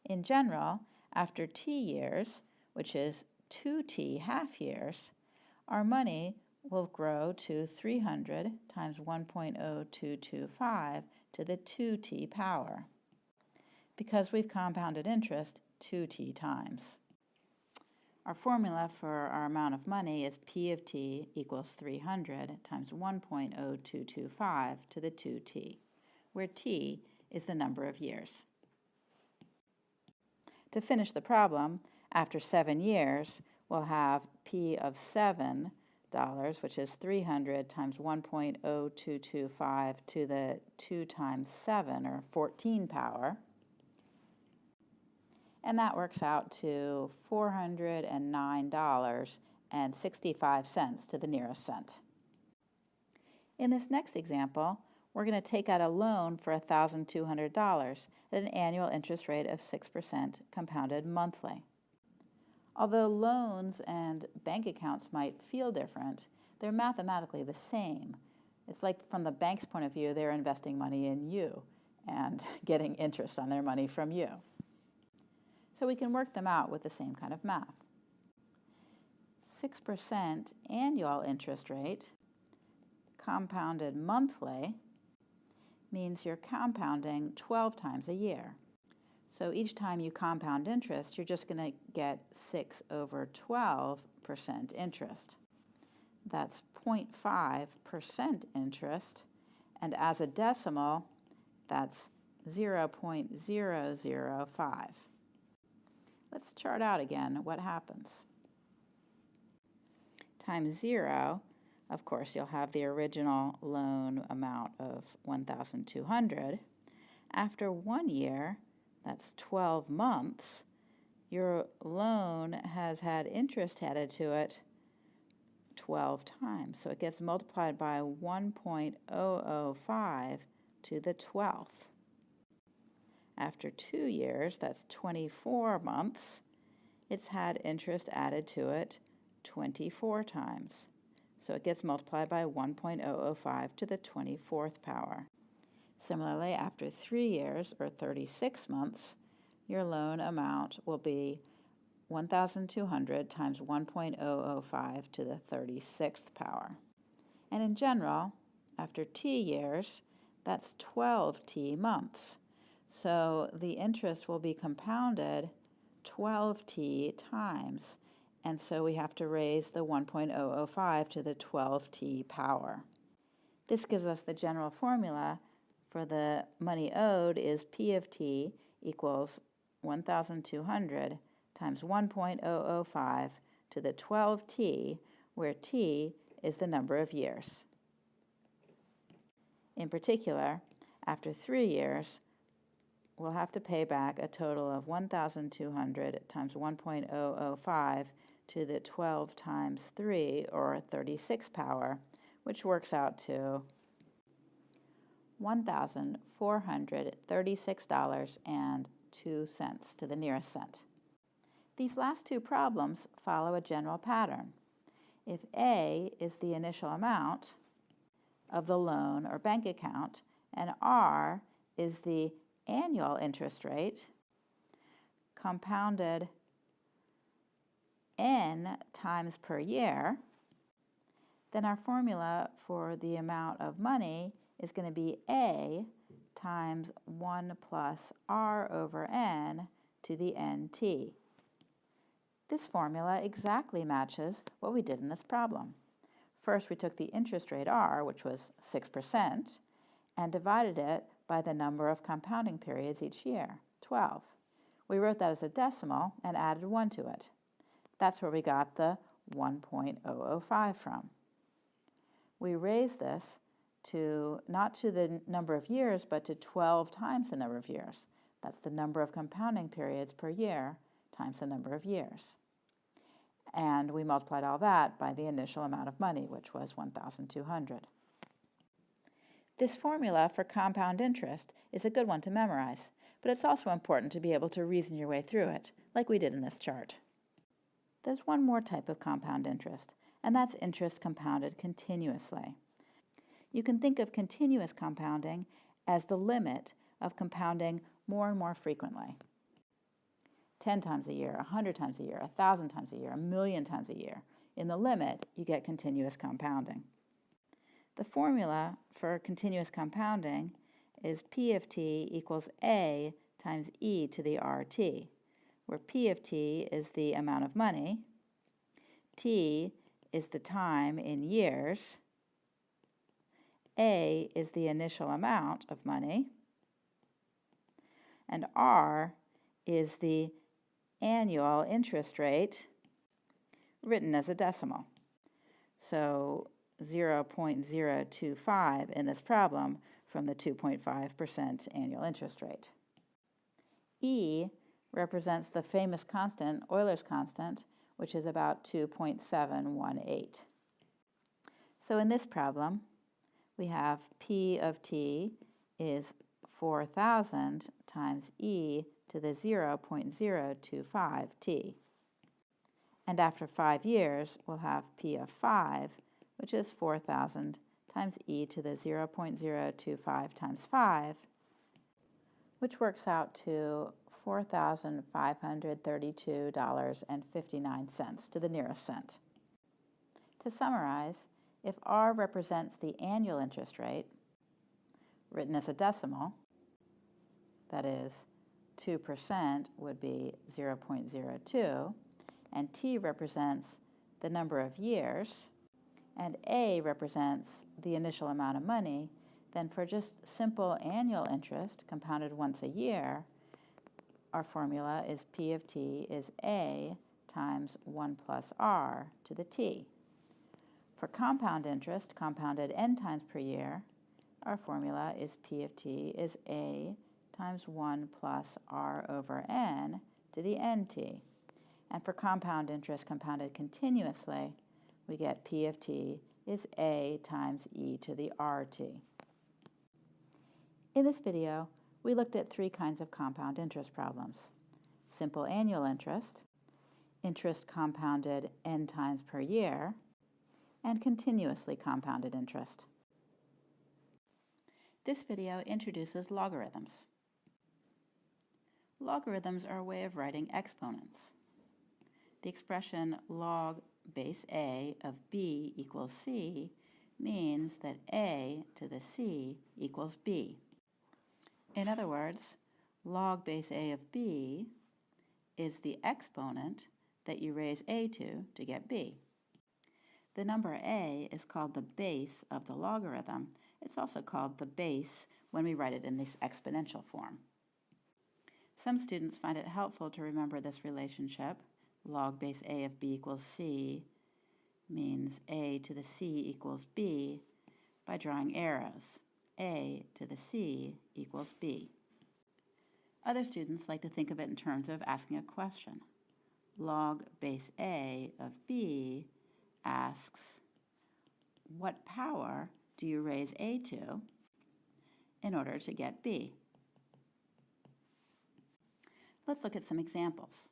S1: In general, after t years, which is 2t half years, our money will grow to 300 times 1.0225 to the 2t power, because we've compounded interest 2t times. Our formula for our amount of money is P of t equals 300 times 1.0225 to the 2t, where t is the number of years. To finish the problem, after 7 years, we'll have P of $7, which is 300 times 1.0225 to the 2 times 7, or 14 power. And that works out to $409.65 to the nearest cent. In this next example, we're going to take out a loan for $1,200 at an annual interest rate of 6% compounded monthly. Although loans and bank accounts might feel different, they're mathematically the same. It's like, from the bank's point of view, they're investing money in you and getting interest on their money from you. So we can work them out with the same kind of math. 6% annual interest rate, compounded monthly, means you're compounding 12 times a year. So each time you compound interest, you're just going to get 6/12% interest. That's 0.5% interest, and as a decimal, that's 0.005. Let's chart out again what happens. Times 0, of course, you'll have the original loan amount of $1,200. After 1 year, that's 12 months, your loan has had interest added to it 12 times. So it gets multiplied by 1.005 to the 12th. After 2 years, that's 24 months, it's had interest added to it 24 times. So it gets multiplied by 1.005 to the 24th power. Similarly, after 3 years, or 36 months, your loan amount will be 1,200 times 1.005 to the 36th power. And in general, after t years, that's 12t months. So the interest will be compounded 12t times, and so we have to raise the 1.005 to the 12t power. This gives us the general formula for the money owed is P of t equals 1,200 times 1.005 to the 12t, where t is the number of years. In particular, after 3 years, we'll have to pay back a total of 1,200 times 1.005 to the 12 times 3, or 36 power, which works out to $1,436.02 to the nearest cent. These last two problems follow a general pattern. If A is the initial amount of the loan or bank account, and R is the annual interest rate, compounded n times per year, then our formula for the amount of money is going to be A times 1 plus R over n to the nt. This formula exactly matches what we did in this problem. First, we took the interest rate R, which was 6%, and divided it by the number of compounding periods each year, 12. We wrote that as a decimal and added 1 to it. That's where we got the 1.005 from. We raised this to not to the number of years, but to 12 times the number of years. That's the number of compounding periods per year times the number of years. And we multiplied all that by the initial amount of money, which was 1,200. This formula for compound interest is a good one to memorize, but it's also important to be able to reason your way through it, like we did in this chart. There's one more type of compound interest, and that's interest compounded continuously. You can think of continuous compounding as the limit of compounding more and more frequently. 10 times a year, 100 times a year, 1,000 times a year, 1,000,000 times a year. In the limit, you get continuous compounding. The formula for continuous compounding is P of t equals A times e to the RT, where P of t is the amount of money, t is the time in years, A is the initial amount of money, and R is the annual interest rate written as a decimal. So 0.025 in this problem from the 2.5% annual interest rate. E represents the famous constant, Euler's constant, which is about 2.718. So in this problem, we have P of t is 4,000 times e to the 0.025 t. And after 5 years, we'll have P of 5, which is 4,000 times e to the 0.025 times 5, which works out to $4,532.59 to the nearest cent. To summarize, if R represents the annual interest rate, written as a decimal, that is, 2% would be 0.02, and T represents the number of years, and A represents the initial amount of money, then for just simple annual interest compounded once a year, our formula is P of t is A times 1 plus R to the t. For compound interest compounded n times per year, our formula is P of t is A times 1 plus R over n to the nt. And for compound interest compounded continuously, we get P of t is A times e to the RT. In this video, we looked at 3 kinds of compound interest problems: simple annual interest, interest compounded n times per year, and continuously compounded interest. This video introduces logarithms. Logarithms are a way of writing exponents. The expression log base A of b equals c means that a to the c equals b. In other words, log base a of b is the exponent that you raise a to get b. The number a is called the base of the logarithm. It's also called the base when we write it in this exponential form. Some students find it helpful to remember this relationship. Log base a of b equals c means a to the c equals b by drawing arrows. A to the c equals b. Other students like to think of it in terms of asking a question. Log base a of b asks, what power do you raise a to in order to get b? Let's look at some examples.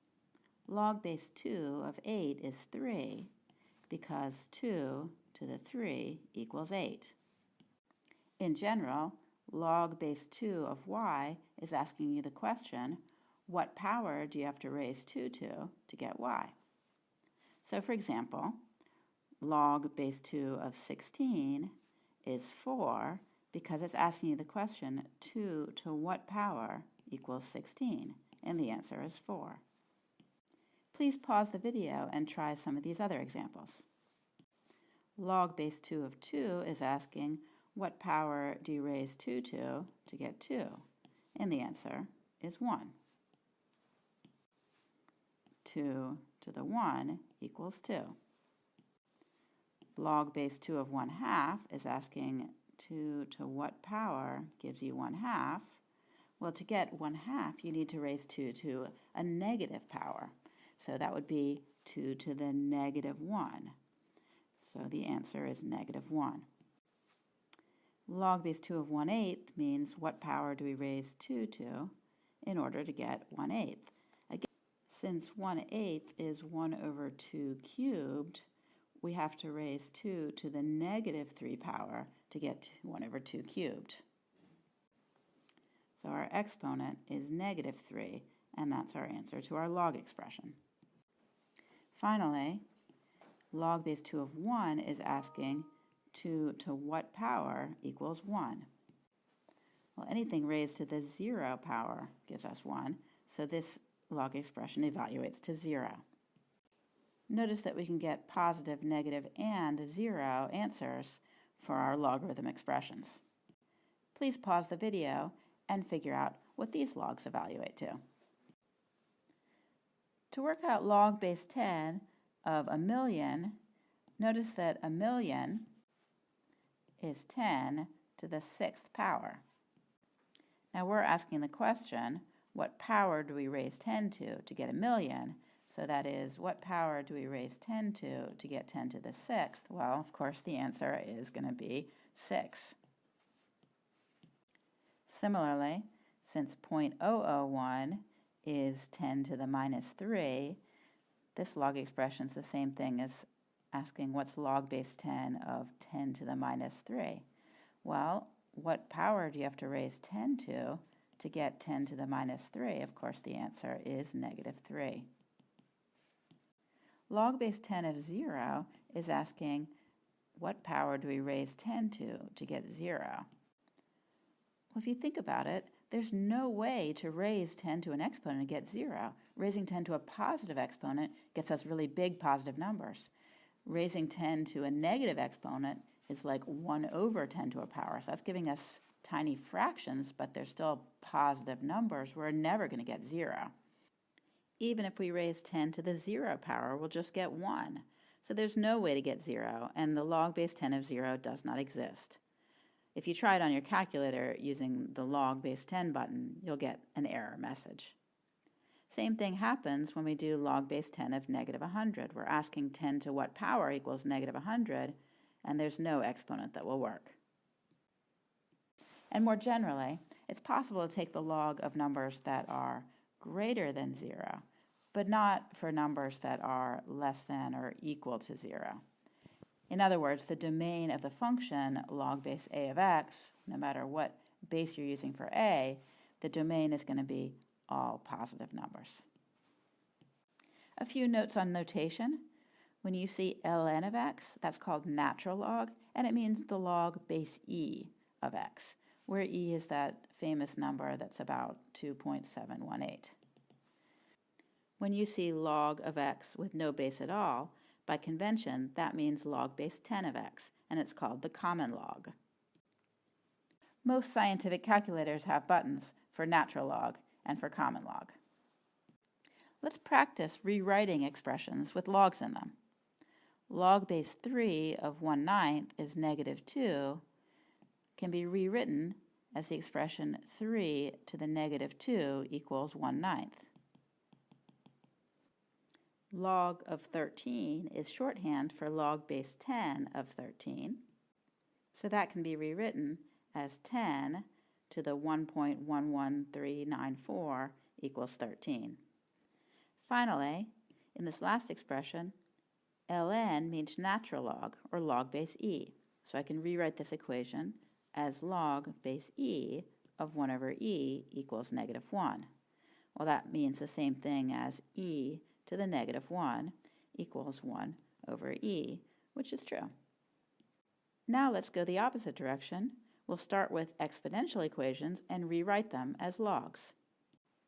S1: Log base 2 of 8 is 3 because 2 to the 3 equals 8. In general, log base 2 of y is asking you the question, what power do you have to raise 2 to get y? So for example, log base 2 of 16 is 4 because it's asking you the question, 2 to what power equals 16? And the answer is 4. Please pause the video and try some of these other examples. Log base 2 of 2 is asking, what power do you raise 2 to get 2? And the answer is 1. 2 to the 1 equals 2. Log base 2 of 1/2 is asking 2 to what power gives you 1/2? Well, to get 1/2, you need to raise 2 to a negative power. So that would be 2 to the negative 1. So the answer is negative 1. Log base 2 of 1/8 means what power do we raise 2 to in order to get 1/8? Again, since 1/8 is 1 over 2 cubed, we have to raise 2 to the negative 3 power to get 1 over 2 cubed. So our exponent is negative 3, and that's our answer to our log expression. Finally, log base 2 of 1 is asking 2 to what power equals 1? Well, anything raised to the 0 power gives us 1, so this log expression evaluates to 0. Notice that we can get positive, negative, and 0 answers for our logarithm expressions. Please pause the video and figure out what these logs evaluate to. To work out log base 10 of 1,000,000, notice that 1,000,000 is 10 to the 6th power. Now we're asking the question, what power do we raise 10 to get 1,000,000? So that is, what power do we raise 10 to get 10 to the 6th? Well, of course, the answer is going to be 6. Similarly, since 0.001 is 10 to the minus 3, this log expression is the same thing as asking what's log base 10 of 10 to the minus 3. Well, what power do you have to raise 10 to get 10 to the minus 3? Of course, the answer is negative 3. Log base 10 of 0 is asking what power do we raise 10 to get 0? Well, if you think about it, there's no way to raise 10 to an exponent and get 0. Raising 10 to a positive exponent gets us really big positive numbers. Raising 10 to a negative exponent is like 1 over 10 to a power. So that's giving us tiny fractions, but they're still positive numbers. We're never going to get 0. Even if we raise 10 to the 0 power, we'll just get 1. So there's no way to get 0, and the log base 10 of 0 does not exist. If you try it on your calculator using the log base 10 button, you'll get an error message. Same thing happens when we do log base 10 of negative 100. We're asking 10 to what power equals negative 100, and there's no exponent that will work. And more generally, it's possible to take the log of numbers that are greater than 0, but not for numbers that are less than or equal to 0. In other words, the domain of the function log base a of x, no matter what base you're using for a, the domain is going to be all positive numbers. A few notes on notation. When you see ln of x, that's called natural log, and it means the log base e of x, where e is that famous number that's about 2.718. When you see log of x with no base at all, by convention, that means log base 10 of x, and it's called the common log. Most scientific calculators have buttons for natural log and for common log. Let's practice rewriting expressions with logs in them. Log base 3 of 1/9 is -2 can be rewritten as the expression 3 to the -2 equals 1/9. Log of 13 is shorthand for log base 10 of 13, so that can be rewritten as 10 to the 1.11394 equals 13. Finally, in this last expression, ln means natural log, or log base e, so I can rewrite this equation as log base e of 1 over e equals -1. Well, that means the same thing as e to the -1 equals 1 over e, which is true. Now let's go the opposite direction. We'll start with exponential equations and rewrite them as logs.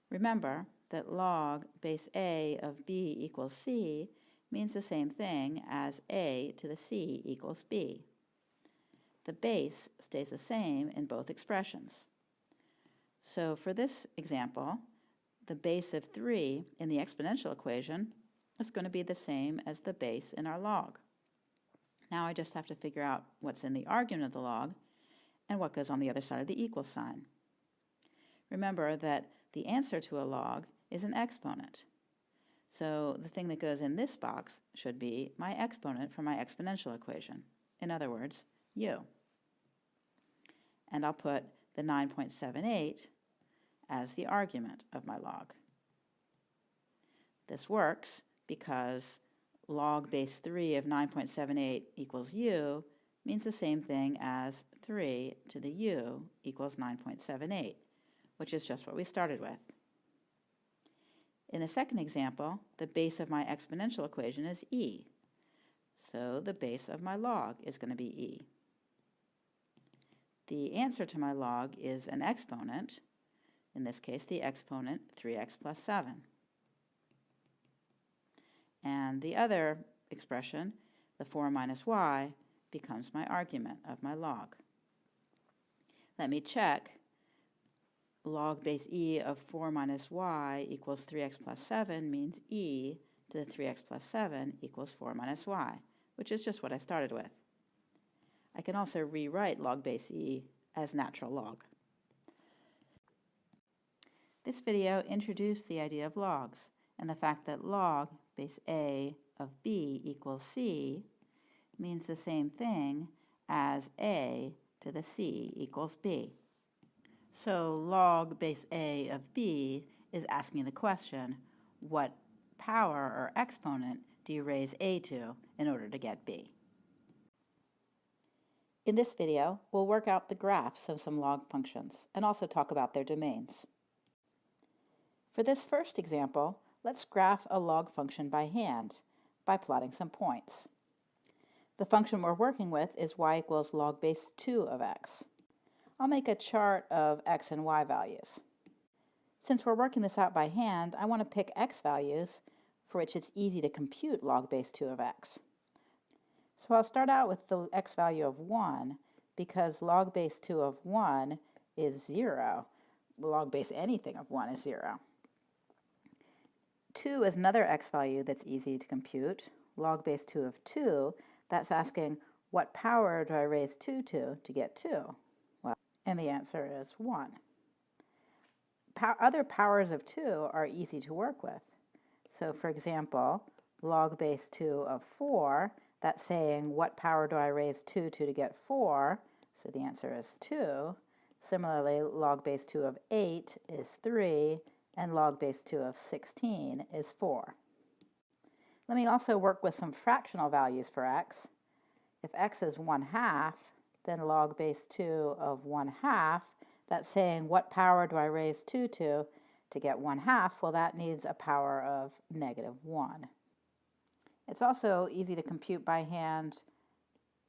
S1: Remember that log base a of b equals c means the same thing as a to the c equals b. The base stays the same in both expressions. So for this example, the base of 3 in the exponential equation is going to be the same as the base in our log. Now I just have to figure out what's in the argument of the log and what goes on the other side of the equal sign. Remember that the answer to a log is an exponent. So the thing that goes in this box should be my exponent for my exponential equation. In other words, u. And I'll put the 9.78 as the argument of my log. This works because log base 3 of 9.78 equals u means the same thing as 3 to the u equals 9.78, which is just what we started with. In the second example, the base of my exponential equation is e, so the base of my log is going to be e. The answer to my log is an exponent, in this case the exponent 3x plus 7. And the other expression, the 4 minus y, becomes my argument of my log. Let me check. Log base e of 4 minus y equals 3x plus 7 means e to the 3x plus 7 equals 4 minus y, which is just what I started with. I can also rewrite log base e as natural log. This video introduced the idea of logs and the fact that log base a of b equals c means the same thing as a to the c equals b. So log base a of b is asking the question, what power or exponent do you raise a to in order to get b? In this video, we'll work out the graphs of some log functions and also talk about their domains. For this first example, let's graph a log function by hand by plotting some points. The function we're working with is y equals log base 2 of x. I'll make a chart of x and y values. Since we're working this out by hand, I want to pick x values for which it's easy to compute log base 2 of x. So I'll start out with the x value of 1 because log base 2 of 1 is 0. Log base anything of 1 is 0. 2 is another x value that's easy to compute. Log base 2 of 2, that's asking what power do I raise 2 to get 2? Well, and the answer is 1. Other powers of 2 are easy to work with. So for example, log base 2 of 4, that's saying what power do I raise 2 to get 4? So the answer is 2. Similarly, log base 2 of 8 is 3, and log base 2 of 16 is 4. Let me also work with some fractional values for x. If x is 1/2, then log base 2 of 1/2, that's saying what power do I raise 2 to get 1/2? Well, that needs a power of -1. It's also easy to compute by hand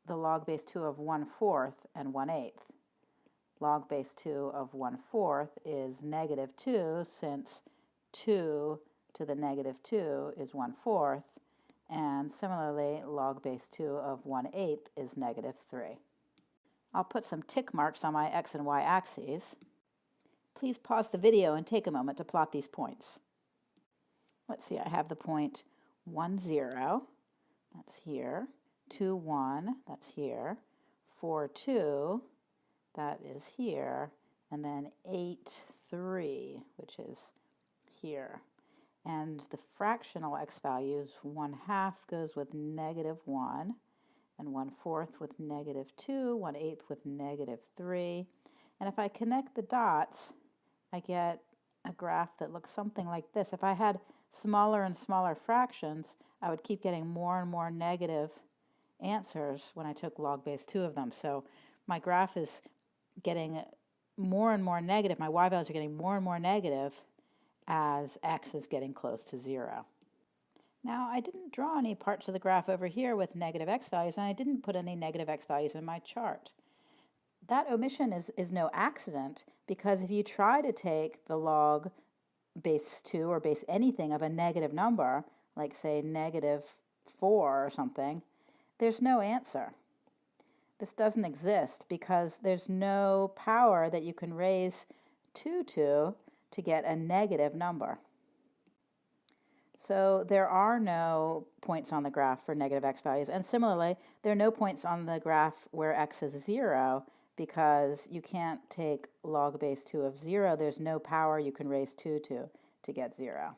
S1: the log base 2 of 1/4 and 1/8. Log base 2 of 1/4 is -2, since 2 to the -2 is 1/4, and similarly log base 2 of 1/8 is -3. I'll put some tick marks on my x and y axes. Please pause the video and take a moment to plot these points. Let's see, I have the point 1, 0, that's here, 2, 1, that's here, 4, 2, that is here, and then 8, 3, which is here. And the fractional x values, 1/2 goes with -1, and 1/4 with -2, 1/8 with -3. And if I connect the dots, I get a graph that looks something like this. If I had smaller and smaller fractions, I would keep getting more and more negative answers when I took log base 2 of them. So my graph is getting more and more negative. My y values are getting more and more negative as x is getting close to 0. Now, I didn't draw any parts of the graph over here with negative x values, and I didn't put any negative x values in my chart. That omission is no accident, because if you try to take the log base 2 or base anything of a negative number, like say -4 or something, there's no answer. This doesn't exist because there's no power that you can raise 2 to get a negative number. So there are no points on the graph for negative x values, and similarly, there are no points on the graph where x is 0, because you can't take log base 2 of 0. There's no power you can raise 2 to get 0.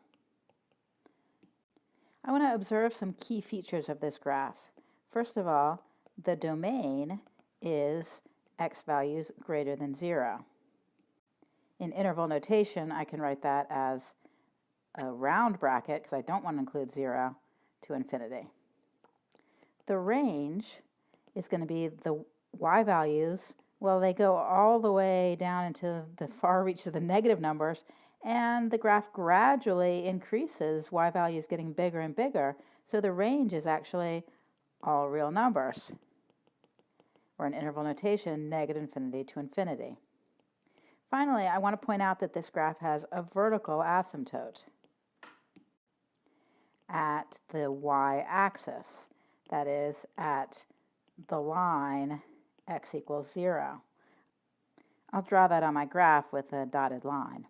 S1: I want to observe some key features of this graph. First of all, the domain is x values greater than 0. In interval notation, I can write that as a round bracket, because I don't want to include 0, to infinity. The range is going to be the y values. Well, they go all the way down into the far reach of the negative numbers, and the graph gradually increases, y values getting bigger and bigger. So the range is actually all real numbers, or in interval notation, -infinity to infinity. Finally, I want to point out that this graph has a vertical asymptote at the y-axis, that is, at the line x equals 0. I'll draw that on my graph with a dotted line.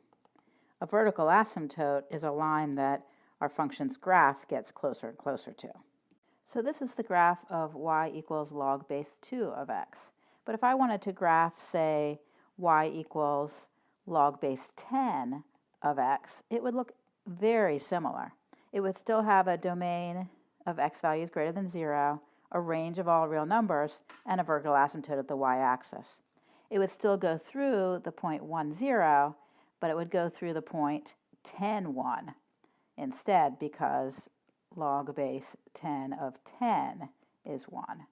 S1: A vertical asymptote is a line that our function's graph gets closer and closer to. So this is the graph of y equals log base 2 of x. But if I wanted to graph, say, y equals log base 10 of x, it would look very similar. It would still have a domain of x values greater than 0, a range of all real numbers, and a vertical asymptote at the y-axis. It would still go through the point 1, 0, but it would go through the point 10, 1 instead, because log base 10 of 10 is 1.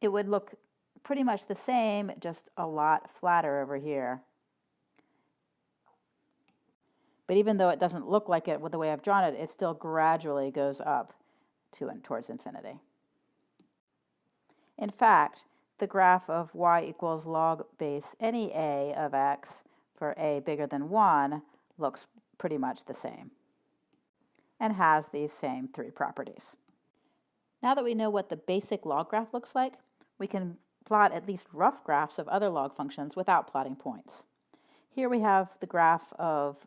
S1: It would look pretty much the same, just a lot flatter over here. But even though it doesn't look like it with the way I've drawn it, it still gradually goes up to and towards infinity. In fact, the graph of y equals log base any a of x for a bigger than 1 looks pretty much the same and has these same 3 properties. Now that we know what the basic log graph looks like, we can plot at least rough graphs of other log functions without plotting points. Here we have the graph of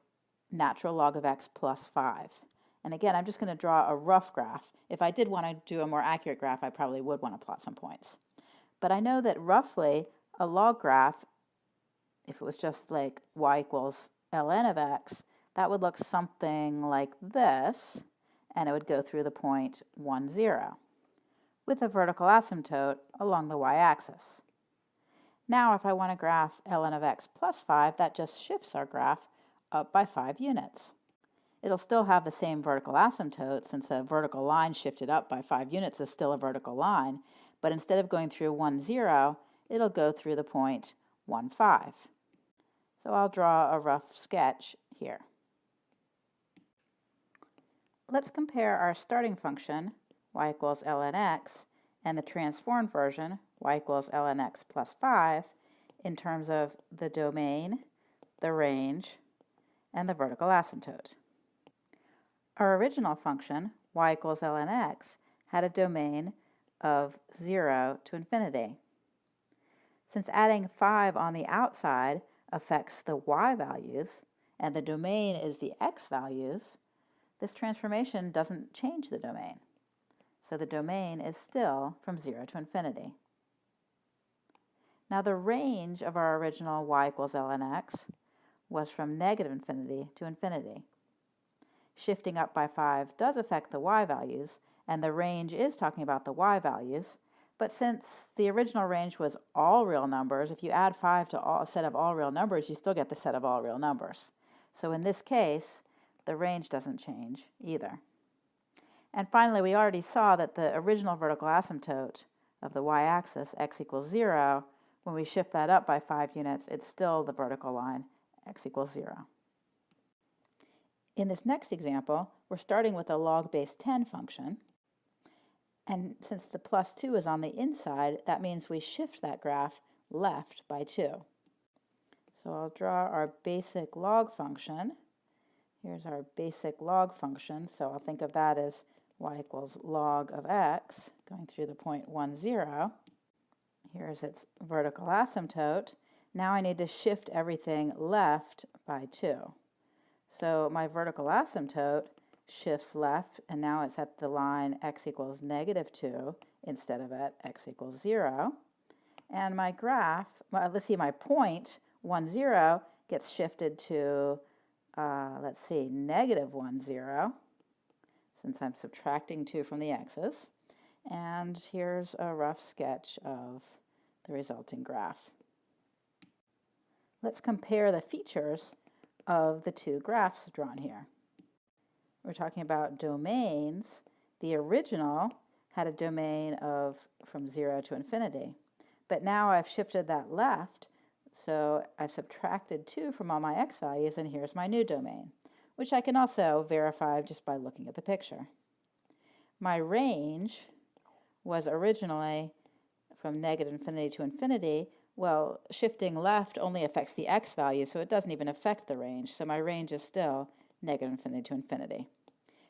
S1: natural log of x plus 5. And again, I'm just going to draw a rough graph. If I did want to do a more accurate graph, I probably would want to plot some points. But I know that roughly a log graph, if it was just like y equals ln of x, that would look something like this, and it would go through the point 1, 0, with a vertical asymptote along the y-axis. Now, if I want to graph ln of x plus 5, that just shifts our graph up by 5 units. It'll still have the same vertical asymptote, since a vertical line shifted up by 5 units is still a vertical line, but instead of going through 1, 0, it'll go through the point 1, 5. So I'll draw a rough sketch here. Let's compare our starting function y equals ln x, and the transformed version, y equals ln x plus 5, in terms of the domain, the range, and the vertical asymptote. Our original function, y equals ln x, had a domain of 0 to infinity. Since adding 5 on the outside affects the y values, and the domain is the x values, this transformation doesn't change the domain. So the domain is still from 0 to infinity. Now the range of our original y equals ln x was from negative infinity to infinity. Shifting up by 5 does affect the y values, and the range is talking about the y values, but since the original range was all real numbers, if you add 5 to a set of all real numbers, you still get the set of all real numbers. So in this case, the range doesn't change either. And finally, we already saw that the original vertical asymptote of the y-axis, x equals 0, when we shift that up by 5 units, it's still the vertical line, x equals 0. In this next example, we're starting with a log base 10 function. And since the plus 2 is on the inside, that means we shift that graph left by 2. So I'll draw our basic log function. Here's our basic log function. So I'll think of that as y equals log of x going through the point 1, 0. Here's its vertical asymptote. Now I need to shift everything left by 2. So my vertical asymptote shifts left, and now it's at the line x equals negative 2 instead of at x equals 0. And my graph, let's see, my point 1, 0 gets shifted to, negative 1, 0, since I'm subtracting 2 from the x's. And here's a rough sketch of the resulting graph. Let's compare the features of the two graphs drawn here. We're talking about domains. The original had a domain of from 0 to infinity. But now I've shifted that left, so I've subtracted 2 from all my x values, and here's my new domain, which I can also verify just by looking at the picture. My range was originally from negative infinity to infinity. Well, shifting left only affects the x value, so it doesn't even affect the range. So my range is still negative infinity to infinity.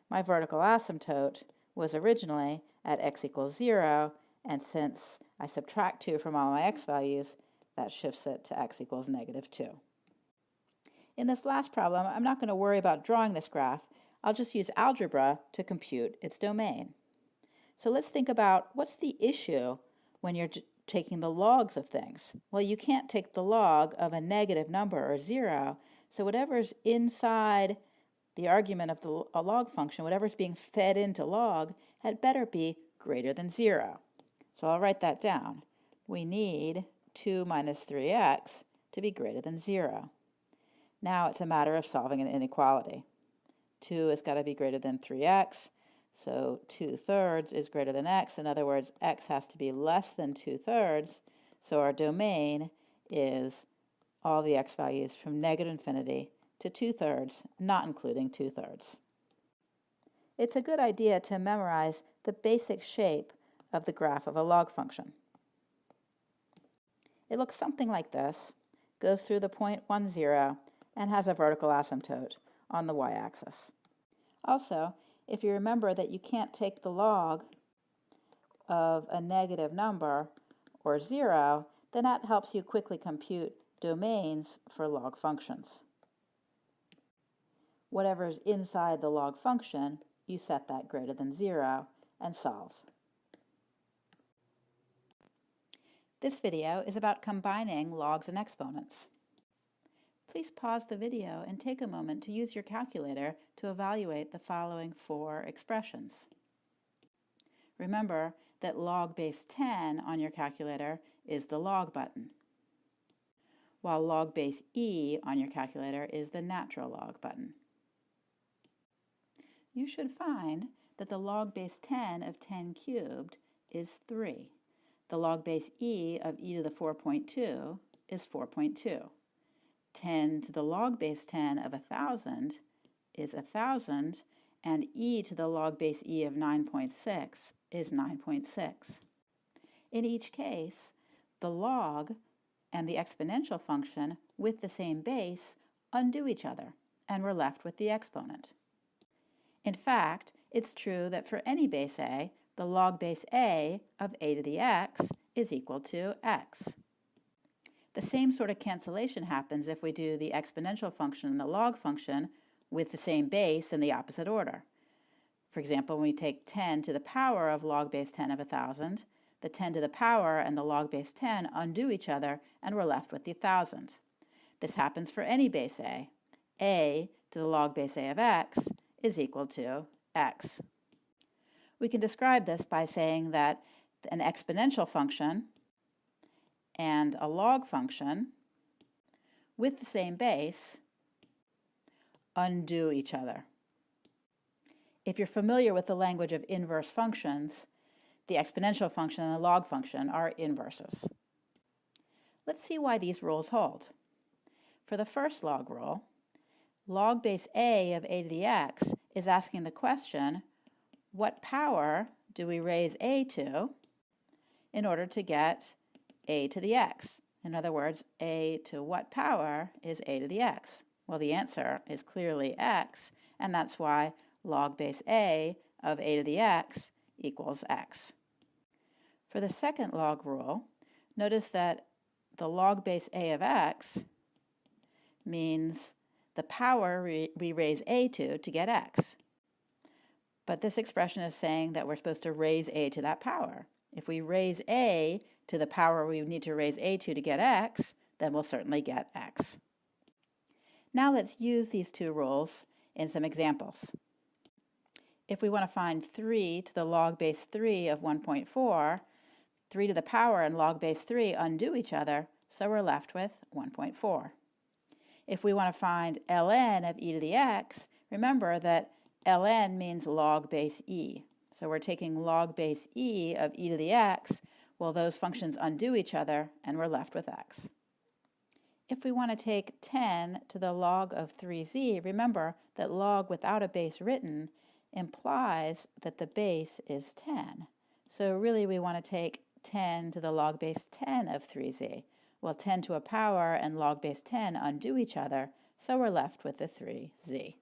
S1: My vertical asymptote was originally at x equals 0, and since I subtract 2 from all my x values, that shifts it to x equals negative 2. In this last problem, I'm not going to worry about drawing this graph. I'll just use algebra to compute its domain. So let's think about what's the issue when you're taking the logs of things. Well, you can't take the log of a negative number or 0, so whatever's inside the argument of a log function, whatever's being fed into log, had better be greater than 0. So I'll write that down. We need 2 minus 3x to be greater than 0. Now it's a matter of solving an inequality. 2 has got to be greater than 3x, so 2/3 is greater than x. In other words, x has to be less than 2/3, so our domain is all the x values from negative infinity to 2/3, not including 2/3. It's a good idea to memorize the basic shape of the graph of a log function. It looks something like this, goes through the point 1, 0, and has a vertical asymptote on the y-axis. Also, if you remember that you can't take the log of a negative number or 0, then that helps you quickly compute domains for log functions. Whatever's inside the log function, you set that greater than 0 and solve. This video is about combining logs and exponents. Please pause the video and take a moment to use your calculator to evaluate the following 4 expressions. Remember that log base 10 on your calculator is the log button, while log base E on your calculator is the natural log button. You should find that the log base 10 of 10 cubed is 3. The log base E of e to the 4.2 is 4.2. 10 to the log base 10 of 1,000 is 1,000, and e to the log base e of 9.6 is 9.6. In each case, the log and the exponential function with the same base undo each other, and we're left with the exponent. In fact, it's true that for any base a, the log base a of a to the x is equal to x. The same sort of cancellation happens if we do the exponential function and the log function with the same base in the opposite order. For example, when we take 10 to the power of log base 10 of 1,000, the 10 to the power and the log base 10 undo each other, and we're left with the 1,000. This happens for any base a to the log base a of x is equal to x. We can describe this by saying that an exponential function and a log function with the same base undo each other. If you're familiar with the language of inverse functions, the exponential function and the log function are inverses. Let's see why these rules hold. For the first log rule, log base a of a to the x is asking the question, what power do we raise a to in order to get a to the x? In other words, a to what power is a to the x? Well, the answer is clearly x, and that's why log base a of a to the x equals x. For the second log rule, notice that the log base a of x means the power we raise a to get x. But this expression is saying that we're supposed to raise a to that power. If we raise a to the power we need to raise a to get x, then we'll certainly get x. Now let's use these two rules in some examples. If we want to find 3 to the log base 3 of 1.4, 3 to the power and log base 3 undo each other, so we're left with 1.4. If we want to find ln of e to the x, remember that ln means log base e. So we're taking log base e of e to the x, well, those functions undo each other, and we're left with x. If we want to take 10 to the log of 3z, remember that log without a base written implies that the base is 10. So really we want to take 10 to the log base 10 of 3z. Well, 10 to a power and log base 10 undo each other, so we're left with the 3z.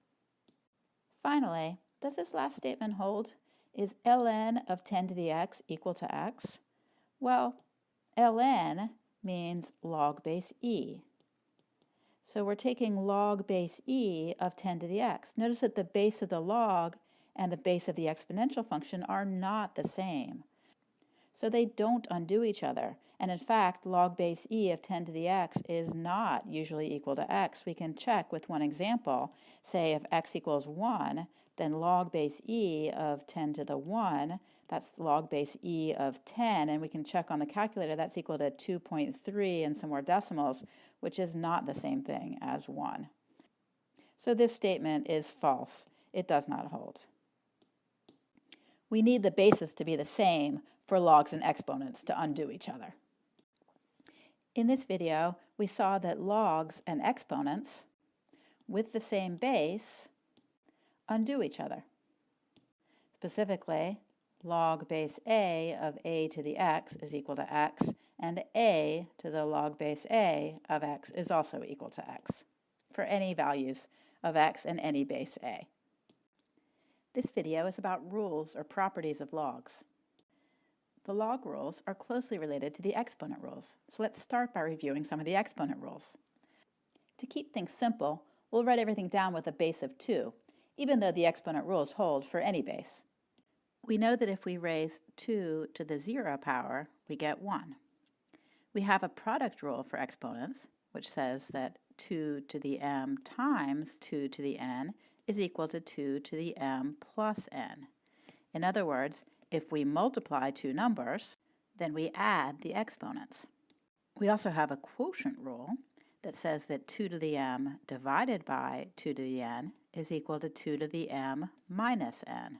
S1: Finally, does this last statement hold? Is ln of 10 to the x equal to x? Well, ln means log base e. So we're taking log base e of 10 to the x. Notice that the base of the log and the base of the exponential function are not the same. So they don't undo each other. And in fact, log base e of 10 to the x is not usually equal to x. We can check with one example. Say if x equals 1, then log base e of 10 to the 1, that's log base e of 10, and we can check on the calculator, that's equal to 2.3 and some more decimals, which is not the same thing as 1. So this statement is false. It does not hold. We need the bases to be the same for logs and exponents to undo each other. In this video, we saw that logs and exponents with the same base undo each other. Specifically, log base a of a to the x is equal to x, and a to the log base a of x is also equal to x, for any values of x and any base a. This video is about rules or properties of logs. The log rules are closely related to the exponent rules, so let's start by reviewing some of the exponent rules. To keep things simple, we'll write everything down with a base of 2, even though the exponent rules hold for any base. We know that if we raise 2 to the 0 power, we get 1. We have a product rule for exponents, which says that 2 to the m times 2 to the n is equal to 2 to the m plus n. In other words, if we multiply two numbers, then we add the exponents. We also have a quotient rule that says that 2 to the m divided by 2 to the n is equal to 2 to the m minus n.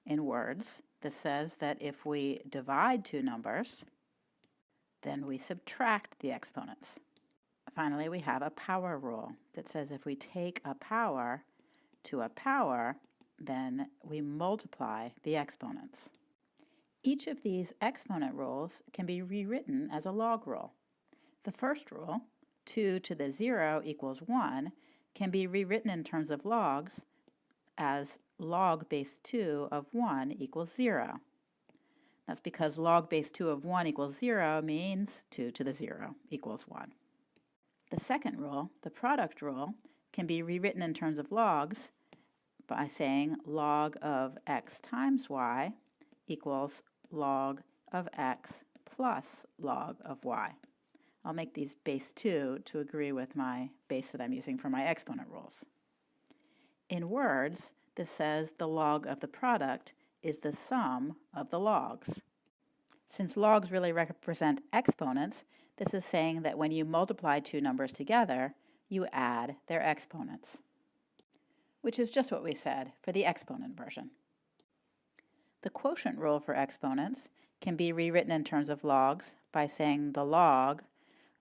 S1: In words, this says that if we divide two numbers, then we subtract the exponents. Finally, we have a power rule that says if we take a power to a power, then we multiply the exponents. Each of these exponent rules can be rewritten as a log rule. The first rule, 2 to the 0 equals 1, can be rewritten in terms of logs as log base 2 of 1 equals 0. That's because log base 2 of 1 equals 0 means 2 to the 0 equals 1. The second rule, the product rule, can be rewritten in terms of logs by saying log of x times y equals log of x plus log of y. I'll make these base 2 to agree with my base that I'm using for my exponent rules. In words, this says the log of the product is the sum of the logs. Since logs really represent exponents, this is saying that when you multiply two numbers together, you add their exponents, which is just what we said for the exponent version. The quotient rule for exponents can be rewritten in terms of logs by saying the log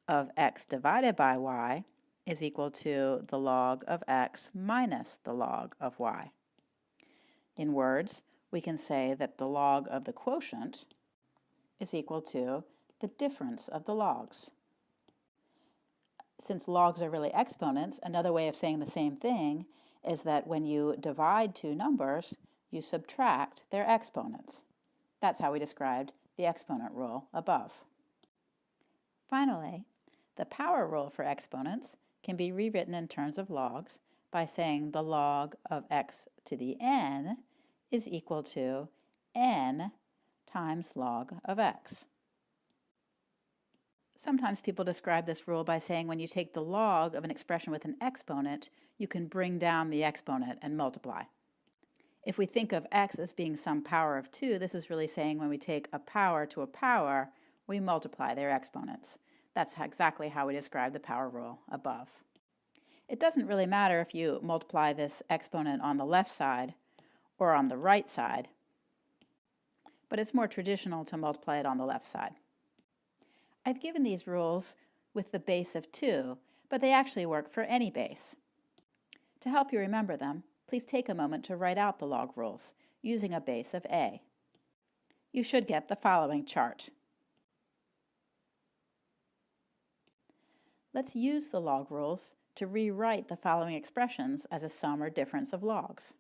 S1: of x divided by y is equal to the log of x minus the log of y. In words, we can say that the log of the quotient is equal to the difference of the logs. Since logs are really exponents, another way of saying the same thing is that when you divide two numbers, you subtract their exponents. That's how we described the exponent rule above. Finally, the power rule for exponents can be rewritten in terms of logs by saying the log of x to the n is equal to n times log of x. Sometimes people describe this rule by saying when you take the log of an expression with an exponent, you can bring down the exponent and multiply. If we think of x as being some power of 2, this is really saying when we take a power to a power, we multiply their exponents. That's exactly how we describe the power rule above. It doesn't really matter if you multiply this exponent on the left side or on the right side, but it's more traditional to multiply it on the left side. I've given these rules with the base of 2, but they actually work for any base. To help you remember them, please take a moment to write out the log rules using a base of a. You should get the following chart. Let's use the log rules to rewrite the following expressions as a sum or difference of logs.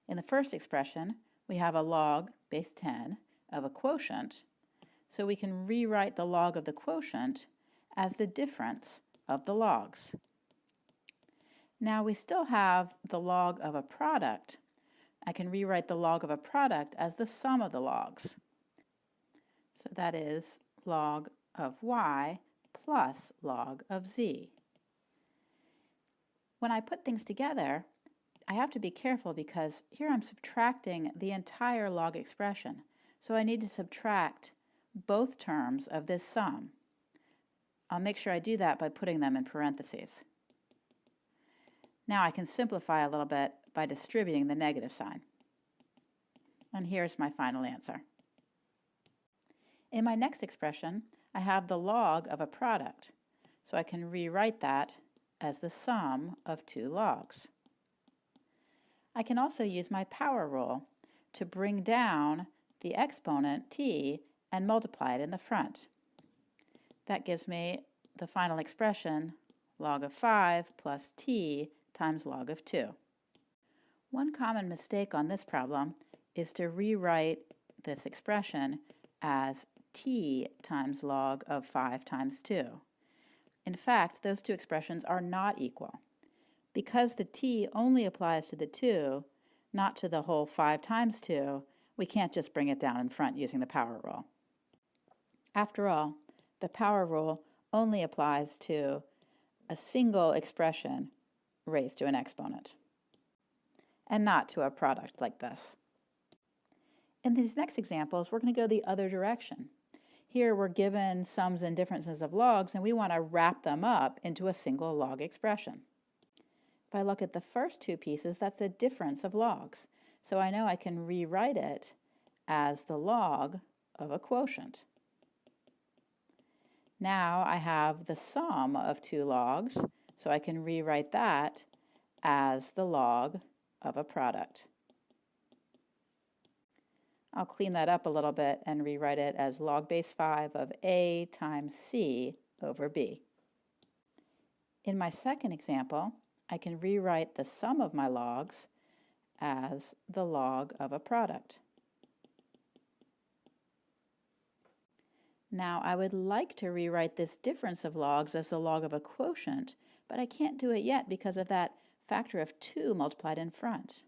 S1: In the first expression, we have a log, base 10, of a quotient, so we can rewrite the log of the quotient as the difference of the logs. Now we still have the log of a product. I can rewrite the log of a product as the sum of the logs. So that is log of y plus log of z. When I put things together, I have to be careful because here I'm subtracting the entire log expression. So I need to subtract both terms of this sum. I'll make sure I do that by putting them in parentheses. Now I can simplify a little bit by distributing the negative sign. And here's my final answer. In my next expression, I have the log of a product, so I can rewrite that as the sum of two logs. I can also use my power rule to bring down the exponent t and multiply it in the front. That gives me the final expression, log of 5 plus t times log of 2. One common mistake on this problem is to rewrite this expression as t times log of 5 times 2. In fact, those two expressions are not equal. Because the t only applies to the 2, not to the whole 5 times 2, we can't just bring it down in front using the power rule. After all, the power rule only applies to a single expression raised to an exponent, and not to a product like this. In these next examples, we're going to go the other direction. Here we're given sums and differences of logs, and we want to wrap them up into a single log expression. If I look at the first two pieces, that's a difference of logs. So I know I can rewrite it as the log of a quotient. Now I have the sum of two logs, so I can rewrite that as the log of a product. I'll clean that up a little bit and rewrite it as log base 5 of A times C over B. In my second example, I can rewrite the sum of my logs as the log of a product. Now, I would like to rewrite this difference of logs as the log of a quotient, but I can't do it yet because of that factor of 2 multiplied in front.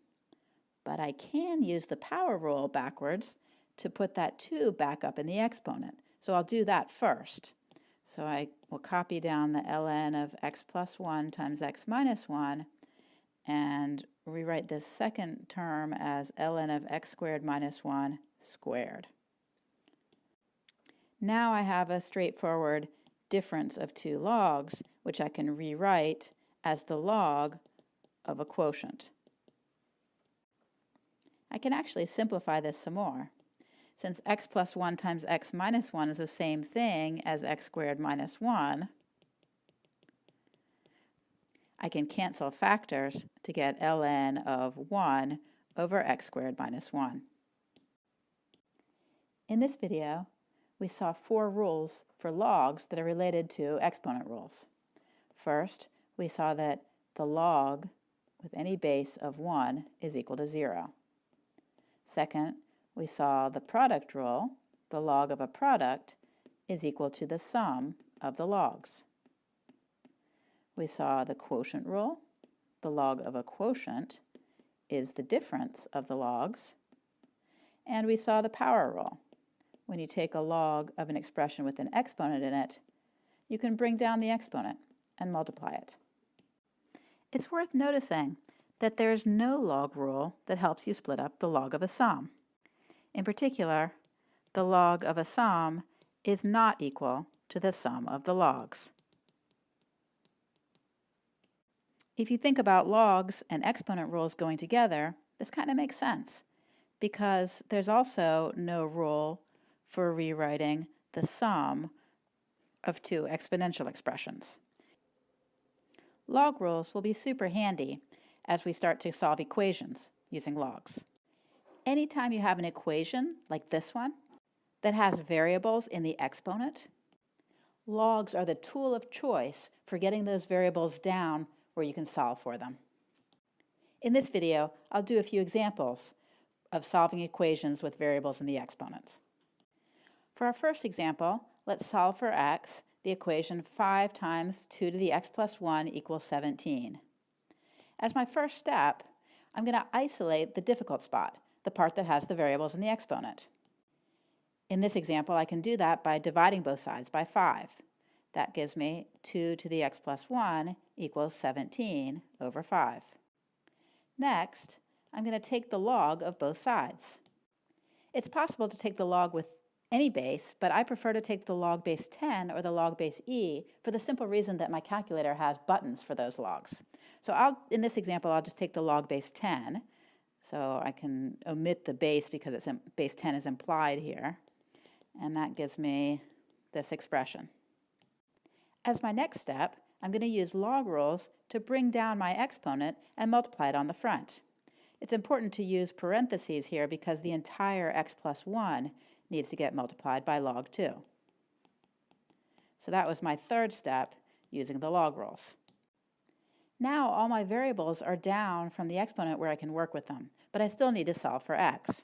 S1: But I can use the power rule backwards to put that 2 back up in the exponent. So I'll do that first. So I will copy down the ln of x plus 1 times x minus 1 and rewrite this second term as ln of x squared minus 1 squared. Now I have a straightforward difference of 2 logs, which I can rewrite as the log of a quotient. I can actually simplify this some more. Since x plus 1 times x minus 1 is the same thing as x squared minus 1, I can cancel factors to get ln of 1 over x squared minus 1. In this video, we saw 4 rules for logs that are related to exponent rules. First, we saw that the log with any base of 1 is equal to 0. Second, we saw the product rule, the log of a product, is equal to the sum of the logs. We saw the quotient rule, the log of a quotient is the difference of the logs. And we saw the power rule. When you take a log of an expression with an exponent in it, you can bring down the exponent and multiply it. It's worth noticing that there's no log rule that helps you split up the log of a sum. In particular, the log of a sum is not equal to the sum of the logs. If you think about logs and exponent rules going together, this kind of makes sense, because there's also no rule for rewriting the sum of 2 exponential expressions. Log rules will be super handy as we start to solve equations using logs. Anytime you have an equation, like this one, that has variables in the exponent, logs are the tool of choice for getting those variables down where you can solve for them. In this video, I'll do a few examples of solving equations with variables in the exponents. For our first example, let's solve for x the equation 5 times 2 to the x plus 1 equals 17. As my first step, I'm going to isolate the difficult spot, the part that has the variables in the exponent. In this example, I can do that by dividing both sides by 5. That gives me 2 to the x plus 1 equals 17 over 5. Next, I'm going to take the log of both sides. It's possible to take the log with any base, but I prefer to take the log base 10 or the log base e for the simple reason that my calculator has buttons for those logs. So in this example, I'll just take the log base 10. So I can omit the base because base 10 is implied here. And that gives me this expression. As my next step, I'm going to use log rules to bring down my exponent and multiply it on the front. It's important to use parentheses here because the entire x plus 1 needs to get multiplied by log 2. So that was my third step using the log rules. Now all my variables are down from the exponent where I can work with them, but I still need to solve for x.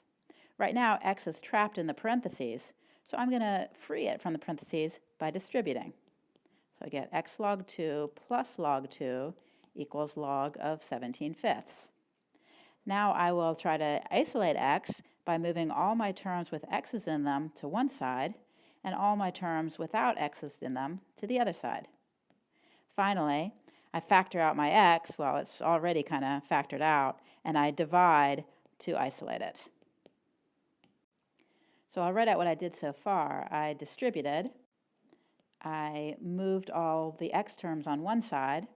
S1: Right now x is trapped in the parentheses, so I'm going to free it from the parentheses by distributing. So I get x log 2 plus log 2 equals log of 17/5. Now I will try to isolate x by moving all my terms with x's in them to one side and all my terms without x's in them to the other side. Finally, I factor out my x, well, it's already kind of factored out, and I divide to isolate it. So I'll write out what I did so far. I distributed, I moved all the x terms on one side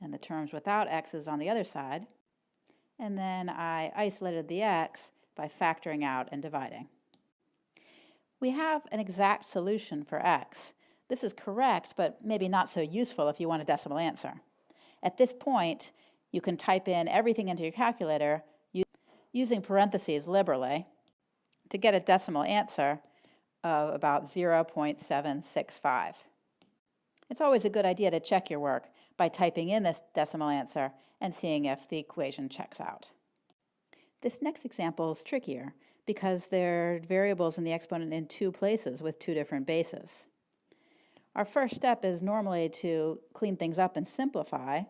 S1: and the terms without x's on the other side, and then I isolated the x by factoring out and dividing. We have an exact solution for x. This is correct, but maybe not so useful if you want a decimal answer. At this point, you can type in everything into your calculator using parentheses liberally to get a decimal answer of about 0.765. It's always a good idea to check your work by typing in this decimal answer and seeing if the equation checks out. This next example is trickier because there are variables in the exponent in two places with two different bases. Our first step is normally to clean things up and simplify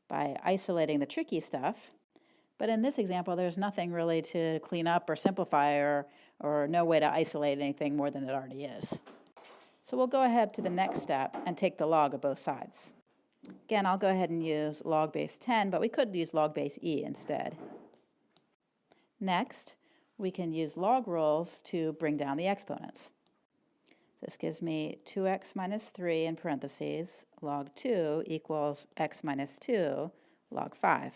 S1: by isolating the tricky stuff. But in this example, there's nothing really to clean up or simplify or no way to isolate anything more than it already is. So we'll go ahead to the next step and take the log of both sides. Again, I'll go ahead and use log base 10, but we could use log base e instead. Next, we can use log rules to bring down the exponents. This gives me 2x minus 3 in parentheses, log 2 equals x minus 2 log 5.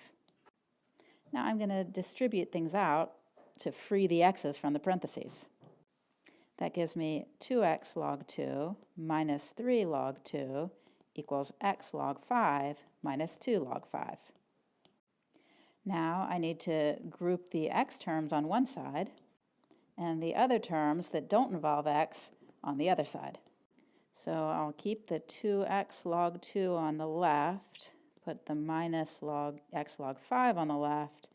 S1: Now I'm going to distribute things out to free the x's from the parentheses. That gives me 2x log 2 minus 3 log 2 equals x log 5 minus 2 log 5. Now I need to group the x terms on one side and the other terms that don't involve x on the other side. So I'll keep the 2x log 2 on the left, put the minus log x log 5 on the left,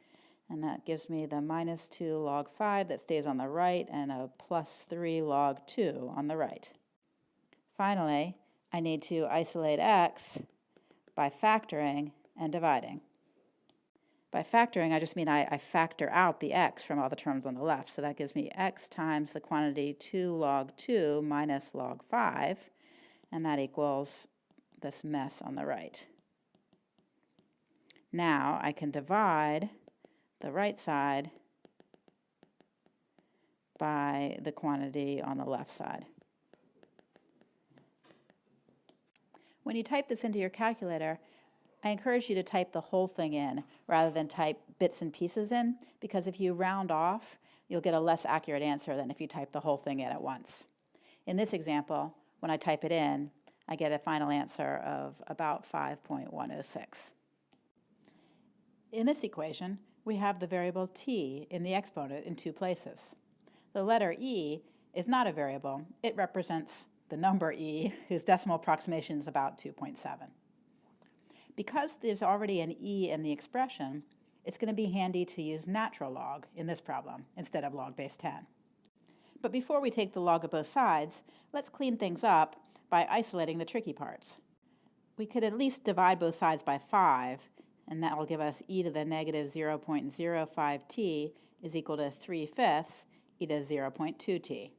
S1: and that gives me the minus 2 log 5 that stays on the right and a plus 3 log 2 on the right. Finally, I need to isolate x by factoring and dividing. By factoring, I just mean I factor out the x from all the terms on the left. So that gives me x times the quantity 2 log 2 minus log 5, and that equals this mess on the right. Now I can divide the right side by the quantity on the left side. When you type this into your calculator, I encourage you to type the whole thing in rather than type bits and pieces in, because if you round off, you'll get a less accurate answer than if you type the whole thing in at once. In this example, when I type it in, I get a final answer of about 5.106. In this equation, we have the variable t in the exponent in two places. The letter e is not a variable. It represents the number e, whose decimal approximation is about 2.7. Because there's already an e in the expression, it's going to be handy to use natural log in this problem instead of log base 10. But before we take the log of both sides, let's clean things up by isolating the tricky parts. We could at least divide both sides by 5, and that will give us e to the negative 0.05t is equal to 3/5 e to 0.2t.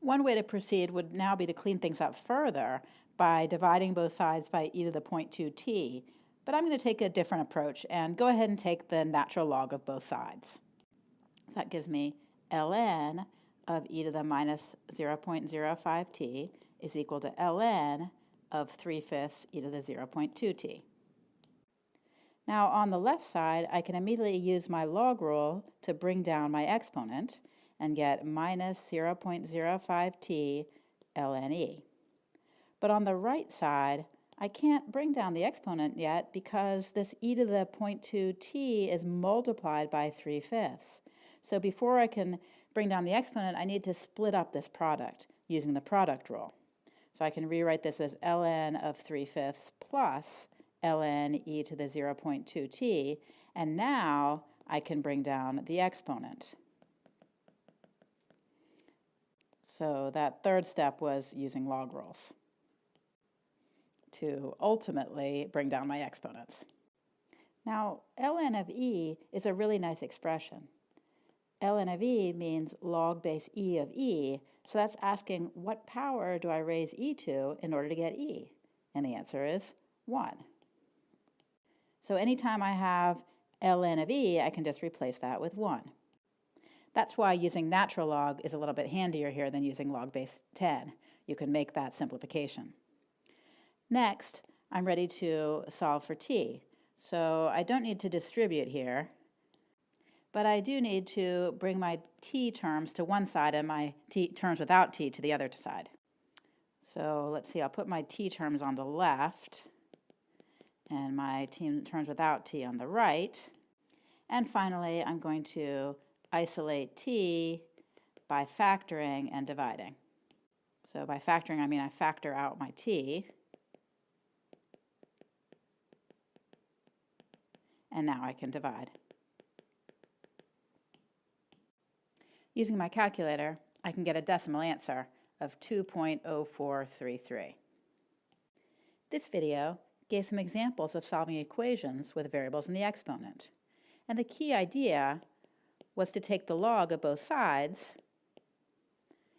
S1: One way to proceed would now be to clean things up further by dividing both sides by e to the 0.2t, but I'm going to take a different approach and go ahead and take the natural log of both sides. That gives me ln of e to the minus 0.05t is equal to ln of 3/5 e to the 0.2t. Now on the left side, I can immediately use my log rule to bring down my exponent and get minus 0.05t ln e. But on the right side, I can't bring down the exponent yet because this e to the 0.2t is multiplied by 3/5. So before I can bring down the exponent, I need to split up this product using the product rule. So I can rewrite this as ln of 3/5 plus ln e to the 0.2t, and now I can bring down the exponent. So that third step was using log rules to ultimately bring down my exponents. Now, ln of e is a really nice expression. ln of e means log base e of e, so that's asking what power do I raise e to in order to get e? And the answer is 1. So anytime I have ln of e, I can just replace that with 1. That's why using natural log is a little bit handier here than using log base 10. You can make that simplification. Next, I'm ready to solve for t. So I don't need to distribute here, but I do need to bring my t terms to one side and my t terms without t to the other side. So let's see, I'll put my t terms on the left, and my terms without t on the right. And finally, I'm going to isolate t by factoring and dividing. So by factoring, I mean I factor out my t. And now I can divide. Using my calculator, I can get a decimal answer of 2.0433. This video gave some examples of solving equations with variables in the exponent. And the key idea was to take the log of both sides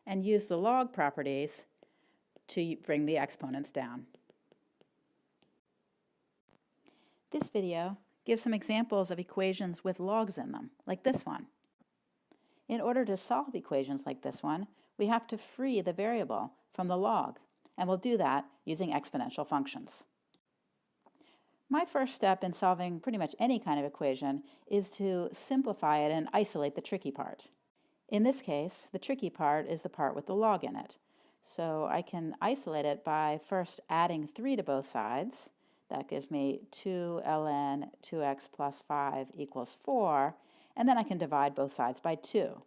S1: and use the log properties to bring the exponents down. This video gives some examples of equations with logs in them, like this one. In order to solve equations like this one, we have to free the variable from the log, and we'll do that using exponential functions. My first step in solving pretty much any kind of equation is to simplify it and isolate the tricky part. In this case, the tricky part is the part with the log in it. So I can isolate it by first adding 3 to both sides. That gives me 2 ln 2x plus 5 equals 4, and then I can divide both sides by 2.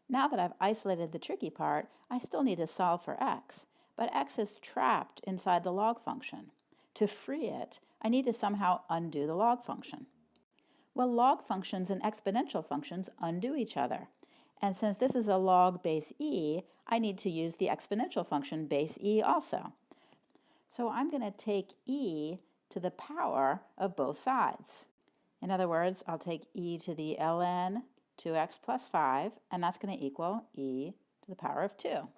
S1: Now that I've isolated the tricky part, I still need to solve for x, but x is trapped inside the log function. To free it, I need to somehow undo the log function. Well, log functions and exponential functions undo each other. And since this is a log base e, I need to use the exponential function base e also. So I'm going to take e to the power of both sides. In other words, I'll take e to the ln 2x plus 5, and that's going to equal e to the power of 2.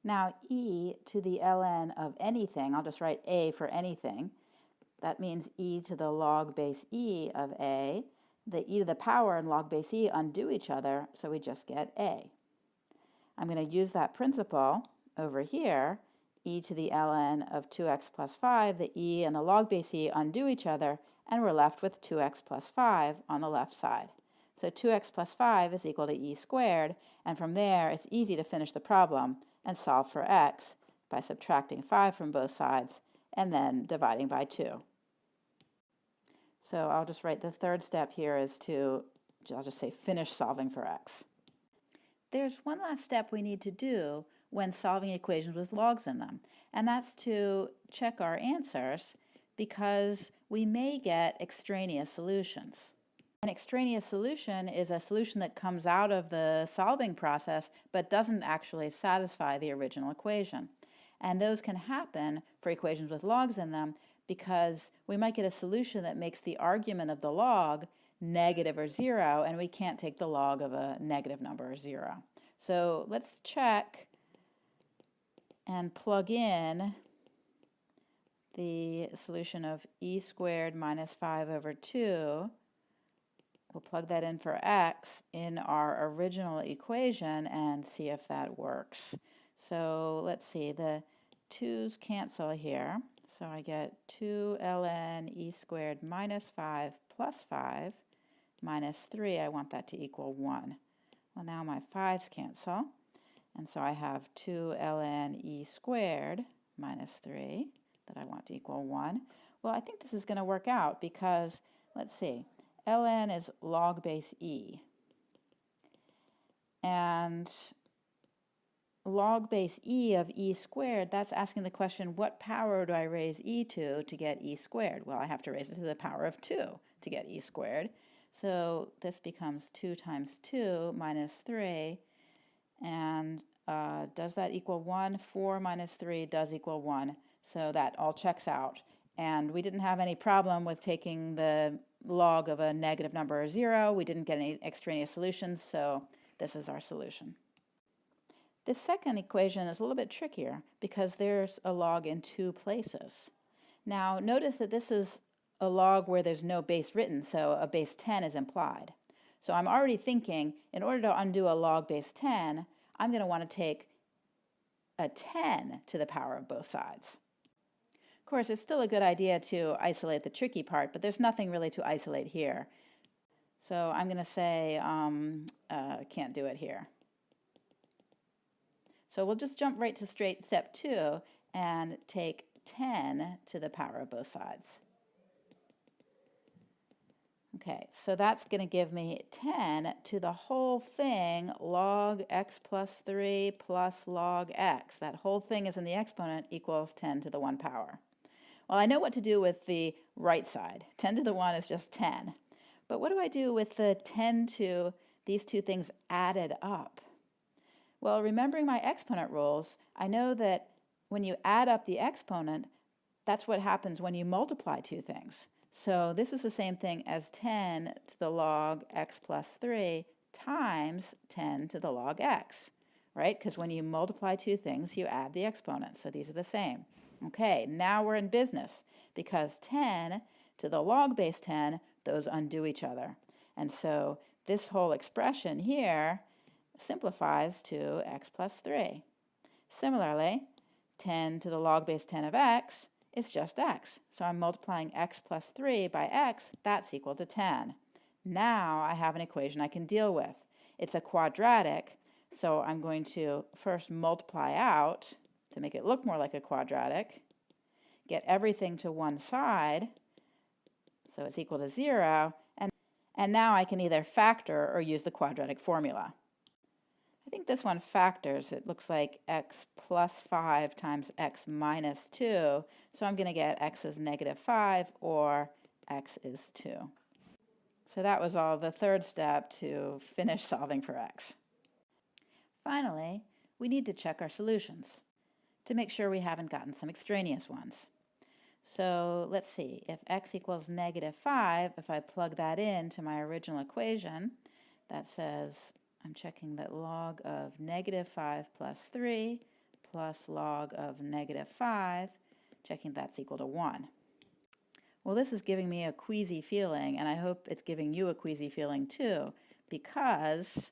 S1: Now e to the ln of anything, I'll just write a for anything. That means e to the log base e of a. The e to the power and log base e undo each other, so we just get a. I'm going to use that principle over here. E to the ln of 2x plus 5, the e and the log base e undo each other, and we're left with 2x plus 5 on the left side. So 2x plus 5 is equal to e squared, and from there it's easy to finish the problem and solve for x by subtracting 5 from both sides and then dividing by 2. So I'll just write the third step here is I'll just say finish solving for x. There's one last step we need to do when solving equations with logs in them, and that's to check our answers because we may get extraneous solutions. An extraneous solution is a solution that comes out of the solving process but doesn't actually satisfy the original equation. And those can happen for equations with logs in them because we might get a solution that makes the argument of the log negative or 0, and we can't take the log of a negative number or 0. So let's check and plug in the solution of e squared minus 5 over 2. We'll plug that in for x in our original equation and see if that works. So let's see, the 2's cancel here. So I get 2 ln e squared minus 5 plus 5 minus 3. I want that to equal 1. Well, now my 5's cancel. And so I have 2 ln e squared minus 3 that I want to equal 1. Well, I think this is going to work out because, let's see, ln is log base e. And log base e of e squared, that's asking the question, what power do I raise e to get e squared? Well, I have to raise it to the power of 2 to get e squared. So this becomes 2 times 2 minus 3. And does that equal 1? 4 minus 3 does equal 1. So that all checks out. And we didn't have any problem with taking the log of a negative number or 0. We didn't get any extraneous solutions, so this is our solution. This second equation is a little bit trickier because there's a log in 2 places. Now notice that this is a log where there's no base written, so a base 10 is implied. So I'm already thinking, in order to undo a log base 10, I'm going to want to take a 10 to the power of both sides. Of course, it's still a good idea to isolate the tricky part, but there's nothing really to isolate here. So I'm going to say can't do it here. So we'll just jump right to straight step 2 and take 10 to the power of both sides. Okay, so that's going to give me 10 to the whole thing log x plus 3 plus log x. That whole thing is in the exponent equals 10 to the 1 power. Well, I know what to do with the right side. 10 to the 1 is just 10. But what do I do with the 10 to these two things added up? Well, remembering my exponent rules, I know that when you add up the exponent, that's what happens when you multiply two things. So this is the same thing as 10 to the log x plus 3 times 10 to the log x, right? Because when you multiply two things, you add the exponents. So these are the same. Okay, now we're in business because 10 to the log base 10, those undo each other. And so this whole expression here simplifies to x plus 3. Similarly, 10 to the log base 10 of x is just x. So I'm multiplying x plus 3 by x, that's equal to 10. Now I have an equation I can deal with. It's a quadratic, so I'm going to first multiply out to make it look more like a quadratic, get everything to one side, so it's equal to 0, and now I can either factor or use the quadratic formula. I think this one factors. It looks like x plus 5 times x minus 2, so I'm going to get x is negative 5 or x is 2. So that was all the third step to finish solving for x. Finally, we need to check our solutions to make sure we haven't gotten some extraneous ones. So let's see, if x equals negative 5, if I plug that into my original equation, that says I'm checking that log of negative 5 plus 3 plus log of negative 5, checking that's equal to 1. Well, this is giving me a queasy feeling, and I hope it's giving you a queasy feeling too, because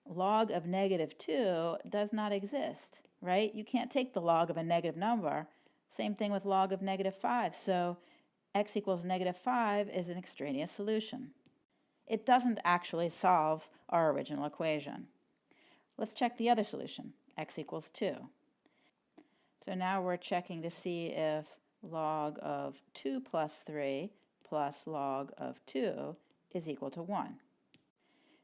S1: log of negative 2 does not exist, right? You can't take the log of a negative number. Same thing with log of negative 5. So x equals negative 5 is an extraneous solution. It doesn't actually solve our original equation. Let's check the other solution, x equals 2. So now we're checking to see if log of 2 plus 3 plus log of 2 is equal to 1.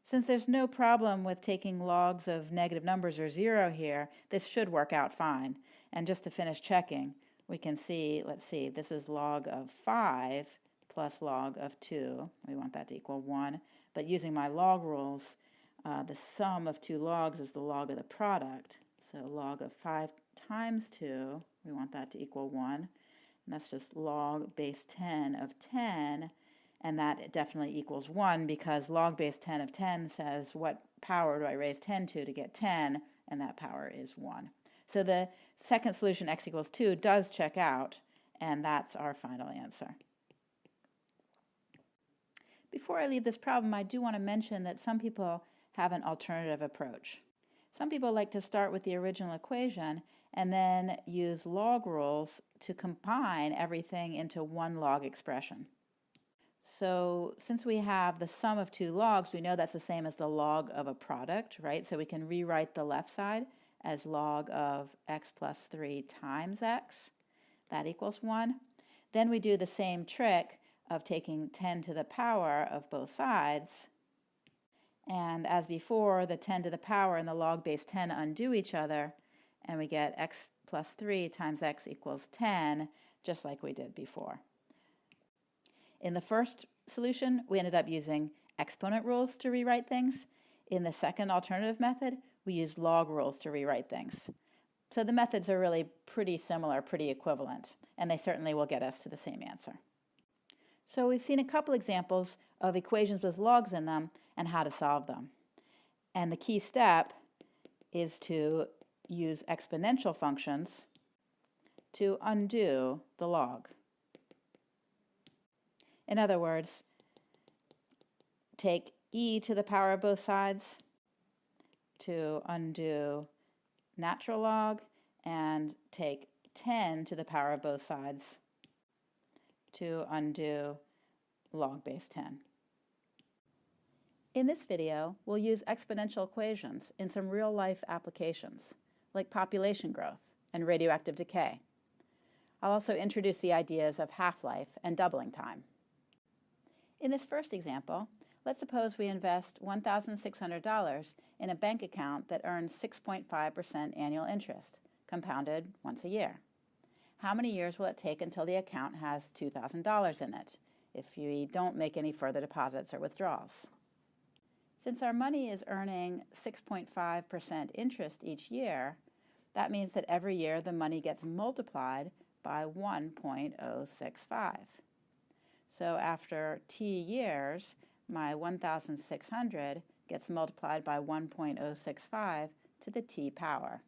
S1: Since there's no problem with taking logs of negative numbers or 0 here, this should work out fine. And just to finish checking, we can see, let's see, this is log of 5 plus log of 2. We want that to equal 1. But using my log rules, the sum of two logs is the log of the product. So log of 5 times 2, we want that to equal 1. And that's just log base 10 of 10. And that definitely equals 1 because log base 10 of 10 says what power do I raise 10 to get 10, and that power is 1. So the second solution, x equals 2, does check out, and that's our final answer. Before I leave this problem, I do want to mention that some people have an alternative approach. Some people like to start with the original equation and then use log rules to combine everything into one log expression. So since we have the sum of two logs, we know that's the same as the log of a product, right? So we can rewrite the left side as log of x plus 3 times x. That equals 1. Then we do the same trick of taking 10 to the power of both sides. And as before, the 10 to the power and the log base 10 undo each other, and we get x plus 3 times x equals 10, just like we did before. In the first solution, we ended up using exponent rules to rewrite things. In the second alternative method, we used log rules to rewrite things. So the methods are really pretty similar, pretty equivalent, and they certainly will get us to the same answer. So we've seen a couple examples of equations with logs in them and how to solve them. And the key step is to use exponential functions to undo the log. In other words, take e to the power of both sides to undo natural log, and take 10 to the power of both sides to undo log base 10. In this video, we'll use exponential equations in some real-life applications. like population growth and radioactive decay. I'll also introduce the ideas of half-life and doubling time. In this first example, let's suppose we invest $1,600 in a bank account that earns 6.5% annual interest, compounded once a year. How many years will it take until the account has $2,000 in it, if we don't make any further deposits or withdrawals? Since our money is earning 6.5% interest each year, that means that every year the money gets multiplied by 1.065. So after t years, my 1,600 gets multiplied by 1.065 to the t power.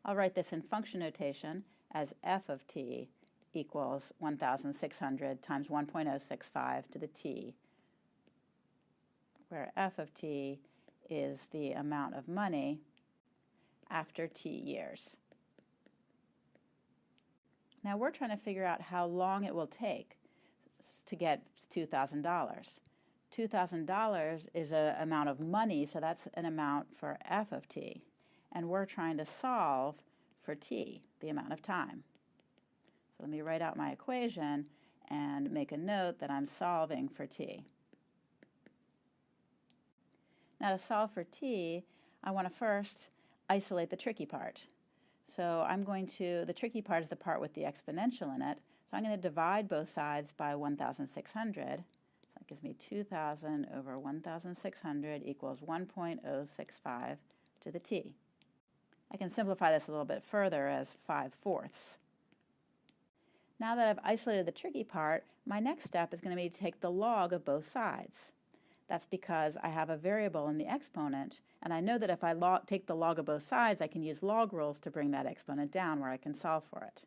S1: I'll write this in function notation as f of t equals 1,600 times 1.065 to the t, where f of t is the amount of money after t years. Now we're trying to figure out how long it will take to get $2,000. $2,000 is an amount of money, so that's an amount for f of t. And we're trying to solve for t, the amount of time. So let me write out my equation and make a note that I'm solving for t. Now to solve for t, I want to first isolate the tricky part. So the tricky part is the part with the exponential in it. So I'm going to divide both sides by 1,600. So that gives me 2,000 over 1,600 equals 1.065 to the t. I can simplify this a little bit further as 5/4. Now that I've isolated the tricky part, my next step is going to be to take the log of both sides. That's because I have a variable in the exponent, and I know that if I take the log of both sides, I can use log rules to bring that exponent down where I can solve for it.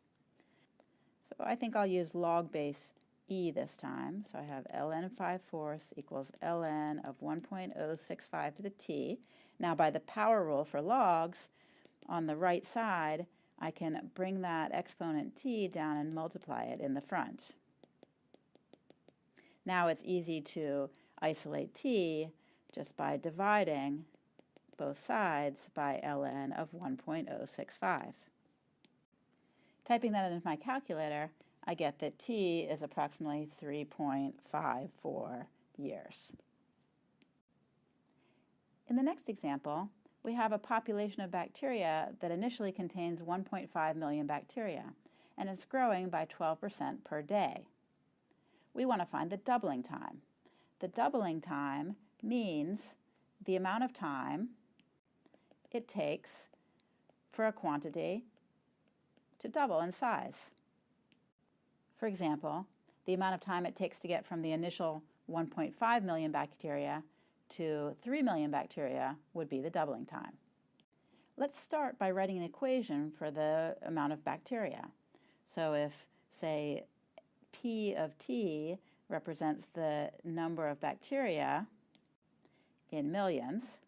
S1: So I think I'll use log base e this time. So I have ln 5/4 equals ln of 1.065 to the t. Now by the power rule for logs, on the right side, I can bring that exponent t down and multiply it in the front. Now it's easy to isolate t just by dividing both sides by ln of 1.065. Typing that into my calculator, I get that t is approximately 3.54 years. In the next example, we have a population of bacteria that initially contains 1.5 million bacteria, and it's growing by 12% per day. We want to find the doubling time. The doubling time means the amount of time it takes for a quantity to double in size. For example, the amount of time it takes to get from the initial 1.5 million bacteria to 3 million bacteria would be the doubling time. Let's start by writing an equation for the amount of bacteria. So if, say, P of t represents the number of bacteria in millions,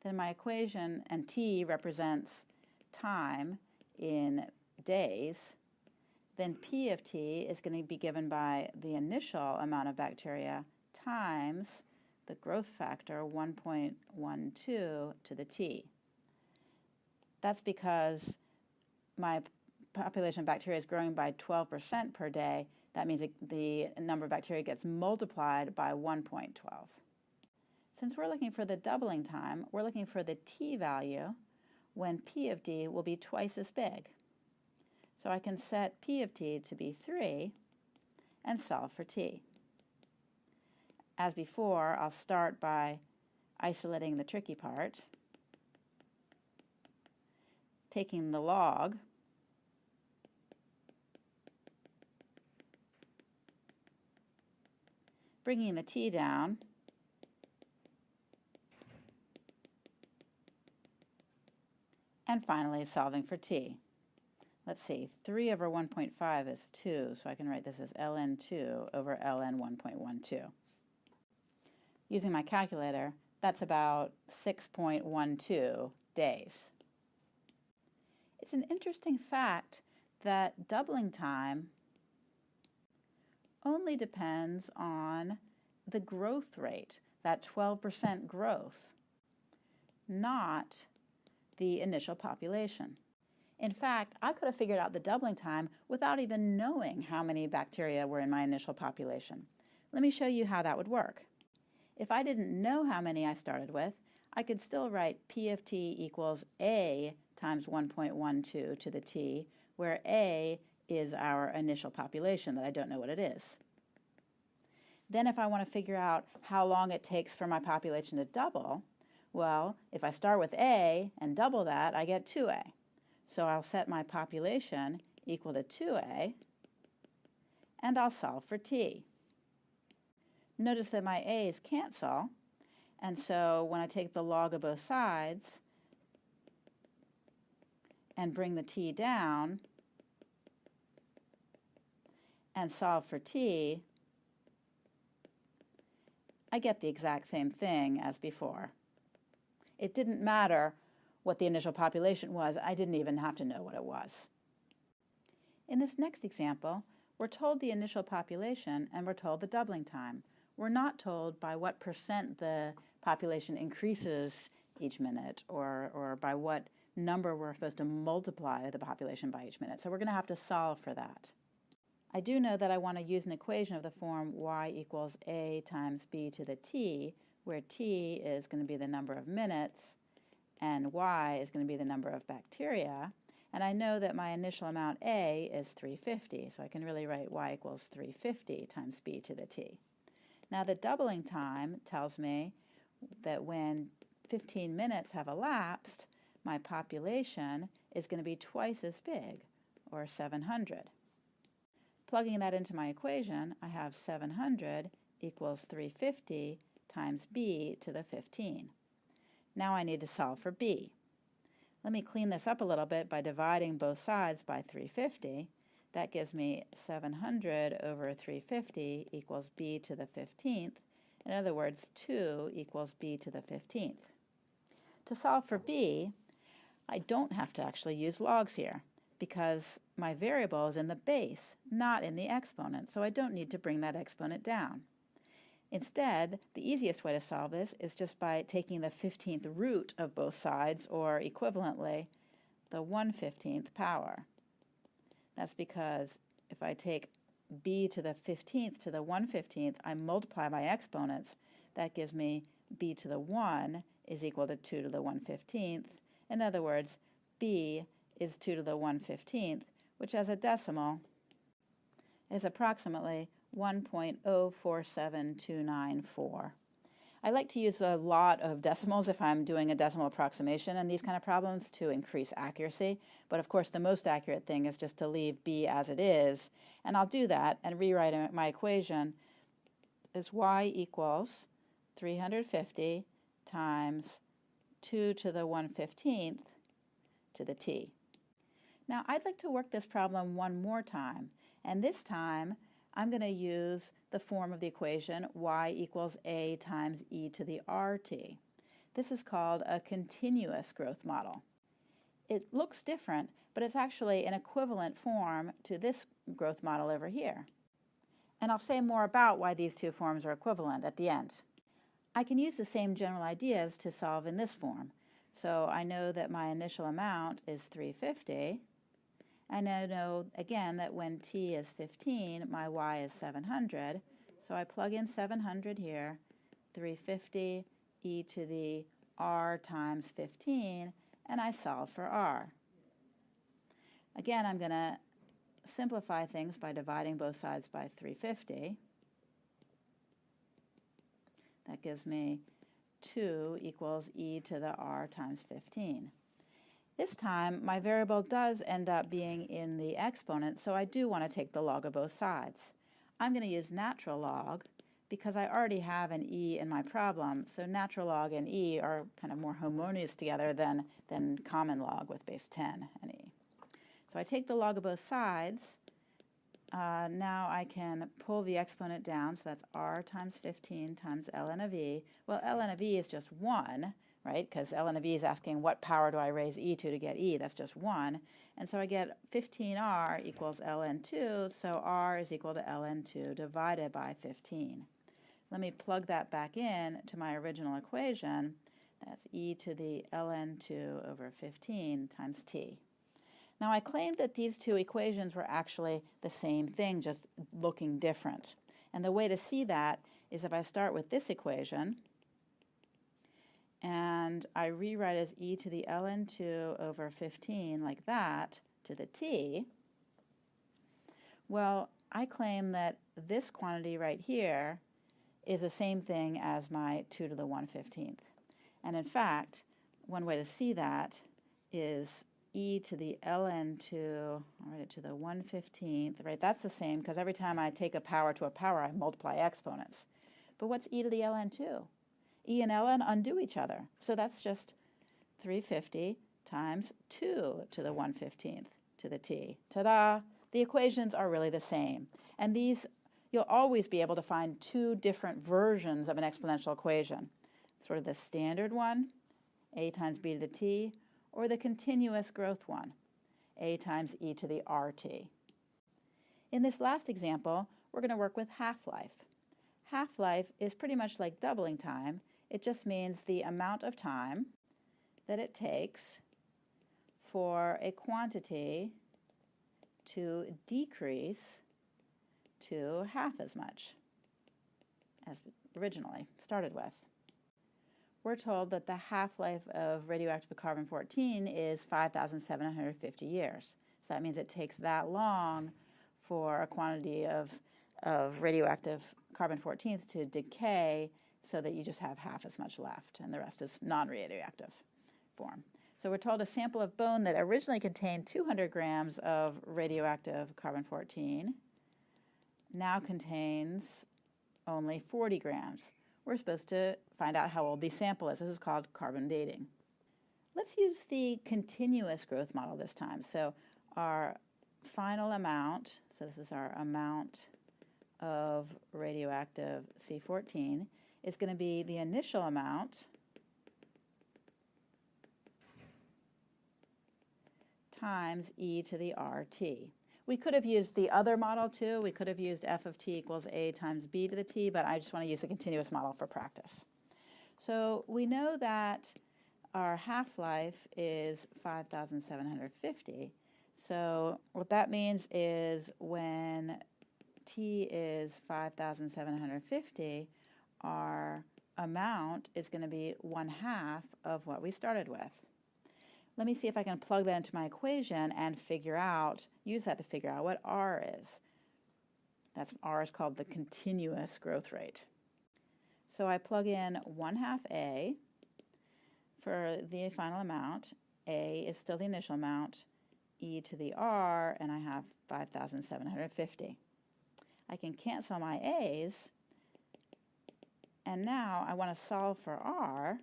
S1: then my equation, and t represents time in days, then P of t is going to be given by the initial amount of bacteria times the growth factor 1.12 to the t. That's because my population of bacteria is growing by 12% per day. That means the number of bacteria gets multiplied by 1.12. Since we're looking for the doubling time, we're looking for the t value when P of d will be twice as big. So I can set P of t to be 3 and solve for t. As before, I'll start by isolating the tricky part, taking the log, bringing the t down, and finally solving for t. Let's see, 3 over 1.5 is 2, so I can write this as ln 2 over ln 1.12. Using my calculator, that's about 6.12 days. It's an interesting fact that doubling time only depends on the growth rate, that 12% growth, not the initial population. In fact, I could have figured out the doubling time without even knowing how many bacteria were in my initial population. Let me show you how that would work. If I didn't know how many I started with, I could still write P of t equals A times 1.12 to the t, where A is our initial population that I don't know what it is. Then if I want to figure out how long it takes for my population to double, well, if I start with A and double that, I get 2A. So I'll set my population equal to 2A, and I'll solve for t. Notice that my a's cancel, and so when I take the log of both sides and bring the t down and solve for t, I get the exact same thing as before. It didn't matter what the initial population was. I didn't even have to know what it was. In this next example, we're told the initial population and we're told the doubling time. We're not told by what percent the population increases each minute or by what number we're supposed to multiply the population by each minute. So we're going to have to solve for that. I do know that I want to use an equation of the form y equals a times b to the t, where t is going to be the number of minutes and y is going to be the number of bacteria. And I know that my initial amount A is 350, so I can really write y equals 350 times b to the t. Now the doubling time tells me that when 15 minutes have elapsed, my population is going to be twice as big, or 700. Plugging that into my equation, I have 700 equals 350 times b to the 15. Now I need to solve for b. Let me clean this up a little bit by dividing both sides by 350. That gives me 700 over 350 equals b to the 15th. In other words, 2 equals b to the 15th. To solve for b, I don't have to actually use logs here because my variable is in the base, not in the exponent, so I don't need to bring that exponent down. Instead, the easiest way to solve this is just by taking the 15th root of both sides, or equivalently, the 1/15th power. That's because if I take b to the 15th to the 1/15th, I multiply my exponents. That gives me b to the 1 is equal to 2 to the 1/15th. In other words, b is 2 to the 1/15th, which as a decimal is approximately 1.047294. I like to use a lot of decimals if I'm doing a decimal approximation in these kind of problems to increase accuracy, but of course the most accurate thing is just to leave b as it is, and I'll do that and rewrite my equation as y equals 350 times 2 to the 1/15th to the t. Now I'd like to work this problem one more time, and this time I'm going to use the form of the equation y equals a times e to the RT. This is called a continuous growth model. It looks different, but it's actually an equivalent form to this growth model over here. And I'll say more about why these two forms are equivalent at the end. I can use the same general ideas to solve in this form. So I know that my initial amount is 350. And I know, again, that when t is 15, my y is 700. So I plug in 700 here, 350 e to the r times 15, and I solve for r. Again, I'm going to simplify things by dividing both sides by 350. That gives me 2 equals e to the r times 15. This time, my variable does end up being in the exponent, so I do want to take the log of both sides. I'm going to use natural log because I already have an e in my problem, so natural log and e are kind of more harmonious together than common log with base 10 and e. So I take the log of both sides. Now I can pull the exponent down, so that's r times 15 times ln of e. Well, ln of e is just 1, right? Because ln of e is asking what power do I raise e to get e. That's just 1. And so I get 15r equals ln2, so r is equal to ln2 divided by 15. Let me plug that back in to my original equation. That's e to the ln 2 over 15 times t. Now I claimed that these two equations were actually the same thing, just looking different. And the way to see that is if I start with this equation, and I rewrite as e to the ln 2 over 15 like that to the t, well, I claim that this quantity right here is the same thing as my 2 to the 1/15th. And in fact, one way to see that is e to the ln 2, I'll write it to the 1/15th, right? That's the same because every time I take a power to a power, I multiply exponents. But what's e to the ln 2? E and ln undo each other. So that's just 350 times 2 to the 1/15th to the t. Ta-da! The equations are really the same. And these, you'll always be able to find two different versions of an exponential equation. Sort of the standard one, a times b to the t, or the continuous growth one, a times e to the rt. In this last example, we're going to work with half-life. Half-life is pretty much like doubling time. It just means the amount of time that it takes for a quantity to decrease to half as much as originally started with. We're told that the half-life of radioactive carbon-14 is 5,750 years. So that means it takes that long for a quantity of radioactive carbon-14s to decay so that you just have half as much left, and the rest is non-radioactive form. So we're told a sample of bone that originally contained 200 grams of radioactive carbon-14 now contains only 40 grams. We're supposed to find out how old the sample is. This is called carbon dating. Let's use the continuous growth model this time. So our final amount, so this is our amount of radioactive C14, is going to be the initial amount times e to the rt. We could have used the other model too. We could have used f of t equals a times b to the t, but I just want to use the continuous model for practice. So we know that our half-life is 5,750. So what that means is when t is 5,750, our amount is going to be 1/2 of what we started with. Let me see if I can plug that into my equation and use that to figure out what r is. R is called the continuous growth rate. So I plug in 1/2 a for the final amount. A is still the initial amount, e to the r, and I have 5,750. I can cancel my a's, and now I want to solve for r.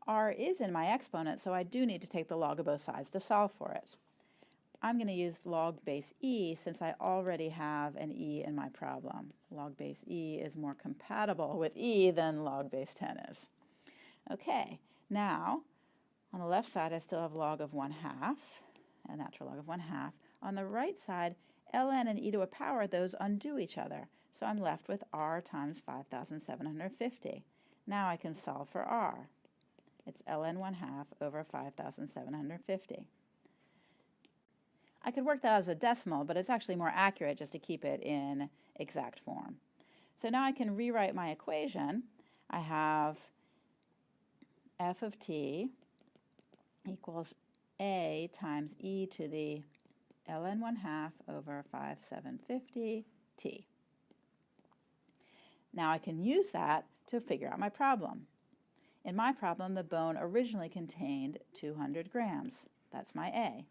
S1: R is in my exponent, so I do need to take the log of both sides to solve for it. I'm going to use log base e since I already have an e in my problem. Log base e is more compatible with e than log base 10 is. Okay, now on the left side I still have log of 1/2, a natural log of 1/2. On the right side, ln and e to a power, those undo each other. So I'm left with r times 5,750. Now I can solve for r. It's ln 1/2 over 5,750. I could work that as a decimal, but it's actually more accurate just to keep it in exact form. So now I can rewrite my equation. I have f of t equals a times e to the ln 1/2 over 5,750 t. Now I can use that to figure out my problem. In my problem, the bone originally contained 200 grams. That's my A.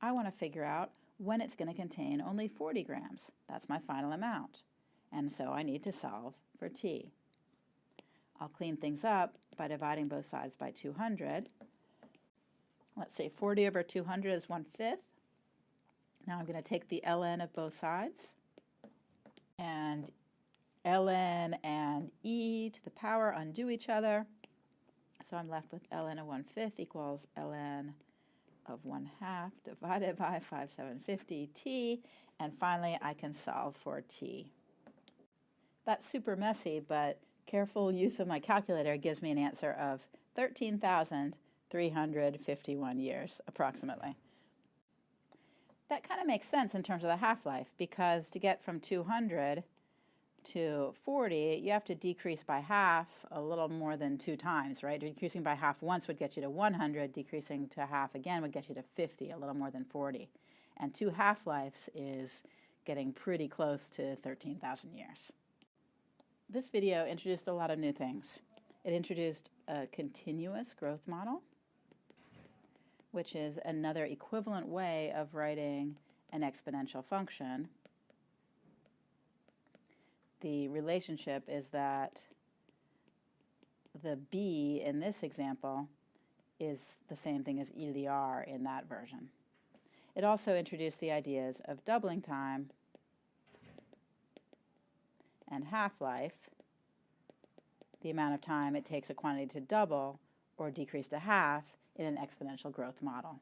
S1: I want to figure out when it's going to contain only 40 grams. That's my final amount. And so I need to solve for t. I'll clean things up by dividing both sides by 200. Let's say 40 over 200 is 1/5. Now I'm going to take the ln of both sides, and ln and e to the power undo each other. So I'm left with ln of 1/5 equals ln of 1/2 divided by 5,750 t, and finally I can solve for t. That's super messy, but Careful use of my calculator gives me an answer of 13,351 years, approximately. That kind of makes sense in terms of the half-life, because to get from 200 to 40, you have to decrease by half a little more than 2 times, right? Decreasing by half once would get you to 100, decreasing to half again would get you to 50, a little more than 40. And 2 half-lives is getting pretty close to 13,000 years. This video introduced a lot of new things. It introduced a continuous growth model, which is another equivalent way of writing an exponential function. The relationship is that the b in this example is the same thing as e to the r in that version. It also introduced the ideas of doubling time and half-life, the amount of time it takes a quantity to double or decrease to half in an exponential growth model.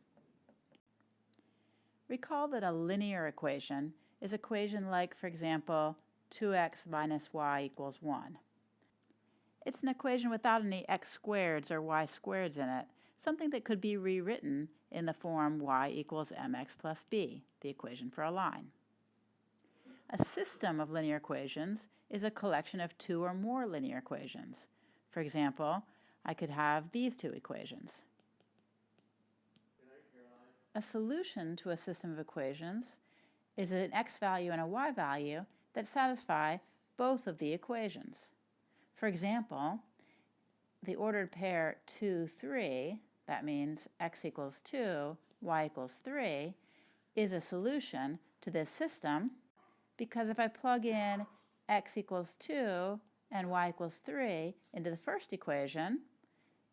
S1: Recall that a linear equation is an equation like, for example, 2x minus y equals 1. It's an equation without any x squareds or y squareds in it, something that could be rewritten in the form y equals mx plus b, the equation for a line. A system of linear equations is a collection of 2 or more linear equations. For example, I could have these 2 equations. A solution to a system of equations is an x value and a y value that satisfy both of the equations. For example, the ordered pair 2, 3, that means x equals 2, y equals 3, is a solution to this system, because if I plug in x equals 2 and y equals 3 into the first equation,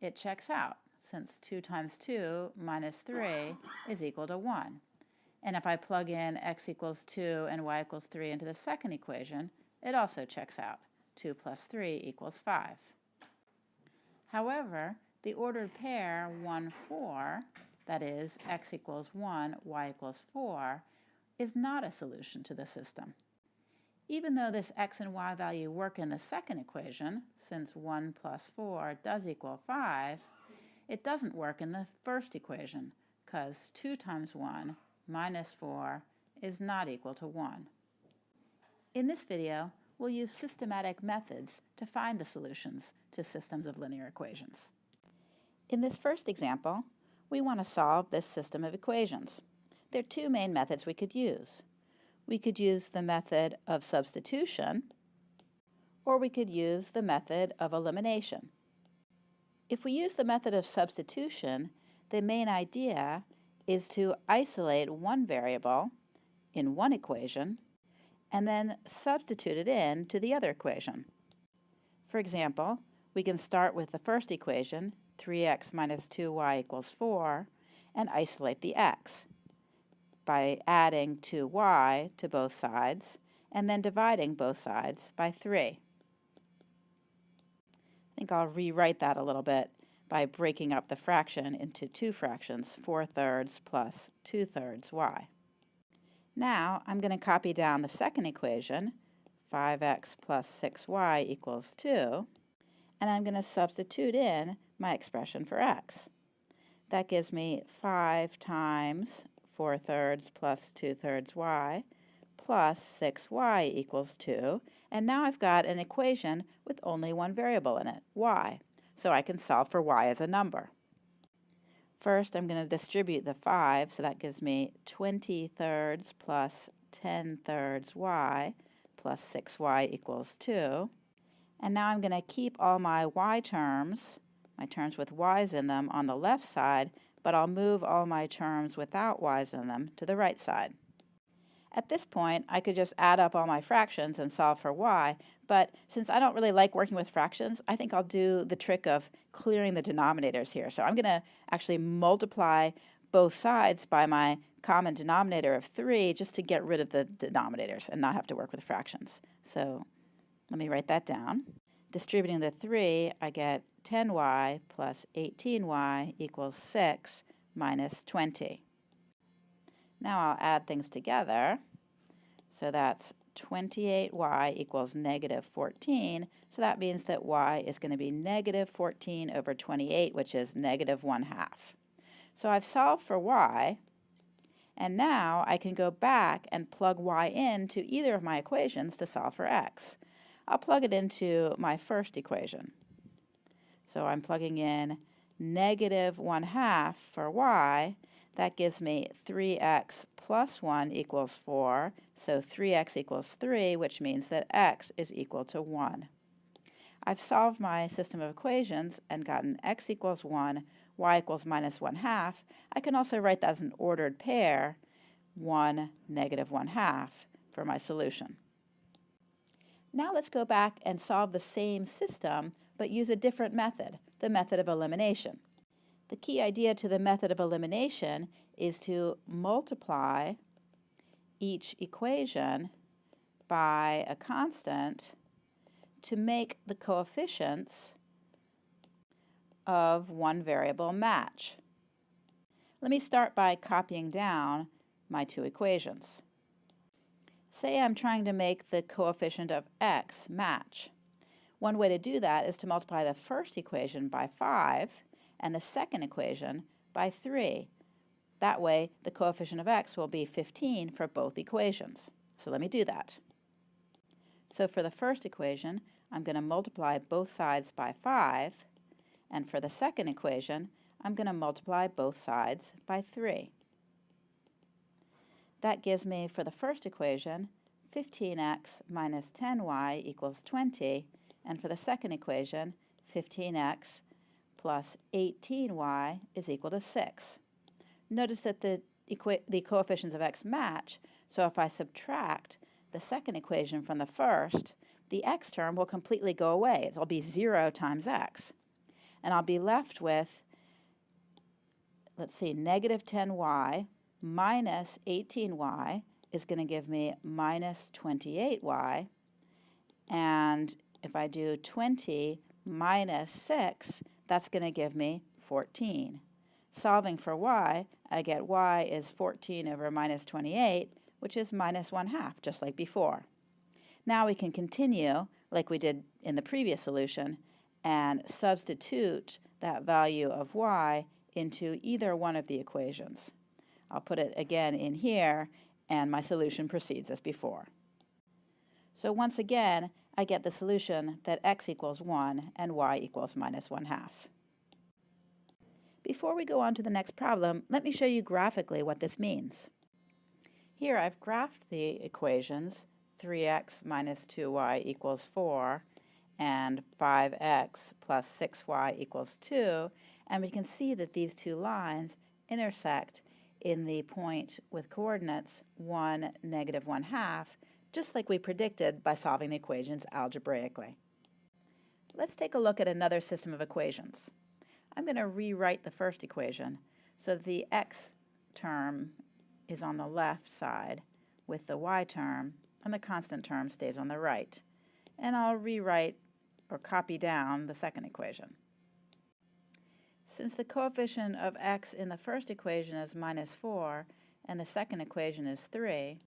S1: it checks out, since 2 times 2 minus 3 is equal to 1. And if I plug in x equals 2 and y equals 3 into the second equation, it also checks out. 2 plus 3 equals 5. However, the ordered pair 1, 4, that is x equals 1, y equals 4, is not a solution to the system. Even though this x and y value work in the second equation, since 1 plus 4 does equal 5, it doesn't work in the first equation, because 2 times 1 minus 4 is not equal to 1. In this video, we'll use systematic methods to find the solutions to systems of linear equations. In this first example, we want to solve this system of equations. There are 2 main methods we could use. We could use the method of substitution, or we could use the method of elimination. If we use the method of substitution, the main idea is to isolate one variable in one equation and then substitute it in to the other equation. For example, we can start with the first equation, 3x minus 2y equals 4, and isolate the x by adding 2y to both sides and then dividing both sides by 3. I think I'll rewrite that a little bit by breaking up the fraction into 2 fractions, 4/3 plus 2/3 y. Now I'm going to copy down the second equation, 5x plus 6y equals 2, and I'm going to substitute in my expression for x. That gives me 5 times 4/3 plus 2/3 y plus 6y equals 2, and now I've got an equation with only one variable in it, y, so I can solve for y as a number. First, I'm going to distribute the 5, so that gives me 20/3 plus 10/3 y plus 6y equals 2, and now I'm going to keep all my y terms, my terms with y's in them, on the left side, but I'll move all my terms without y's in them to the right side. At this point, I could just add up all my fractions and solve for y, but since I don't really like working with fractions, I think I'll do the trick of clearing the denominators here. So I'm going to actually multiply both sides by my common denominator of 3 just to get rid of the denominators and not have to work with fractions. So let me write that down. Distributing the 3, I get 10y plus 18y equals 6 minus 20. Now I'll add things together. So that's 28y equals negative 14, so that means that y is going to be negative 14 over 28, which is negative 1/2. So I've solved for y, and now I can go back and plug y into either of my equations to solve for x. I'll plug it into my first equation. So I'm plugging in negative 1/2 for y. That gives me 3x plus 1 equals 4, so 3x equals 3, which means that x is equal to 1. I've solved my system of equations and gotten x equals 1, y equals minus 1/2. I can also write that as an ordered pair, 1, negative 1/2, for my solution. Now let's go back and solve the same system, but use a different method, the method of elimination. The key idea to the method of elimination is to multiply each equation by a constant to make the coefficients of one variable match. Let me start by copying down my two equations. Say I'm trying to make the coefficient of x match. One way to do that is to multiply the first equation by 5 and the second equation by 3. That way, the coefficient of x will be 15 for both equations. So let me do that. So for the first equation, I'm going to multiply both sides by 5, and for the second equation, I'm going to multiply both sides by 3. That gives me, for the first equation, 15x minus 10y equals 20, and for the second equation, 15x plus 18y is equal to 6. Notice that the coefficients of x match, so if I subtract the second equation from the first, the x term will completely go away. It'll be 0 times x. And I'll be left with, let's see, negative 10y minus 18y is going to give me minus 28y. And if I do 20 minus 6, that's going to give me 14. Solving for y, I get y is 14 over minus 28, which is minus 1/2, just like before. Now we can continue, like we did in the previous solution, and substitute that value of y into either one of the equations. I'll put it again in here, and my solution proceeds as before. So once again, I get the solution that x equals 1 and y equals minus 1/2. Before we go on to the next problem, let me show you graphically what this means. Here I've graphed the equations 3x minus 2y equals 4 and 5x plus 6y equals 2, and we can see that these two lines intersect in the point with coordinates 1, negative 1/2, just like we predicted by solving the equations algebraically. Let's take a look at another system of equations. I'm going to rewrite the first equation so that the x term is on the left side with the y term, and the constant term stays on the right. And I'll rewrite or copy down the second equation. Since the coefficient of x in the first equation is minus 4 and the second equation is 3,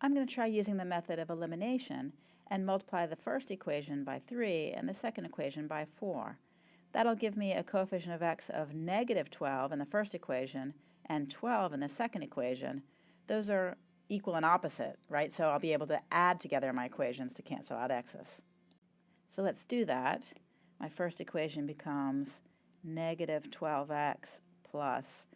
S1: I'm going to try using the method of elimination and multiply the first equation by 3 and the second equation by 4. That'll give me a coefficient of x of negative 12 in the first equation and 12 in the second equation. Those are equal and opposite, right? So I'll be able to add together my equations to cancel out x's. So let's do that. My first equation becomes negative 12x plus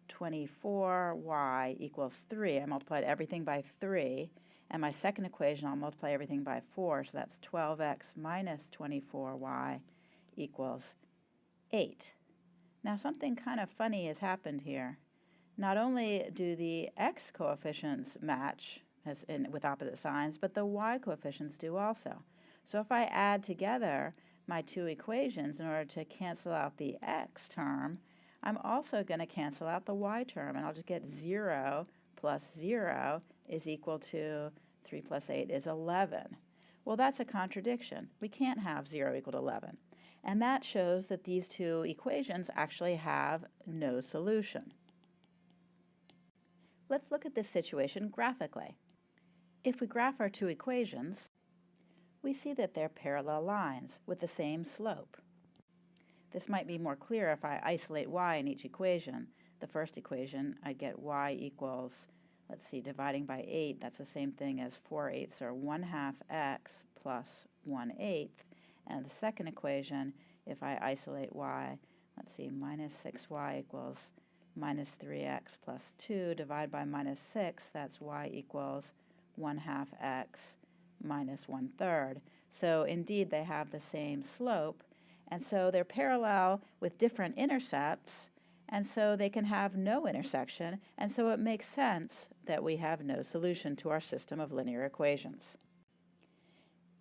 S1: 24y equals 3. I multiplied everything by 3. And my second equation, I'll multiply everything by 4, so that's 12x minus 24y equals 8. Now something kind of funny has happened here. Not only do the x coefficients match with opposite signs, but the y coefficients do also. So if I add together my two equations in order to cancel out the x term, I'm also going to cancel out the y term, and I'll just get 0 plus 0 is equal to 3 plus 8 is 11. Well, that's a contradiction. We can't have 0 equal to 11. And that shows that these two equations actually have no solution. Let's look at this situation graphically. If we graph our two equations, we see that they're parallel lines with the same slope. This might be more clear if I isolate y in each equation. The first equation, I get y equals, let's see, dividing by 8, that's the same thing as 4/8 or 1/2 x plus 1/8. And the second equation, if I isolate y, let's see, minus 6y equals minus 3x plus 2 divided by minus 6, that's y equals 1/2 x minus 1/3. So indeed they have the same slope, and so they're parallel with different intercepts, and so they can have no intersection, and so it makes sense that we have no solution to our system of linear equations.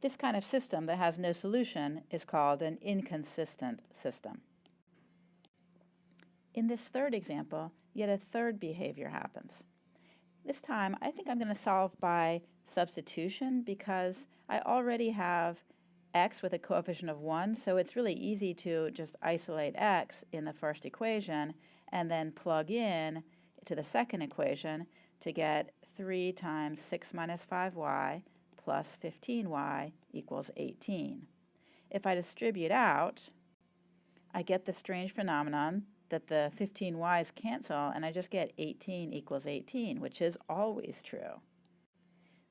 S1: This kind of system that has no solution is called an inconsistent system. In this third example, yet a third behavior happens. This time, I think I'm going to solve by substitution because I already have x with a coefficient of 1, so it's really easy to just isolate x in the first equation and then plug in to the second equation to get 3 times 6 minus 5y plus 15y equals 18. If I distribute out, I get the strange phenomenon that the 15y's cancel, and I just get 18 equals 18, which is always true.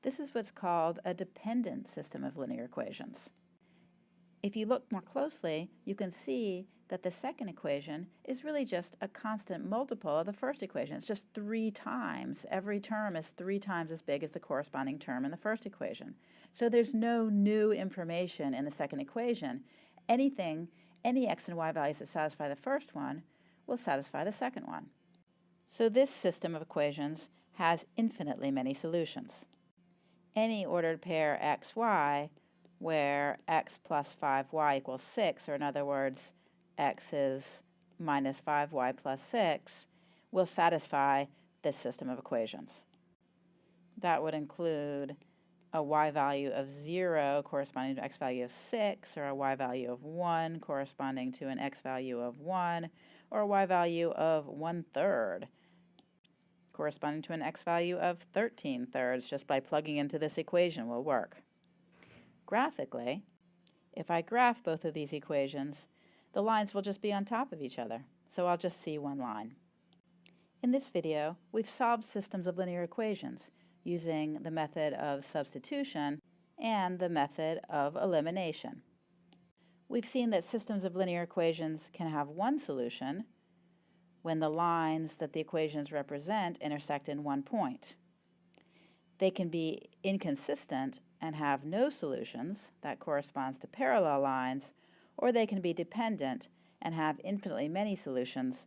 S1: This is what's called a dependent system of linear equations. If you look more closely, you can see that the second equation is really just a constant multiple of the first equation. It's just 3 times. Every term is 3 times as big as the corresponding term in the first equation. So there's no new information in the second equation. Any x and y values that satisfy the first one will satisfy the second one. So this system of equations has infinitely many solutions. Any ordered pair x, y, where x plus 5y equals 6, or in other words, x is minus 5y plus 6, will satisfy this system of equations. That would include a y value of 0 corresponding to x value of 6, or a y value of 1 corresponding to an x value of 1, or a y value of 1/3 corresponding to an x value of 13/3, just by plugging into this equation will work. Graphically, if I graph both of these equations, the lines will just be on top of each other, so I'll just see one line. In this video, we've solved systems of linear equations using the method of substitution and the method of elimination. We've seen that systems of linear equations can have one solution when the lines that the equations represent intersect in one point. They can be inconsistent and have no solutions, that corresponds to parallel lines, or they can be dependent and have infinitely many solutions,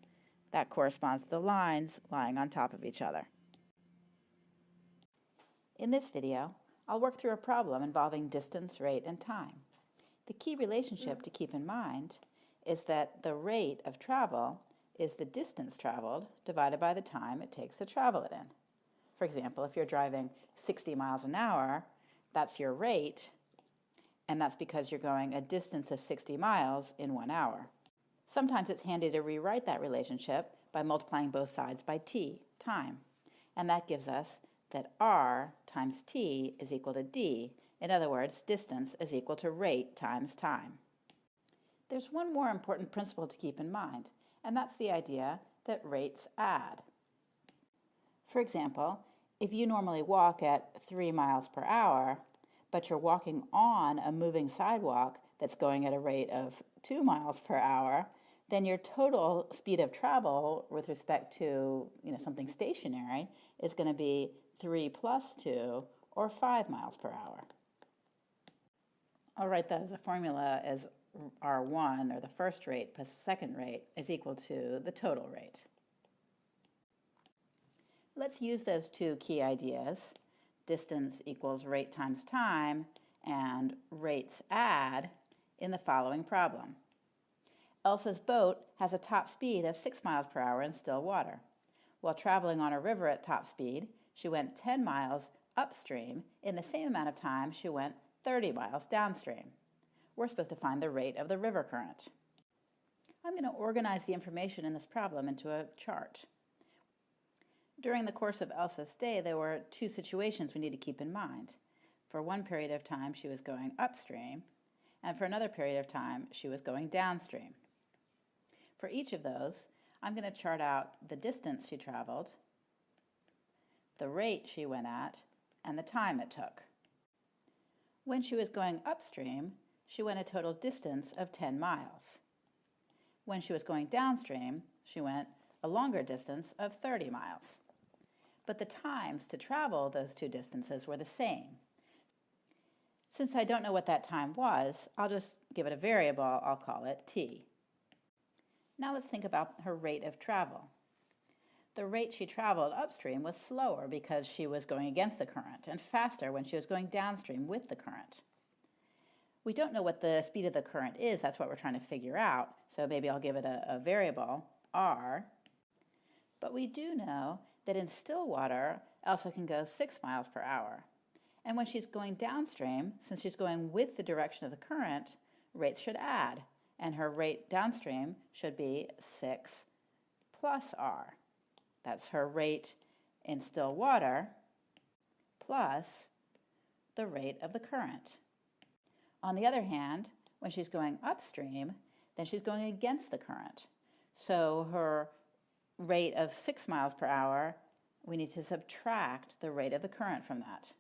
S1: that corresponds to the lines lying on top of each other. In this video, I'll work through a problem involving distance, rate, and time. The key relationship to keep in mind is that the rate of travel is the distance traveled divided by the time it takes to travel it in. For example, if you're driving 60 miles an hour, that's your rate, and that's because you're going a distance of 60 miles in 1 hour. Sometimes it's handy to rewrite that relationship by multiplying both sides by t, time, and that gives us that r times t is equal to d. In other words, distance is equal to rate times time. There's one more important principle to keep in mind, and that's the idea that rates add. For example, if you normally walk at 3 miles per hour, but you're walking on a moving sidewalk that's going at a rate of 2 miles per hour, then your total speed of travel with respect to something stationary is going to be 3 plus 2, or 5 miles per hour. I'll write that as a formula as R1, or the first rate plus the second rate, is equal to the total rate. Let's use those two key ideas, distance equals rate times time, and rates add, in the following problem. Elsa's boat has a top speed of 6 miles per hour in still water. While traveling on a river at top speed, she went 10 miles upstream in the same amount of time she went 30 miles downstream. We're supposed to find the rate of the river current. I'm going to organize the information in this problem into a chart. During the course of Elsa's day, there were two situations we need to keep in mind. For one period of time, she was going upstream, and for another period of time, she was going downstream. For each of those, I'm going to chart out the distance she traveled, the rate she went at, and the time it took. When she was going upstream, she went a total distance of 10 miles. When she was going downstream, she went a longer distance of 30 miles. But the times to travel those two distances were the same. Since I don't know what that time was, I'll just give it a variable. I'll call it t. Now let's think about her rate of travel. The rate she traveled upstream was slower because she was going against the current, and faster when she was going downstream with the current. We don't know what the speed of the current is. That's what we're trying to figure out. So maybe I'll give it a variable, r. But we do know that in still water, Elsa can go 6 miles per hour. And when she's going downstream, since she's going with the direction of the current, rates should add. And her rate downstream should be 6 plus r. That's her rate in still water plus the rate of the current. On the other hand, when she's going upstream, then she's going against the current. So her rate of 6 miles per hour, we need to subtract the rate of the current from that.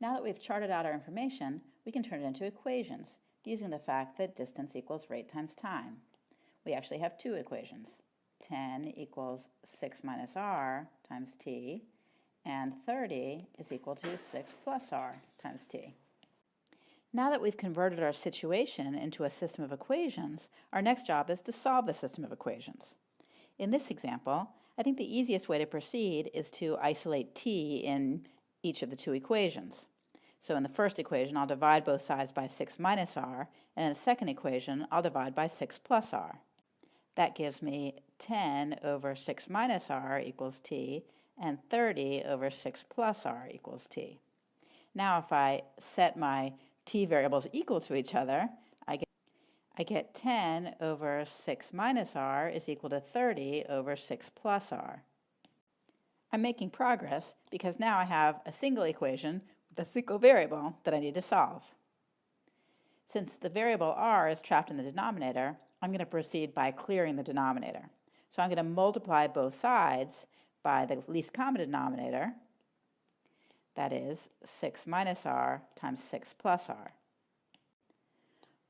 S1: Now that we've charted out our information, we can turn it into equations using the fact that distance equals rate times time. We actually have two equations. 10 equals 6 minus r times t, and 30 is equal to 6 plus r times t. Now that we've converted our situation into a system of equations, our next job is to solve the system of equations. In this example, I think the easiest way to proceed is to isolate t in each of the two equations. So in the first equation, I'll divide both sides by 6 minus r, and in the second equation, I'll divide by 6 plus r. That gives me 10 over 6 minus r equals t, and 30 over 6 plus r equals t. Now if I set my t variables equal to each other, I get 10 over 6 minus r is equal to 30 over 6 plus r. I'm making progress because now I have a single equation with a single variable that I need to solve. Since the variable r is trapped in the denominator, I'm going to proceed by clearing the denominator. So I'm going to multiply both sides by the least common denominator, that is 6 minus r times 6 plus r.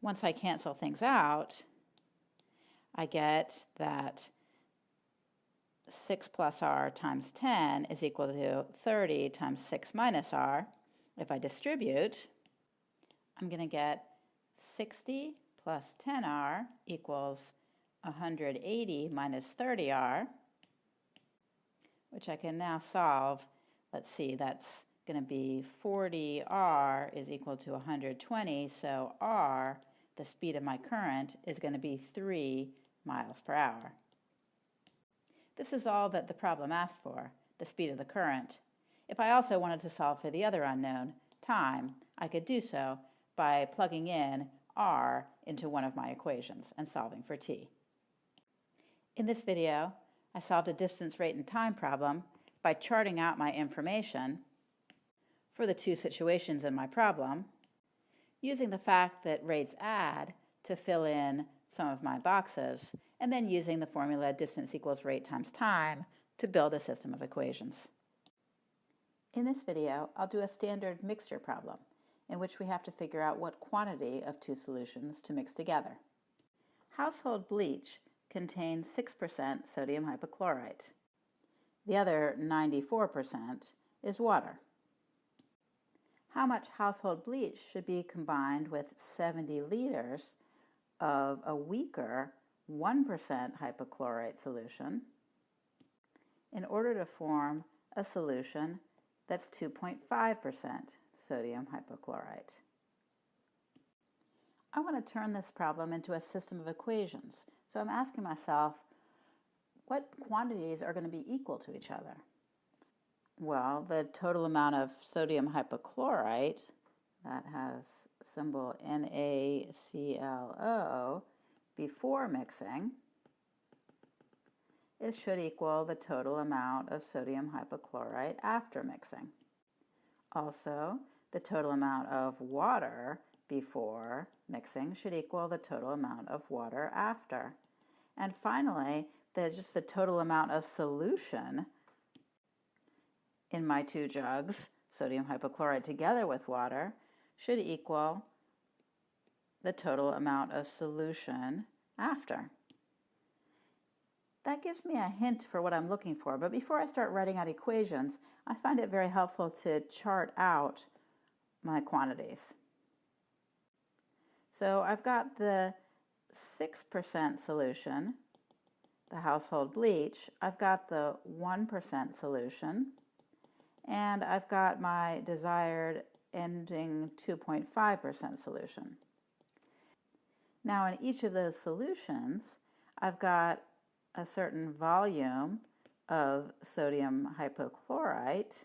S1: Once I cancel things out, I get that 6 plus r times 10 is equal to 30 times 6 minus r. If I distribute, I'm going to get 60 plus 10r equals 180 minus 30r, which I can now solve. Let's see, that's going to be 40r is equal to 120, so r, the speed of my current, is going to be 3 miles per hour. This is all that the problem asked for, the speed of the current. If I also wanted to solve for the other unknown, time, I could do so by plugging in r into one of my equations and solving for t. In this video, I solved a distance, rate, and time problem by charting out my information for the two situations in my problem, using the fact that rates add to fill in some of my boxes, and then using the formula distance equals rate times time to build a system of equations. In this video, I'll do a standard mixture problem in which we have to figure out what quantity of two solutions to mix together. Household bleach contains 6% sodium hypochlorite. The other 94% is water. How much household bleach should be combined with 70 liters of a weaker 1% hypochlorite solution in order to form a solution that's 2.5% sodium hypochlorite? I want to turn this problem into a system of equations. So I'm asking myself, what quantities are going to be equal to each other? Well, the total amount of sodium hypochlorite, that has symbol NaClO, before mixing it should equal the total amount of sodium hypochlorite after mixing. Also, the total amount of water before mixing should equal the total amount of water after. And finally, just the total amount of solution in my two jugs, sodium hypochlorite together with water, should equal the total amount of solution after. That gives me a hint for what I'm looking for, but before I start writing out equations, I find it very helpful to chart out my quantities. So I've got the 6% solution, the household bleach. I've got the 1% solution, and I've got my desired ending 2.5% solution. Now in each of those solutions, I've got a certain volume of sodium hypochlorite.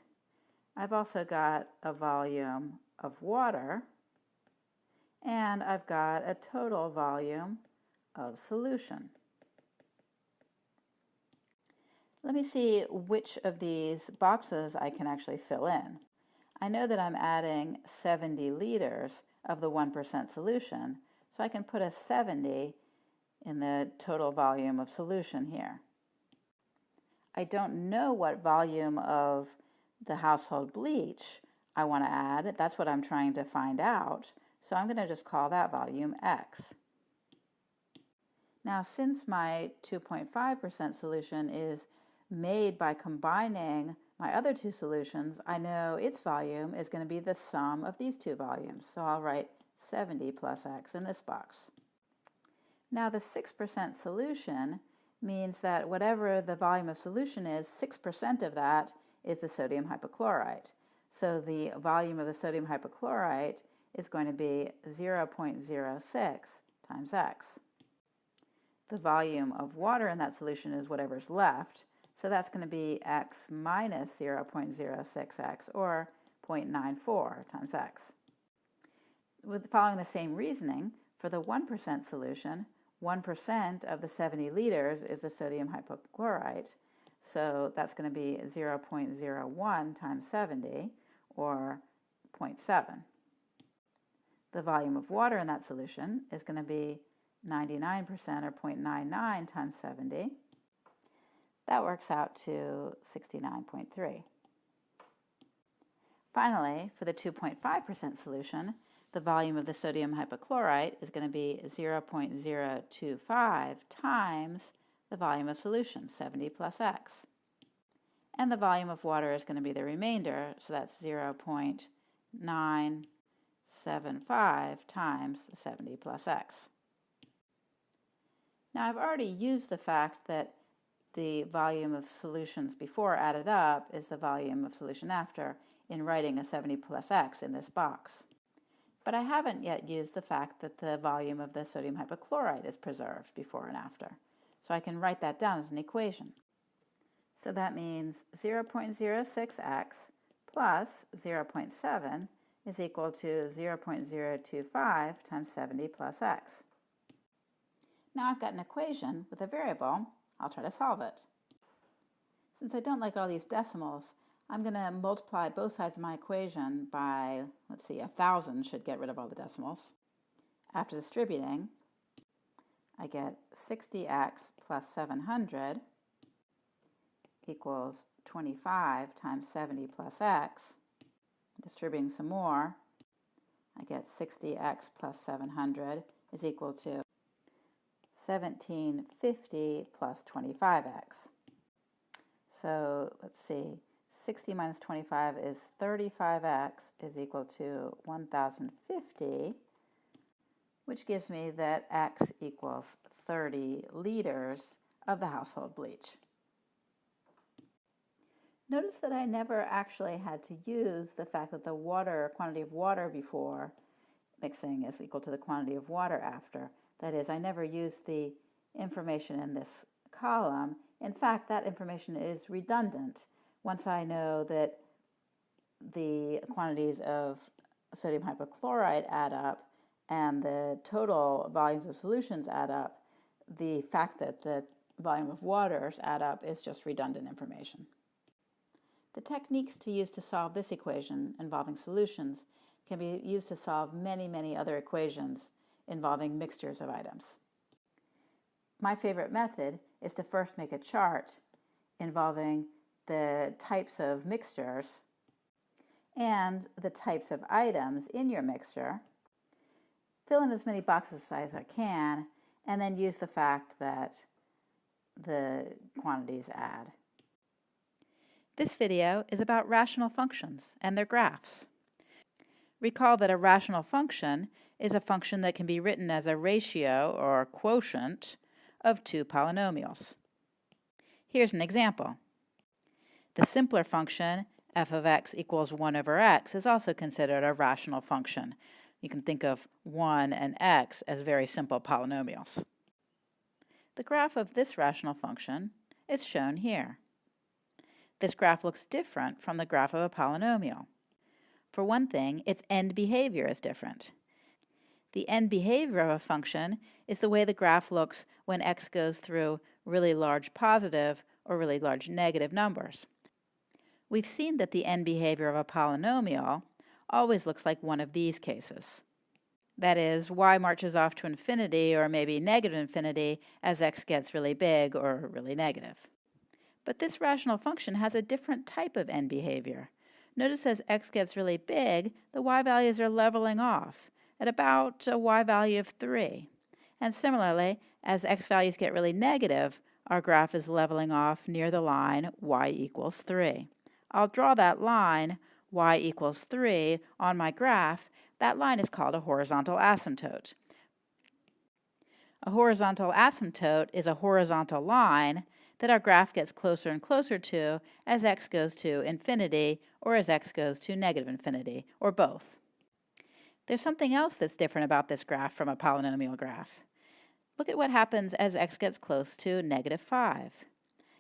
S1: I've also got a volume of water, and I've got a total volume of solution. Let me see which of these boxes I can actually fill in. I know that I'm adding 70 liters of the 1% solution, so I can put a 70 in the total volume of solution here. I don't know what volume of the household bleach I want to add. That's what I'm trying to find out. So I'm going to just call that volume X. Now, since my 2.5% solution is made by combining my other two solutions, I know its volume is going to be the sum of these two volumes. So I'll write 70 plus X in this box. Now the 6% solution means that whatever the volume of solution is, 6% of that is the sodium hypochlorite. So the volume of the sodium hypochlorite is going to be 0.06 times X. The volume of water in that solution is whatever's left, so that's going to be X minus 0.06X, or 0.94 times X. Following the same reasoning, for the 1% solution, 1% of the 70 liters is the sodium hypochlorite, so that's going to be 0.01 times 70, or 0.7. The volume of water in that solution is going to be 99%, or 0.99 times 70. That works out to 69.3. Finally, for the 2.5% solution, the volume of the sodium hypochlorite is going to be 0.025 times the volume of solution, 70 plus X. And the volume of water is going to be the remainder, so that's 0.975 times 70 plus X. Now I've already used the fact that the volume of solutions before added up is the volume of solution after in writing a 70 plus X in this box. But I haven't yet used the fact that the volume of the sodium hypochlorite is preserved before and after. So I can write that down as an equation. So that means 0.06X plus 0.7 is equal to 0.025 times 70 plus X. Now I've got an equation with a variable. I'll try to solve it. Since I don't like all these decimals, I'm going to multiply both sides of my equation by, let's see, 1,000 should get rid of all the decimals. After distributing, I get 60x plus 700 equals 25 times 70 plus x. Distributing some more, I get 60x plus 700 is equal to 1750 plus 25x. So let's see, 60 minus 25 is 35x is equal to 1050, which gives me that x equals 30 liters of the household bleach. Notice that I never actually had to use the fact that the quantity of water before mixing is equal to the quantity of water after. That is, I never used the information in this column. In fact, that information is redundant. Once I know that the quantities of sodium hypochlorite add up and the total volumes of solutions add up, the fact that the volume of waters add up is just redundant information. The techniques to use to solve this equation involving solutions can be used to solve many, many other equations involving mixtures of items. My favorite method is to first make a chart involving the types of mixtures and the types of items in your mixture, fill in as many boxes as I can, and then use the fact that the quantities add. This video is about rational functions and their graphs. Recall that a rational function is a function that can be written as a ratio or quotient of two polynomials. Here's an example. The simpler function f of x equals 1 over x is also considered a rational function. You can think of 1 and x as very simple polynomials. The graph of this rational function is shown here. This graph looks different from the graph of a polynomial. For one thing, its end behavior is different. The end behavior of a function is the way the graph looks when x goes through really large positive or really large negative numbers. We've seen that the end behavior of a polynomial always looks like one of these cases. That is, y marches off to infinity or maybe negative infinity as x gets really big or really negative. But this rational function has a different type of end behavior. Notice as x gets really big, the y values are leveling off at about a y value of 3. And similarly, as x values get really negative, our graph is leveling off near the line y equals 3. I'll draw that line, y equals 3, on my graph. That line is called a horizontal asymptote. A horizontal asymptote is a horizontal line that our graph gets closer and closer to as x goes to infinity or as x goes to negative infinity, or both. There's something else that's different about this graph from a polynomial graph. Look at what happens as x gets close to negative 5.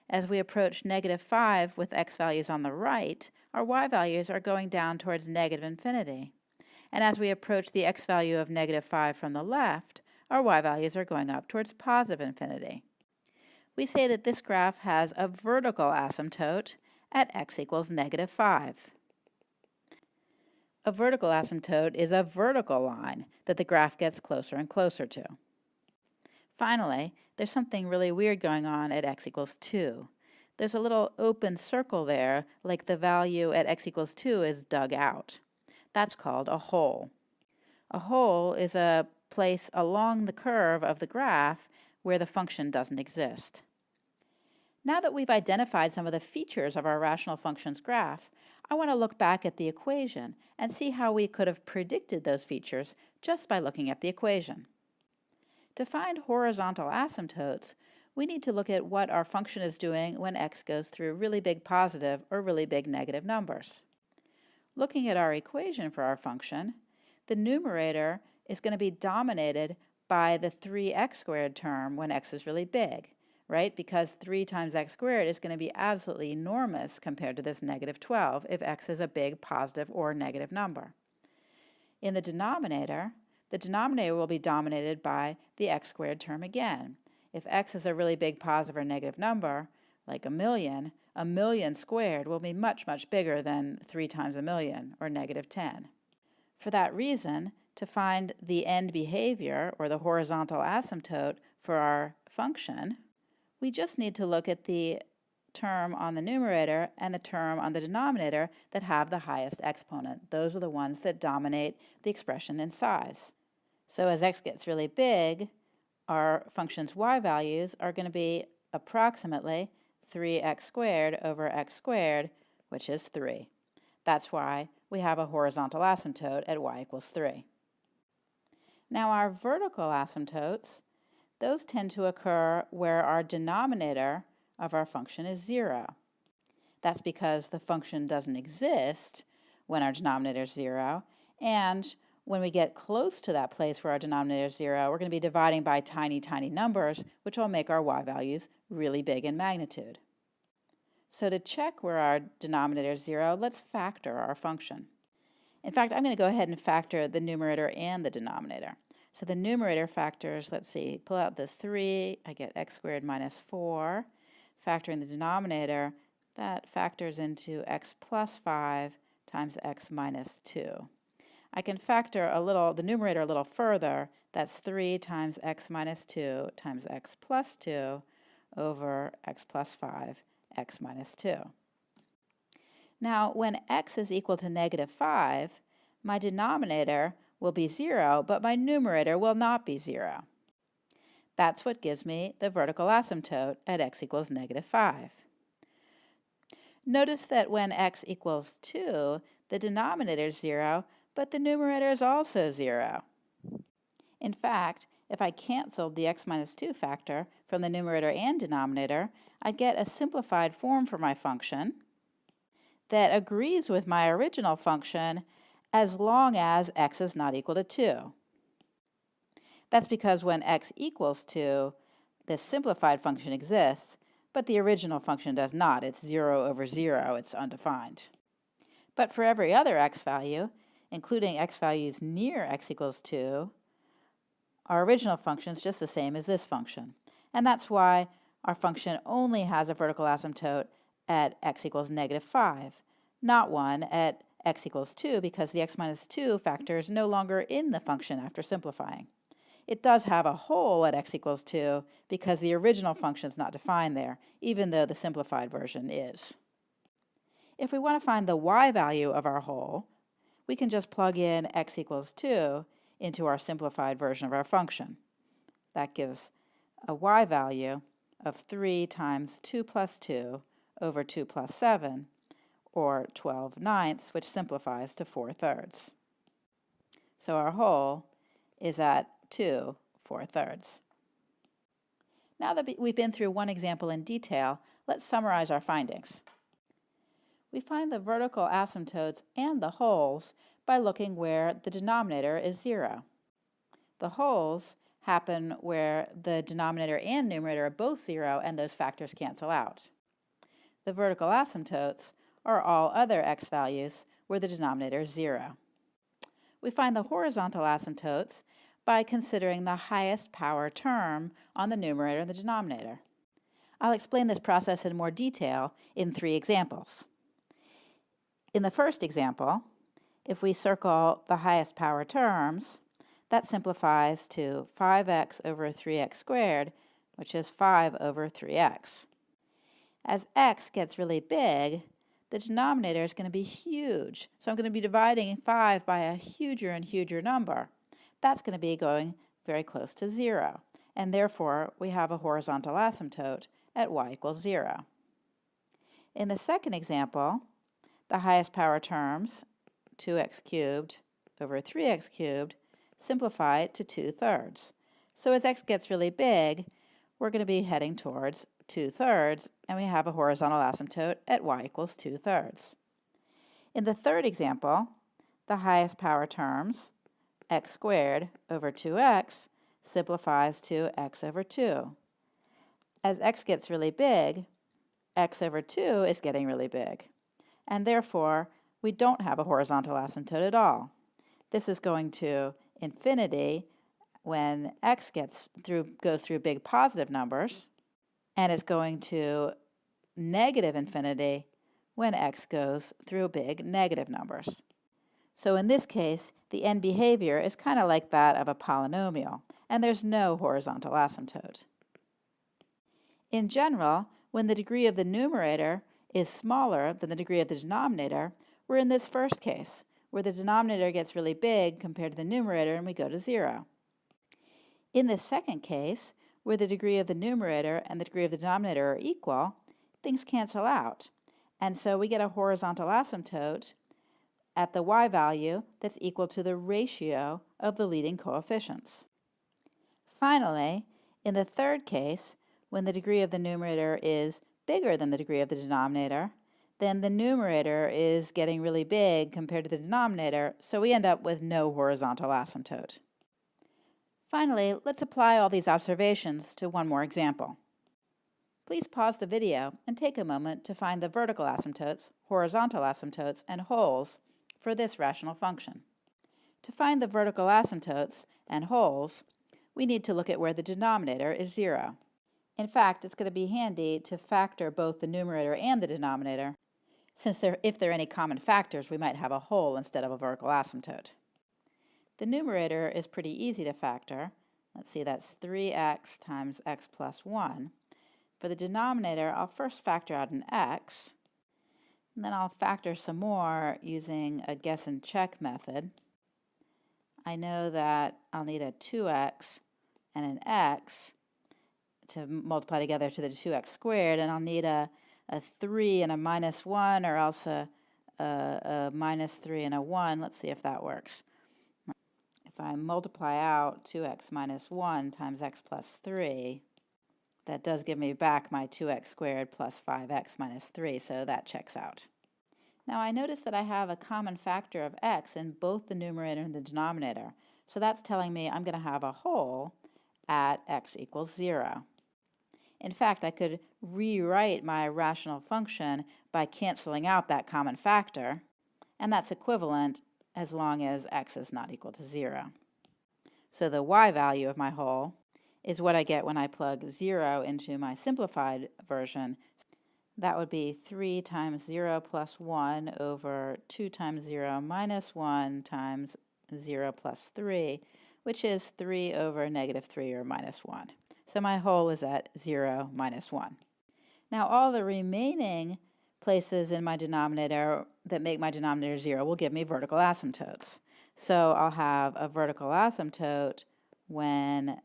S1: As we approach negative 5 with x values on the right, our y values are going down towards negative infinity. And as we approach the x value of negative 5 from the left, our y values are going up towards positive infinity. We say that this graph has a vertical asymptote at x equals negative 5. A vertical asymptote is a vertical line that the graph gets closer and closer to. Finally, there's something really weird going on at x equals 2. There's a little open circle there, like the value at x equals 2 is dug out. That's called a hole. A hole is a place along the curve of the graph where the function doesn't exist. Now that we've identified some of the features of our rational functions graph, I want to look back at the equation and see how we could have predicted those features just by looking at the equation. To find horizontal asymptotes, we need to look at what our function is doing when x goes through really big positive or really big negative numbers. Looking at our equation for our function, the numerator is going to be dominated by the 3x squared term when x is really big, right? Because 3 times x squared is going to be absolutely enormous compared to this negative 12 if x is a big positive or negative number. In the denominator will be dominated by the x squared term again. If x is a really big positive or negative number, like a million squared will be much, much bigger than 3 times a million, or negative 10. For that reason, to find the end behavior, or the horizontal asymptote for our function, we just need to look at the term on the numerator and the term on the denominator that have the highest exponent. Those are the ones that dominate the expression in size. So as x gets really big, our function's y values are going to be approximately 3x squared over x squared, which is 3. That's why we have a horizontal asymptote at y equals 3. Now our vertical asymptotes, those tend to occur where our denominator of our function is 0. That's because the function doesn't exist when our denominator is 0, and when we get close to that place where our denominator is 0, we're going to be dividing by tiny, tiny numbers, which will make our y values really big in magnitude. So to check where our denominator is 0, let's factor our function. In fact, I'm going to go ahead and factor the numerator and the denominator. So the numerator factors, let's see, pull out the 3, I get x squared minus 4. Factoring the denominator, that factors into x plus 5 times x minus 2. I can factor the numerator a little further. That's 3 times x minus 2 times x plus 2 over x plus 5, x minus 2. Now, when x is equal to negative 5, my denominator will be 0, but my numerator will not be 0. That's what gives me the vertical asymptote at x equals negative 5. Notice that when x equals 2, the denominator is 0, but the numerator is also 0. In fact, if I canceled the x minus 2 factor from the numerator and denominator, I'd get a simplified form for my function that agrees with my original function as long as x is not equal to 2. That's because when x equals 2, this simplified function exists, but the original function does not. It's 0 over 0. It's undefined. But for every other x value, including x values near x equals 2, our original function is just the same as this function. And that's why our function only has a vertical asymptote at x equals negative 5, not one at x equals 2, because the x minus 2 factor is no longer in the function after simplifying. It does have a hole at x equals 2 because the original function is not defined there, even though the simplified version is. If we want to find the y value of our hole, we can just plug in x equals 2 into our simplified version of our function. That gives a y value of 3 times 2 plus 2 over 2 plus 7, or 12/9, which simplifies to 4/3. So our hole is at 2 4/3. Now that we've been through one example in detail, let's summarize our findings. We find the vertical asymptotes and the holes by looking where the denominator is 0. The holes happen where the denominator and numerator are both 0 and those factors cancel out. The vertical asymptotes are all other x values where the denominator is 0. We find the horizontal asymptotes by considering the highest power term on the numerator and the denominator. I'll explain this process in more detail in 3 examples. In the first example, if we circle the highest power terms, that simplifies to 5x over 3x squared, which is 5 over 3x. As x gets really big, the denominator is going to be huge. So I'm going to be dividing 5 by a huger and huger number. That's going to be going very close to 0. And therefore, we have a horizontal asymptote at y equals 0. In the second example, the highest power terms, 2x cubed over 3x cubed, simplify to 2/3. So as x gets really big, we're going to be heading towards 2/3, and we have a horizontal asymptote at y equals 2/3. In the third example, the highest power terms, x squared over 2x, simplifies to x over 2. As x gets really big, x over 2 is getting really big, and therefore we don't have a horizontal asymptote at all. This is going to infinity when x goes through big positive numbers, and it's going to negative infinity when x goes through big negative numbers. So in this case, the end behavior is kind of like that of a polynomial, and there's no horizontal asymptote. In general, when the degree of the numerator is smaller than the degree of the denominator, we're in this first case, where the denominator gets really big compared to the numerator and we go to 0. In this second case, where the degree of the numerator and the degree of the denominator are equal, things cancel out. And so we get a horizontal asymptote at the y value that's equal to the ratio of the leading coefficients. Finally, in the third case, when the degree of the numerator is bigger than the degree of the denominator, then the numerator is getting really big compared to the denominator, so we end up with no horizontal asymptote. Finally, let's apply all these observations to one more example. Please pause the video and take a moment to find the vertical asymptotes, horizontal asymptotes, and holes for this rational function. To find the vertical asymptotes and wholes, we need to look at where the denominator is 0. In fact, it's going to be handy to factor both the numerator and the denominator, since if there are any common factors, we might have a whole instead of a vertical asymptote. The numerator is pretty easy to factor. Let's see, that's 3x times x plus 1. For the denominator, I'll first factor out an x, and then I'll factor some more using a guess and check method. I know that I'll need a 2x and an x to multiply together to the 2x squared, and I'll need a 3 and a minus 1, or else a minus 3 and a 1. Let's see if that works. If I multiply out 2x minus 1 times x plus 3, that does give me back my 2x squared plus 5x minus 3, so that checks out. Now I notice that I have a common factor of x in both the numerator and the denominator, so that's telling me I'm going to have a whole at x equals 0. In fact, I could rewrite my rational function by canceling out that common factor, and that's equivalent as long as x is not equal to 0. So the y value of my whole is what I get when I plug 0 into my simplified version. That would be 3 times 0 plus 1 over 2 times 0 minus 1 times 0 plus 3, which is 3 over negative 3 or minus 1. So my whole is at 0 minus 1. Now all the remaining places in my denominator that make my denominator 0 will give me vertical asymptotes. So I'll have a vertical asymptote when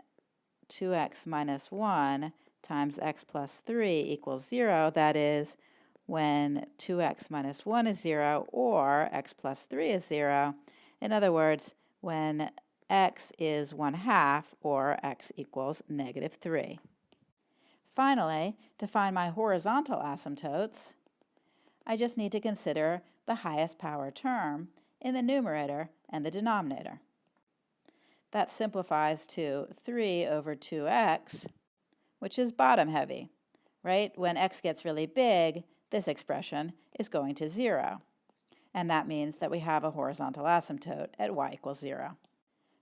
S1: 2x minus 1 times x plus 3 equals 0. That is, when 2x minus 1 is 0 or x plus 3 is 0. In other words, when x is 1/2 or x equals negative 3. Finally, to find my horizontal asymptotes, I just need to consider the highest power term in the numerator and the denominator. That simplifies to 3 over 2x, which is bottom heavy, right? When x gets really big, this expression is going to 0. And that means that we have a horizontal asymptote at y equals 0.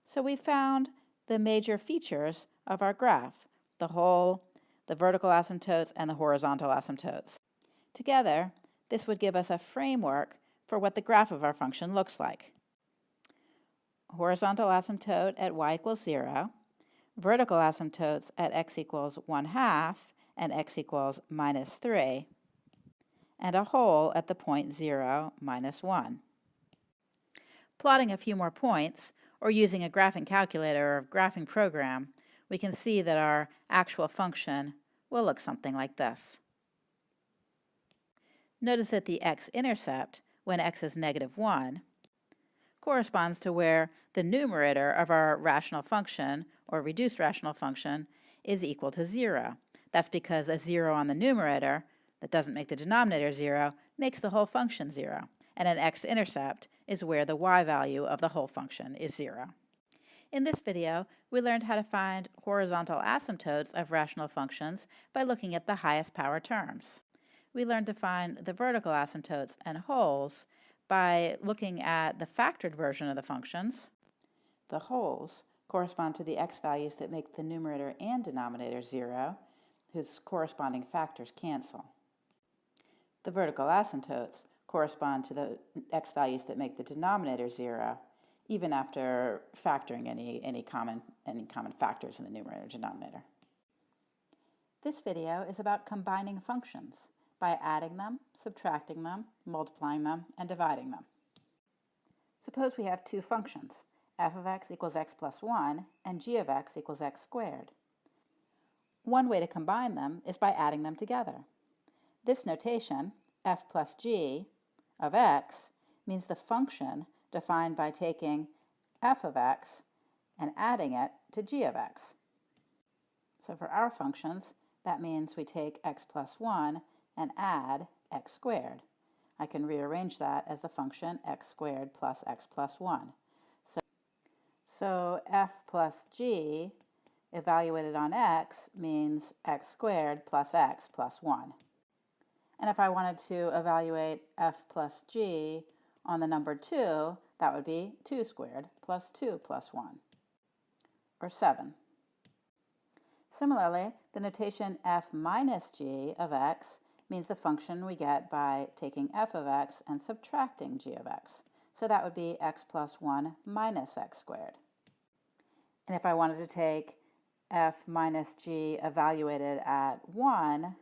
S1: So we found the major features of our graph, the whole, the vertical asymptotes, and the horizontal asymptotes. Together, this would give us a framework for what the graph of our function looks like. Horizontal asymptote at y equals 0, vertical asymptotes at x equals 1/2 and x equals minus 3, and a whole at the point 0, minus 1. Plotting a few more points, or using a graphing calculator or graphing program, we can see that our actual function will look something like this. Notice that the x-intercept, when x is negative 1, corresponds to where the numerator of our rational function, or reduced rational function, is equal to 0. That's because a 0 on the numerator, that doesn't make the denominator 0, makes the whole function 0. And an x-intercept is where the y value of the whole function is 0. In this video, we learned how to find horizontal asymptotes of rational functions by looking at the highest power terms. We learned to find the vertical asymptotes and wholes by looking at the factored version of the functions. The wholes correspond to the x values that make the numerator and denominator 0, whose corresponding factors cancel. The vertical asymptotes correspond to the x values that make the denominator 0, even after factoring any common factors in the numerator and denominator. This video is about combining functions by adding them, subtracting them, multiplying them, and dividing them. Suppose we have two functions, f of x equals x plus 1 and g of x equals x squared. One way to combine them is by adding them together. This notation, f plus g of x, means the function defined by taking f of x and adding it to g of x. So for our functions, that means we take x plus 1 and add x squared. I can rearrange that as the function x squared plus x plus 1. So f plus g evaluated on x means x squared plus x plus 1. And if I wanted to evaluate f plus g on the number 2, That would be 2 squared plus 2 plus 1, or 7. Similarly, the notation f minus g of x means the function we get by taking f of x and subtracting g of x. So that would be x plus 1 minus x squared. And if I wanted to take f minus g evaluated at 1,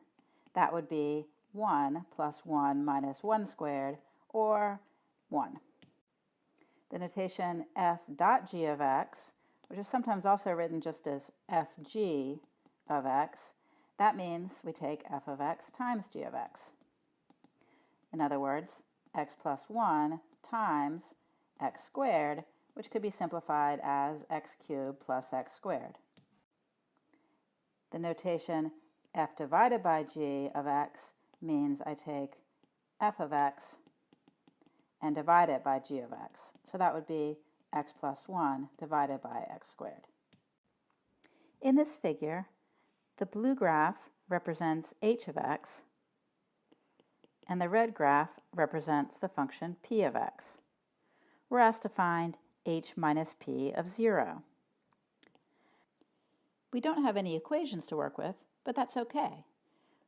S1: that would be 1 plus 1 minus 1 squared, or 1. The notation f dot g of x, which is sometimes also written just as fg of x, that means we take f of x times g of x. In other words, x plus 1 times x squared, which could be simplified as x cubed plus x squared. The notation f divided by g of x means I take f of x and divide it by g of x. So that would be x plus 1 divided by x squared. In this figure, the blue graph represents h of x, and the red graph represents the function p of x. We're asked to find h minus p of 0. We don't have any equations to work with, but that's okay.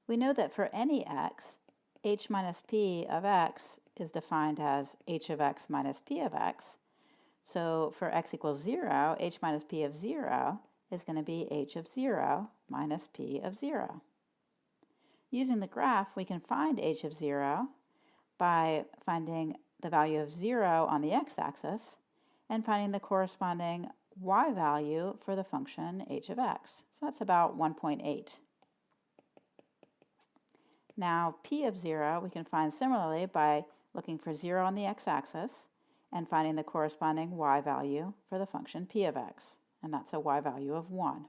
S1: We know that for any x, h minus p of x is defined as h of x minus p of x. So for x equals 0, h minus p of 0 is going to be h of 0 minus p of 0. Using the graph, we can find h of 0 by finding the value of 0 on the x-axis and finding the corresponding y value for the function h of x. So that's about 1.8. Now p of 0 we can find similarly by looking for 0 on the x-axis and finding the corresponding y value for the function p of x, and that's a y value of 1.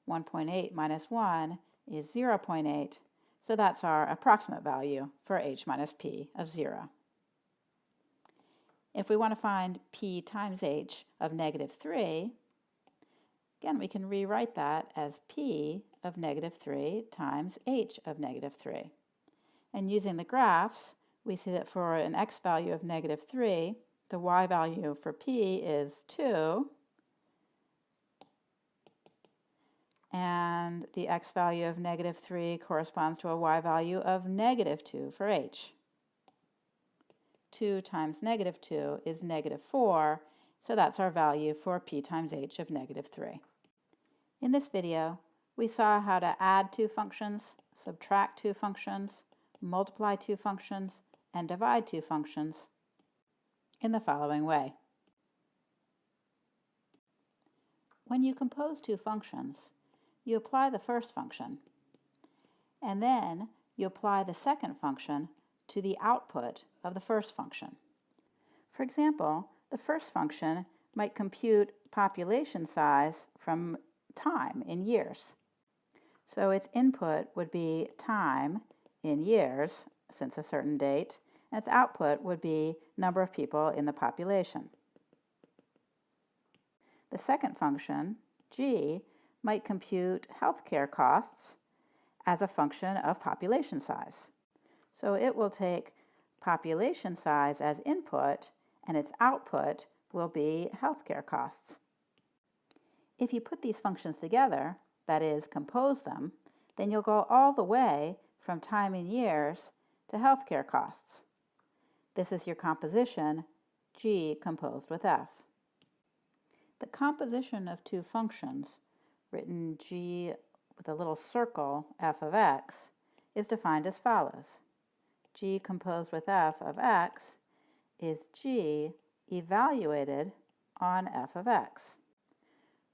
S1: 1.8 minus 1 is 0.8, so that's our approximate value for h minus p of 0. If we want to find p times h of negative 3, again, we can rewrite that as p of negative 3 times h of negative 3. And using the graphs, we see that for an x value of negative 3, the y value for p is 2, and the x value of negative 3 corresponds to a y value of negative 2 for h. 2 times negative 2 is negative 4, so that's our value for p times h of negative 3. In this video, we saw how to add two functions, subtract two functions, multiply two functions, and divide two functions in the following way. When you compose two functions, you apply the first function, and then you apply the second function to the output of the first function. For example, the first function might compute population size from time in years. So its input would be time in years since a certain date, and its output would be number of people in the population. The second function, g, might compute healthcare costs as a function of population size. So it will take population size as input, and its output will be healthcare costs. If you put these functions together, that is, compose them, then you'll go all the way from time in years to healthcare costs. This is your composition, g composed with f. The composition of two functions, written g with a little circle, f of x, is defined as follows. G composed with f of x is g evaluated on f of x.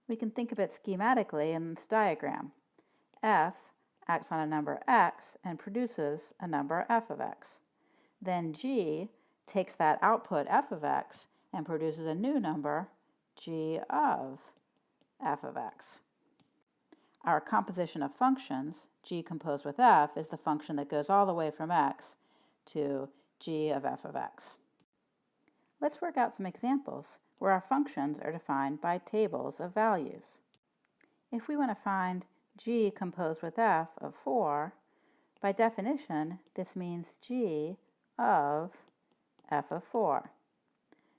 S1: We can think of it schematically in this diagram. F acts on a number x and produces a number f of x. Then g takes that output f of x and produces a new number, g of f of x. Our composition of functions, g composed with f, is the function that goes all the way from x to g of f of x. Let's work out some examples where our functions are defined by tables of values. If we want to find g composed with f of 4, by definition, this means g of f of 4.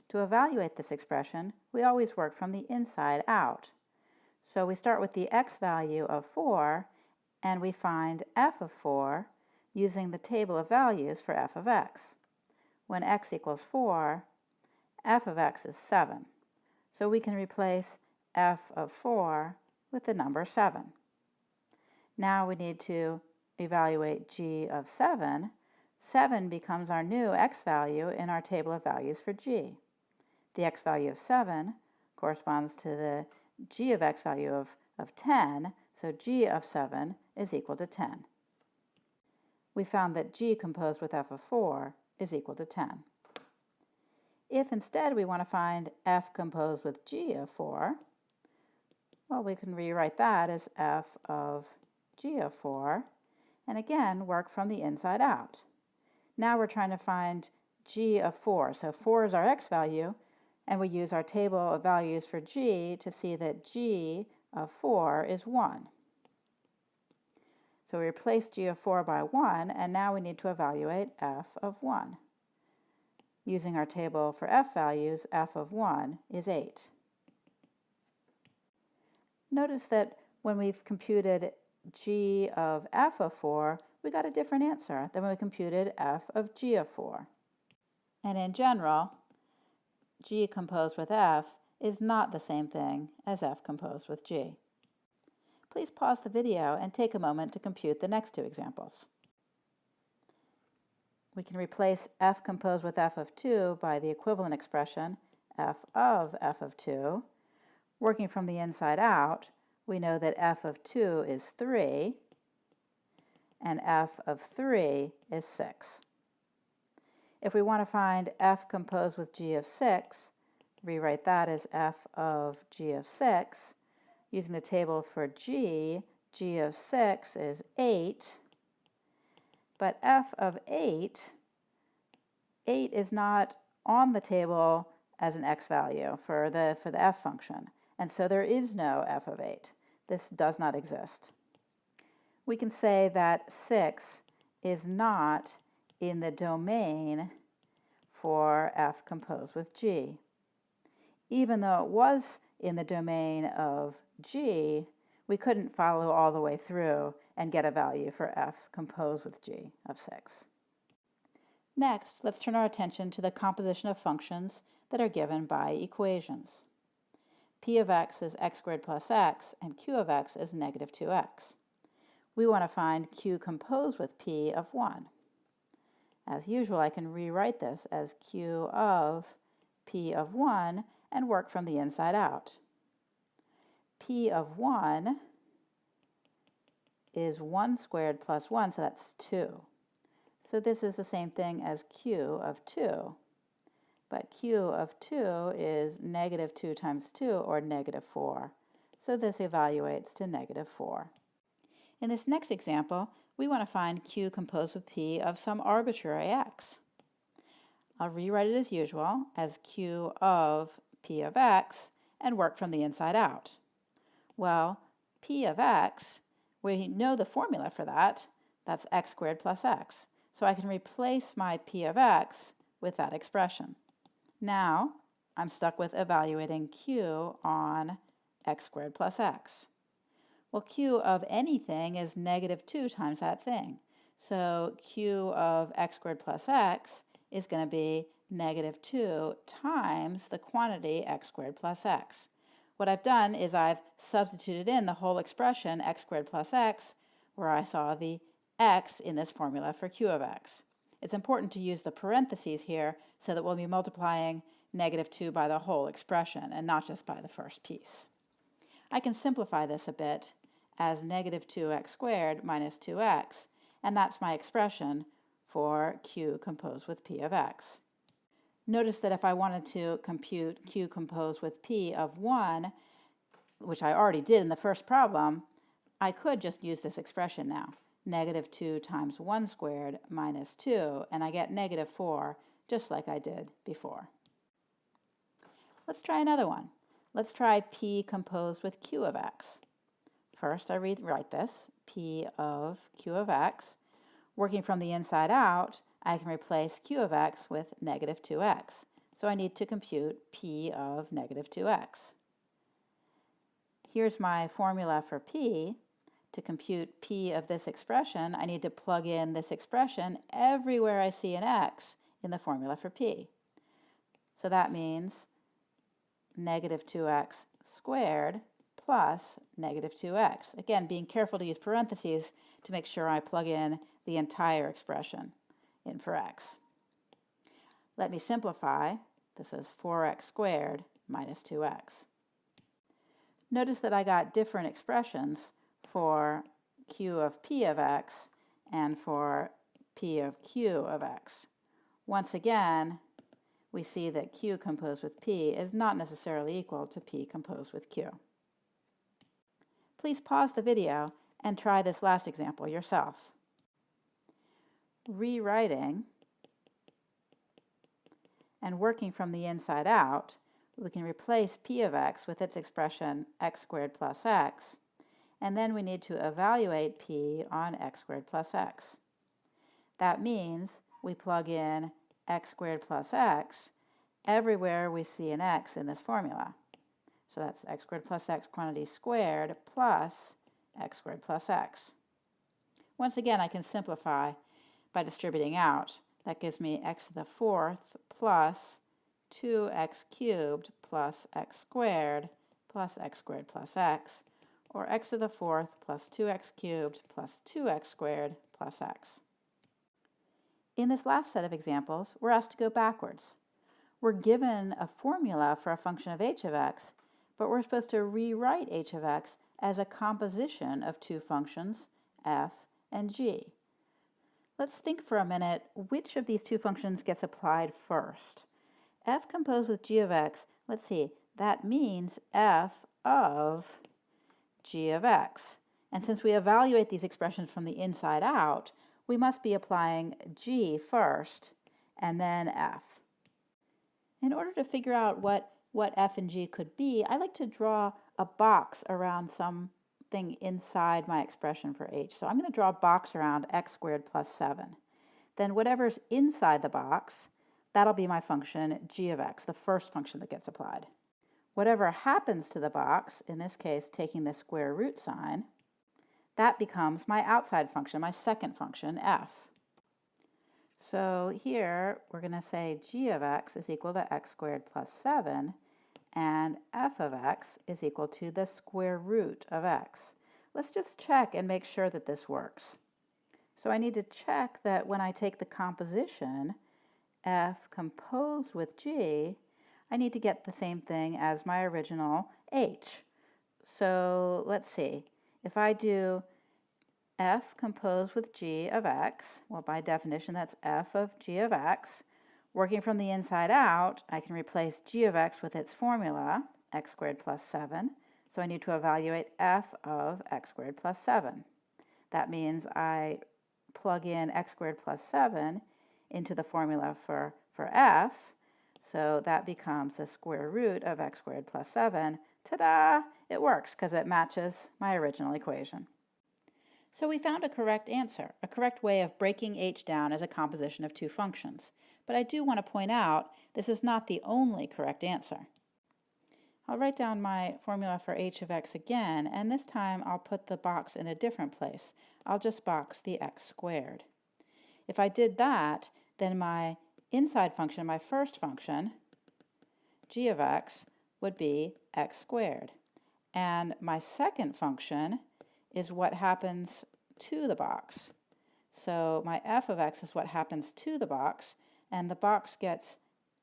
S1: To evaluate this expression, we always work from the inside out. So we start with the x value of 4, and we find f of 4 using the table of values for f of x. When x equals 4, f of x is 7. So we can replace f of 4 with the number 7. Now we need to evaluate g of 7. 7 becomes our new x value in our table of values for g. The x value of 7 corresponds to the g of x value of 10, so g of 7 is equal to 10. We found that g composed with f of 4 is equal to 10. If instead we want to find f composed with g of 4, well, we can rewrite that as f of g of 4, and again work from the inside out. Now we're trying to find g of 4, so 4 is our x value, and we use our table of values for g to see that g of 4 is 1. So we replace g of 4 by 1, and now we need to evaluate f of 1. Using our table for f values, f of 1 is 8. Notice that when we've computed g of f of 4, we got a different answer than when we computed f of g of 4. And in general, g composed with f is not the same thing as f composed with g. Please pause the video and take a moment to compute the next two examples. We can replace f composed with f of 2 by the equivalent expression f of 2. Working from the inside out, we know that f of 2 is 3 and f of 3 is 6. If we want to find f composed with g of 6, rewrite that as f of g of 6. Using the table for g of 6 is 8, but f of 8 is not on the table as an x value for the f function, and so there is no f of 8. This does not exist. We can say that 6 is not in the domain for f composed with g. Even though it was in the domain of g, we couldn't follow all the way through and get a value for f composed with g of 6. Next, let's turn our attention to the composition of functions that are given by equations. P of x is x squared plus x, and q of x is negative 2x. We want to find q composed with p of 1. As usual, I can rewrite this as q of p of 1 and work from the inside out. P of 1 is 1 squared plus 1, so that's 2. So this is the same thing as q of 2. But q of 2 is negative 2 times 2, or negative 4. So this evaluates to negative 4. In this next example, we want to find q composed with p of some arbitrary x. I'll rewrite it as usual as q of p of x and work from the inside out. Well, p of x, we know the formula for that. That's x squared plus x. So I can replace my p of x with that expression. Now, I'm stuck with evaluating q on x squared plus x. Well, q of anything is negative 2 times that thing. So q of x squared plus x is going to be negative 2 times the quantity x squared plus x. What I've done is I've substituted in the whole expression x squared plus x, where I saw the x in this formula for q of x. It's important to use the parentheses here so that we'll be multiplying negative 2 by the whole expression and not just by the first piece. I can simplify this a bit as negative 2x squared minus 2x, and that's my expression for q composed with p of x. Notice that if I wanted to compute q composed with p of 1, which I already did in the first problem, I could just use this expression now. Negative 2 times 1 squared minus 2, and I get negative 4, just like I did before. Let's try another one. Let's try p composed with q of x. First, I rewrite this, p of q of x. Working from the inside out, I can replace q of x with negative 2x. So I need to compute p of negative 2x. Here's my formula for p. To compute p of this expression, I need to plug in this expression everywhere I see an x in the formula for p. So that means negative 2x squared plus negative 2x. Again, being careful to use parentheses to make sure I plug in the entire expression in for x. Let me simplify. This is 4x squared minus 2x. Notice that I got different expressions for q of p of x and for p of q of x. Once again, we see that q composed with p is not necessarily equal to p composed with q. Please pause the video and try this last example yourself. Rewriting and working from the inside out, we can replace p of x with its expression x squared plus x, and then we need to evaluate p on x squared plus x. That means we plug in x squared plus x everywhere we see an x in this formula. So that's x squared plus x quantity squared plus x squared plus x. Once again, I can simplify by distributing out. That gives me x to the fourth plus 2x cubed plus x squared plus x, or x to the fourth plus 2x cubed plus 2x squared plus x. In this last set of examples, we're asked to go backwards. We're given a formula for a function of h of x, but we're supposed to rewrite h of x as a composition of two functions, f and g. Let's think for a minute which of these two functions gets applied first. F composed with g of x, let's see, that means f of g of x. And since we evaluate these expressions from the inside out, we must be applying g first and then f. In order to figure out what f and g could be, I like to draw a box around something inside my expression for h. So I'm going to draw a box around x squared plus 7. Then whatever's inside the box, that'll be my function g of x, the first function that gets applied. Whatever happens to the box, in this case taking the square root sign, that becomes my outside function, my second function, f. So here we're going to say g of x is equal to x squared plus 7, and f of x is equal to the square root of x. Let's just check and make sure that this works. So I need to check that when I take the composition f composed with g, I need to get the same thing as my original h. So let's see. If I do f composed with g of x, well, by definition, that's f of g of x. Working from the inside out, I can replace g of x with its formula, x squared plus 7. So I need to evaluate f of x squared plus 7. That means I plug in x squared plus 7 into the formula for f. So that becomes the square root of x squared plus 7. Ta-da! It works because it matches my original equation. So we found a correct answer, a correct way of breaking h down as a composition of two functions. But I do want to point out this is not the only correct answer. I'll write down my formula for h of x again, and this time I'll put the box in a different place. I'll just box the x squared. If I did that, then my inside function, my first function, g of x, would be x squared. And my second function is what happens to the box. So my f of x is what happens to the box, and the box gets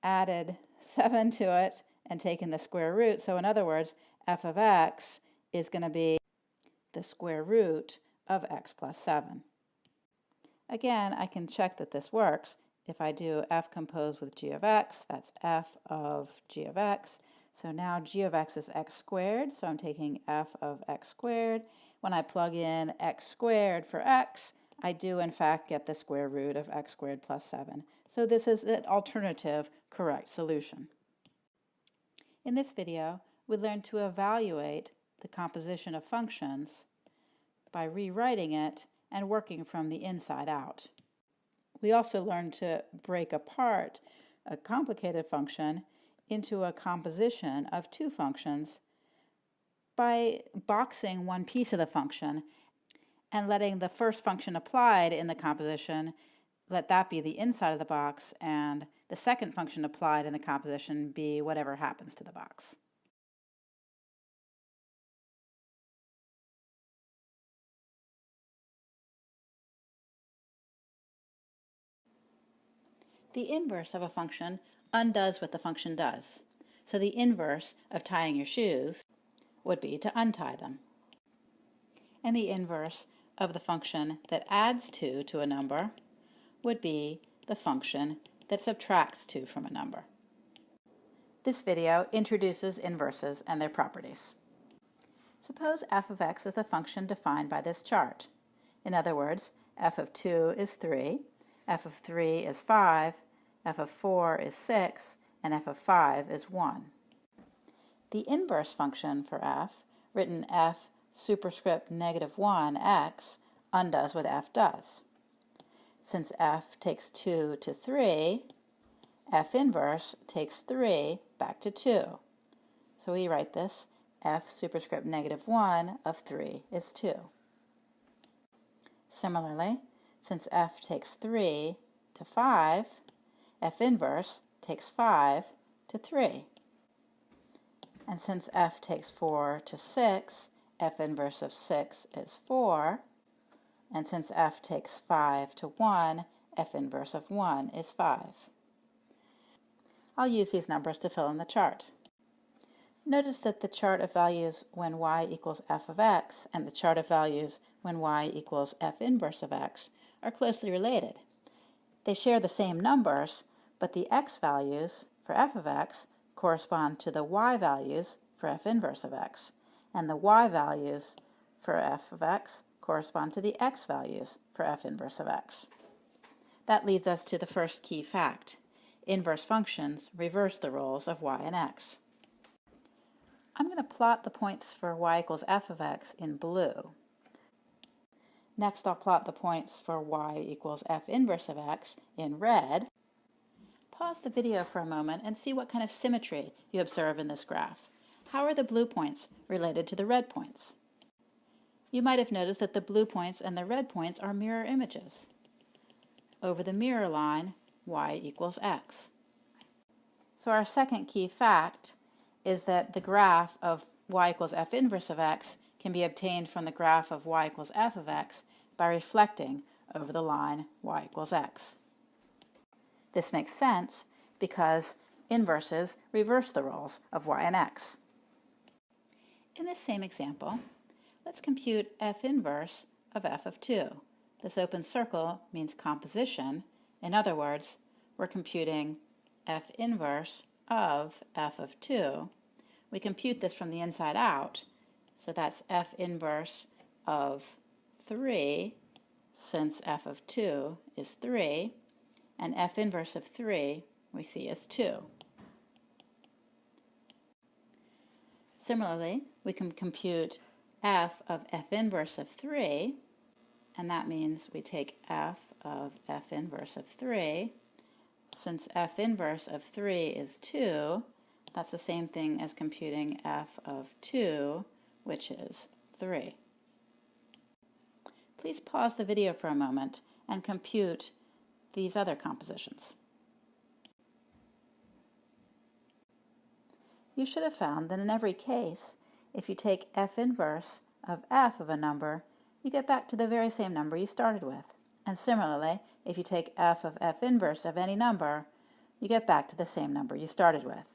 S1: added 7 to it and taken the square root. So in other words, f of x is going to be the square root of x plus 7. Again, I can check that this works. If I do f composed with g of x, that's f of g of x. So now g of x is x squared, so I'm taking f of x squared. When I plug in x squared for x, I do in fact get the square root of x squared plus 7. So this is an alternative correct solution. In this video, we learned to evaluate the composition of functions by rewriting it and working from the inside out. We also learned to break apart a complicated function into a composition of two functions by boxing one piece of the function and letting the first function applied in the composition, let that be the inside of the box, and the second function applied in the composition be whatever happens to the box. The inverse of a function undoes what the function does. So the inverse of tying your shoes would be to untie them. And the inverse of the function that adds 2 to a number would be the function that subtracts 2 from a number. This video introduces inverses and their properties. Suppose f of x is the function defined by this chart. In other words, f of 2 is 3, f of 3 is 5, f of 4 is 6, and f of 5 is 1. The inverse function for f, written f superscript -1 x, undoes what f does. Since f takes 2 to 3, f inverse takes 3 back to 2. So we write this, f superscript -1 of 3 is 2. Similarly, since f takes 3 to 5, f inverse takes 5 to 3. And since f takes 4 to 6, f inverse of 6 is 4. And since f takes 5 to 1, f inverse of 1 is 5. I'll use these numbers to fill in the chart. Notice that the chart of values when y equals f of x and the chart of values when y equals f inverse of x are closely related. They share the same numbers, but the x values for f of x correspond to the y values for f inverse of x, and the y values for f of x correspond to the x values for f inverse of x. That leads us to the first key fact. Inverse functions reverse the roles of y and x. I'm going to plot the points for y equals f of x in blue. Next, I'll plot the points for y equals f inverse of x in red. Pause the video for a moment and see what kind of symmetry you observe in this graph. How are the blue points related to the red points? You might have noticed that the blue points and the red points are mirror images. Over the mirror line, y equals x. So our second key fact is that the graph of y equals f inverse of x can be obtained from the graph of y equals f of x by reflecting over the line y equals x. This makes sense because inverses reverse the roles of y and x. In this same example, let's compute f inverse of f of 2. This open circle means composition. In other words, we're computing f inverse of f of 2. We compute this from the inside out, so that's f inverse of 3, since f of 2 is 3, and f inverse of 3 we see as 2. Similarly, we can compute f of f inverse of 3, and that means we take f of f inverse of 3. Since f inverse of 3 is 2, that's the same thing as computing f of 2, which is 3. Please pause the video for a moment and compute these other compositions. You should have found that in every case, if you take f inverse of f of a number, you get back to the very same number you started with. And similarly, if you take f of f inverse of any number, you get back to the same number you started with.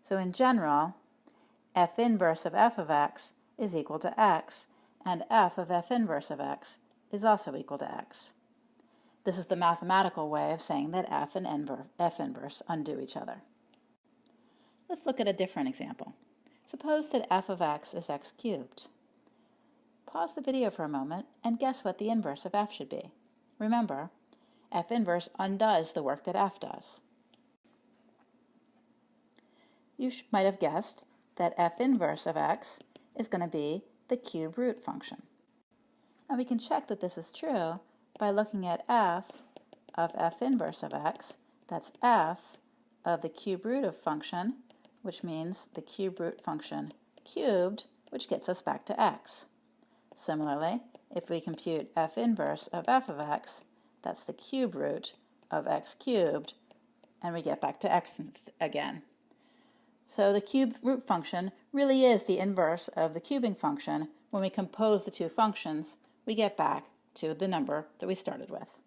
S1: So in general, f inverse of f of x is equal to x, and f of f inverse of x is also equal to x. This is the mathematical way of saying that f and f inverse undo each other. Let's look at a different example. Suppose that f of x is x cubed. Pause the video for a moment and guess what the inverse of f should be. Remember, f inverse undoes the work that f does. You might have guessed that f inverse of x is going to be the cube root function. And we can check that this is true by looking at f of f inverse of x That's f of the cube root of function, which means the cube root function cubed, which gets us back to x. Similarly, if we compute f inverse of f of x, that's the cube root of x cubed, and we get back to x again. So the cube root function really is the inverse of the cubing function. When we compose the two functions, we get back to the number that we started with.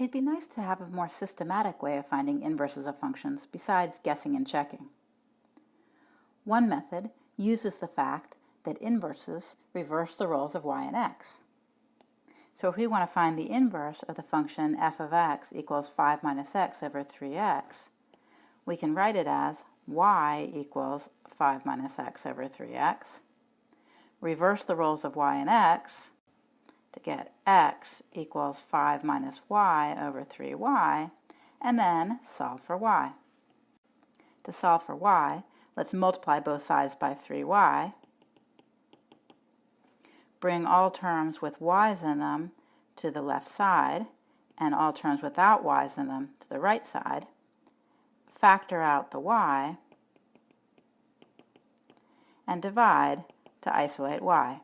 S1: It'd be nice to have a more systematic way of finding inverses of functions besides guessing and checking. One method uses the fact that inverses reverse the roles of y and x. So if we want to find the inverse of the function f of x equals 5 minus x over 3x, we can write it as y equals 5 minus x over 3x, reverse the roles of y and x to get x equals 5 minus y over 3y, and then solve for y. To solve for y, let's multiply both sides by 3y, bring all terms with y's in them to the left side, and all terms without y's in them to the right side, factor out the y, and divide to isolate y.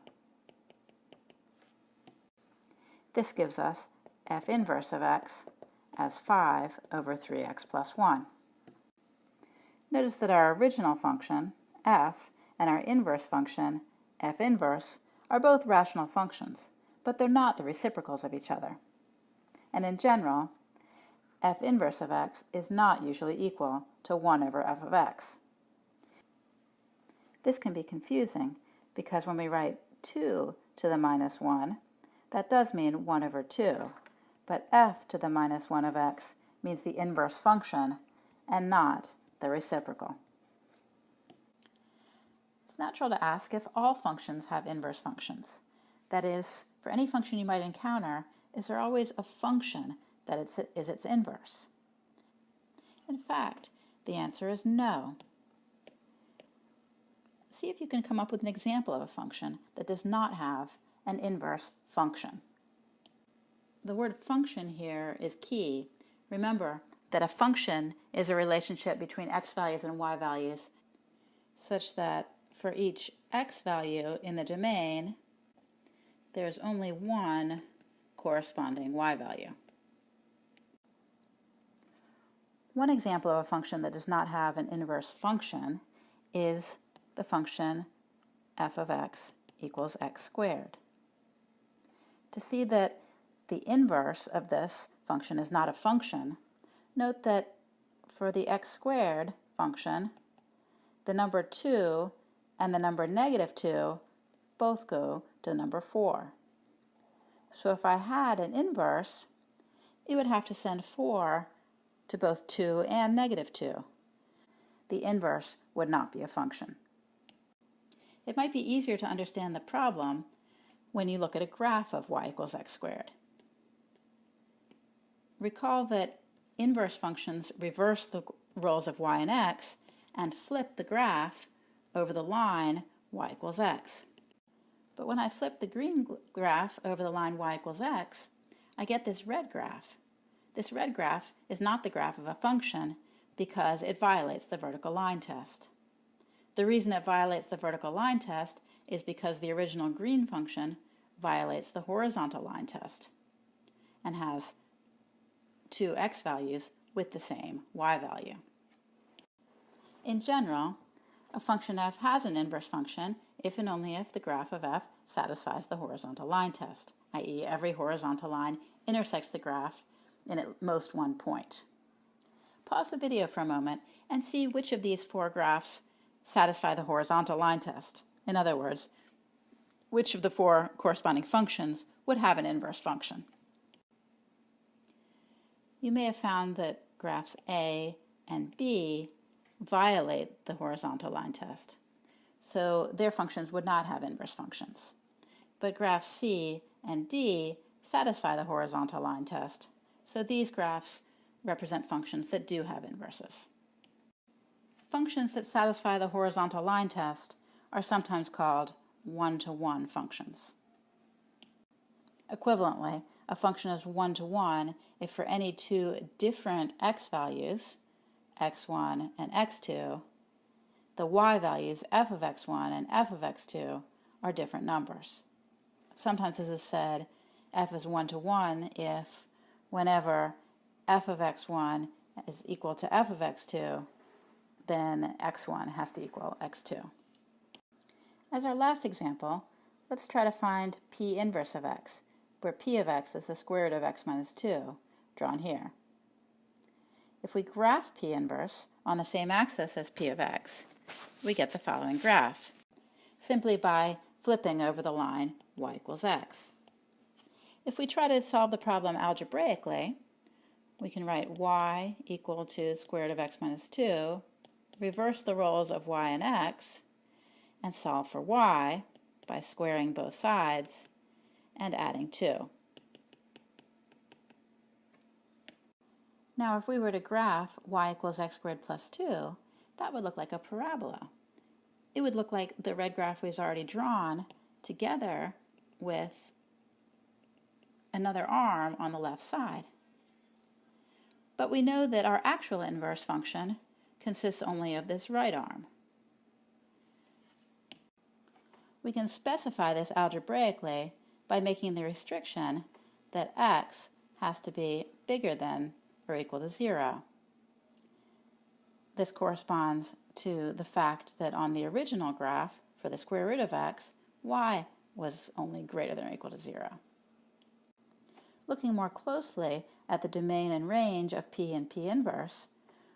S1: This gives us f inverse of x as 5 over 3x plus 1. Notice that our original function, f, and our inverse function, f inverse, are both rational functions, but they're not the reciprocals of each other. And in general, f inverse of x is not usually equal to 1 over f of x. This can be confusing because when we write 2 to the minus 1, that does mean 1 over 2, but f to the minus 1 of x means the inverse function and not the reciprocal. It's natural to ask if all functions have inverse functions. That is, for any function you might encounter, is there always a function that is its inverse? In fact, the answer is no. See if you can come up with an example of a function that does not have an inverse function. The word function here is key. Remember that a function is a relationship between x values and y values such that for each x value in the domain, there's only one corresponding y value. One example of a function that does not have an inverse function is the function f of x equals x squared. To see that the inverse of this function is not a function, note that for the x squared function, the number 2 and the number negative 2 both go to the number 4. So if I had an inverse, it would have to send 4 to both 2 and negative 2. The inverse would not be a function. It might be easier to understand the problem when you look at a graph of y equals x squared. Recall that inverse functions reverse the roles of y and x and flip the graph over the line y equals x. But when I flip the green graph over the line y equals x, I get this red graph. This red graph is not the graph of a function because it violates the vertical line test. The reason it violates the vertical line test is because the original green function violates the horizontal line test and has two x values with the same y value. In general, a function f has an inverse function if and only if the graph of f satisfies the horizontal line test, i.e. every horizontal line intersects the graph in at most one point. Pause the video for a moment and see which of these four graphs satisfy the horizontal line test. In other words, which of the four corresponding functions would have an inverse function. You may have found that graphs A and B violate the horizontal line test, so their functions would not have inverse functions. But graphs C and D satisfy the horizontal line test, so these graphs represent functions that do have inverses. Functions that satisfy the horizontal line test are sometimes called one-to-one functions. Equivalently, a function is 1 to 1 if for any two different x values, x1 and x2, the y values f of x1 and f of x2 are different numbers. Sometimes this is said f is 1 to 1 if whenever f of x1 is equal to f of x2, then x1 has to equal x2. As our last example, let's try to find p inverse of x, where p of x is the square root of x minus 2, drawn here. If we graph p inverse on the same axis as p of x, we get the following graph, simply by flipping over the line y equals x. If we try to solve the problem algebraically, we can write y equal to square root of x minus 2, reverse the roles of y and x, and solve for y by squaring both sides and adding 2. Now if we were to graph y equals x squared plus 2, that would look like a parabola. It would look like the red graph we've already drawn together with another arm on the left side. But we know that our actual inverse function consists only of this right arm. We can specify this algebraically by making the restriction that x has to be bigger than or equal to 0. This corresponds to the fact that on the original graph for the square root of x, y was only greater than or equal to 0. Looking more closely at the domain and range of p and p inverse,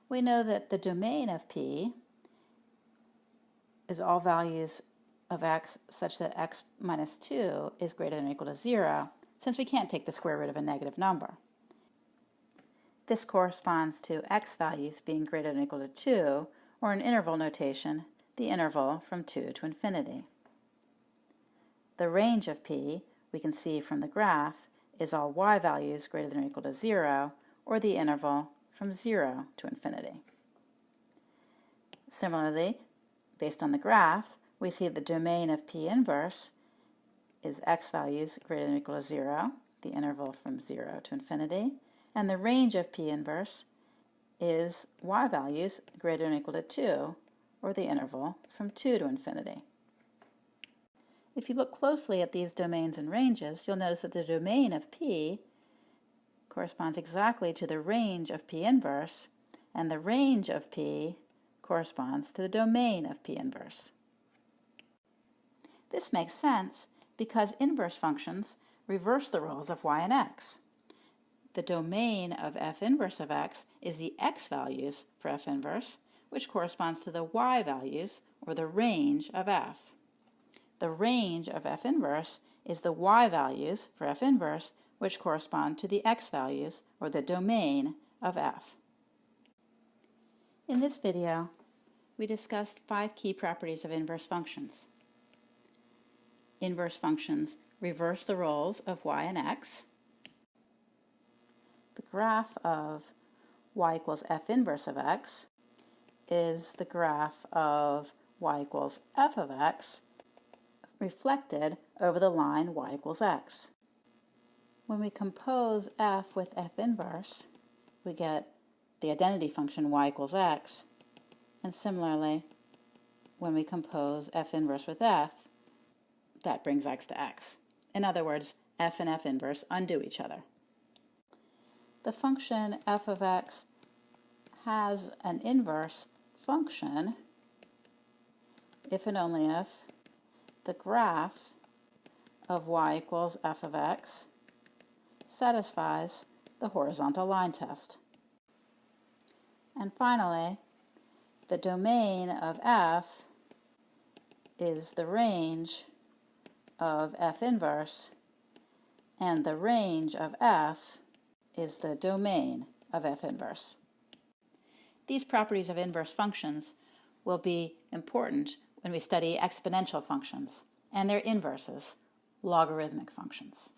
S1: we know that the domain of p is all values of x such that x minus 2 is greater than or equal to 0, since we can't take the square root of a negative number. This corresponds to x values being greater than or equal to 2, or in interval notation, the interval from 2 to infinity. The range of p, we can see from the graph, is all y values greater than or equal to 0, or the interval from 0 to infinity. Similarly, based on the graph, we see the domain of p inverse is x values greater than or equal to 0, the interval from 0 to infinity, and the range of p inverse is y values greater than or equal to 2, or the interval from 2 to infinity. If you look closely at these domains and ranges, you'll notice that the domain of p corresponds exactly to the range of p inverse, and the range of p corresponds to the domain of p inverse. This makes sense because inverse functions reverse the roles of y and x. The domain of f inverse of x is the x values for f inverse, which corresponds to the y values, or the range of f. The range of f inverse is the y values for f inverse, which correspond to the x values, or the domain of f. In this video, we discussed 5 key properties of inverse functions. Inverse functions reverse the roles of y and x. The graph of y equals f inverse of x is the graph of y equals f of x reflected over the line y equals x. When we compose f with f inverse, we get the identity function y equals x, and similarly, when we compose f inverse with f, that brings x to x. In other words, f and f inverse undo each other. The function f of x has an inverse function if and only if the graph of y equals f of x satisfies the horizontal line test. And finally, the domain of f is the range of f inverse, and the range of f is the domain of f inverse. These properties of inverse functions will be important when we study exponential functions and their inverses, logarithmic functions.